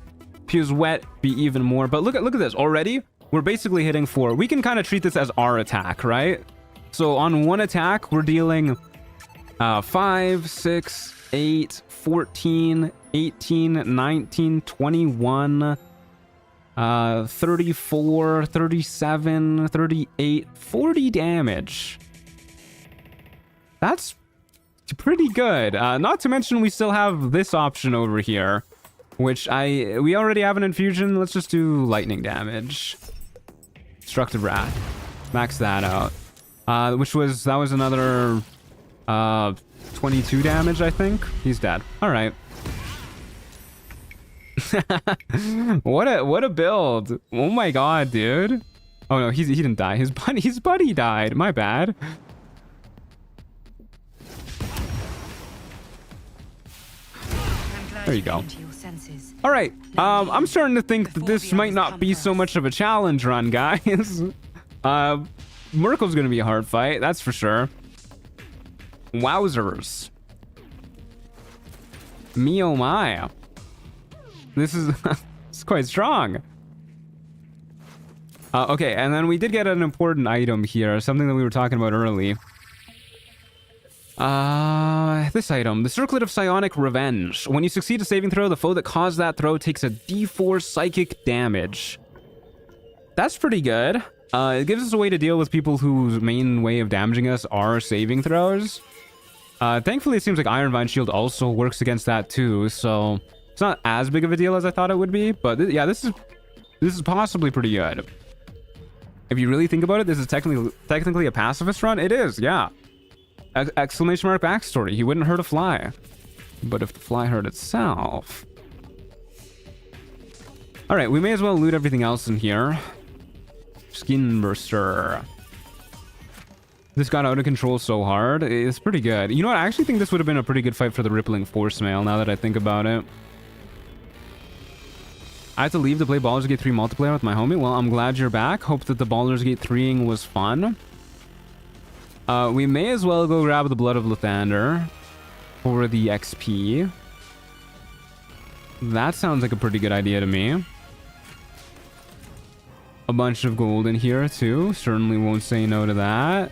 F: Fuse Wet be even more. But look at this. Already, we're basically hitting 4. We can kind of treat this as our attack, right? So on one attack, we're dealing 5, 6, 8, 14, 18, 19, 21... 34, 37, 38, 40 damage. That's pretty good. Not to mention we still have this option over here, which we already have an infusion. Let's just do lightning damage. Destructive Wrath. Max that out. That was another 22 damage, I think. He's dead. All right. What a build. Oh my god, dude. Oh no, he didn't die. His buddy died. My bad. There you go. All right. I'm starting to think that this might not be so much of a challenge run, guys. Merkel's gonna be a hard fight, that's for sure. Wowzers. Me oh my. This is it's quite strong. Okay, and then we did get an important item here, something that we were talking about early. This item, the Circlet of Psionic Revenge. When you succeed a saving throw, the foe that caused that throw takes a d4 psychic damage. That's pretty good. It gives us a way to deal with people whose main way of damaging us are saving throws. Thankfully, it seems like Iron Vine Shield also works against that too, so it's not as big of a deal as I thought it would be. But yeah, this is possibly pretty good. If you really think about it, this is technically a pacifist run. It is, yeah. Exclamation mark backstory. He wouldn't hurt a fly. But if the fly hurt itself... Alright, we may as well loot everything else in here. Skin Burster. This got out of control so hard. It's pretty good. You know what? I actually think this would have been a pretty good fight for the Rippling Force Mail, now that I think about it. I had to leave to play Baldur's Gate 3 multiplayer with my homie. Well, I'm glad you're back. Hope that the Baldur's Gate 3ing was fun. We may as well go grab the Blood of Lathander for the XP. That sounds like a pretty good idea to me. A bunch of gold in here too. Certainly won't say no to that.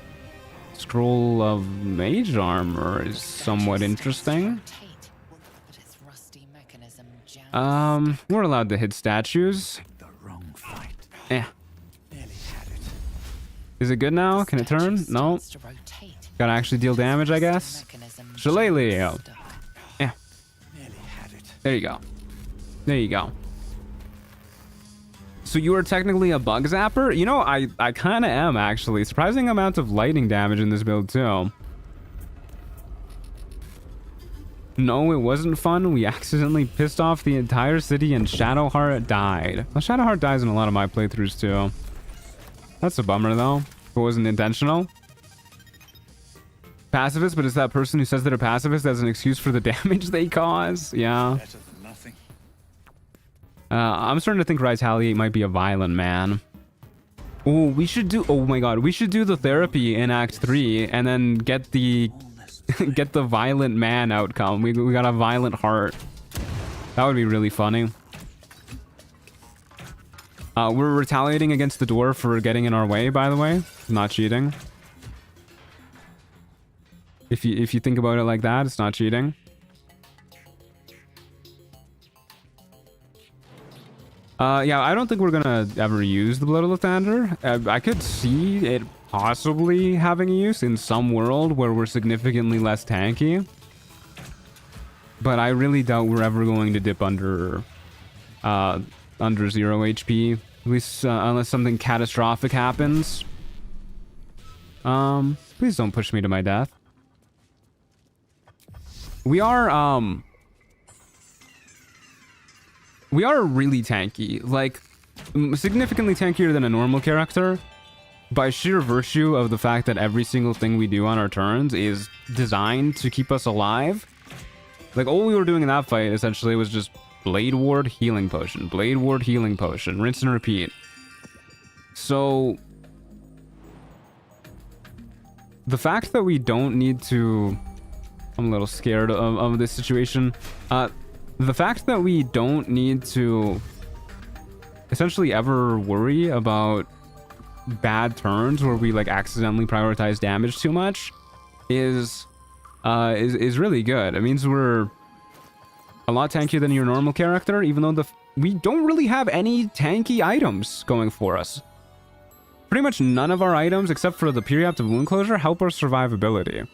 F: Scroll of Mage Armor is somewhat interesting. We're allowed to hit statues. Eh. Is it good now? Can it turn? No. Gotta actually deal damage, I guess. Shillelagh. Yeah. There you go. There you go. So you are technically a bug zapper? You know, I kind of am, actually. Surprising amount of lightning damage in this build, too. No, it wasn't fun. We accidentally pissed off the entire city and Shadowheart died. Well, Shadowheart dies in a lot of my playthroughs, too. That's a bummer, though. If it wasn't intentional. Pacifist, but it's that person who says they're a pacifist as an excuse for the damage they cause. Yeah.
C: Better than nothing.
F: I'm starting to think Retaliate might be a violent man. Oh, we should do... Oh my god. We should do the therapy in Act 3 and then get the... get the violent man outcome. We got a violent heart. That would be really funny. We're retaliating against the dwarf for getting in our way, by the way. Not cheating. If you think about it like that, it's not cheating. Yeah, I don't think we're gonna ever use the Blood of Lathander. I could see it possibly having a use in some world where we're significantly less tanky. But I really doubt we're ever going to dip under 0 HP. At least unless something catastrophic happens. Please don't push me to my death. We are really tanky, like significantly tankier than a normal character by sheer virtue of the fact that every single thing we do on our turns is designed to keep us alive. Like all we were doing in that fight essentially was just Blade Ward, healing potion, Blade Ward, healing potion, rinse and repeat. So the fact that we don't need to, I'm a little scared of this situation. The fact that we don't need to essentially ever worry about bad turns where we like accidentally prioritize damage too much is really good. It means we're a lot tankier than your normal character, even though we don't really have any tanky items going for us. Pretty much none of our items, except for the Periapt of Wound Closure, help our survivability.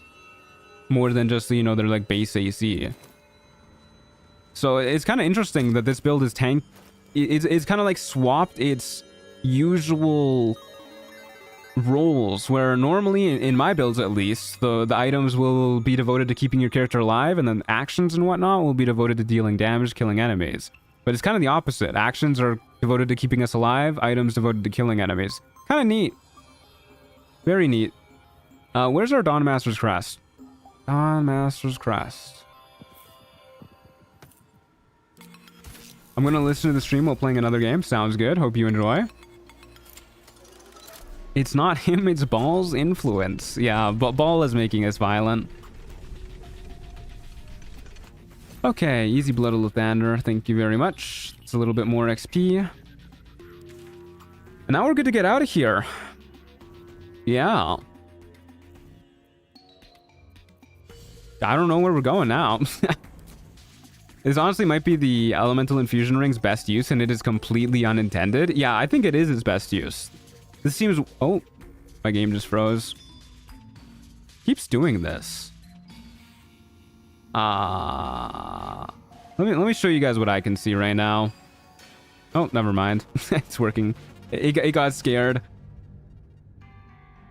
F: More than just, you know, they're like base AC. So it's kind of interesting that this build is tank. It's kind of like swapped its usual roles, where normally, in my builds at least, the items will be devoted to keeping your character alive, and then actions and whatnot will be devoted to dealing damage, killing enemies. But it's kind of the opposite. Actions are devoted to keeping us alive, items devoted to killing enemies. Kind of neat. Very neat. Where's our Dawn Master's Crest? Dawn Master's Crest. I'm gonna listen to the stream while playing another game. Sounds good. Hope you enjoy. It's not him, it's Ball's influence. Yeah, but Ball is making us violent. Okay, easy Blood of Lathander. Thank you very much. It's a little bit more XP. And now we're good to get out of here. Yeah. I don't know where we're going now. This honestly might be the Elemental Infusion Ring's best use, and it is completely unintended. Yeah, I think it is its best use. This seems... Oh, my game just froze. Keeps doing this. Let me show you guys what I can see right now. Oh, never mind. It's working. It got scared.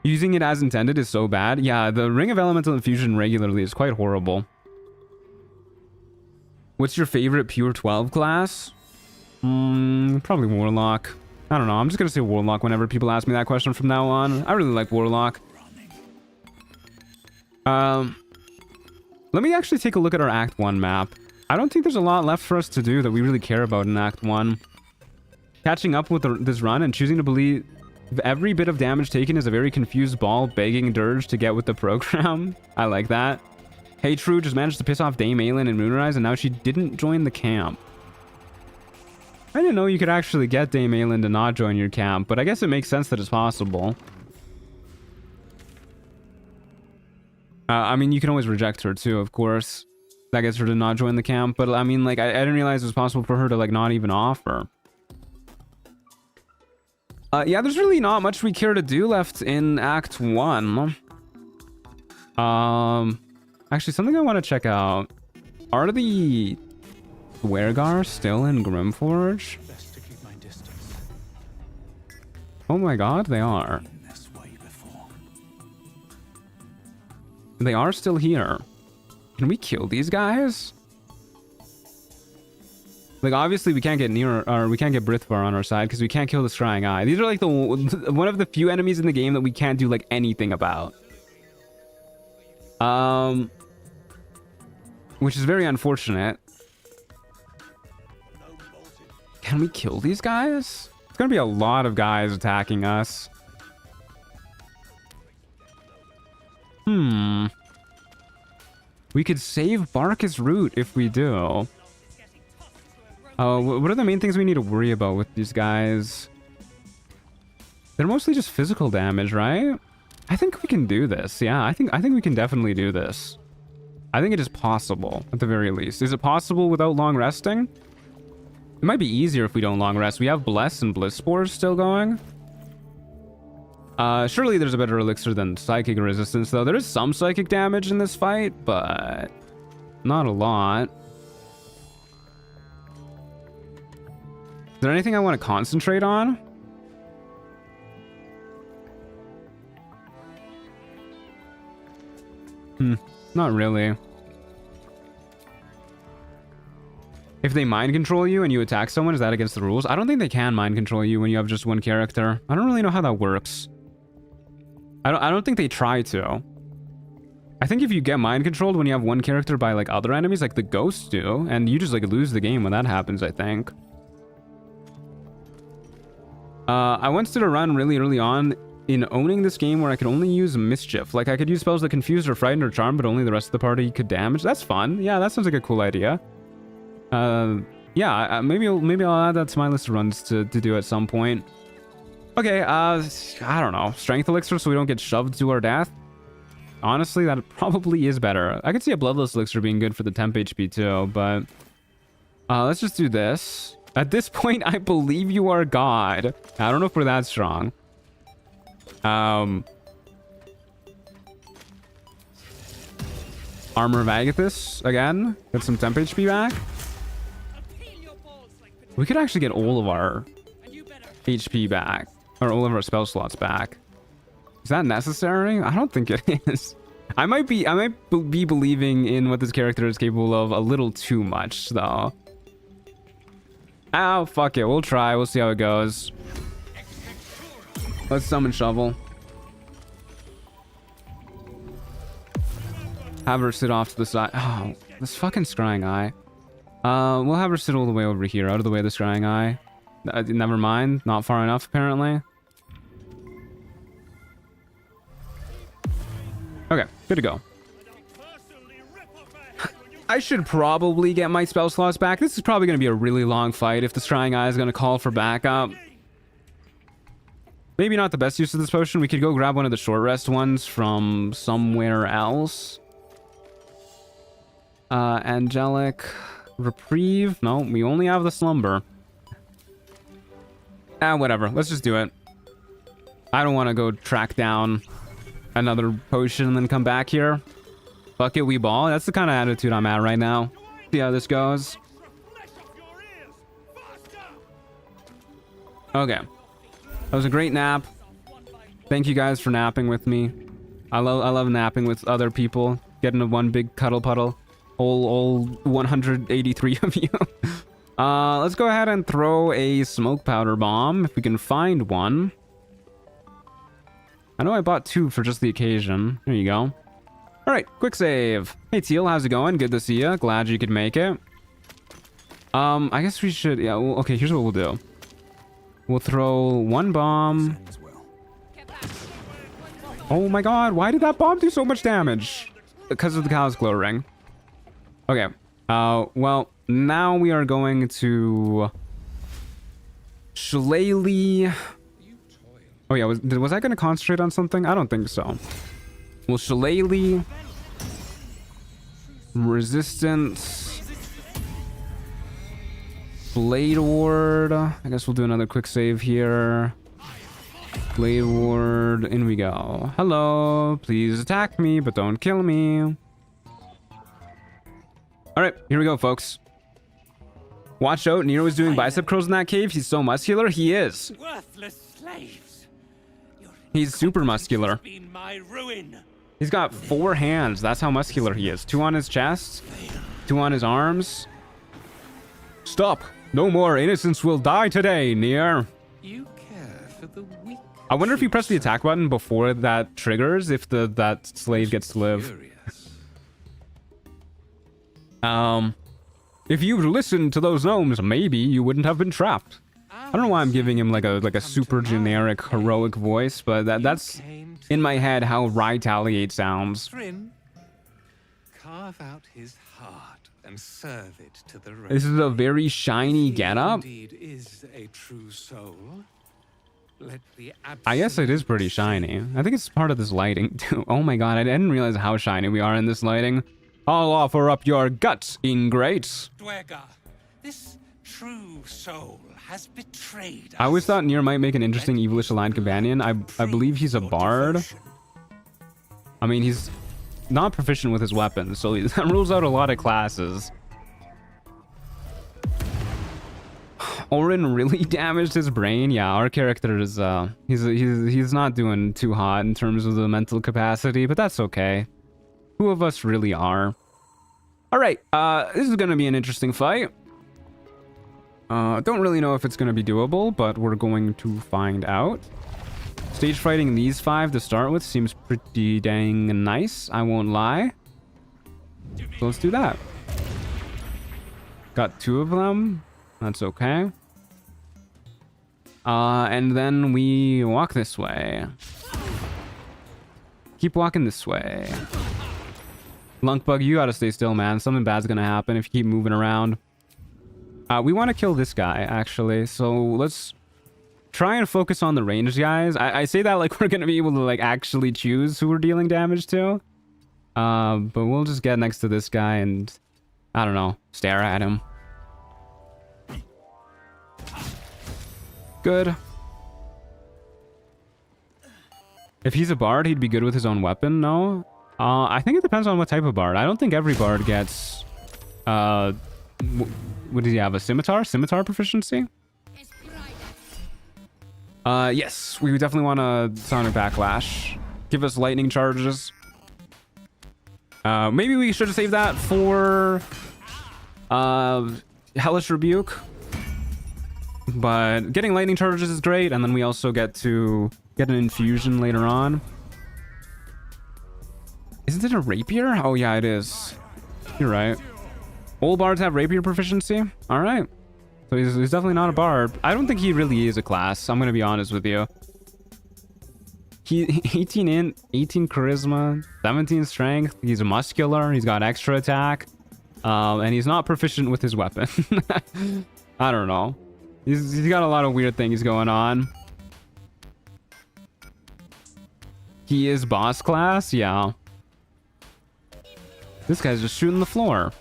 F: Using it as intended is so bad. Yeah, the Ring of Elemental Infusion regularly is quite horrible. What's your favorite pure 12 class? Probably Warlock. I don't know. I'm just going to say Warlock whenever people ask me that question from now on. I really like Warlock. Let me actually take a look at our Act 1 map. I don't think there's a lot left for us to do that we really care about in Act 1. Catching up with this run and choosing to believe every bit of damage taken is a very confused Ball begging Dirge to get with the program. I like that. Hey True just managed to piss off Dame Aelin and Moonrise, and now she didn't join the camp. I didn't know you could actually get Dame Aelin to not join your camp, but I guess it makes sense that it's possible. I mean, you can always reject her too, of course. That gets her to not join the camp, but I mean, like, I didn't realize it was possible for her to, like, not even offer. Yeah, there's really not much we care to do left in Act 1. Actually, something I want to check out. Are the Wergar still in Grimforge?
C: Best to keep my distance.
F: Oh my god, they are.
C: Been this way before.
F: They are still here. Can we kill these guys? Like, obviously we can't get near, or we can't get Brithvar on our side because we can't kill the Scrying Eye. These are like one of the few enemies in the game that we can't do like anything about. Which is very unfortunate. Can we kill these guys? It's gonna be a lot of guys attacking us. We could save Barkus Root if we do. What are the main things we need to worry about with these guys? They're mostly just physical damage, right? I think we can do this. Yeah, I think we can definitely do this. I think it is possible, at the very least. Is it possible without long resting? It might be easier if we don't long rest. We have Bless and Bliss Spores still going. Surely there's a better elixir than Psychic Resistance, though. There is some Psychic damage in this fight, but not a lot. Is there anything I want to concentrate on? Not really. If they mind control you and you attack someone, is that against the rules? I don't think they can mind control you when you have just one character. I don't really know how that works. I don't think they try to. I think if you get mind controlled when you have one character by like other enemies, like the ghosts do, and you just like lose the game when that happens, I think. I once did a run really early on in owning this game where I could only use Mischief. Like I could use spells that Confuse or Frighten or Charm, but only the rest of the party could damage. That's fun. Yeah, that sounds like a cool idea. Yeah, maybe I'll add that to my list of runs to do at some point. Okay, I don't know. Strength Elixir so we don't get shoved to our death. Honestly, that probably is better. I could see a Bloodless Elixir being good for the temp HP too, but let's just do this. At this point, I believe you are God. I don't know if we're that strong. Armor of Agathis again. Get some temp HP back. We could actually get all of our HP back, or all of our spell slots back. Is that necessary? I don't think it is. I might be believing in what this character is capable of a little too much, though. Oh, fuck it. We'll try. We'll see how it goes. Let's summon Shovel. Have her sit off to the side. Oh, this fucking Scrying Eye. We'll have her sit all the way over here, out of the way of the Scrying Eye. Never mind. Not far enough, apparently. Okay, good to go. I should probably get my spell slots back. This is probably going to be a really long fight if the Scrying Eye is going to call for backup. Maybe not the best use of this potion. We could go grab one of the short rest ones from somewhere else. Angelic Reprieve. No, we only have the Slumber. Whatever. Let's just do it. I don't want to go track down another potion and then come back here. Fuck it, we ball. That's the kind of attitude I'm at right now. See how this goes. Okay. That was a great nap. Thank you guys for napping with me. I love napping with other people. Getting a one big cuddle puddle. All 183 of you. Let's go ahead and throw a smoke powder bomb if we can find one. I know I bought 2 for just the occasion. There you go. All right, quick save. Hey Teal, how's it going? Good to see you. Glad you could make it. I guess we should. Yeah. Well, okay. Here's what we'll do. We'll throw one bomb. Oh my God! Why did that bomb do so much damage? Because of the cow's glow ring. Okay. Well, now we are going to Shillelagh. Oh yeah, was I going to concentrate on something? I don't think so. Well, Shillelagh, Resistance, Blade Ward. I guess we'll do another quick save here. Blade Ward, in we go. Hello, please attack me, but don't kill me. All right, here we go, folks. Watch out, Nero is doing bicep curls in that cave. He's so muscular. He is.
H: Worthless slaves.
F: He's super muscular.
H: Been my ruin.
F: He's got 4 hands. That's how muscular he is. 2 on his chest, 2 on his arms. Stop. No more innocents will die today, Nier.
H: You care for the weak.
F: I wonder if you press the attack button before that triggers, if that slave gets to live. If you'd listened to those gnomes, maybe you wouldn't have been trapped. I don't know why I'm giving him like a super generic heroic voice, but that's in my head how Retaliate sounds.
H: Carve out his heart and serve it to the rest.
F: This is a very shiny getup.
H: Indeed is a true soul. Let the
F: I guess it is pretty shiny. I think it's part of this lighting too. Oh my god, I didn't realize how shiny we are in this lighting. I'll offer up your guts, ingrate.
H: Dwega, this true soul has betrayed us.
F: I always thought Nier might make an interesting evilish aligned companion. I believe he's a bard. I mean, he's not proficient with his weapons, so that rules out a lot of classes. Orin really damaged his brain. Yeah, our character is he's not doing too hot in terms of the mental capacity, but that's okay. Who of us really are? All right, this is gonna be an interesting fight. Don't really know if it's gonna be doable, but we're going to find out. Stage fighting these 5 to start with seems pretty dang nice, I won't lie. So let's do that. Got 2 of them. That's okay. And then we walk this way. Keep walking this way. Lunkbug, you gotta stay still, man. Something bad's gonna happen if you keep moving around. We want to kill this guy, actually. So let's try and focus on the ranged guys. I say that like we're gonna be able to like actually choose who we're dealing damage to. But we'll just get next to this guy and, I don't know, stare at him. Good. If he's a bard, he'd be good with his own weapon, no? I think it depends on what type of bard. I don't think every bard gets... what does he have? A scimitar? Scimitar proficiency? Yes. We definitely want a Sonic Backlash. Give us lightning charges. Maybe we should have saved that for... Hellish Rebuke. But getting lightning charges is great, and then we also get to get an infusion later on. Isn't it a rapier? Oh yeah, it is. You're right. All bards have rapier proficiency? Alright. So he's definitely not a bard. I don't think he really is a class, I'm gonna be honest with you. He 18 int, 18 charisma, 17 strength. He's muscular, he's got extra attack. And he's not proficient with his weapon. I don't know. He's got a lot of weird things going on. He is boss class? Yeah. This guy's just shooting the floor.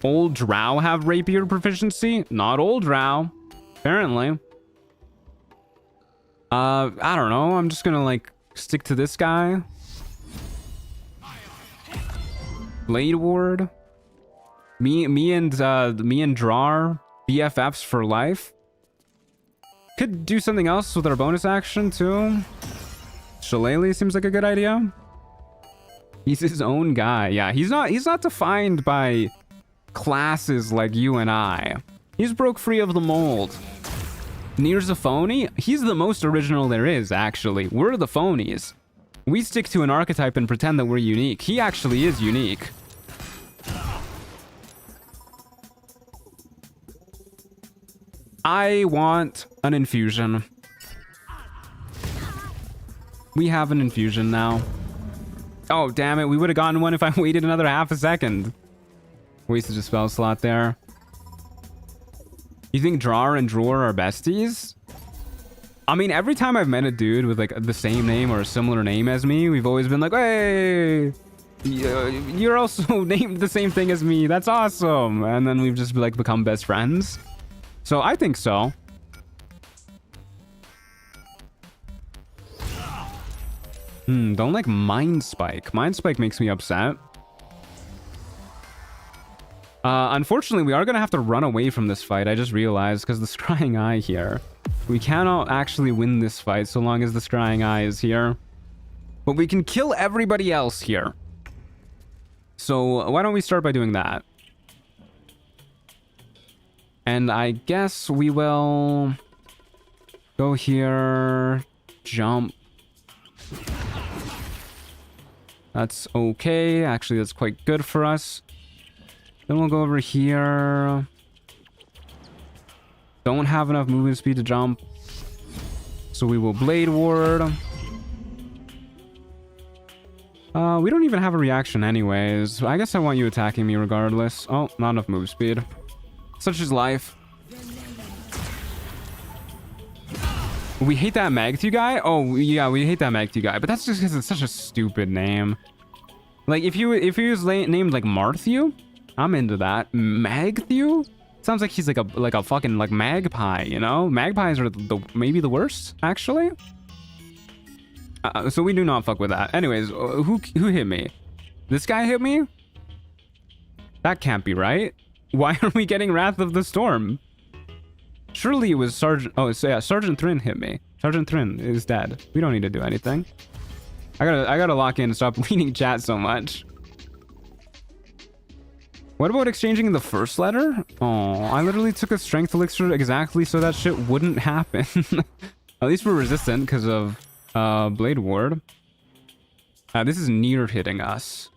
F: Old drow have rapier proficiency? Not old drow. Apparently. I don't know. I'm just gonna like stick to this guy. Blade Ward. Me and Drar, BFFs for life. Could do something else with our bonus action too. Shillelagh seems like a good idea. He's his own guy. Yeah, he's not defined by classes like you and I. He's broke free of the mold. Nier's a phony? He's the most original there is, actually. We're the phonies. We stick to an archetype and pretend that we're unique. He actually is unique. I want an infusion. We have an infusion now. Oh, damn it. We would have gotten one if I waited another half a second. Wasted a spell slot there. You think Drar and Dror are besties? I mean, every time I've met a dude with like the same name or a similar name as me, we've always been like, hey, you're also named the same thing as me. That's awesome. And then we've just like become best friends. So I think so. Don't like Mind Spike. Mind Spike makes me upset. Unfortunately, we are going to have to run away from this fight. I just realized because the Scrying Eye here. We cannot actually win this fight so long as the Scrying Eye is here. But we can kill everybody else here. So why don't we start by doing that? And I guess we will go here, jump. That's okay. Actually, that's quite good for us. Then we'll go over here. Don't have enough movement speed to jump. So we will Blade Ward. We don't even have a reaction anyways. I guess I want you attacking me regardless. Oh, not enough move speed. Such is life. We hate that Magthew guy? Oh, yeah, we hate that Magthew guy. But that's just because it's such a stupid name. Like, if he was named, like, Marthew, I'm into that. Magthew? Sounds like he's like a fucking, like, magpie, you know? Magpies are maybe the worst, actually. So we do not fuck with that. Anyways, who hit me? This guy hit me? That can't be right. Why are we getting Wrath of the Storm? Surely it was Sergeant... Oh, so yeah, Sergeant Thrin hit me. Sergeant Thrin is dead. We don't need to do anything. I gotta lock in and stop reading chat so much. What about exchanging the first letter? Oh, I literally took a strength elixir exactly so that shit wouldn't happen. At least we're resistant because of Blade Ward. This is near hitting us.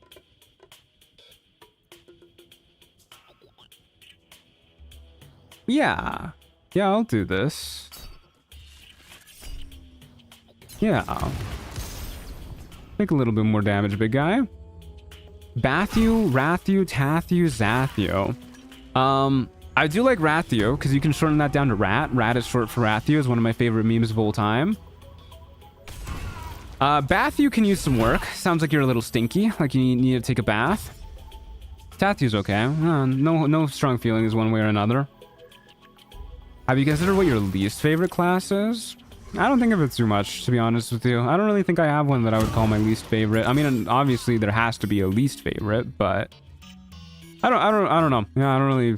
F: Yeah, I'll do this. Yeah. Make a little bit more damage, big guy. Bathu, Rathu, Tathu, Zathu. I do like Rathu because you can shorten that down to Rat. Rat is short for Rathu. Is one of my favorite memes of all time. Bathu can use some work. Sounds like you're a little stinky, like you need to take a bath. Tathu's okay. No strong feelings one way or another. Have you considered what your least favorite class is? I don't think of it too much, to be honest with you. I don't really think I have one that I would call my least favorite. I mean, obviously there has to be a least favorite, but I don't know. Yeah, I don't really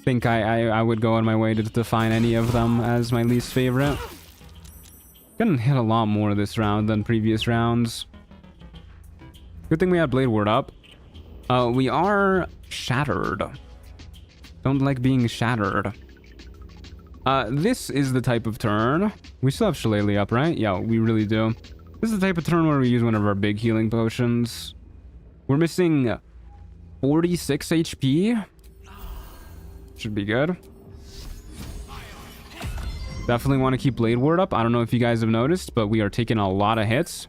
F: think I would go on my way to define any of them as my least favorite. Gonna hit a lot more this round than previous rounds. Good thing we had Blade Ward up. We are shattered. Don't like being shattered. This is the type of turn. We still have Shillelagh up, right? Yeah, we really do. This is the type of turn where we use one of our big healing potions. We're missing 46 HP. Should be good. Definitely want to keep Blade Ward up. I don't know if you guys have noticed, but we are taking a lot of hits.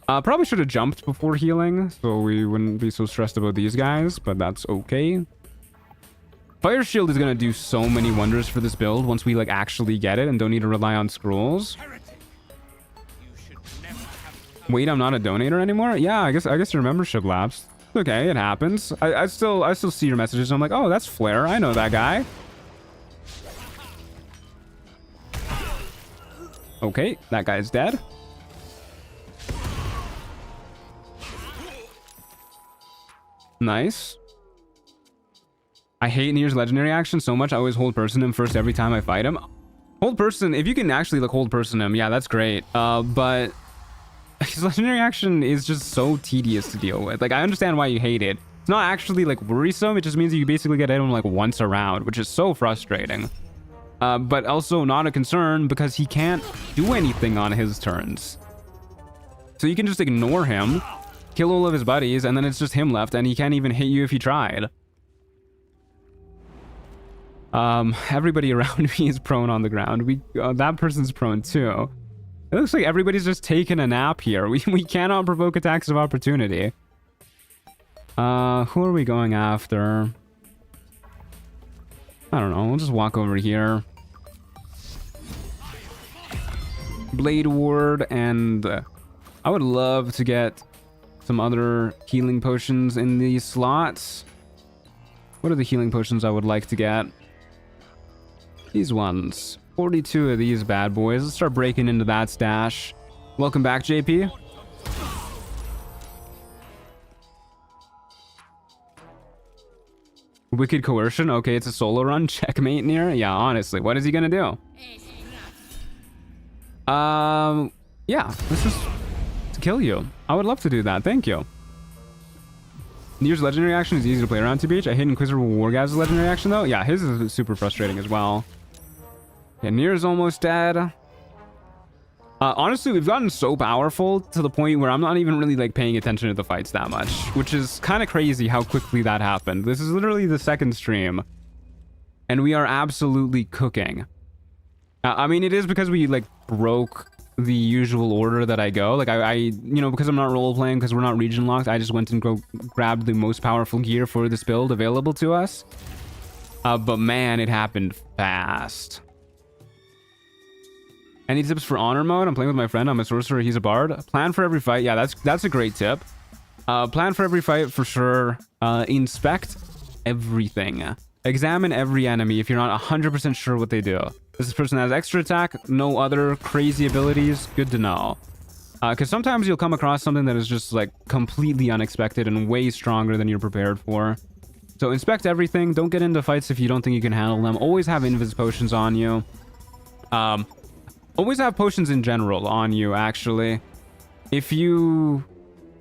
F: Probably should have jumped before healing, so we wouldn't be so stressed about these guys, but that's okay. Fire Shield is going to do so many wonders for this build once we like actually get it and don't need to rely on scrolls. Wait, I'm not a donator anymore? Yeah, I guess your membership lapsed. Okay, it happens. I still see your messages. I'm like, oh, that's Flare. I know that guy. Okay, that guy's dead. Nice. I hate Nier's legendary action so much. I always hold person him first every time I fight him. Hold person, if you can actually like hold person him, yeah, that's great. But his legendary action is just so tedious to deal with. Like, I understand why you hate it. It's not actually like worrisome. It just means you basically get him like once a round, which is so frustrating. But also not a concern because he can't do anything on his turns. So you can just ignore him, kill all of his buddies, and then it's just him left, and he can't even hit you if he tried. Everybody around me is prone on the ground. That person's prone too. It looks like everybody's just taking a nap here. We cannot provoke attacks of opportunity. Who are we going after? I don't know. We'll just walk over here. Blade Ward, and I would love to get some other healing potions in these slots. What are the healing potions I would like to get? These ones. 42 of these bad boys. Let's start breaking into that stash. Welcome back, JP. Wicked Coercion. Okay, it's a solo run. Checkmate near. Yeah, honestly, what is he gonna do? Yeah, let's just kill you. I would love to do that. Thank you. Nier's legendary action is easy to play around, TBH. I hate Inquisitor Wargaz's legendary action, though. Yeah, his is super frustrating as well. Yeah, Nier's almost dead. Honestly, we've gotten so powerful to the point where I'm not even really like paying attention to the fights that much, which is kind of crazy how quickly that happened. This is literally the second stream, and we are absolutely cooking. I mean, it is because we like broke the usual order that I go. Like I you know, because I'm not role playing, because we're not region locked, I just went and grabbed the most powerful gear for this build available to us. But man, it happened fast. Any tips for honor mode? I'm playing with my friend. I'm a sorcerer. He's a bard. Plan for every fight. Yeah, that's a great tip. Plan for every fight for sure. Inspect everything. Examine every enemy if you're not 100% sure what they do. This person has extra attack, no other crazy abilities. Good to know. Because sometimes you'll come across something that is just like completely unexpected and way stronger than you're prepared for. So inspect everything. Don't get into fights if you don't think you can handle them. Always have invis potions on you. Always have potions in general on you, actually. If you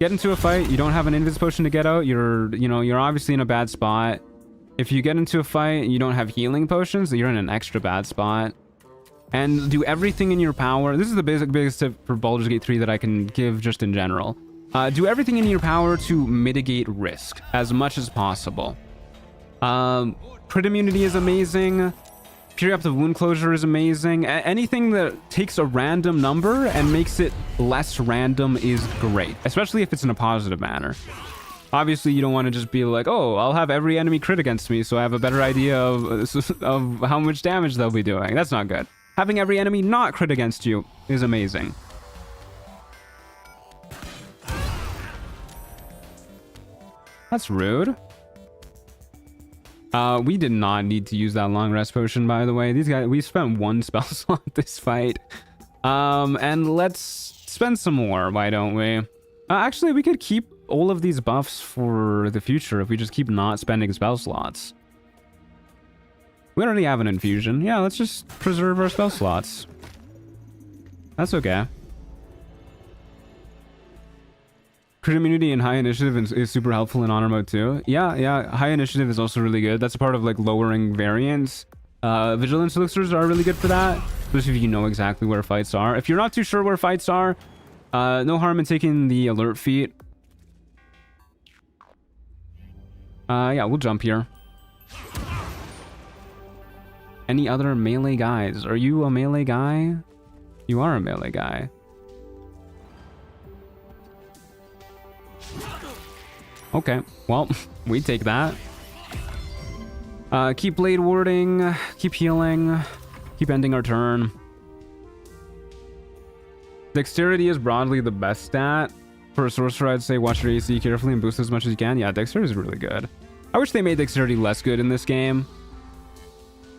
F: get into a fight, you don't have an invis potion to get out, you're obviously in a bad spot. If you get into a fight and you don't have healing potions, you're in an extra bad spot. And do everything in your power. This is the biggest tip for Baldur's Gate 3 that I can give just in general. Do everything in your power to mitigate risk as much as possible. Crit immunity is amazing. Perioptic wound closure is amazing. Anything that takes a random number and makes it less random is great, especially if it's in a positive manner. Obviously, you don't want to just be like, oh, I'll have every enemy crit against me so I have a better idea of how much damage they'll be doing. That's not good. Having every enemy not crit against you is amazing. That's rude. We did not need to use that long rest potion, by the way. These guys, we spent 1 spell slot this fight. And let's spend some more, why don't we? Actually, we could keep all of these buffs for the future if we just keep not spending spell slots. We already have an infusion. Yeah, let's just preserve our spell slots. That's okay. Crit immunity and high initiative is super helpful in honor mode too. Yeah, high initiative is also really good. That's a part of like lowering variance. Vigilance elixirs are really good for that, especially if you know exactly where fights are. If you're not too sure where fights are, no harm in taking the alert feat. Yeah, we'll jump here. Any other melee guys? Are you a melee guy? You are a melee guy. Okay, well, we take that. Keep blade warding, keep healing, keep ending our turn. Dexterity is broadly the best stat. For a sorcerer, I'd say watch your AC carefully and boost as much as you can. Yeah, dexterity is really good. I wish they made dexterity less good in this game.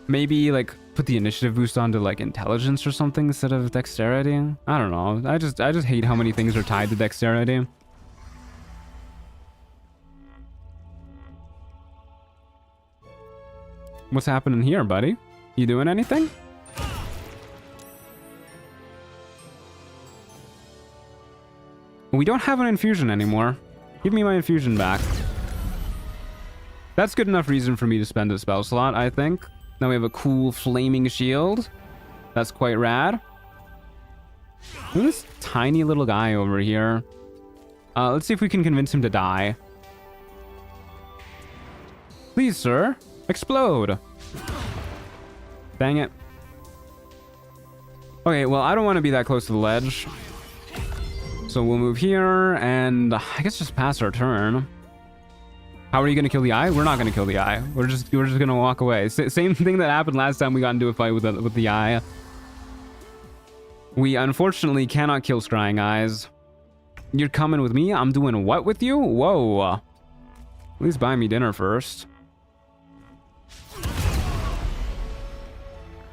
F: Maybe like put the initiative boost onto like intelligence or something instead of dexterity. I don't know. I just hate how many things are tied to dexterity. What's happening here, buddy? You doing anything? We don't have an infusion anymore. Give me my infusion back. That's good enough reason for me to spend a spell slot, I think. Now we have a cool flaming shield. That's quite rad. Look at this tiny little guy over here. Let's see if we can convince him to die. Please, sir. Explode. Dang it. Okay, well, I don't want to be that close to the ledge. So we'll move here and I guess just pass our turn. How are you going to kill the eye? We're not going to kill the eye. We're just going to walk away. Same thing that happened last time we got into a fight with the eye. We unfortunately cannot kill scrying eyes. You're coming with me? I'm doing what with you? Whoa. At least buy me dinner first.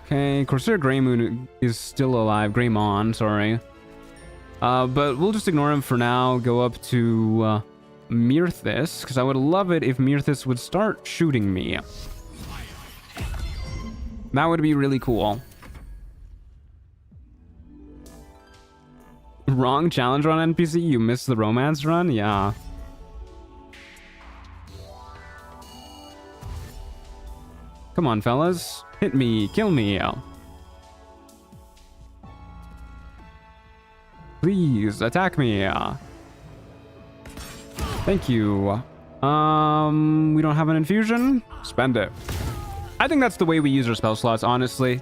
F: Okay, Corsair Greymoon is still alive. Greymon, sorry. But we'll just ignore him for now. Go up to Mirthis, because I would love it if Mirthis would start shooting me. That would be really cool. Wrong challenge run, NPC? You missed the romance run? Yeah. Come on, fellas. Hit me. Kill me. Please, attack me. Thank you. We don't have an infusion? Spend it. I think that's the way we use our spell slots, honestly.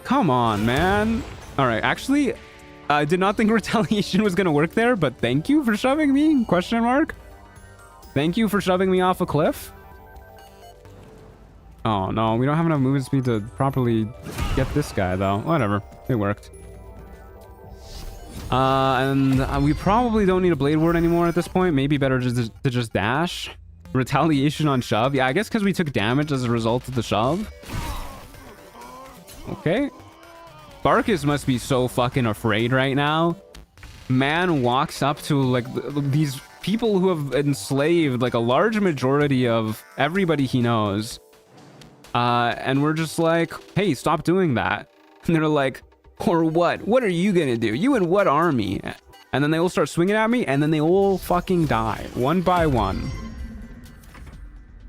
F: Come on, man. All right, actually, I did not think retaliation was going to work there, but thank you for shoving me? Question mark? Thank you for shoving me off a cliff. Oh no, we don't have enough movement speed to properly get this guy though. Whatever, it worked. And we probably don't need a blade ward anymore at this point. Maybe better to just dash. Retaliation on shove. Yeah, I guess because we took damage as a result of the shove. Okay. Barkus must be so fucking afraid right now. Man walks up to like these people who have enslaved like a large majority of everybody he knows. And we're just like, hey, stop doing that. And they're like, or what? What are you gonna do? You and what army? And then they all start swinging at me, and then they all fucking die, one by one.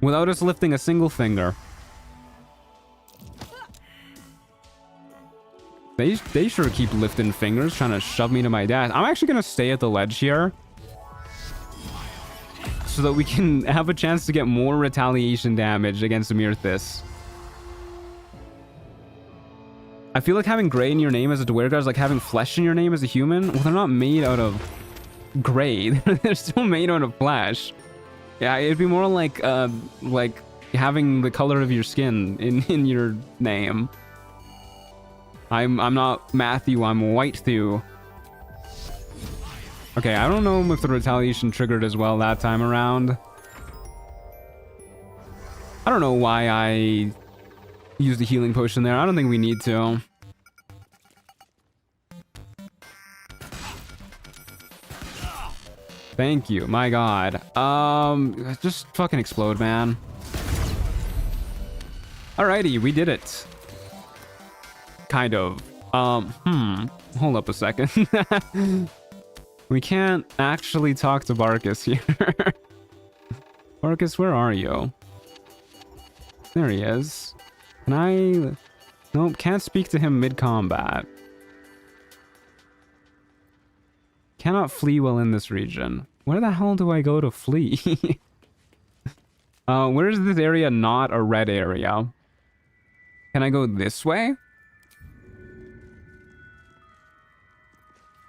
F: Without us lifting a single finger. They sure keep lifting fingers, trying to shove me to my death. I'm actually gonna stay at the ledge here. So that we can have a chance to get more retaliation damage against Amirthis. I feel like having gray in your name as a Dwergar is like having flesh in your name as a human. Well, they're not made out of gray. They're still made out of flesh. Yeah, it'd be more like having the color of your skin in your name. I'm not Matthew, I'm White Thew. Okay, I don't know if the retaliation triggered as well that time around. I don't know why I used the healing potion there. I don't think we need to. Thank you, my god. Just fucking explode, man. Alrighty, we did it. Kind of. Hold up a second. We can't actually talk to Barkus here. Barkus, where are you? There he is. Can I... Nope, can't speak to him mid-combat. Cannot flee while in this region. Where the hell do I go to flee? Where is this area not a red area? Can I go this way?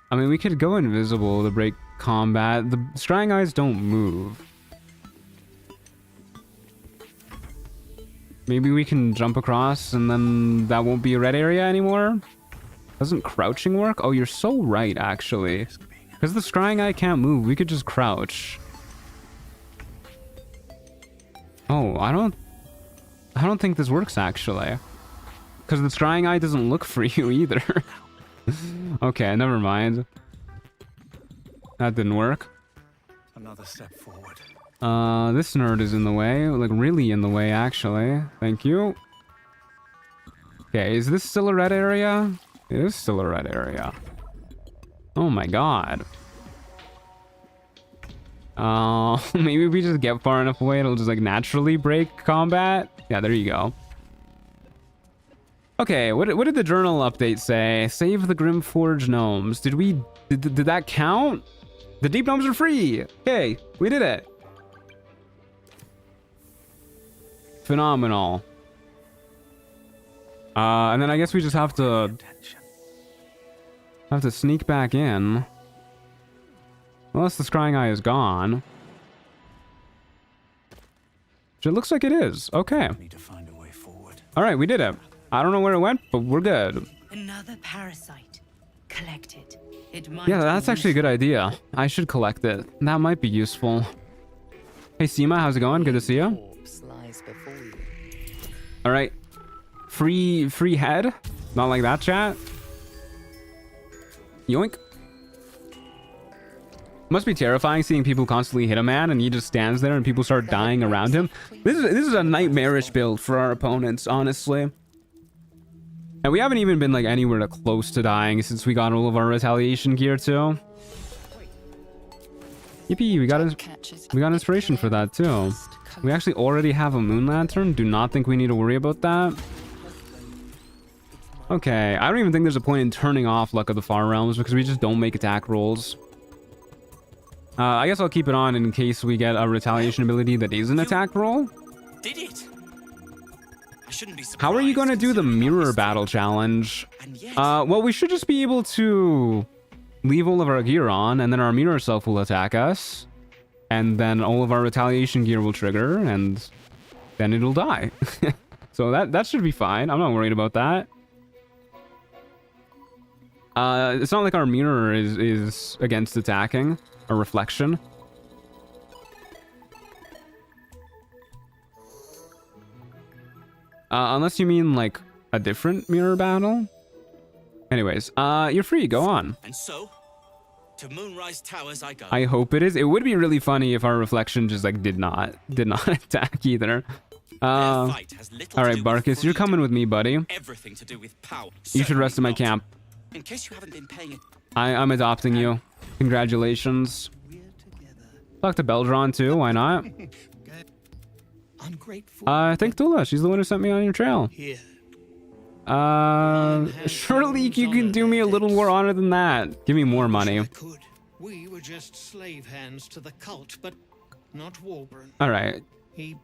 F: I mean, we could go invisible to break combat. The scrying eyes don't move. Maybe we can jump across and then that won't be a red area anymore? Doesn't crouching work? Oh, you're so right, actually. Because the scrying eye can't move, we could just crouch. Oh, I don't think this works, actually. Because the scrying eye doesn't look for you either. Okay, never mind. That didn't work.
C: Another step forward.
F: This nerd is in the way. Like, really in the way, actually. Thank you. Okay, is this still a red area? It is still a red area. Oh my god. Maybe if we just get far enough away, it'll just, like, naturally break combat? Yeah, there you go. Okay, what did the journal update say? Save the Grimforge gnomes. Did that count? The deep gnomes are free! Okay, we did it. Phenomenal. And then I guess we just have to sneak back in. Unless the scrying eye is gone. Which it looks like it is. Okay. Alright, we did it. I don't know where it went, but we're good.
D: Another parasite. Collect it. It might
F: Yeah, that's actually a good idea. I should collect it. That might be useful. Hey, Seema, how's it going? Good to see you. Alright. Free head? Not like that, chat? Yoink. Must be terrifying seeing people constantly hit a man and he just stands there and people start dying around him. This is a nightmarish build for our opponents, honestly. And we haven't even been like anywhere close to dying since we got all of our retaliation gear too. Yippee, we got inspiration for that too. We actually already have a moon lantern. Do not think we need to worry about that. Okay, I don't even think there's a point in turning off Luck of the Far Realms because we just don't make attack rolls. I guess I'll keep it on in case we get a retaliation ability that is an attack roll.
H: Did it? I shouldn't be surprised.
F: How are you going to do the mirror battle challenge? Well, we should just be able to leave all of our gear on, and then our mirror self will attack us, and then all of our retaliation gear will trigger, and then it'll die. So that should be fine. I'm not worried about that. It's not like our mirror is against attacking. A reflection. Unless you mean like a different mirror battle. Anyways, you're free. Go on.
M: And so, to Moonrise Towers I go.
F: I hope it is. It would be really funny if our reflection just like did not attack either. All right, Barkus, you're coming with me, buddy.
M: Everything to do with power.
F: You should rest in my camp.
M: In case you haven't been paying it.
F: I'm adopting you. Congratulations. Talk to Beldron too. Why not? I think Tula. She's the one who sent me on your trail. Surely you can do me a little more honor than that. Give me more money.
C: We were just slave hands to the cult, but not Wolbran.
F: All right.
C: He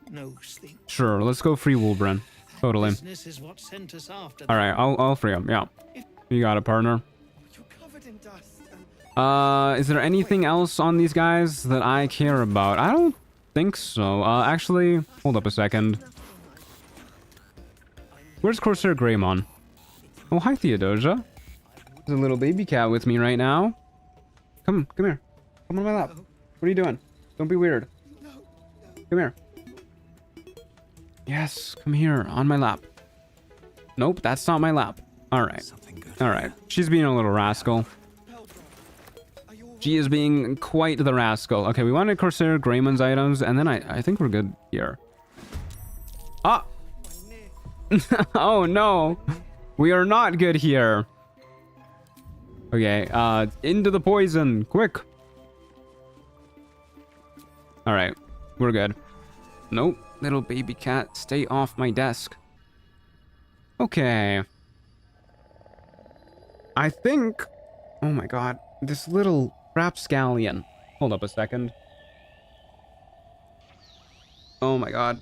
C: knows things.
F: Sure. Let's go free Wolbran. Totally.
C: Business is what sent us after.
F: All right. I'll free him. Yeah. You got it, partner. Is there anything else on these guys that I care about? I don't think so. Actually, hold up a second. Where's Corsair Greymon? Oh, hi, Theodosia. There's a little baby cat with me right now. Come here. Come on my lap. What are you doing? Don't be weird. Come here. Yes, come here, on my lap. Nope, that's not my lap. All right. All right. She's being a little rascal. She is being quite the rascal. Okay, we wanted Corsair Greymon's items, and then I think we're good here. Ah! Oh, no. We are not good here. Okay, into the poison. Quick. All right. We're good. Nope. Little baby cat, stay off my desk. Okay. I think... Oh, my God. This little rapscallion. Hold up a second. Oh, my God.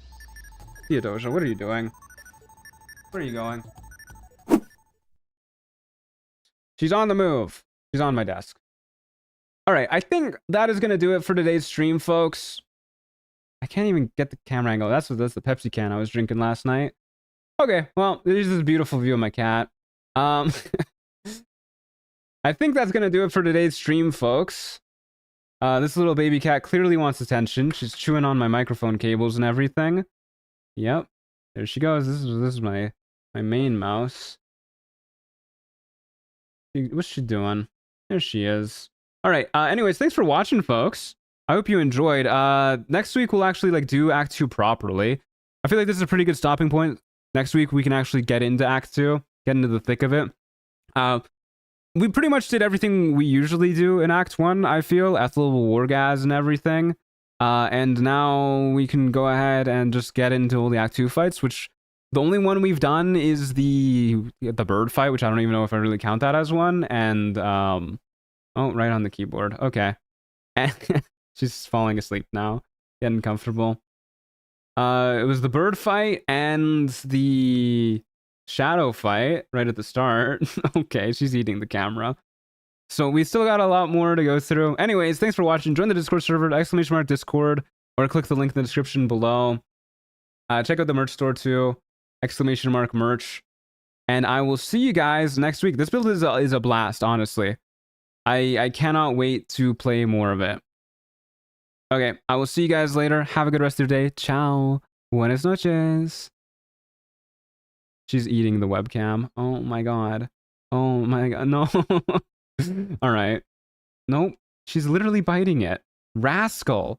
F: Theodosia, what are you doing? Where are you going? She's on the move. She's on my desk. All right, I think that is going to do it for today's stream, folks. I can't even get the camera angle. That's the Pepsi can I was drinking last night. Okay, well, there's this beautiful view of my cat. I think that's going to do it for today's stream, folks. This little baby cat clearly wants attention. She's chewing on my microphone cables and everything. Yep. There she goes. This is my main mouse. What's she doing? There she is. All right. Anyways, thanks for watching, folks. I hope you enjoyed. Next week we'll actually like do Act 2 properly. I feel like this is a pretty good stopping point. Next week we can actually get into Act 2, get into the thick of it. We pretty much did everything we usually do in Act 1, I feel. Ethel Wargaz and everything. And now we can go ahead and just get into all the Act 2 fights, which the only one we've done is the bird fight, which I don't even know if I really count that as one. And, oh, right on the keyboard. Okay. And she's falling asleep now, getting comfortable. It was the bird fight and the shadow fight right at the start. Okay, she's eating the camera. So we still got a lot more to go through. Anyways, thanks for watching. Join the Discord server, !Discord, or click the link in the description below. Check out the merch store too, !merch. And I will see you guys next week. This build is a blast, honestly. I cannot wait to play more of it. Okay, I will see you guys later. Have a good rest of your day. Ciao. Buenas noches. She's eating the webcam. Oh my god. Oh my god. No. All right. Nope. She's literally biting it. Rascal.